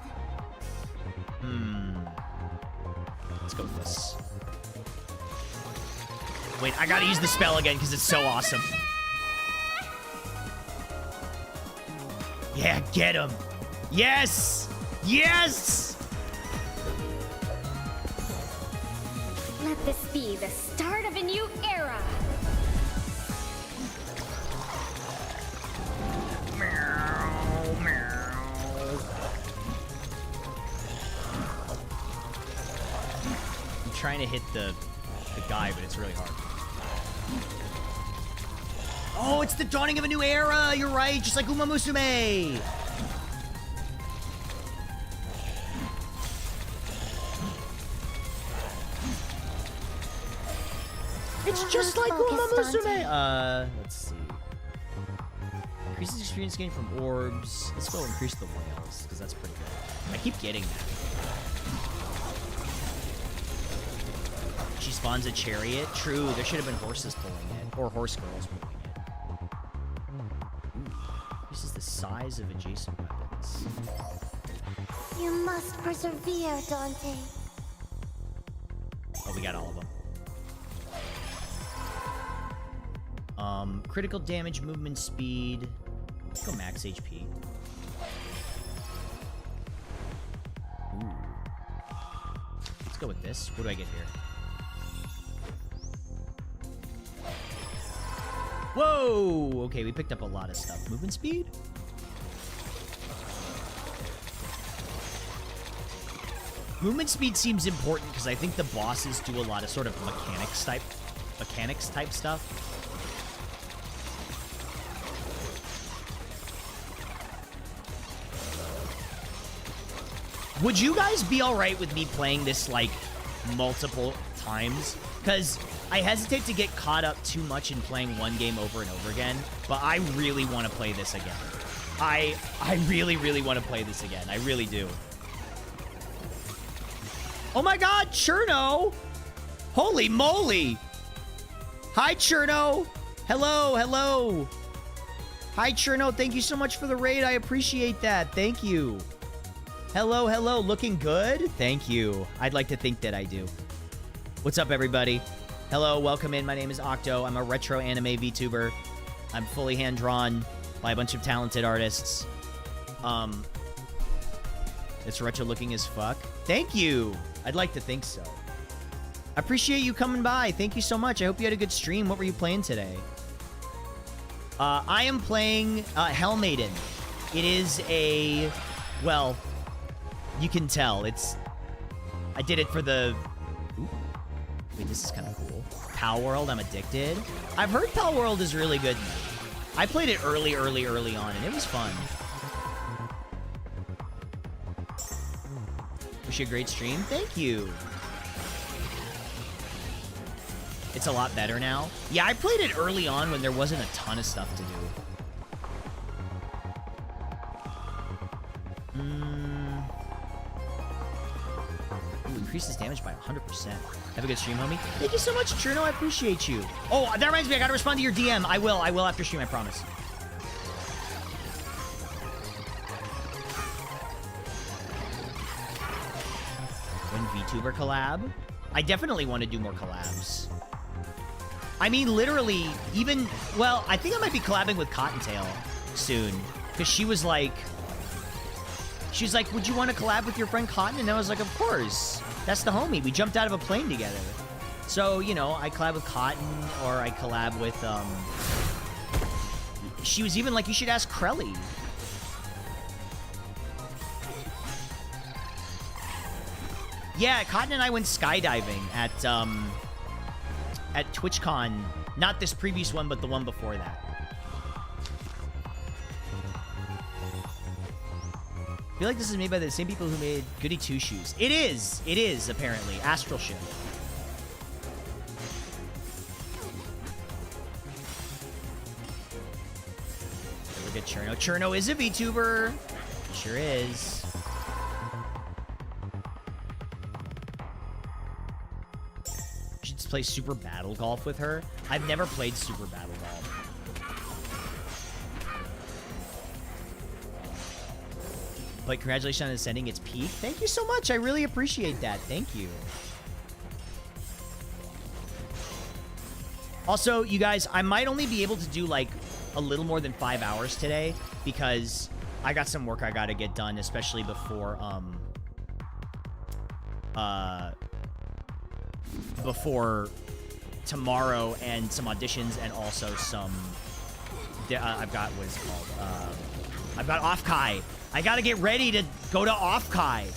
A: Let's go with this. Wait, I gotta use the spell again because it's so awesome. Yeah, get him. Yes! Yes!
E: Let this be the start of a new era.
A: Meow, meow. I'm trying to hit the guy, but it's really hard. Oh, it's the dawning of a new era! You're right, just like Uma Musume! It's just like Uma
D: Focus, Dante.
A: Musume! Let's see. Increases experience gain from orbs. Let's go increase the whales, because that's pretty good. I keep getting that. She spawns a chariot. True, there should have been horses pulling it. Or horse girls pulling it. Ooh. This is the size of adjacent weapons.
D: You must persevere, Dante.
A: Oh, we got all of them. Critical damage, movement speed. Let's go max HP. Ooh. Let's go with this. What do I get here? Whoa! Okay, we picked up a lot of stuff. Movement speed? Movement speed seems important because I think the bosses do a lot of sort of mechanics type stuff. Would you guys be alright with me playing this, like, multiple times? Because I hesitate to get caught up too much in playing one game over and over again, but I really want to play this again. I really, really want to play this again. I really do. Oh my god, Cherno! Holy moly! Hi, Cherno! Hello, hello! Hi, Cherno. Thank you so much for the raid. I appreciate that. Thank you. Hello, hello. Looking good? Thank you. I'd like to think that I do. What's up, everybody? Hello, welcome in. My name is Octo. I'm a retro anime VTuber. I'm fully hand-drawn by a bunch of talented artists. It's retro-looking as fuck. Thank you. I'd like to think so. I appreciate you coming by. Thank you so much. I hope you had a good stream. What were you playing today? I am playing Hell Maiden. It is a... Well, you can tell. I did it for the... Ooh. Wait, this is kind of cool. Pal World, I'm addicted. I've heard Pal World is really good now. I played it early on, and it was fun. Wish you a great stream. Thank you. It's a lot better now. Yeah, I played it early on when there wasn't a ton of stuff to do. Ooh, increases damage by 100%. Have a good stream, homie. Thank you so much, Cherno. I appreciate you. Oh, that reminds me. I gotta respond to your DM. I will after stream, I promise. When VTuber collab? I definitely want to do more collabs. I mean, literally, even... Well, I think I might be collabing with Cottontail soon. Because she was like... She's like, would you want to collab with your friend Cotton? And I was like, of course. That's the homie. We jumped out of a plane together. So, you know, I collab with Cotton, or I collab with, She was even like, you should ask Krelly. Yeah, Cotton and I went skydiving at TwitchCon. Not this previous one, but the one before that. I feel like this is made by the same people who made Goody Two Shoes. It is, apparently. Astral Ship. Look at Cherno. Cherno is a VTuber. Sure is. You should just play Super Battle Golf with her. I've never played Super Battle Golf. But congratulations on ascending its peak. Thank you so much. I really appreciate that. Thank you. Also, you guys, I might only be able to do like a little more than 5 hours today because I got some work I got to get done, especially before tomorrow, and some auditions, and also some I've got what's it called? I've got Off-Kai. I gotta get ready to go to Off-Kai.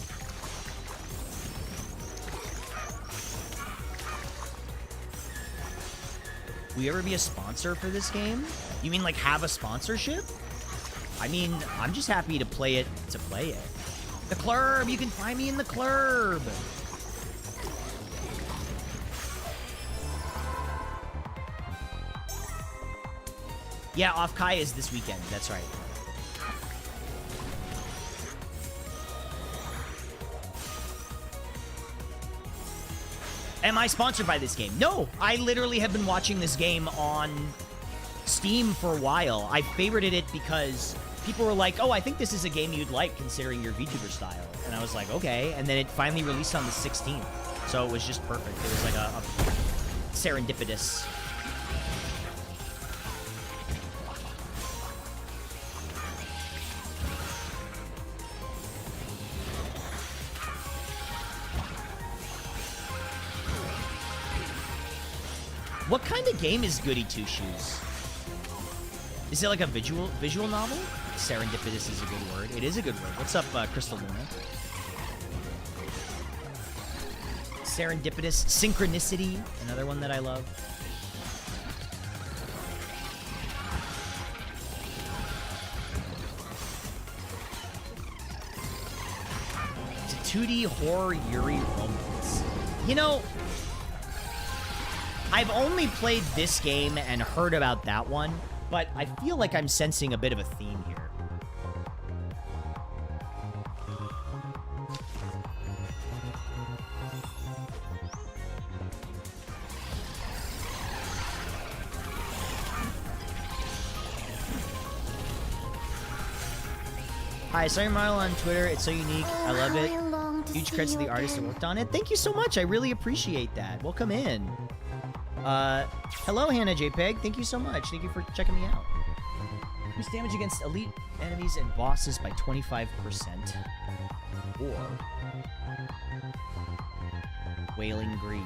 A: Will you ever be a sponsor for this game? You mean like have a sponsorship? I mean, I'm just happy to play it to play it. The club! You can find me in the club! Yeah, Off-Kai is this weekend. That's right. Am I sponsored by this game? No, I literally have been watching this game on Steam for a while. I favorited it because people were like, oh, I think this is a game you'd like considering your VTuber style. And I was like, okay. And then it finally released on the 16th. So it was just perfect. It was like a serendipitous. What kind of game is Goody Two Shoes? Is it like a visual novel? Serendipitous is a good word. It is a good word. What's up, Crystal Luna? Serendipitous. Synchronicity, another one that I love. It's a 2D horror Yuri romance. You know, I've only played this game and heard about that one, but I feel like I'm sensing a bit of a theme here. Hi, I saw your model on Twitter. It's so unique. I love it. Huge credits to the artist that worked on it. Thank you so much. I really appreciate that. Welcome in. Hello, Hannah JPEG. Thank you so much. Thank you for checking me out. Increase damage against elite enemies and bosses by 25%. Or Wailing Greed.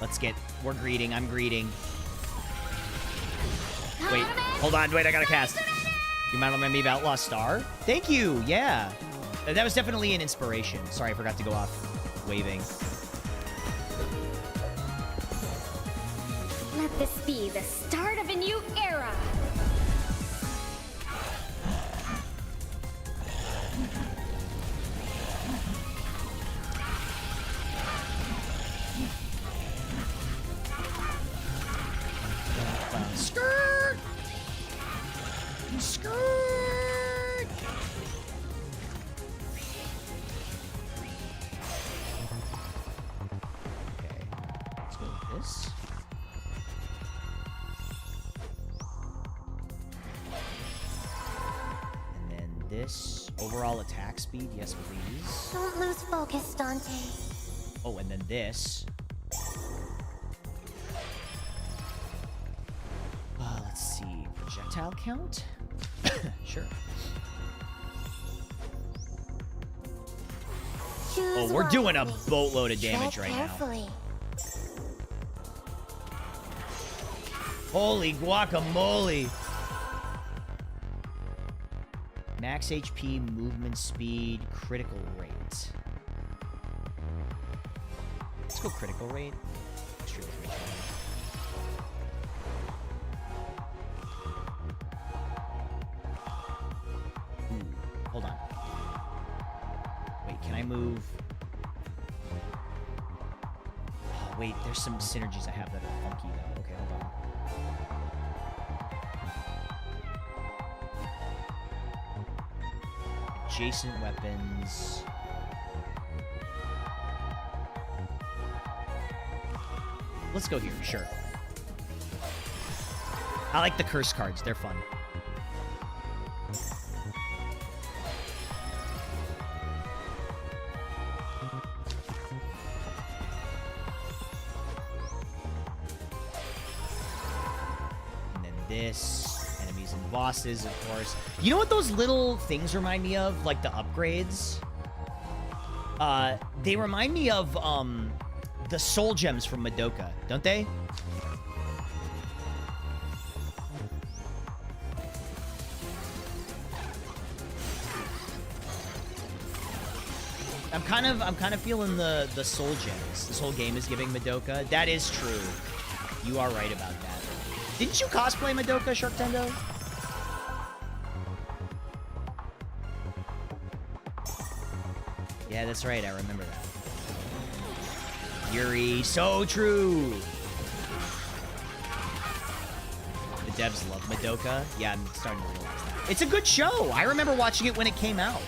A: Let's get... We're greeting. I'm greeting. Wait. Hold on. Wait, I gotta cast. You might remember me about Lost Star? Thank you. Yeah. That was definitely an inspiration. Sorry, I forgot to go off waving.
E: Let this be the start of a new era.
A: Skirt! Skirt! Okay, let's go with this. And then this. Overall attack speed, yes please.
D: Don't lose focus, Dante.
A: Oh, and then this. Let's see. Projectile count? Sure.
D: Choose
A: We're doing a
D: wisely.
A: boatload of damage
D: Tread
A: right now.
D: carefully.
A: Holy guacamole! Max HP, movement speed, critical rate. Let's go critical rate. Extreme critical rate. Ooh, hold on. Wait, can I move? Oh, wait, there's some synergies I have that are funky though. Okay, hold on. Adjacent weapons. Let's go here, sure. I like the curse cards, they're fun. And then this. Enemies and bosses, of course. You know what those little things remind me of? Like the upgrades? They remind me of, the soul gems from Madoka, don't they? I'm kind of feeling the soul gems. This whole game is giving Madoka. That is true. You are right about that. Didn't you cosplay Madoka, Sharktendo? Yeah, that's right. I remember that. Yuri, so true. The devs love Madoka. Yeah, I'm starting to realize that. It's a good show. I remember watching it when it came out.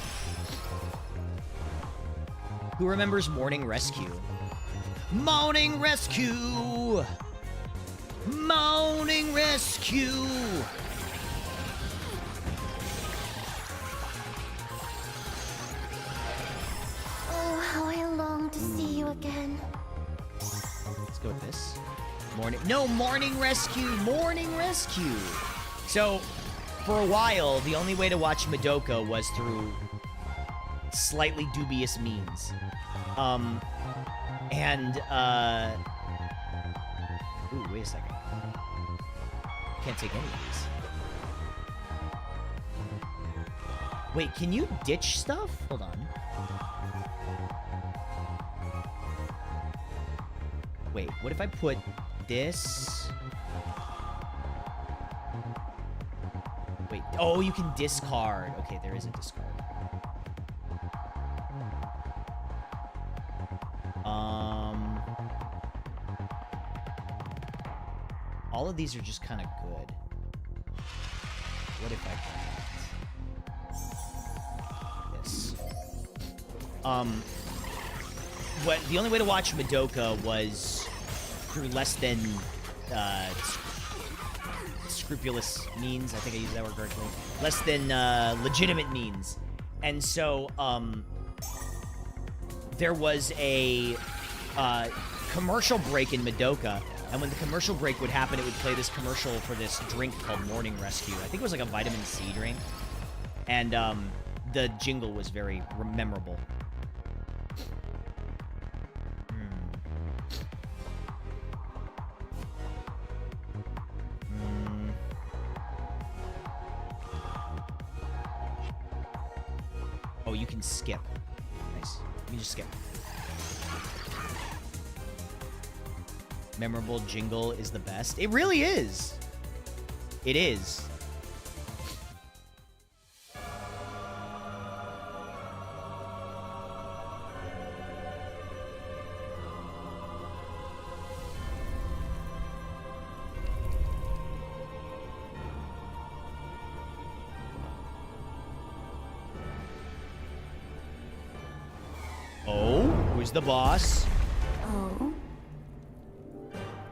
A: Who remembers Morning Rescue? Morning Rescue! Morning Rescue!
D: Oh, how I long to see you again.
A: Let's go with this. Morning Rescue! Morning Rescue! So, for a while, the only way to watch Madoka was through slightly dubious means. Ooh, wait a second. Can't take any of these. Wait, can you ditch stuff? Hold on. Wait, what if I put this? Wait, oh, you can discard. Okay, there is a discard. All of these are just kind of good. What if I put this? What the only way to watch Madoka was through less than scrupulous means. I think I used that word correctly. Less than legitimate means. And so there was a commercial break in Madoka, and when the commercial break would happen, it would play this commercial for this drink called Morning Rescue. I think it was like a vitamin C drink, and the jingle was very memorable. Oh, you can skip. Nice. Let me just skip. Memorable jingle is the best. It really is. It is. Oh, who's the boss?
C: Oh?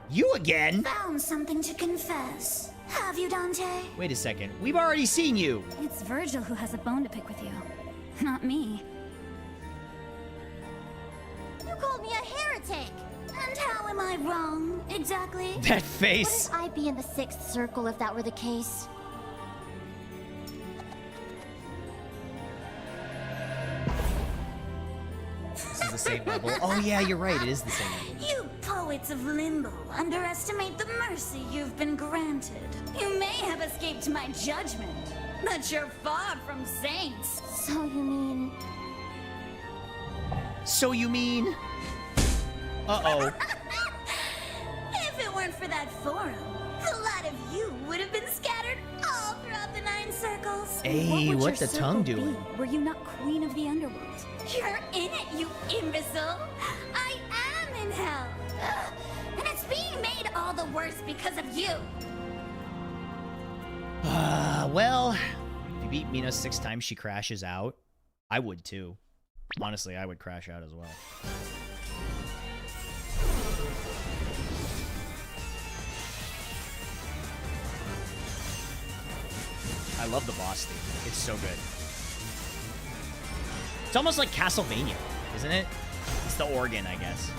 A: You again?
C: Found something to confess. Have you, Dante?
A: Wait a second. We've already seen you.
C: It's Virgil who has a bone to pick with you. Not me.
D: You called me a heretic!
C: And how am I wrong, exactly?
A: That face.
D: Wouldn't I be in the sixth circle if that were the case?
A: This is the same level. Oh yeah, you're right. It is the same level.
C: You poets of Limbo underestimate the mercy you've been granted. You may have escaped my judgment, but you're far from saints.
D: So you mean...
A: So you mean? Uh-oh.
C: If it weren't for that forum, the lot of you would have been scattered all throughout the 9 circles.
A: Hey,
C: would
A: what's
C: your
A: the tongue
C: circle be?
A: doing?
C: Were you not queen of the underworld? You're in it, you imbecile. I am in hell. Ugh. And it's being made all the worse because of you.
A: Well, if you beat Mina 6 times, she crashes out. I would too. Honestly, I would crash out as well. I love the boss theme. It's so good. It's almost like Castlevania, isn't it? It's the organ, I guess.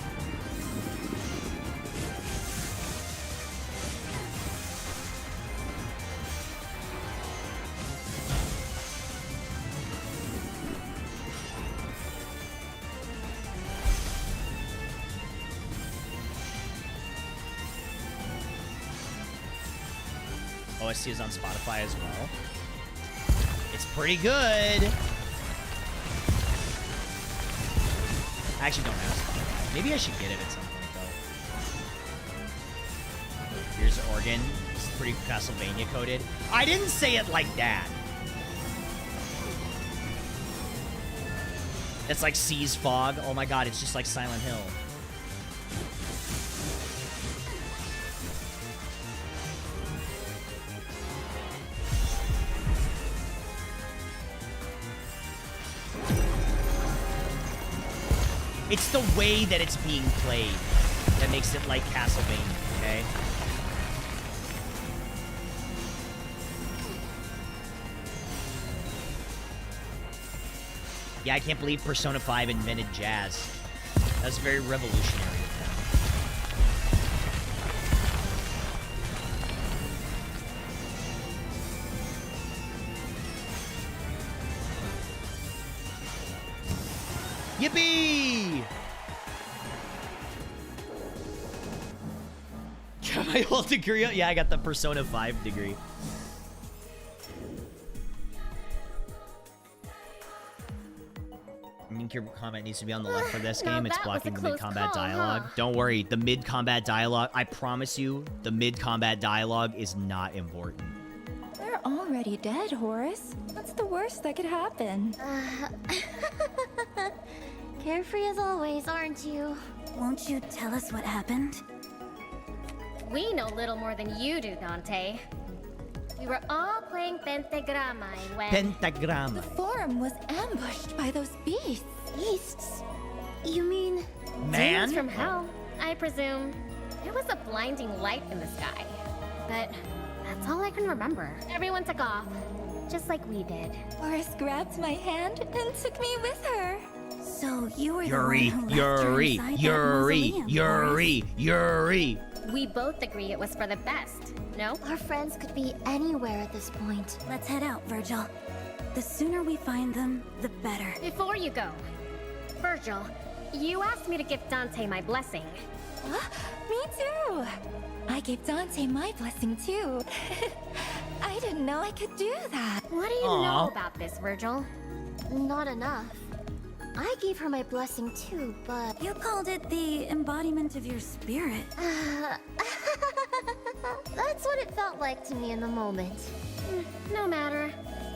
A: OST is on Spotify as well. It's pretty good. I actually don't have Spotify. Maybe I should get it at some point, though. Here's organ. It's pretty Castlevania coded. I didn't say it like that. It's like Seas Fog. Oh my god, it's just like Silent Hill. It's the way that it's being played that makes it like Castlevania, okay? Yeah, I can't believe Persona 5 invented jazz. That's very revolutionary of them. Yippee! Got my whole degree. Yeah, I got the Persona 5 degree. I mean, think your comment needs to be on the left for this
E: Now
A: game. It's
E: that was a
A: blocking the
E: close
A: mid-combat
E: call,
A: dialogue.
E: huh?
A: Don't worry, the mid-combat dialogue, I promise you, the mid-combat dialogue is not important.
F: They're already dead, Horace. What's the worst that could happen?
D: Carefree as always, aren't you?
C: Won't you tell us what happened?
E: We know little more than you do, Dante. We were all playing Pentagrama when...
A: Pentagram.
F: The forum was ambushed by those beasts.
D: Beasts? You mean...
A: Man?
E: Demons from hell, I presume. There was a blinding light in the sky. But that's all I can remember. Everyone took off, just like we did.
F: Horace grabbed my hand and took me with her.
C: So you were
A: Yuri,
C: the one who left her
A: Yuri,
C: inside that
A: Yuri,
C: mausoleum,
A: Yuri, Yuri.
E: We both agree it was for the best, no?
D: Our friends could be anywhere at this point.
C: Let's head out, Virgil. The sooner we find them, the better.
E: Before you go, Virgil, you asked me to give Dante my blessing.
F: Me too. I gave Dante my blessing too. I didn't know I could do that.
E: What do you
A: Aw.
E: know about this, Virgil?
D: Not enough. I gave her my blessing too, but...
C: You called it the embodiment of your spirit.
D: That's what it felt like to me in the moment.
E: No matter.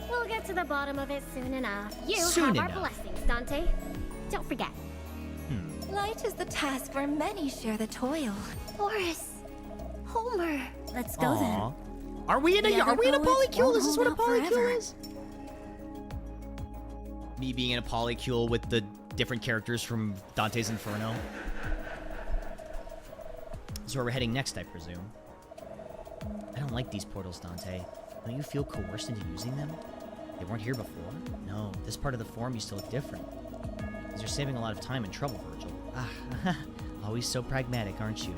E: We'll get to the bottom of it soon enough. You
A: Soon
E: have
A: enough.
E: our blessings, Dante. Don't forget.
F: Light is the task where many share the toil.
D: Horace! Homer!
C: Let's go
A: Aw.
C: then.
A: Are we in a
C: The other poets
A: polycule?
C: won't
A: Is this what a
C: hold out
A: polycule
C: forever.
A: is? Me being in a polycule with the different characters from Dante's Inferno. This is where we're heading next, I presume. I don't like these portals, Dante. Don't you feel coerced into using them? They weren't here before? No, this part of the forum used to look different. Because you're saving a lot of time and trouble, Virgil. Ah, always so pragmatic, aren't you?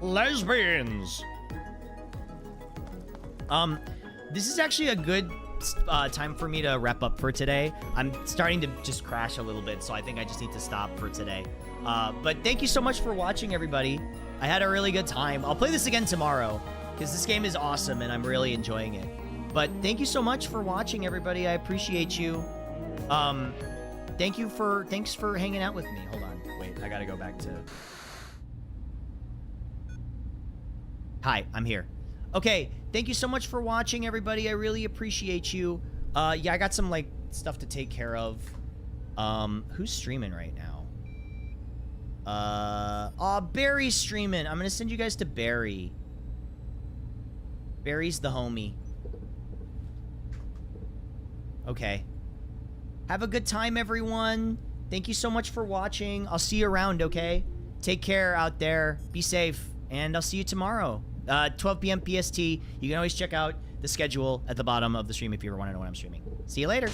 B: Lesbians.
A: This is actually a good time for me to wrap up for today. I'm starting to just crash a little bit, so I think I just need to stop for today. But thank you so much for watching, everybody. I had a really good time. I'll play this again tomorrow, because this game is awesome, and I'm really enjoying it. But thank you so much for watching, everybody. I appreciate you. Thanks for hanging out with me. Hold on. Wait, I gotta go back to... Hi, I'm here. Okay, thank you so much for watching, everybody. I really appreciate you. Yeah, I got some, like, stuff to take care of. Who's streaming right now? Barry's streaming. I'm gonna send you guys to Barry. Barry's the homie. Okay. Have a good time, everyone. Thank you so much for watching. I'll see you around, okay? Take care out there. Be safe. And I'll see you tomorrow. 12 p.m. PST. You can always check out the schedule at the bottom of the stream if you ever want to know when I'm streaming. See you later.